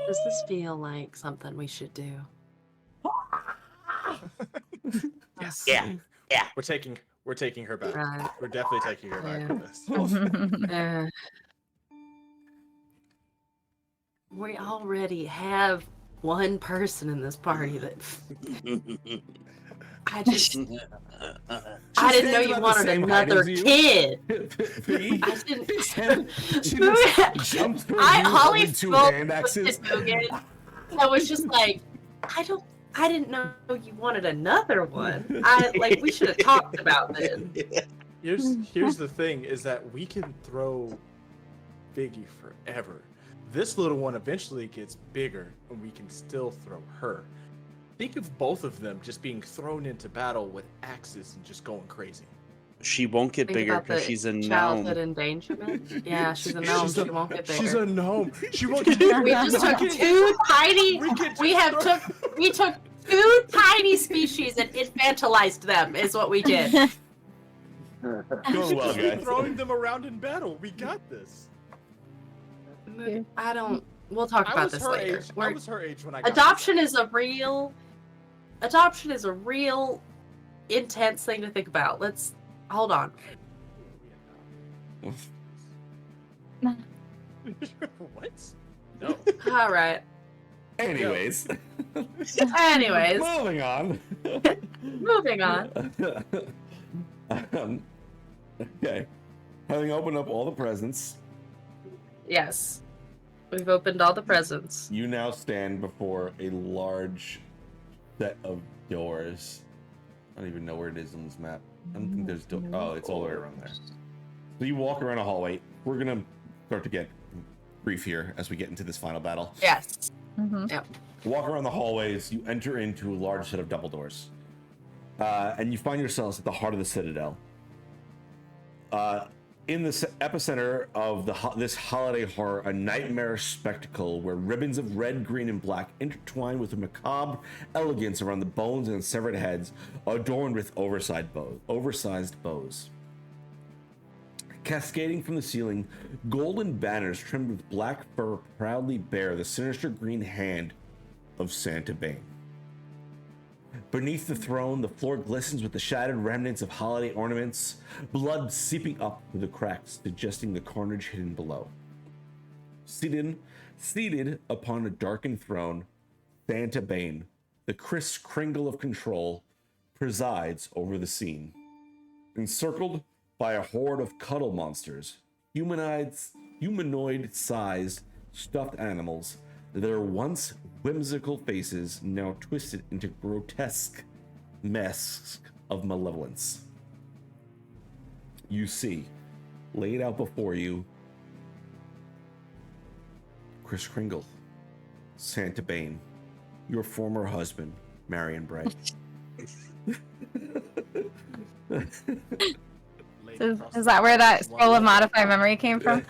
Does this feel like something we should do? Yes. Yeah. We're taking her back. Right. We're definitely taking her back Yeah. for this. We already have one person in this party that I didn't know you wanted another kid. I didn't. Holly spoke with Mugen. I was just like, I didn't know you wanted another one. We should have talked about this. Here's the thing: is that we can throw Biggie forever. This little one eventually gets bigger, and we can still throw her. Think of both of them just being thrown into battle with axes and just going crazy. She won't get Think bigger about because the she's a childhood gnome. endangerment. Yeah, she's a gnome. She won't get bigger. She's a gnome. She won't get bigger. We just took 2 tiny. We took 2 tiny species and infantilized them. Is what we did. Going well, guys. Throwing them around in battle. We got this. I don't. We'll talk about this later. I was her age when I got Adoption is a real intense thing to think about. Let's hold on. What? No. All right. Anyways, moving on. Moving on. Okay. Having opened up all the presents, Yes. We've opened all the presents. you now stand before a large set of doors. I don't even know where it is on this map. I don't think there's doors. Oh, it's all the way around there. So you walk around a hallway. We're gonna start to get brief here as we get into this final battle. Yes. Mhm. You walk around the hallways. You enter into a large set of double doors, and you find yourselves at the heart of the Citadel. In the epicenter of this holiday horror, a nightmarish spectacle where ribbons of red, green, and black intertwine with a macabre elegance around the bones and severed heads, adorned with oversized bows. Cascading from the ceiling, golden banners trimmed with black fur proudly bear the sinister green hand of Santa Bane. Beneath the throne, the floor glistens with the shattered remnants of holiday ornaments, blood seeping up through the cracks, suggesting the carnage hidden below. Seated upon a darkened throne, Santa Bane, the Kris Kringle of control, presides over the scene. Encircled by a horde of cuddle monsters, humanoid-sized stuffed animals, their once whimsical faces now twisted into grotesque masks of malevolence. You see laid out before you, Chris Kringle, Santa Bane, your former husband, Marion Bright. Is that where that scroll of modify memory came from?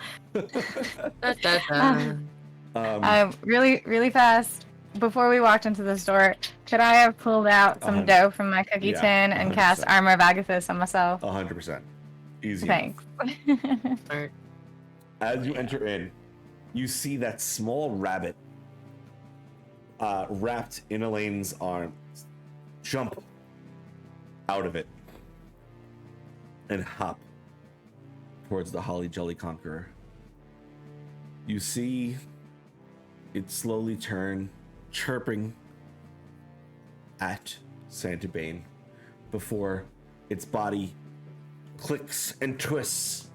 Really, really fast. Before we walked into the store, could I have pulled out some dough from my cookie tin and cast 100%. Armor of Agathis on myself? 100%. Easy. Thanks. As you enter in, you see that small rabbit wrapped in Elaine's arms jump out of it and hop towards the Holly Jolly Conqueror. You see it slowly turn, chirping at Santa Bane before its body clicks and twists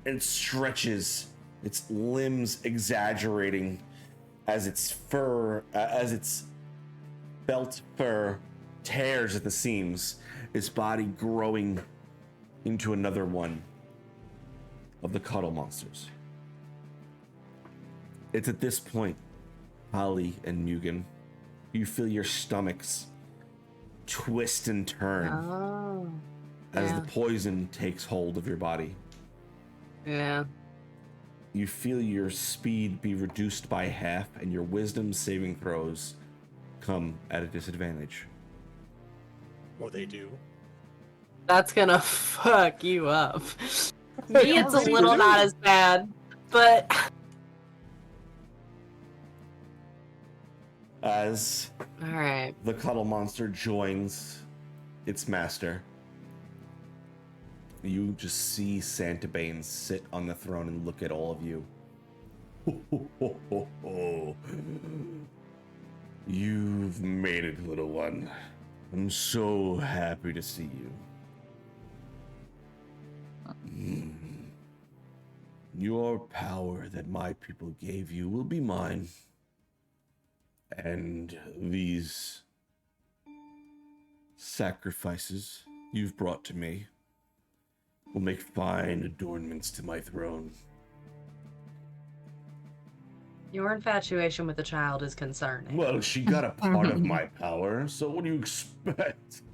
and stretches, its limbs exaggerating as its fur, as its belt fur tears at the seams, its body growing into another one of the cuddle monsters. It's at this point, Holly and Mugen, you feel your stomachs twist and turn as the poison takes hold of your body. Yeah. You feel your speed be reduced by half and your wisdom saving throws come at a disadvantage. Or they do. That's gonna fuck you up. Me, it's a little not as bad, but As all right. the cuddle monster joins its master, you just see Santa Bane sit on the throne and look at all of you. You've made it, little one. I'm so happy to see you. Your power that my people gave you will be mine. And these sacrifices you've brought to me will make fine adornments to my throne. Your infatuation with the child is concerning. Well, she got a part of my power, so what do you expect? Expect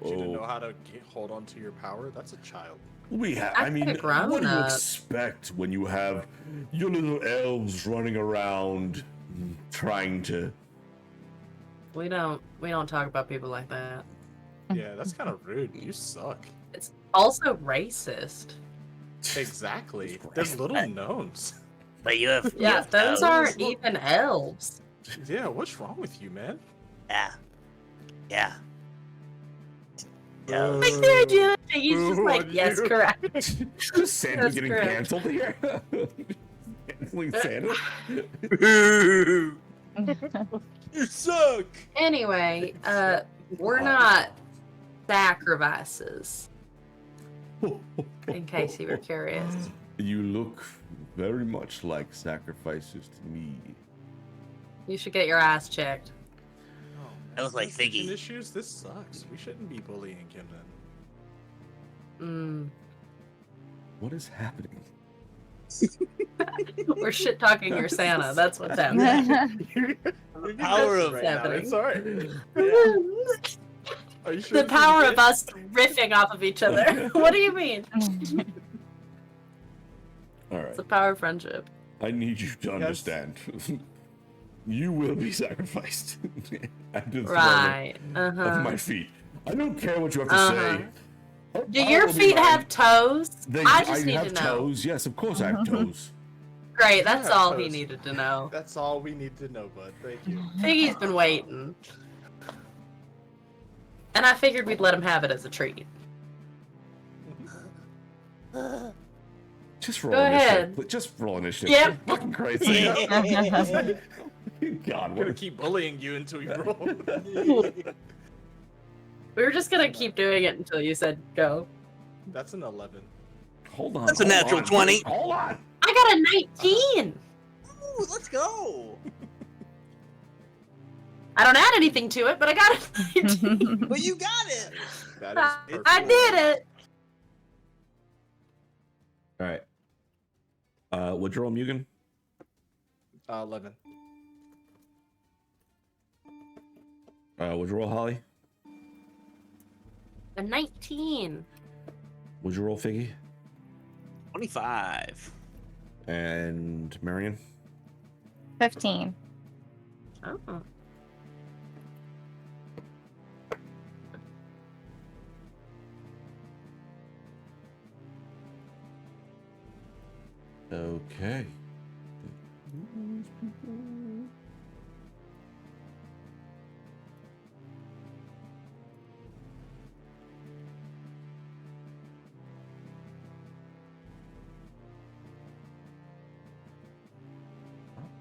you to know how to hold on to your power? That's a child. We have, I I mean, could've grown what do you up. expect when you have your little elves running around trying to... We don't talk about people like that. Yeah, that's kind of rude. You suck. It's also racist. Exactly. There's little gnomes. But you have Yeah, those toes. aren't even elves. Yeah, what's wrong with you, man? Yeah. Yeah. Boo. Like, they're Jewish. He's just Boo like, on yes, you. correct. Is Santa That's getting correct. canceled here? Canceling Santa? You suck! Anyway, we're not sacrifices. In case you were curious. You look very much like sacrifices to me. You should get your ass checked. I look like Attention Figgy. Issues? This sucks. We shouldn't be bullying him then. What is happening? We're shit talking your Santa. That's what's happening. Power of right now. happening. It's alright. Yeah. Are you sure The this is power good? of us riffing off of each other. What do you mean? All right. It's the power of friendship. I need you to understand. You will be sacrificed at the Right. throne of my feet. I don't care what you have to Uh-huh. say. Do Power your will be feet mine. have toes? They, I just need have to know. toes. Yes, of course I have toes. Great, that's Yeah, all he toes. needed to know. That's all we need to know, bud. Thank you. Figgy's been waiting. And I figured we'd let him have it as a treat. Just roll Go initiative. ahead. Just roll initiative. Yep. For fucking Christ's sake. God, I'm what gonna keep bullying you until you roll. We were just gonna keep doing it until you said go. That's an 11. Hold on. That's a hold natural on, 20. Hold on. I got a 19! Ooh, let's go. I don't add anything to it, but I got a 19. Well, you got it. That is perfect. I did it! All right. What'd you roll, Mugen? 11. What'd you roll, Holly? A 19. What'd you roll, Figgy? 25. And Marion? 15. Oh. Okay.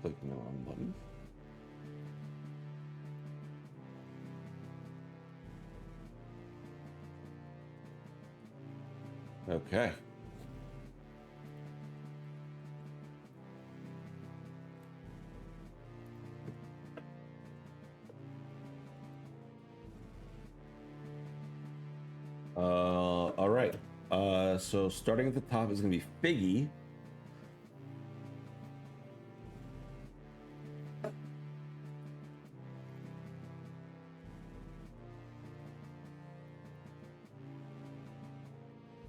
Clicking the wrong button. Okay. All right. So starting at the top is going to be Figgy.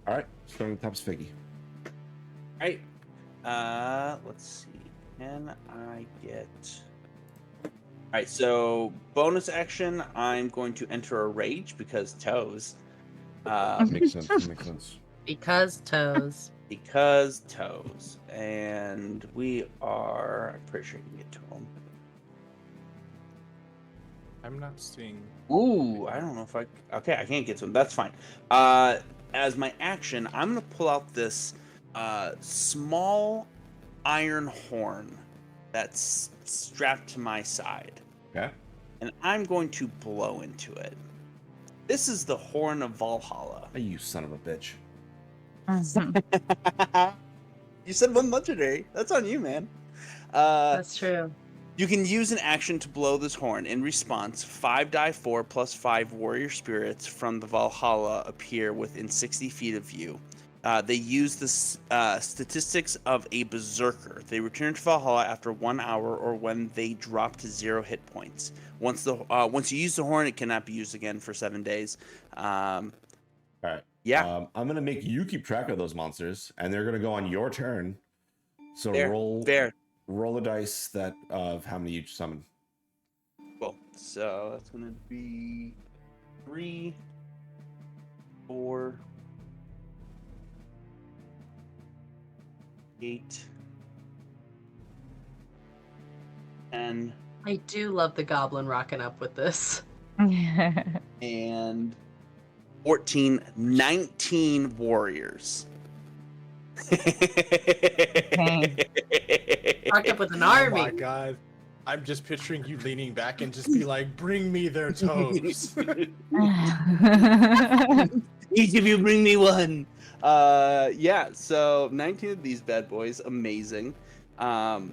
All right. Starting at the top is Figgy. All right. Let's see. Can I get... All right, so bonus action, I'm going to enter a rage because toes. Makes sense. Makes sense. Because toes. Because toes. And we are... I'm pretty sure you can get to them. I'm not seeing. Ooh, I don't know if I... Okay, I can't get to them. That's fine. As my action, I'm going to pull out this small iron horn that's strapped to my side. Okay. And I'm going to blow into it. This is the Horn of Valhalla. Hey, you son of a bitch. You said one legendary. That's on you, man. That's true. You can use an action to blow this horn. In response, 5 die 4 plus 5 warrior spirits from the Valhalla appear within 60 feet of you. They use the statistics of a berserker. They return to Valhalla after 1 hour or when they drop to 0 hit points. Once you use the horn, it cannot be used again for 7 days. All right. Yeah. I'm gonna make you keep track of those monsters, and they're gonna go on your turn. So Fair. roll a dice that of how many you summon. Cool. So that's gonna be 3, 4, 8, 10, I do love the goblin rocking up with this. and 14, 19 warriors. Rocked up with an Oh army. my god. I'm just picturing you leaning back and just be like, bring me their toes. Each of you bring me one. Yeah, so 19 of these bad boys, amazing. And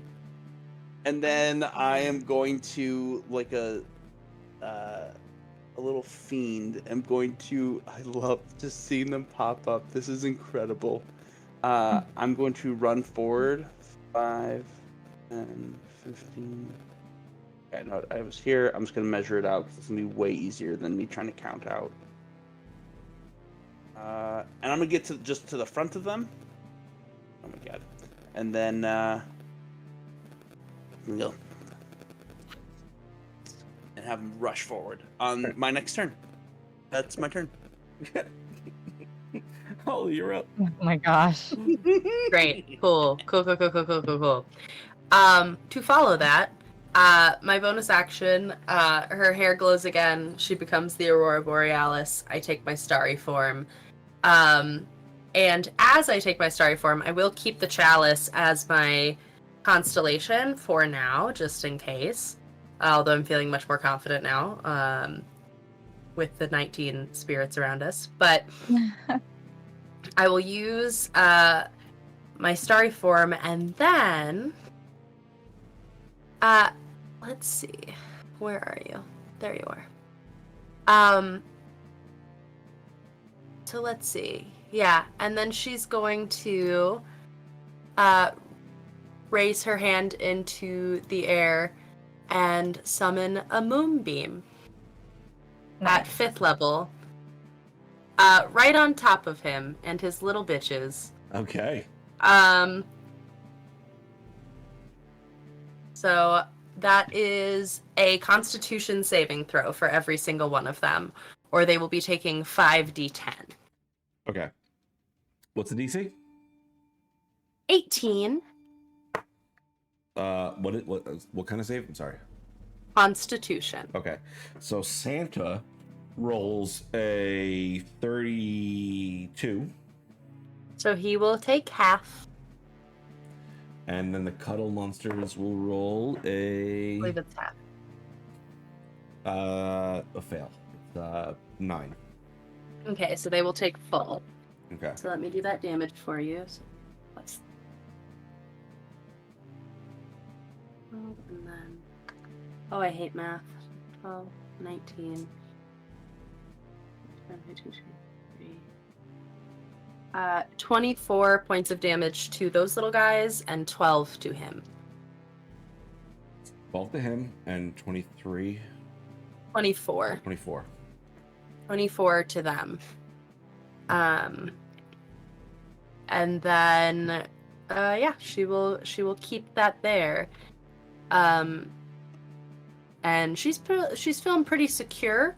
then I am going to, like a little fiend, I love just seeing them pop up. This is incredible. I'm going to run forward 5, 10, 15. Okay, no, I was here. I'm just going to measure it out because it's going to be way easier than me trying to count out. And I'm going to get to the front of them. Oh my god. And then, go. And have them rush forward on my next turn. That's my turn. Oh, you're up. Oh my gosh. Great. Cool. Cool. To follow that, my bonus action, her hair glows again. She becomes the Aurora Borealis. I take my starry form. And as I take my starry form, I will keep the chalice as my constellation for now, just in case. Although I'm feeling much more confident now, with the 19 spirits around us. But I will use my starry form, and then let's see, where are you? There you are. So let's see. Yeah, and then she's going to raise her hand into the air and summon a moonbeam at 5th level, right on top of him and his little bitches. Okay. So that is a Constitution saving throw for every single one of them, or they will be taking 5d10. Okay. What's the DC? 18 What kind of save? I'm sorry. Constitution. Okay. So Santa rolls a 32, So he will take half. and then the Cuddle Monsters will roll I a believe it's half. fail. It's 9. Okay, so they will take full. Okay. So let me do that damage for you. So let's... Oh, and then... Oh, I hate math. 12, 19... 24 points of damage to those little guys and 12 to him. 12 to him and 23. 24. 24. 24 to them. And then yeah, she will keep that there. And she's feeling pretty secure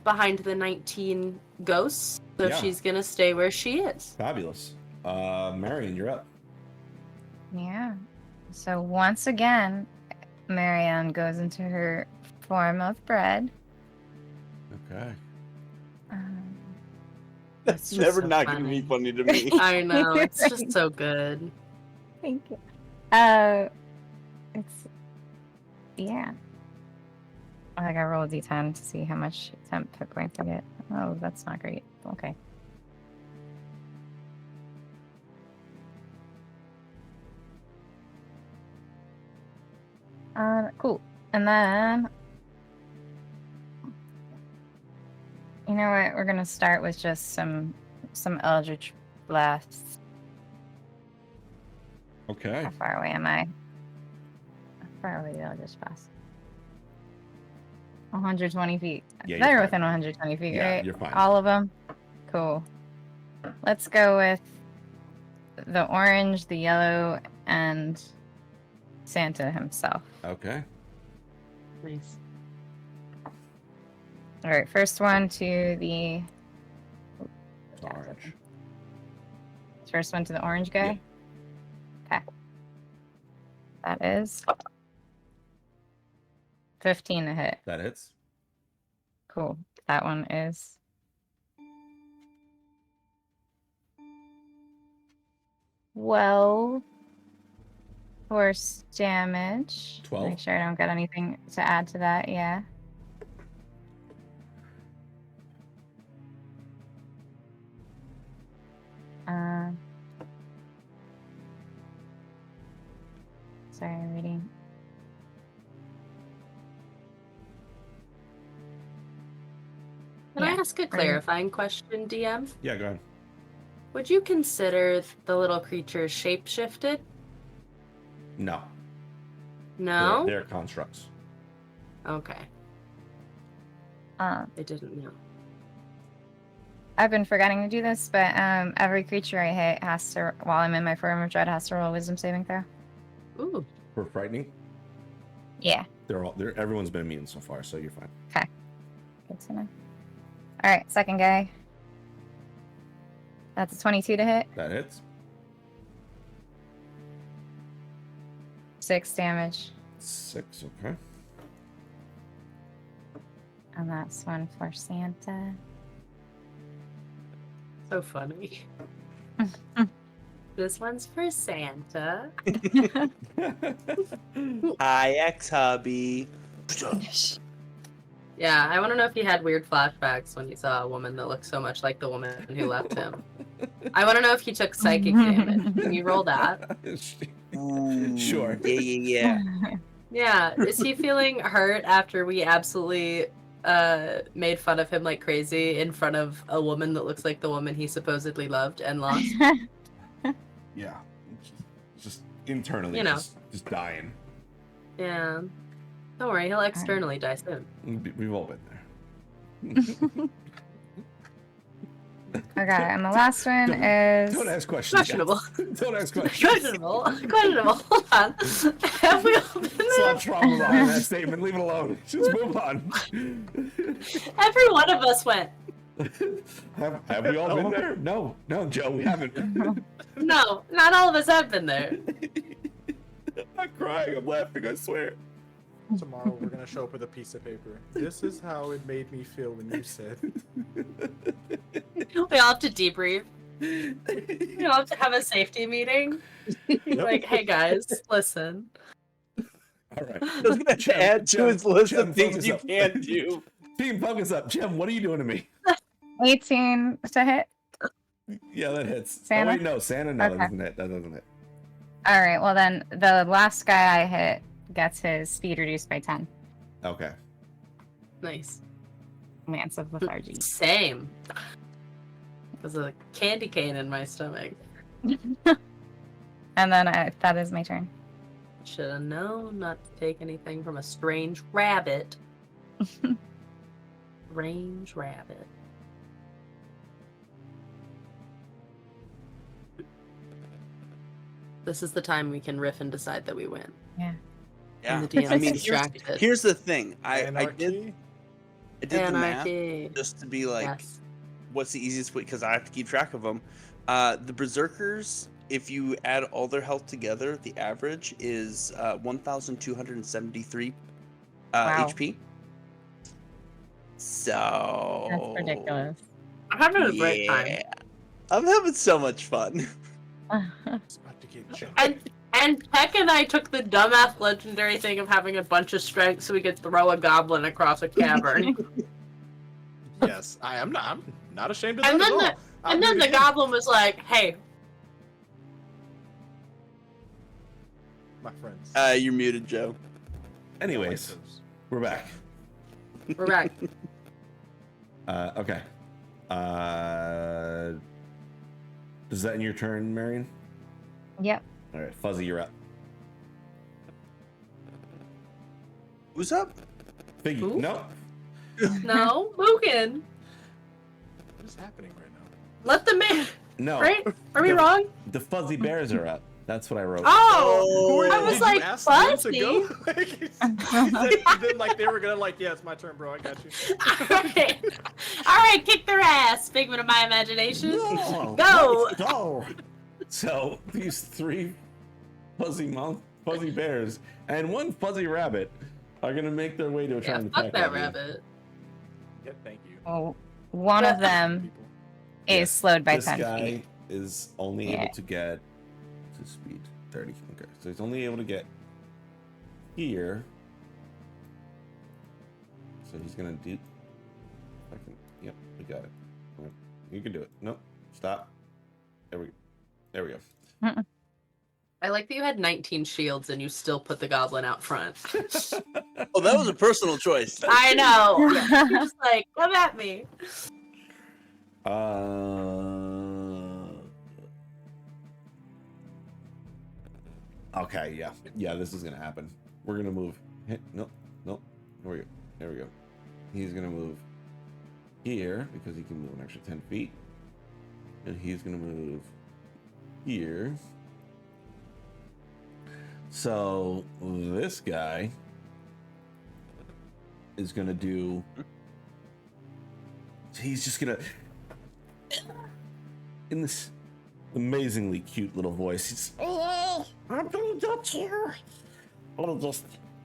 behind the 19 ghosts, so Yeah. she's gonna stay where she is. Fabulous. Marion, you're up. Yeah. So once again, Marianne goes into her form of bread. Okay. That's just never so not going to be funny to me. I know, it's just so good. Thank you. It's yeah. I think I roll a d10 to see how much temp hit points I get. Oh, that's not great. Okay. Cool. And then, you know what? We're gonna start with just some Eldritch blasts. Okay. How far away am I? How far away did Eldritch blast? 120 feet. Yeah, They're you're fine. within 120 feet, Yeah, right? you're fine. All of them? Cool. Let's go with the orange, the yellow, and Santa himself. Okay. Nice. All right, first one to the... It's orange. First one to the orange guy? Okay. That is 15 to hit. That hits. Cool. That one is 12 force damage. 12? Make sure I don't get anything to add to that. Yeah. Sorry, I'm reading. Can I Yeah, ask a clarifying question, DM? Yeah, go ahead. Would you consider the little creatures shape-shifted? No. No? They're constructs. Okay, Um, I didn't know. I've been forgetting to do this, but every creature I hit has to, while I'm in my form of dread, has to roll a wisdom saving throw. Ooh, For frightening, Yeah. everyone's been immune so far, so you're fine. Good to know. All right, second guy. That's a 22 to hit. That hits. 6 damage. 6, okay. And that's one for Santa. so funny. This one's for Santa. Hi, ex-hubby. Yeah, I want to know if he had weird flashbacks when he saw a woman that looked so much like the woman who left him. I want to know if he took psychic damage. Can you roll that? Sure. Yeah. Yeah, is he feeling hurt after we absolutely made fun of him like crazy in front of a woman that looks like the woman he supposedly loved and lost. Yeah. Just internally, You know. just dying. Yeah. Don't worry, he'll externally die soon. We've all been there. Okay, and the last one is Don't ask questions. guys. Questionable. Don't ask questions. Questionable. Questionable. Hold on. Have we all been there? Stop trauma behind that statement. Leave it alone. Just move on. Every one of us went. Have we all been there? No, Joe, we haven't. No, not all of us have been there. I'm not crying. I'm laughing. I swear. Tomorrow we're gonna show up with a piece of paper. This is how it made me feel when you said. We all have to debrief. We all have to have a safety meeting. Like, hey guys, listen. All right. I was gonna Jem, add to Jem, his list Jem, of things focus you up. can't do. Team, focus up. Jem, what are you doing to me? 18 to hit. Yeah, that hits. Santa? Oh wait, no, Santa. No, Okay. that doesn't hit. That doesn't hit. All right, well then the last guy I hit gets his speed reduced by 10. Okay. Nice. Lance of Lethargy. Same. There's a candy cane in my stomach. And then that is my turn. Should have known not to take anything from a strange rabbit. Strange rabbit. This is the time we can riff and decide that we win. Yeah. Yeah, And the DM's I mean, distracted. here's the thing. I Anarchy? did the math Anarchy. just to be like, Yes. what's the easiest way? Because I have to keep track of them. The berserkers, if you add all their health together, the average is 1,273 Wow. HP. So That's ridiculous. I'm having a great time. yeah. I'm having so much fun. It's about to get jumped. And Peck and I took the dumbass legendary thing of having a bunch of strength so we could throw a goblin across a cavern. Yes, I'm not ashamed of that And at then all. the I'll and do then it the again. goblin was like, "Hey, My friends. You're muted, Joe. Anyways, we're back. we're back." Okay. Is that in your turn, Marion? Yep. All right, Fuzzy, you're up. Who's up? Figgy, Who? no. No, Mugen. What is happening right now? Let the man. No. Right? Are we The- wrong? The Fuzzy Bears are up. That's what I wrote. Oh, I Did was you like, ask them to Fuzzy. go? Like, then, like they were gonna like, yeah, it's my turn, bro. I got you. All right, kick their ass. Figment of my imagination. No, Go. let's go. So these three fuzzy bears and one fuzzy rabbit are gonna make their way to Yeah, try and fuck attack that at you. rabbit. Yeah, thank you. Oh, one of them People. is Yes, slowed by this 10 guy feet. is only Yeah. able to get to speed 30. Okay, so he's only able to get here. So he's gonna do. Yep, we got it. Yep, you can do it. Nope, stop. There we go. I like that you had 19 shields and you still put the goblin out front. Oh, that was a personal choice. I know. Just like, come at me. Okay, yeah, this is gonna happen. We're gonna move. Nope. There we go. He's gonna move here because he can move an extra 10 feet, and he's gonna move here. So this guy is gonna do. He's just gonna, in this amazingly cute little voice, he's, "Oh, I'm gonna get you.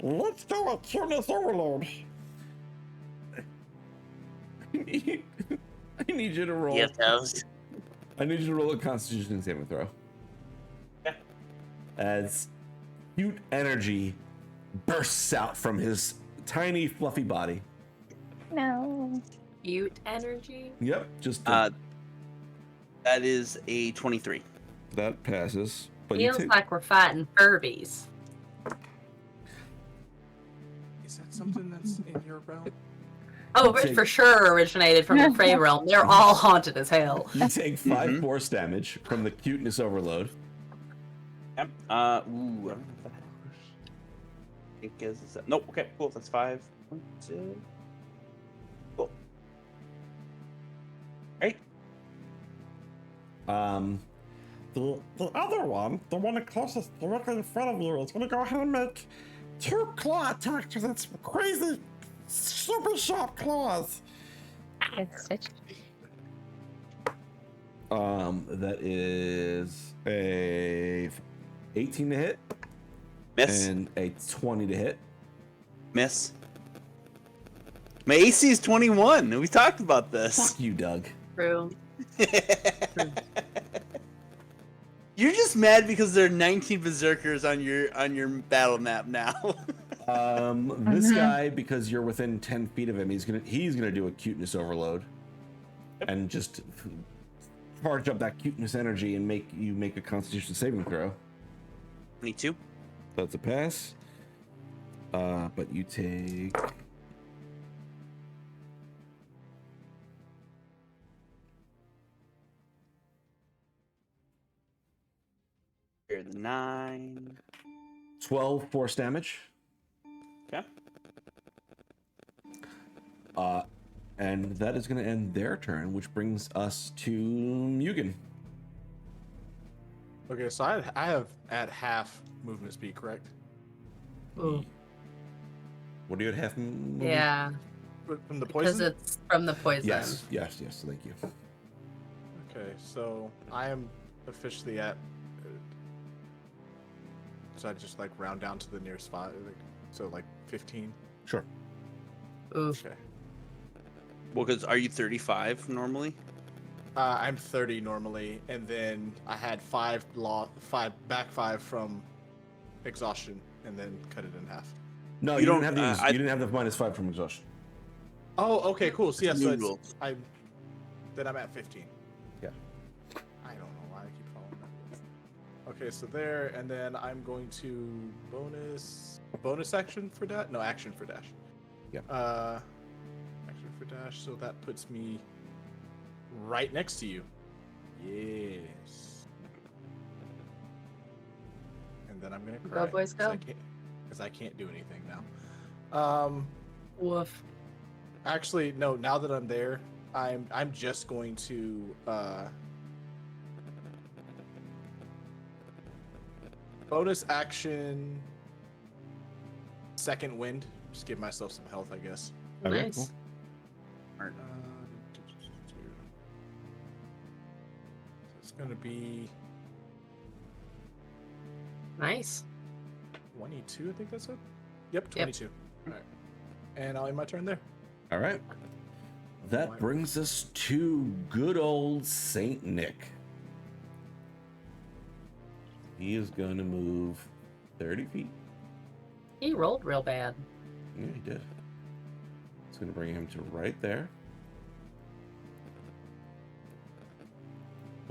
Let's do a cuteness overload." I need you to roll. You have those? I need you to roll a Constitution saving throw. Yeah. As cute energy bursts out from his tiny, fluffy body. No. Cute energy. Yep, just That is a 23. that passes. But you Feels take, like we're fighting Furbies. Is that something that's in your realm? Oh, You take- for sure originated from the Frey realm. They're all haunted as hell. You take 5 force damage from the cuteness overload. Yep. Ooh. I don't know if that I think is nope. Okay, cool. That's 5. 1, 2. Cool. Right. The other one, the one closest directly in front of you, is gonna go ahead and make 2 claw attacks with its crazy, super sharp claws. Good stitch. That is a 18 to hit Miss. and a 20 to hit. Miss. My AC is 21. We talked about this. Fuck you, Doug. True. You're just mad because there are 19 berserkers on your battle map now. This guy, because you're within 10 feet of him, he's gonna do a cuteness overload, and just charge up that cuteness energy and make a Constitution saving throw. 22. That's a pass. But you take. Here, 9. 12 force damage. Okay. And that is going to end their turn, which brings us to Mugen. Okay, so I have at half movement speed, correct? Ooh. What do you at half? movement? Yeah, From the because poison? it's from the poison. Yes. Thank you. Okay, so I am officially at. So I just like round down to the nearest 5, so like 15. Sure. Oof. Okay. Well, because are you 35 normally? I'm 30 normally, and then I had 5 back 5 from exhaustion, and then cut it in half. No, You you don't don't- have the I- you didn't have the -5 from exhaustion. Oh, okay, cool. So yeah, It's so neutral. then I'm at 15. Yeah. I don't know why I keep following that. Okay, so there, and then I'm going to bonus action for dash. No, action for dash. Yeah. Action for dash. So that puts me right next to you. Yes. And then I'm gonna Go, cry. boys, go. Because I can't do anything now. Woof. Actually, no. Now that I'm there, I'm just going to bonus action. Second wind. Just give myself some health, I guess. Okay, Nice. cool. It's gonna be Nice. 22. I think that's it. Yep, 22. All right. And I'll end my turn there. All right. That brings us to good old Saint Nick. He is going to move 30 feet. He rolled real bad. Yeah, he did. It's going to bring him to right there.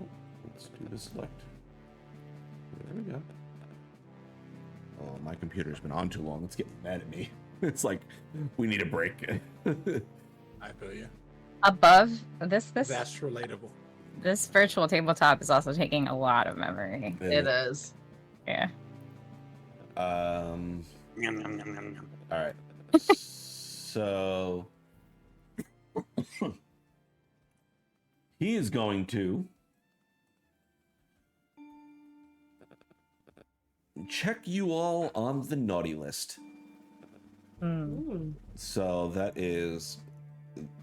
Oh, let's do the select. There we go. Oh, my computer's been on too long. It's getting mad at me. It's like, we need a break. I feel you. Above this That's relatable. this virtual tabletop is also taking a lot of memory. It is. Yeah. Yum, yum, yum, yum, yum. All right. So he is going to check you all on the naughty list. Ooh. So that is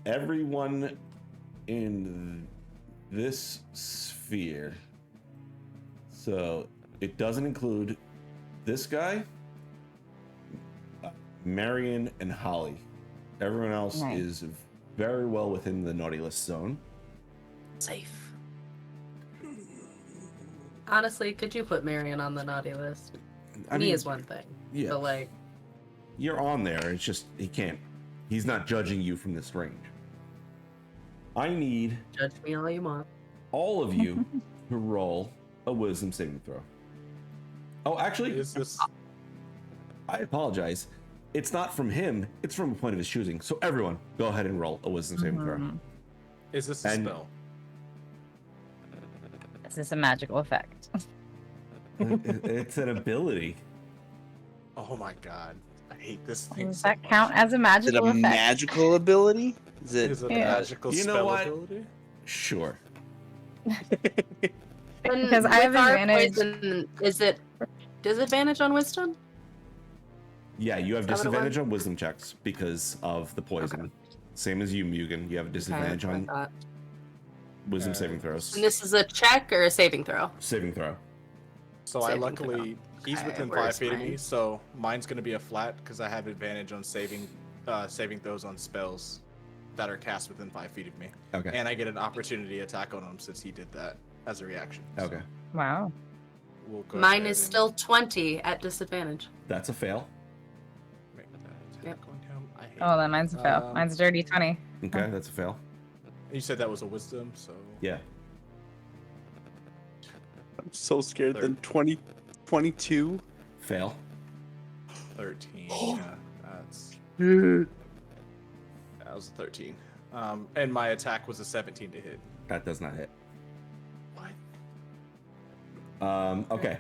everyone in this sphere. So it doesn't include this guy, Marion, and Holly. Everyone else Right. is very well within the naughty list zone. Safe. Honestly, could you put Marion on the naughty list? I Me mean, is one thing. yeah. But like, You're on there. It's just he can't. He's not judging you from this range. I need judge me all you want. all of you to roll a wisdom saving throw. Oh, actually, Is this? I apologize. it's not from him. It's from a point of his choosing. So everyone, go ahead and roll a wisdom saving throw. Is this a spell? Is this a magical effect? It's an ability. Oh my god. I hate this thing. Does so that much. count as a Is it magical a effect? magical ability? Is it? Is it a Yeah. magical You know spell what? ability? Sure. Because I have with our advantage. poison, is it disadvantage on wisdom? Yeah, you have Is that what it disadvantage on wisdom checks because of the poison. Same as you, Mugen. You have a disadvantage Okay, on I thought. wisdom saving throws. And this is a check or a saving throw? Saving throw. So I Saving luckily he's Okay, within where's 5 feet of me, mine? so mine's gonna be a flat because I have advantage on saving throws on spells that are cast within 5 feet of me. Okay. And I get an opportunity attack on him since he did that as a reaction. So Okay. Wow. we'll go Mine ahead is and still 20 at disadvantage. That's a fail. make that attack Yep. on him. I hate Oh, then mine's a fail. Um, Mine's a dirty 20. Okay, that's a fail. You said that was a wisdom, so Yeah. I'm so scared. Then 20, 22. Fail. 13. Yeah, that was a 13. And my attack was a 17 to hit. That does not hit. What? Okay.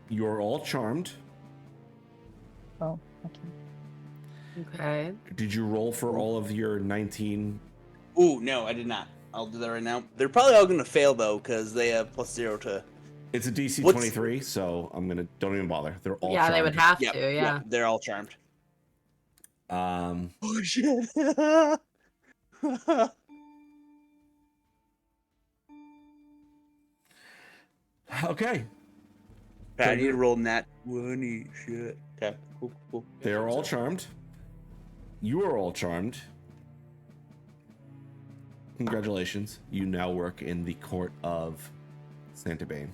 You're all charmed. Oh, okay. Okay. Did you roll for all of your 19? Ooh, no, I did not. I'll do that right now. They're probably all gonna fail though, because they have +0 to. It's a DC What's- 23, so don't even bother. They're all Yeah, charmed. they would have Yep, to, yeah. they're all charmed. Um, Oh shit! okay. I need to roll nat 20. Shit. Okay. Cool. They're all charmed. You are all charmed. Congratulations. You now work in the court of Santa Bane.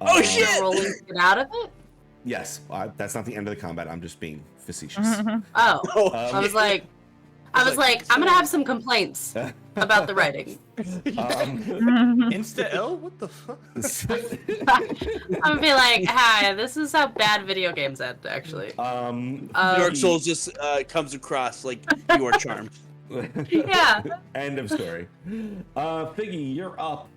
Oh, shit! Rolling to get out of it? Yes, that's not the end of the combat. I'm just being facetious. Oh. Oh, I was like, I'm gonna have some complaints about the writing. Insta L? What the fuck? I'm gonna be like, hi, this is how bad video games end, actually. Dark Souls just comes across like you are charmed. Yeah. End of story. Figgy, you're up.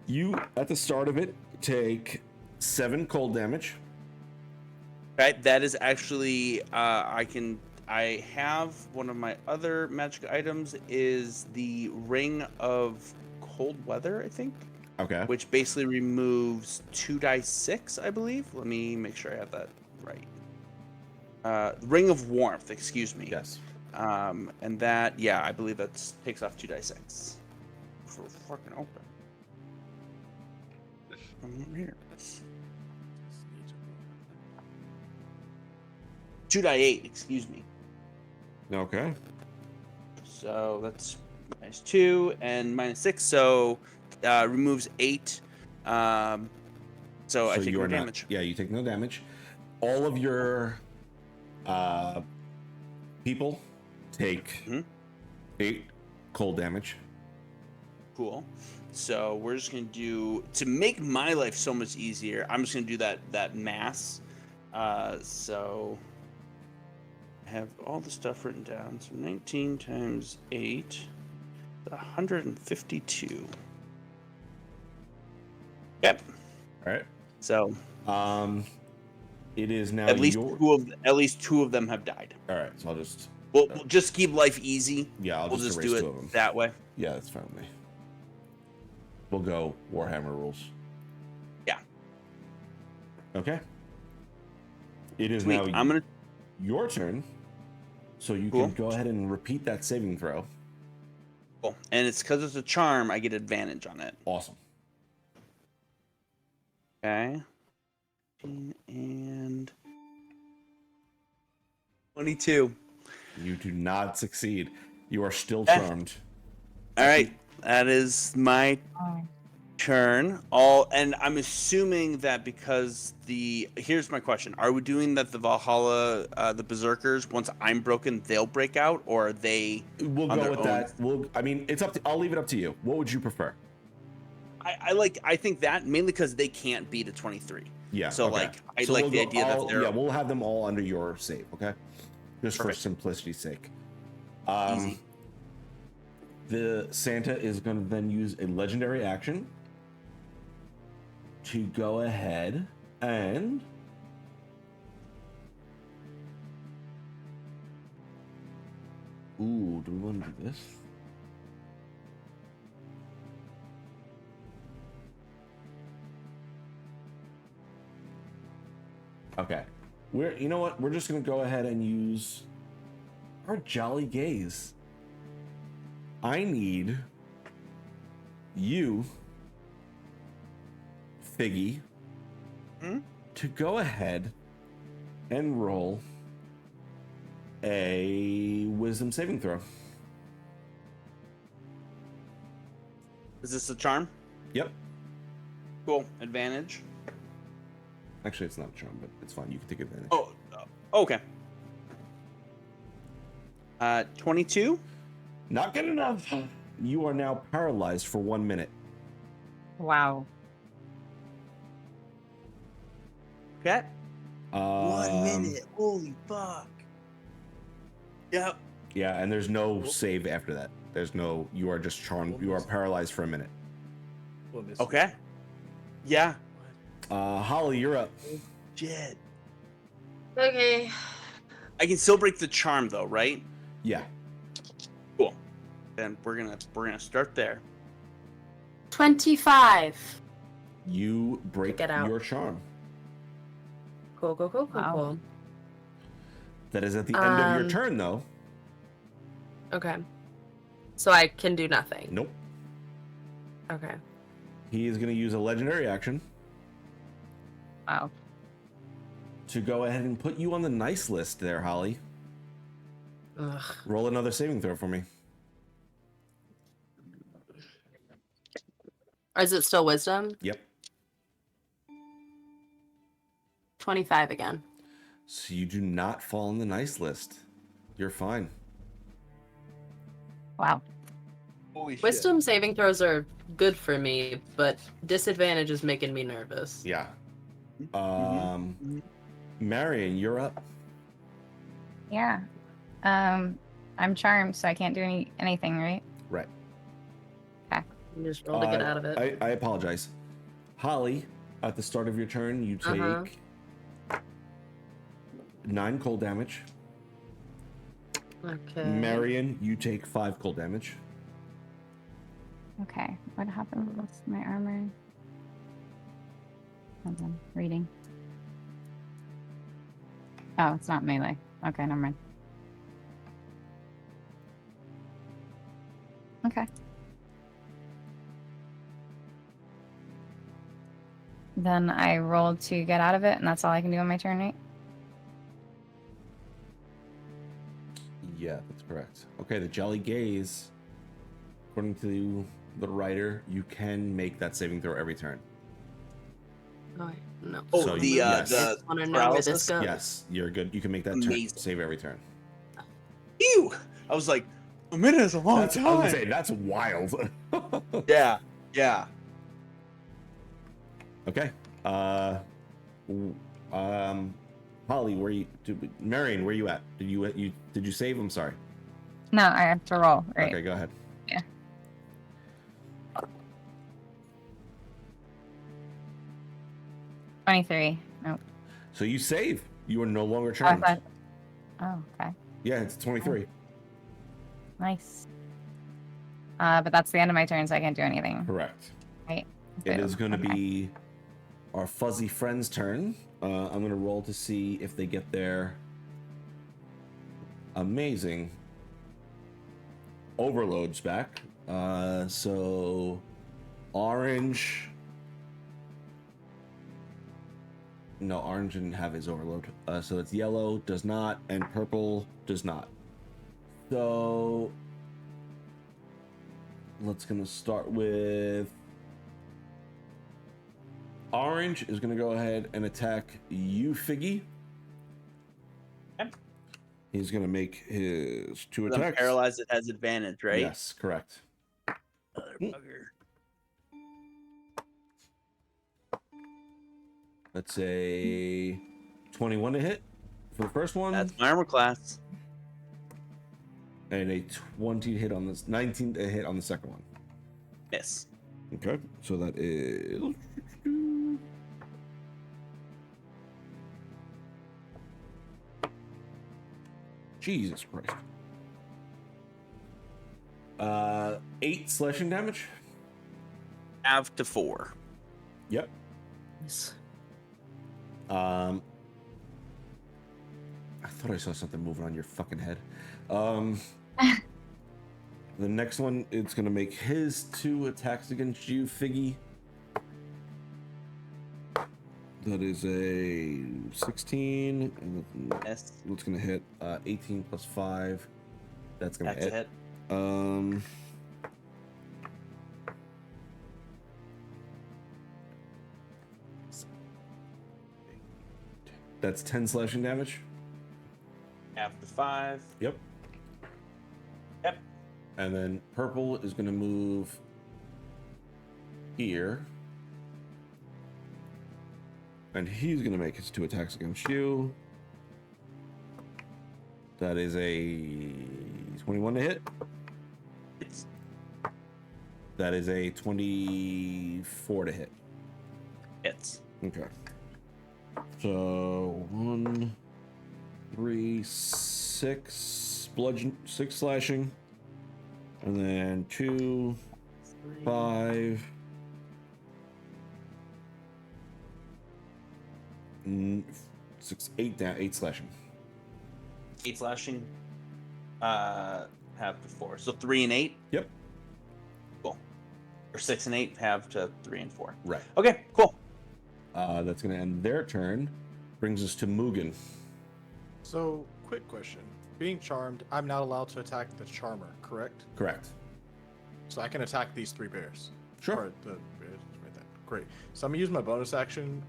You, at the start of it, take 7 cold damage. Right, that is actually I have one of my other magic items is the Ring of Cold Weather, I think, Okay. which basically removes 2d6, I believe. Let me make sure I have that right. Ring of Warmth, excuse me. Yes. And that, yeah, I believe that takes off 2d6. For fucking open. Here. 2d8, excuse me. Okay. So that's -2 and -6, so removes 8. So I take you no are not- damage. Yeah, you take no damage. All of your people take Mhm. 8 cold damage. Cool. So we're just gonna do, to make my life so much easier, I'm just gonna do that mass. So I have all the stuff written down. So 19 times 8, 152. Yep. All right. So It is now at least your... two of them have died. All right, so I'll just... We'll just keep life easy. Yeah, I'll We'll just just erase do 2 of them. it that way. Yeah, that's fine with me. We'll go Warhammer rules. Yeah. Okay. It is Sweet. now I'm gonna. your turn, so you Cool. can go ahead and repeat that saving throw. Cool. And it's because it's a charm, I get advantage on it. Awesome. Okay. And 22. You do not succeed. You are still Eh. charmed. All right. That is my turn. And I'm assuming that because here's my question: are we doing that the Valhalla, the Berserkers, once I'm broken, they'll break out, or are they? We'll on go their with own? that. I mean, it's up to. I'll leave it up to you. What would you prefer? I think that mainly because they can't beat a 23. Yeah. So okay. like I So like we'll the go idea that all- they're yeah, we'll have them all under your save. Okay. Just Perfect. for simplicity's sake. easy. The Santa is going to then use a legendary action to go ahead and ooh, do we want to do this? Okay. You know what? We're just going to go ahead and use our Jolly Gaze. I need you, Figgy, to go ahead and roll a wisdom saving throw. Is this a charm? Yep. Cool. Advantage. Actually, it's not a charm, but it's fine. You can take advantage. Oh, okay. 22. Not good enough. You are now paralyzed for 1 minute. Wow. Okay. 1 Um, minute. Holy fuck. Yep. Yeah, and there's no save after that. There's no. You are just charmed. You are paralyzed for a minute. We'll miss Okay. Yeah. Holly, you're up. Shit. Okay. I can still break the charm though, right? Yeah. Cool. Then we're gonna start there. 25. You break Get out. your charm. Cool. Wow. That is at the end of your Um, turn, though. Okay. So I can do nothing. Nope. Okay. He is going to use a legendary action Wow. to go ahead and put you on the nice list there, Holly. Ugh. Roll another saving throw for me. Or is it still wisdom? Yep. 25 again. So you do not fall on the nice list. You're fine. Wow. Holy Wisdom saving throws are good for me, but disadvantage is making me nervous. Yeah. Mhm. Marion, you're up. Yeah. I'm charmed, so I can't do anything, right? Right. You just roll to get out of it. I apologize. Holly, at the start of your turn, you take Uh-huh. 9 cold damage. Okay. Marion, you take 5 cold damage. Okay. What happened with my armor? Hold on. Reading. Oh, it's not melee. Okay, never mind. Okay. Then I rolled to get out of it, and that's all I can do on my turn, right? Yeah, that's correct. Okay, the Jolly Gaze. According to the writer, you can make that saving throw every turn. Oh, wait, no. Oh, So the yes. I want to know where this paralysis? goes. Yes, you're good. You can make that Amazing. save every turn. Ew. I was like, a minute is a long That's, I was time. gonna say, that's wild. Yeah. Yeah. Okay. Holly, Marion, where you at? Did you save? I'm sorry. No, I have to roll, right? Okay, go ahead. Yeah. $23. Nope. So you save. You are no longer Oh, I charmed. thought... Oh, okay. Yeah, it's 23. Nice. But that's the end of my turn, so I can't do anything. Correct. Right. It is going to Okay. be our fuzzy friend's turn. I'm going to roll to see if they get their amazing overloads back. So orange. No, orange didn't have his overload. So it's yellow does not, and purple does not. So let's gonna start with orange is gonna go ahead and attack you, Figgy. Okay. He's gonna make his 2 I'm attacks. paralyzed. It has advantage, right? Yes, correct. Motherfucker. That's a 21 to hit for the first one. That's my armor class. And a 20 to hit on this, 19 to hit on the second one. Miss. Okay, so that is. Jesus Christ. 8 slashing damage. Half to 4. Yep. I thought I saw something moving on your fucking head. The next one, it's gonna make his 2 attacks against you, Figgy. That is a 16, and Yes. it's gonna hit 18 plus 5. That's gonna That's a hit. That's 10 slashing damage. Half to 5. Yep. Yep. And then purple is gonna move here. And he's gonna make his 2 attacks against you. That is a 21 to hit. It's That is a 24 to hit. hits. Okay. So 1, 3, 6 bludgeon, 6 slashing, and then 2, 5, 6, 8 down, 8 slashing. 8 slashing. Half to 4. So 3 and 8. Yep. Cool. Or 6 and 8. Half to 3 and 4. Right. Okay. Cool. That's gonna end their turn. Brings us to Mugen. So, quick question. Being charmed, I'm not allowed to attack the charmer, correct? Correct. So I can attack these 3 bears. Sure. Or the bears right there. Great. So I'm gonna use my bonus action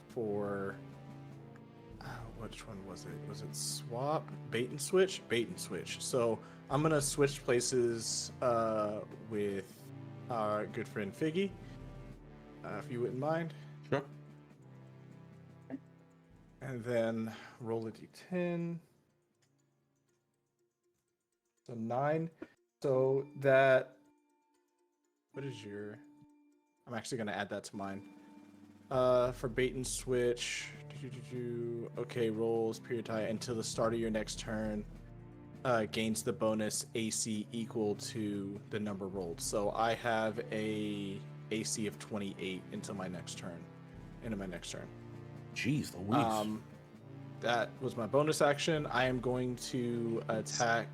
for which one was it? Was it swap? Bait and switch? Bait and switch. So I'm gonna switch places with our good friend Figgy. If you wouldn't mind. Sure. And then roll a d10. So 9. So that. What is your. I'm actually going to add that to mine. For bait and switch. Okay, rolls period tie until the start of your next turn. Gains the bonus AC equal to the number rolled. So I have a AC of 28 into my next turn. Jeez Louise. That was my bonus action. I am going to attack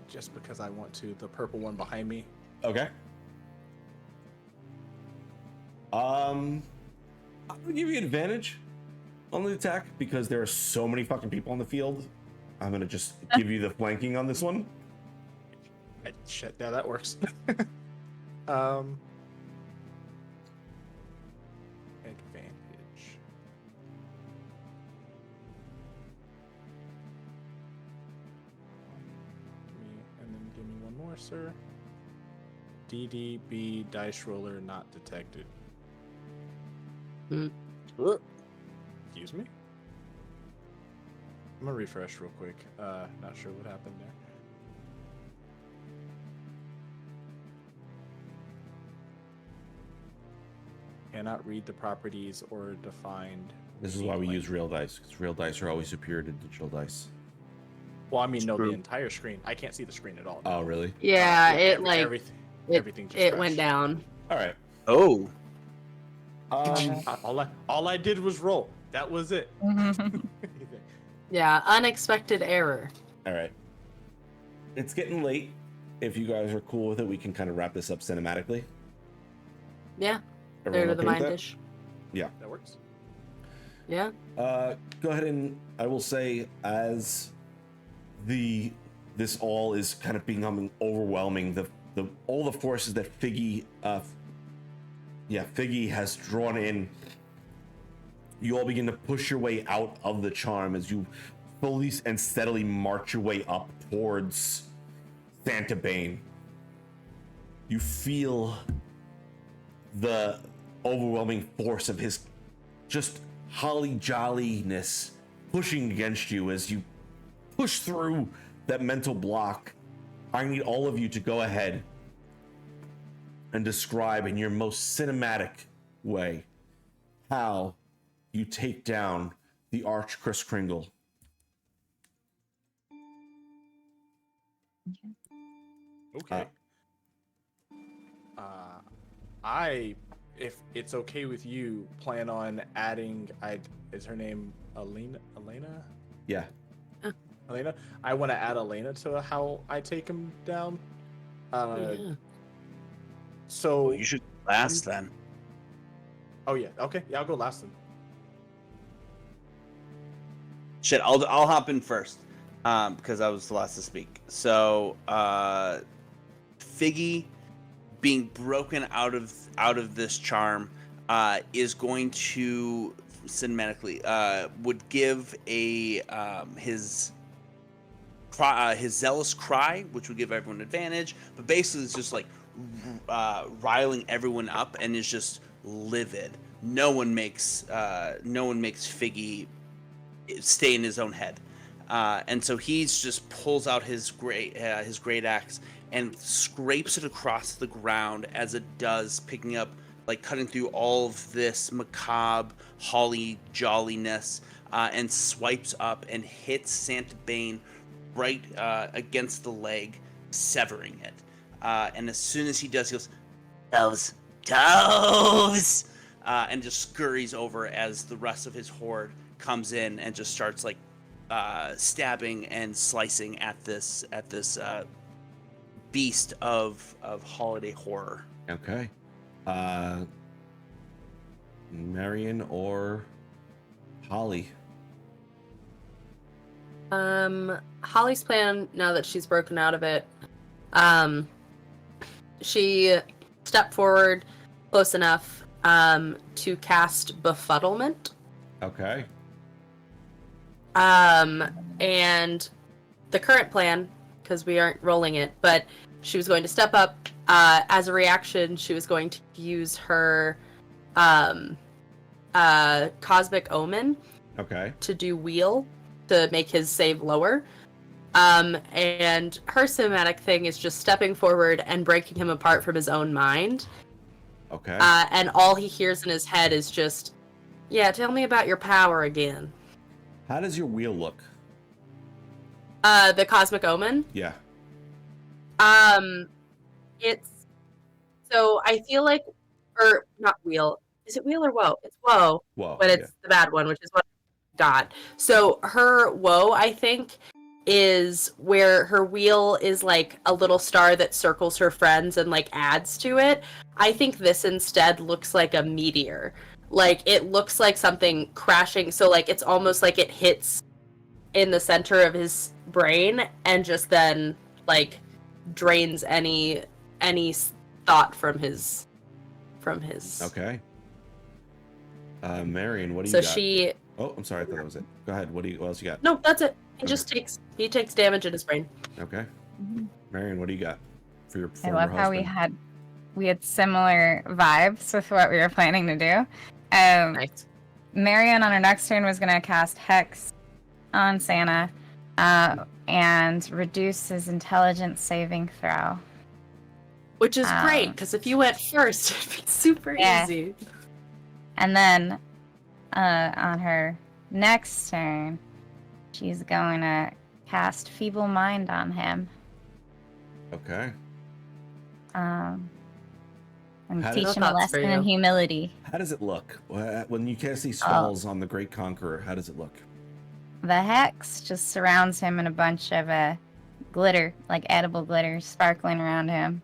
just because I want to. The purple one behind me. Okay. I'm gonna give you advantage on the attack because there are so many fucking people on the field. I'm gonna just give you the flanking on this one. Shit, yeah, that works. Advantage. Give me one more, sir. DDB dice roller not detected. Excuse me? I'm gonna refresh real quick. Not sure what happened there. Cannot read the properties or defined. This is why we use real dice, because real dice are always superior to digital dice. Well, I mean, no, True. the entire screen. I can't see the screen at all. Oh, really? Yeah, it like everything just it went crashed. down. All right. Oh. All I did was roll. That was it. Yeah, unexpected error. All right. It's getting late. If you guys are cool with it, we can kind of wrap this up cinematically. Yeah, Everyone there to the okay with mind that? dish. Yeah. That works. Yeah. Go ahead and I will say as this all is kind of becoming overwhelming, the all the forces that Figgy has drawn in, you all begin to push your way out of the charm as you slowly and steadily march your way up towards Santa Bane. You feel the overwhelming force of his just holly jolliness pushing against you as you push through that mental block. I need all of you to go ahead and describe in your most cinematic way how you take down the Arch Kris Kringle. Okay. I, if it's okay with you, plan on adding. Is her name Elena? Yeah. Elena. I want to add Elena to how I take him down. Yeah. So You should last then. Oh yeah. Okay. Yeah, I'll go last then. Shit, I'll hop in first because I was the last to speak. So Figgy being broken out of this charm is going to cinematically would give a his zealous cry, which would give everyone advantage, but basically it's just like riling everyone up and is just livid. No one makes Figgy stay in his own head, and so he's just pulls out his great axe and scrapes it across the ground as it does, picking up, like cutting through all of this macabre holly jolliness, and swipes up and hits Santa Bane right against the leg, severing it. And as soon as he does, he goes, toes, and just scurries over as the rest of his horde comes in and just starts like stabbing and slicing at this beast of holiday horror. Okay. Marion or Holly? Holly's plan, now that she's broken out of it, she stepped forward close enough to cast Befuddlement. Okay. And the current plan, because we aren't rolling it, but she was going to step up. As a reaction, she was going to use her Cosmic Omen. Okay. To do wheel to make his save lower. And her cinematic thing is just stepping forward and breaking him apart from his own mind. Okay. And all he hears in his head is just, yeah, tell me about your power again. How does your wheel look? The Cosmic Omen? Yeah. It's, so I feel like, or not wheel, is it wheel or woe? It's woe. Whoa. But it's the bad one, which is what I got. So her woe, I think, is where her wheel is like a little star that circles her friends and like adds to it. I think this instead looks like a meteor. Like it looks like something crashing. So like it's almost like it hits in the center of his brain and just then like drains any thought from his Okay. Marion, what do you so got? she Oh, I'm sorry, I thought that was it. Go ahead. What else you got? No, that's it. He Okay. just takes damage in his brain. Okay. Marion, what do you got for your I former love how husband? we had similar vibes with what we were planning to do. Nice. Marion on her next turn was going to cast Hex on Santa and reduce his intelligence saving throw. Which is great, because if you went first, it'd be super easy. And then on her next turn, she's going to cast Feeble Mind on him. Okay. And How teach does- him a Thoughts for lesson in you. humility. How does it look? When you cast these spells on the Great Conqueror, how does it look? The Hex just surrounds him in a bunch of glitter, like edible glitter, sparkling around him.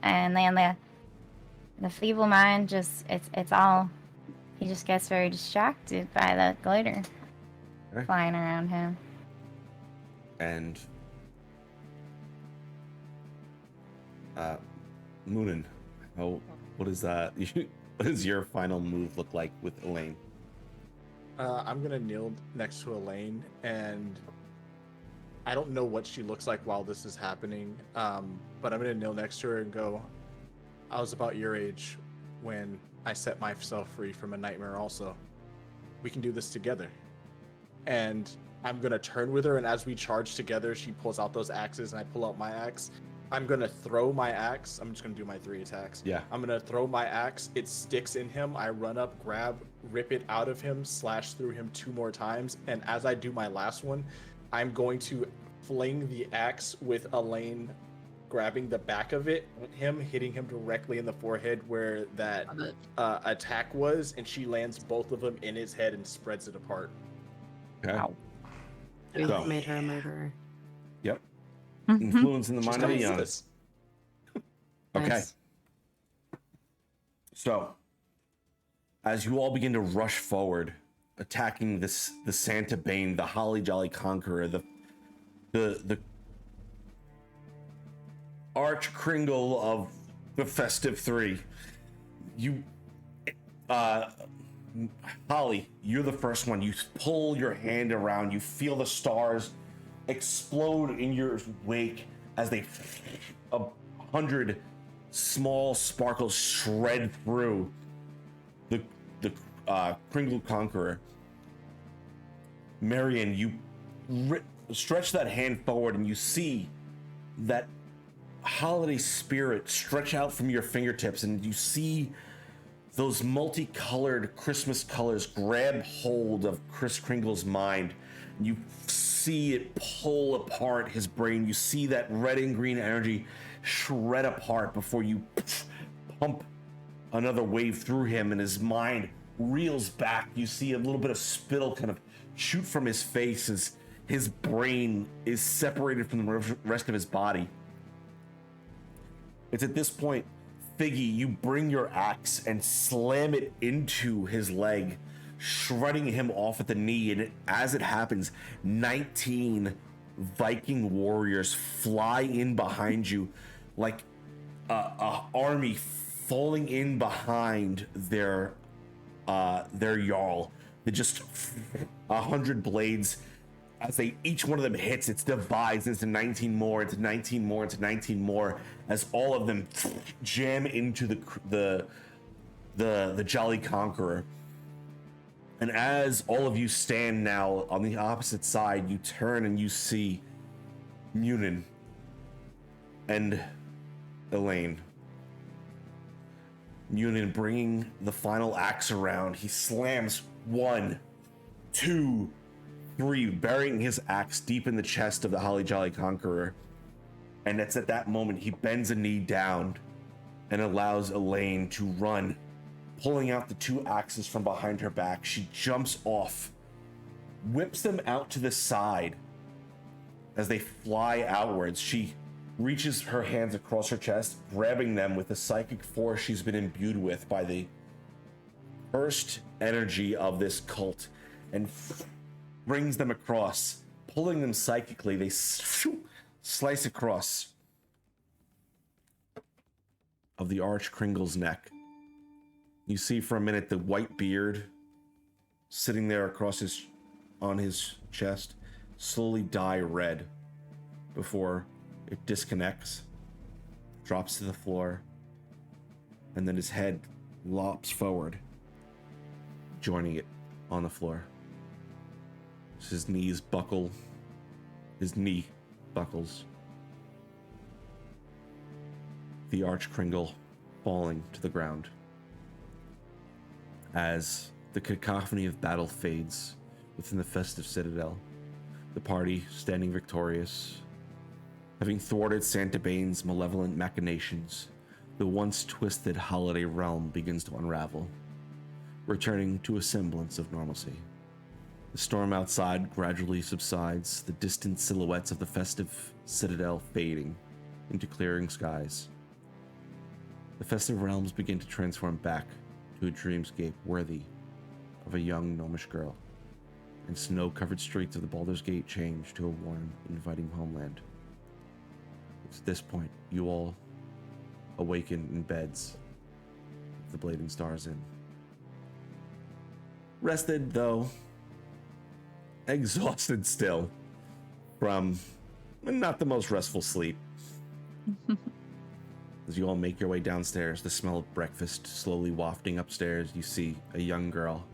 And then the Feeble Mind it's all, he just gets very distracted by the glitter flying around him. And Moonin, what is that? What does your final move look like with Elaine? I'm gonna kneel next to Elaine, and I don't know what she looks like while this is happening, but I'm gonna kneel next to her and go, I was about your age when I set myself free from a nightmare also. we can do this together. And I'm gonna turn with her, and as we charge together, she pulls out those axes, and I pull out my axe. I'm gonna throw my axe. I'm just gonna do my 3 attacks. Yeah. I'm gonna throw my axe. It sticks in him. I run up, grab, rip it out of him, slash through him 2 more times. And as I do my last one, I'm going to fling the axe with Elaine grabbing the back of it, him hitting him directly in the forehead where that attack was, and she lands both of them in his head and spreads it apart. Okay. Wow. We So- made her a murderer. Yep. Mhm. Influence in the She's mind of the coming for young. this. Okay. Nice. So, as you all begin to rush forward, attacking the Santa Bane, the Holly Jolly Conqueror, the Arch Kringle of the Festive Three, you, Holly, you're the first one. You pull your hand around. You feel the stars explode in your wake as 100 small sparkles shred through the Kringle Conqueror. Marion, you stretch that hand forward and you see that holiday spirit stretch out from your fingertips, and you see those multicolored Christmas colors grab hold of Kris Kringle's mind. You see it pull apart his brain. You see that red and green energy shred apart before you pump another wave through him, and his mind reels back. You see a little bit of spittle kind of shoot from his face as his brain is separated from the rest of his body. It's at this point, Figgy, you bring your axe and slam it into his leg, shredding him off at the knee. And as it happens, 19 Viking warriors fly in behind you like a army falling in behind their jarl. They just 100 blades. As each one of them hits, it's divides into 19 more, into 19 more, into 19 more, as all of them jam into the Jolly Conqueror. And as all of you stand now on the opposite side, you turn and you see Munin and Elaine. Munin bringing the final axe around. He slams 1, 2, 3, burying his axe deep in the chest of the Holly Jolly Conqueror. And it's at that moment he bends a knee down and allows Elaine to run, pulling out the 2 axes from behind her back. She jumps off, whips them out to the side. As they fly outwards, she reaches her hands across her chest, grabbing them with the psychic force she's been imbued with by the cursed energy of this cult, and brings them across, pulling them psychically. They slice across of the Arch Kringle's neck. You see for a minute the white beard sitting there on his chest slowly dye red before it disconnects, drops to the floor, and then his head lops forward, joining it on the floor. His knees buckle. His knee buckles. The Arch Kringle falling to the ground. As the cacophony of battle fades within the festive citadel, the party standing victorious, having thwarted Santa Bane's malevolent machinations, the once twisted holiday realm begins to unravel, returning to a semblance of normalcy. The storm outside gradually subsides, the distant silhouettes of the festive citadel fading into clearing skies. The festive realms begin to transform back to a dreamscape worthy of a young gnomish girl, and snow-covered streets of the Baldur's Gate change to a warm, inviting homeland. It's at this point you all awaken in beds, with the Blading Stars in. Rested, though exhausted still from not the most restful sleep. As you all make your way downstairs, the smell of breakfast slowly wafting upstairs, you see a young girl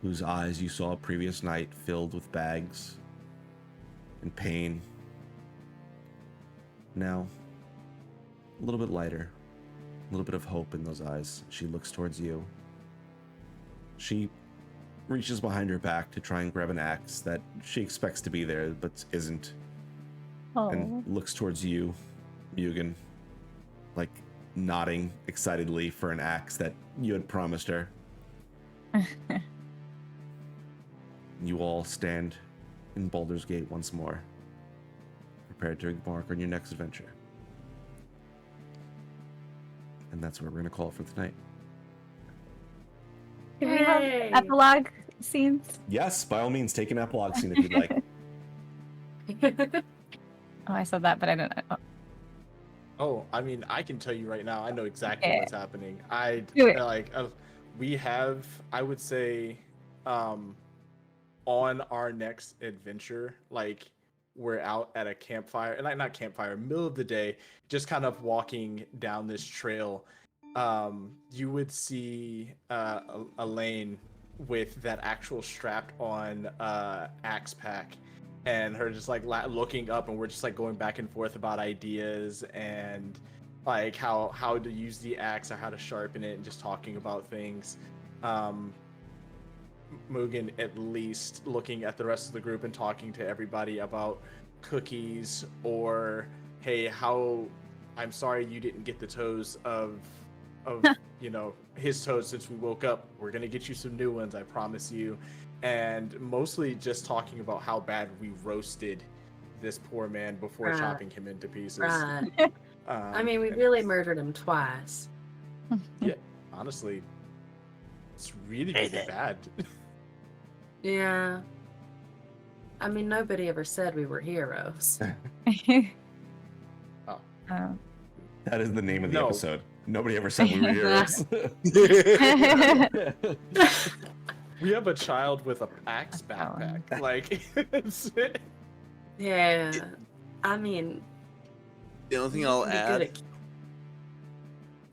whose eyes you saw previous night filled with bags and pain. Now, a little bit lighter, a little bit of hope in those eyes. She looks towards you. She reaches behind her back to try and grab an axe that she expects to be there, but isn't. And looks towards you, Mugen, like nodding excitedly for an axe that you had promised her. You all stand in Baldur's Gate once more, prepared to embark on your next adventure. And that's where we're going to call it for tonight. Can we have epilogue scenes? Yes, by all means, take an epilogue scene if you'd like. Oh, I said that, but I don't know. Oh, I mean, I can tell you right now. I know exactly Okay. what's happening. I Do it. like. We have, I would say, on our next adventure, like we're out at a campfire, and like not campfire, middle of the day, just kind of walking down this trail. You would see Elaine with that actual strapped on axe pack, and her just like looking up, and we're just like going back and forth about ideas and like how to use the axe or how to sharpen it, and just talking about things. Mugen at least looking at the rest of the group and talking to everybody about cookies, or hey, how I'm sorry you didn't get the toes of you know, his toes since we woke up. We're gonna get you some new ones, I promise you. And mostly just talking about how bad we roasted this poor man before Right. chopping him into pieces. Right. I mean, we and really murdered him twice. yeah, honestly, it's really, Hey really there. bad. Yeah. I mean, nobody ever said we were heroes. Oh. That is the name of the No. episode. Nobody ever said we were heroes. We have a child with an axe backpack. Like, it's, Yeah. I mean, The only thing we I'll can be good add. at-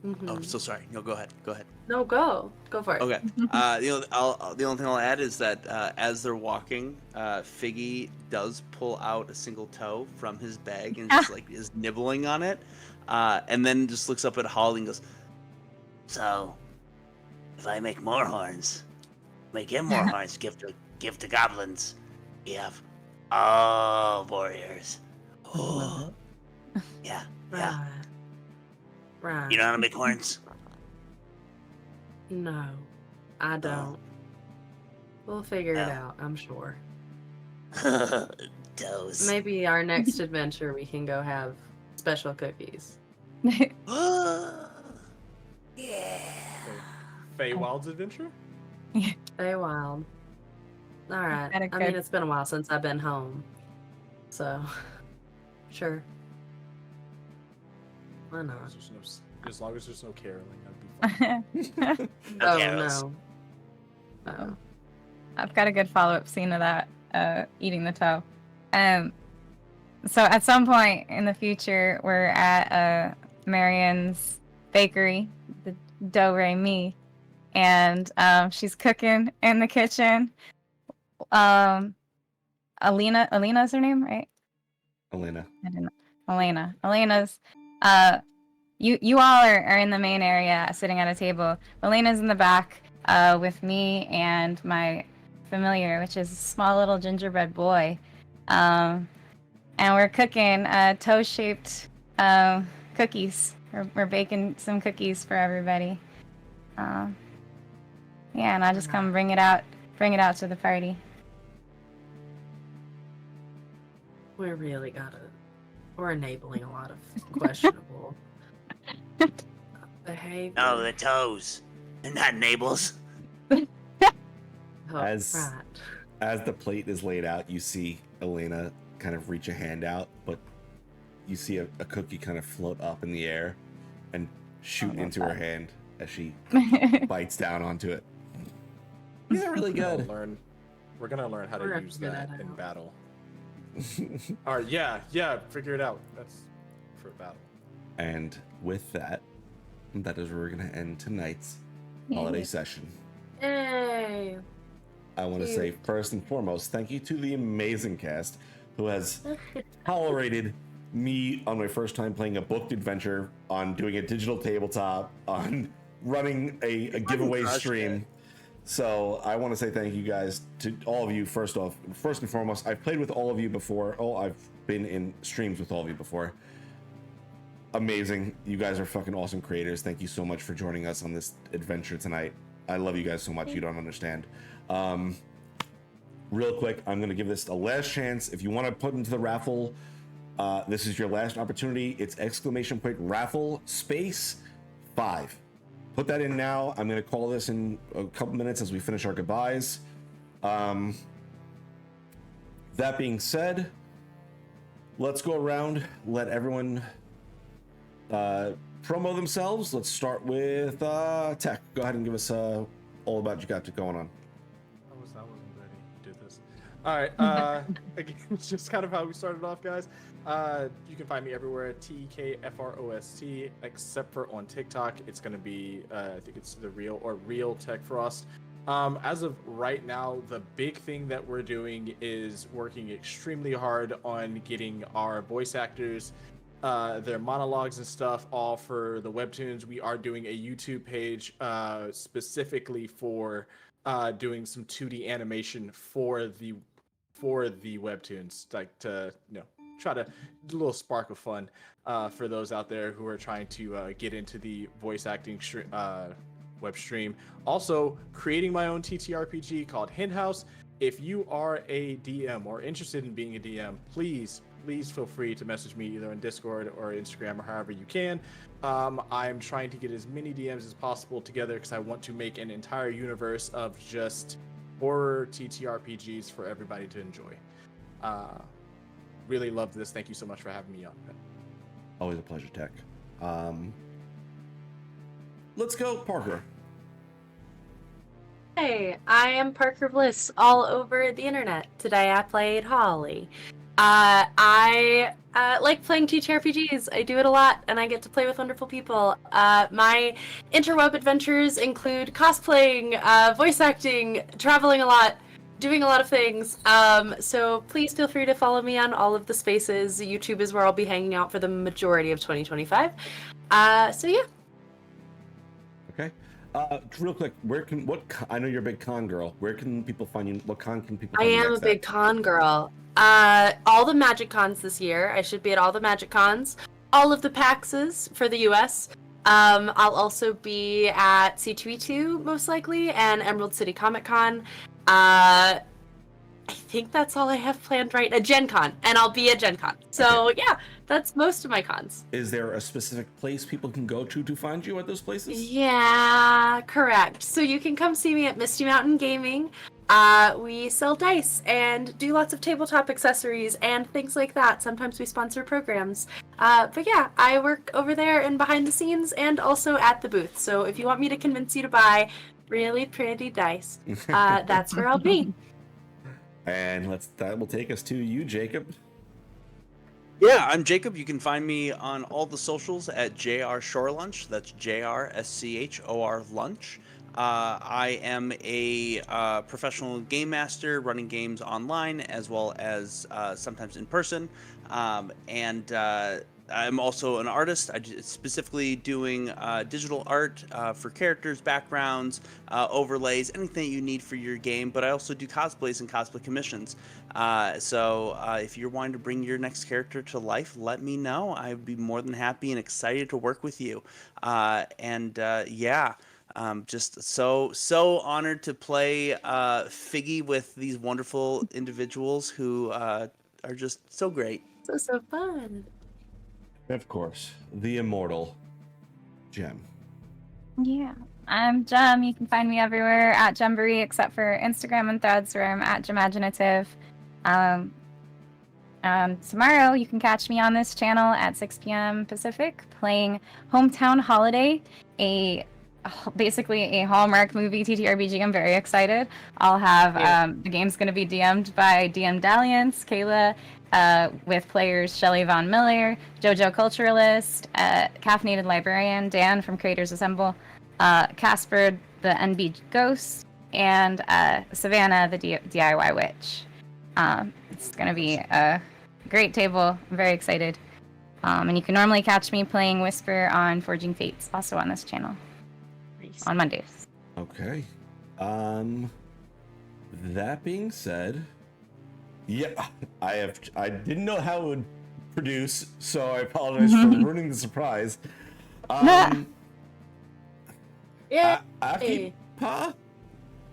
Mhm. Oh, I'm so sorry. No, go ahead. Go ahead. No, go for it. Okay. The only thing I'll add is that as they're walking, Figgy does pull out a single toe from his bag and just like is nibbling on it, and then just looks up at Holly and goes, So, if I make more horns, make him more horns, give to goblins, we have all warriors. Oh, yeah, yeah. Right. You know how to make horns? No, I don't. We'll figure it No. out, I'm sure. Toes. Maybe our next adventure we can go have special cookies. Yeah. Feywild's adventure? Stay wild. Alright. Kinda I mean, good. it's been a while since I've been home. So, sure. Why not? As long as there's no caroling, that'd be fine. Oh, carols. no. Oh. I've got a good follow-up scene of that, eating the toe. So at some point in the future, we're at Marion's bakery, the Do Re Mi, and she's cooking in the kitchen. Alina's her name, right? Elena. I didn't know. Elena's you all are in the main area sitting at a table. Elena's in the back with me and my familiar, which is a small little gingerbread boy. And we're cooking toe-shaped cookies. We're baking some cookies for everybody. Yeah, and I just come bring it out to the party. We're enabling a lot of questionable behavior. No, the toes. They're not nables. Oh, As- right. As the plate is laid out, you see Elena kind of reach a hand out, but you see a cookie kind of float up in the air and shoot into her hand as she bites down onto it. These are really good. We're gonna learn how We're to gonna use figure that that in out. battle. All right, yeah, figure it out. That's for battle. And with that, that is where we're going to end tonight's holiday session. Yay! I want to say first and foremost, thank you to the amazing cast who has tolerated me on my first time playing a booked adventure, on doing a digital tabletop, on running a giveaway stream. So I want to say thank you guys to all of you. First and foremost, I've played with all of you before. I've been in streams with all of you before. Amazing. You guys are fucking awesome creators. Thank you so much for joining us on this adventure tonight. I love you guys so much. You don't understand. Real quick, I'm going to give this a last chance. If you want to put into the raffle, this is your last opportunity. It's !raffle space 5. Put that in now. I'm going to call this in a couple minutes as we finish our goodbyes. That being said, let's go around, let everyone promo themselves. Let's start with Tech. Go ahead and give us all about what you got going on. I wasn't ready to do this. All right. Again, it's just kind of how we started off, guys. You can find me everywhere at TEKFROST, except for on TikTok. It's going to be, I think it's the Real Tech Frost. As of right now, the big thing that we're doing is working extremely hard on getting our voice actors, their monologues and stuff, all for the webtoons. We are doing a YouTube page specifically for doing some 2D animation for the webtoons, like to try to do a little spark of fun for those out there who are trying to get into the voice acting web stream. Also, creating my own TTRPG called Hen House. If you are a DM or interested in being a DM, please feel free to message me either on Discord or Instagram or however you can. I'm trying to get as many DMs as possible together because I want to make an entire universe of just horror TTRPGs for everybody to enjoy. Really love this. Thank you so much for having me on. Always a pleasure, Tech. Let's go, Parker. Hey, I am Parker Bliss all over the internet. Today I played Holly. I like playing TTRPGs. I do it a lot, and I get to play with wonderful people. My interweb adventures include cosplaying, voice acting, traveling a lot, doing a lot of things. So please feel free to follow me on all of the spaces. YouTube is where I'll be hanging out for the majority of 2025. So yeah. Okay. Real quick, I know you're a big con girl. Where can people find you? What con can people find you? I am a big con girl. All the Magic Cons this year. I should be at all the Magic Cons. All of the PAXs for the US. I'll also be at C2E2 most likely, and Emerald City Comic Con. I think that's all I have planned right. A Gen Con, and I'll be at Gen Con. So Okay. yeah, that's most of my cons. Is there a specific place people can go to find you at those places? Yeah, correct. So you can come see me at Misty Mountain Gaming. We sell dice and do lots of tabletop accessories and things like that. Sometimes we sponsor programs. But yeah, I work over there and behind the scenes and also at the booth. So if you want me to convince you to buy really pretty dice, that's where I'll be. And that will take us to you, Jacob. Yeah, I'm Jacob. You can find me on all the socials at JR Shore Lunch. That's JRSCHOR Lunch. I am a professional game master running games online as well as sometimes in person. And I'm also an artist. Specifically doing digital art for characters, backgrounds, overlays, anything you need for your game. But I also do cosplays and cosplay commissions. So if you're wanting to bring your next character to life, let me know. I'd be more than happy and excited to work with you. Yeah. Just so honored to play Figgy with these wonderful individuals who are just so great. So fun. Of course, the immortal Gem. Yeah, I'm Jem. You can find me everywhere at Gemboree except for Instagram and Threads where I'm at Gemaginative. Tomorrow you can catch me on this channel at 6 p.m. Pacific playing Hometown Holiday, basically a Hallmark movie TTRPG. I'm very excited. I'll have the game's going to be DM'd by DM Dalliance, Kayla, with players Shelley Von Miller, Jojo Culturalist, Caffeinated Librarian, Dan from Creators Assemble, Casper the NB Ghost, and Savannah, the DIY witch. It's going to be a great table. I'm very excited. And you can normally catch me playing Whisper on Forging Fates, also on this channel, on Mondays. Okay. That being said, yeah, I didn't know how it would produce, so I apologize for ruining the surprise. Yeah. Akipa?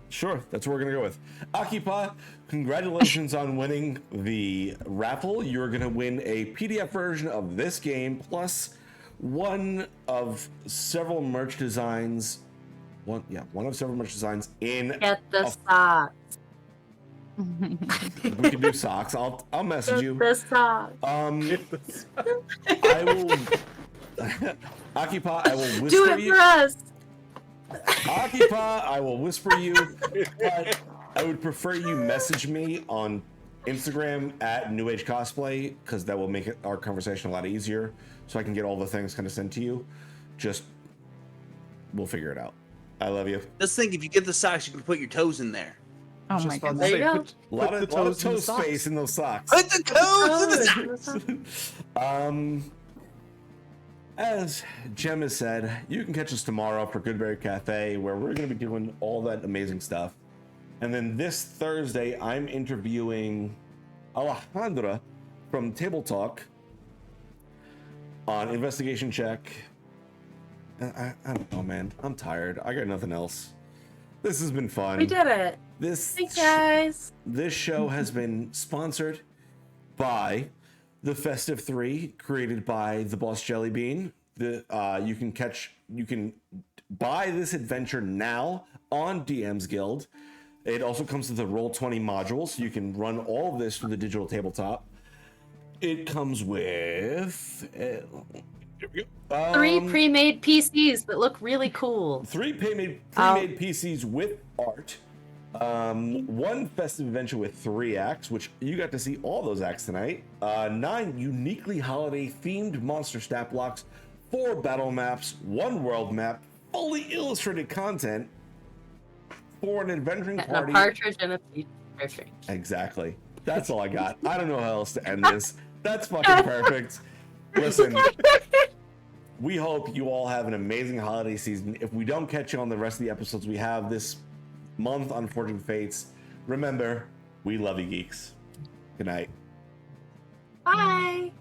Sure, that's what we're gonna go with. Akipa, congratulations on winning the raffle. You're gonna win a PDF version of this game plus one of several merch designs. One of several merch designs in. Get the socks. We can do socks. I'll message you. The socks. I will. Akipa, I will whisper Do it you. for us. Akipa, I will whisper you, but I would prefer you message me on Instagram at New Age Cosplay, because that will make our conversation a lot easier, so I can get all the things kind of sent to you. Just, we'll figure it out. I love you. Let's think, if you get the socks, you can put your toes in there. Oh my Just about to goodness. There you say, go. put A lot the of toes in toe the socks. space in those socks. Put the toes in the socks! As Jem has said, you can catch us tomorrow for Goodberry Cafe, where we're going to be doing all that amazing stuff. And then this Thursday, I'm interviewing Alejandra from Table Talk on Investigation Check. I don't know, man. I'm tired. I got nothing else. This has been fun. We did it. Thanks, guys. This show has been sponsored by the Festive Three, created by the Boss Jelly Bean. You can buy this adventure now on DM's Guild. It also comes with the Roll20 module, so you can run all of this through the digital tabletop. It comes with here we go. 3 pre-made PCs that look really cool. 3 pre-made PCs with art. 1 festive adventure with 3 acts, which you got to see all those acts tonight. 9 uniquely holiday themed monster stat blocks, 4 battle maps, 1 world map, fully illustrated content for an adventuring And party. a partridge in a peach. Perfect. Exactly. That's all I got. I don't know how else to end this. That's fucking perfect. Listen, we hope you all have an amazing holiday season. If we don't catch you on the rest of the episodes we have this month on Forging Fates, remember, we love you, geeks. Good night. Bye.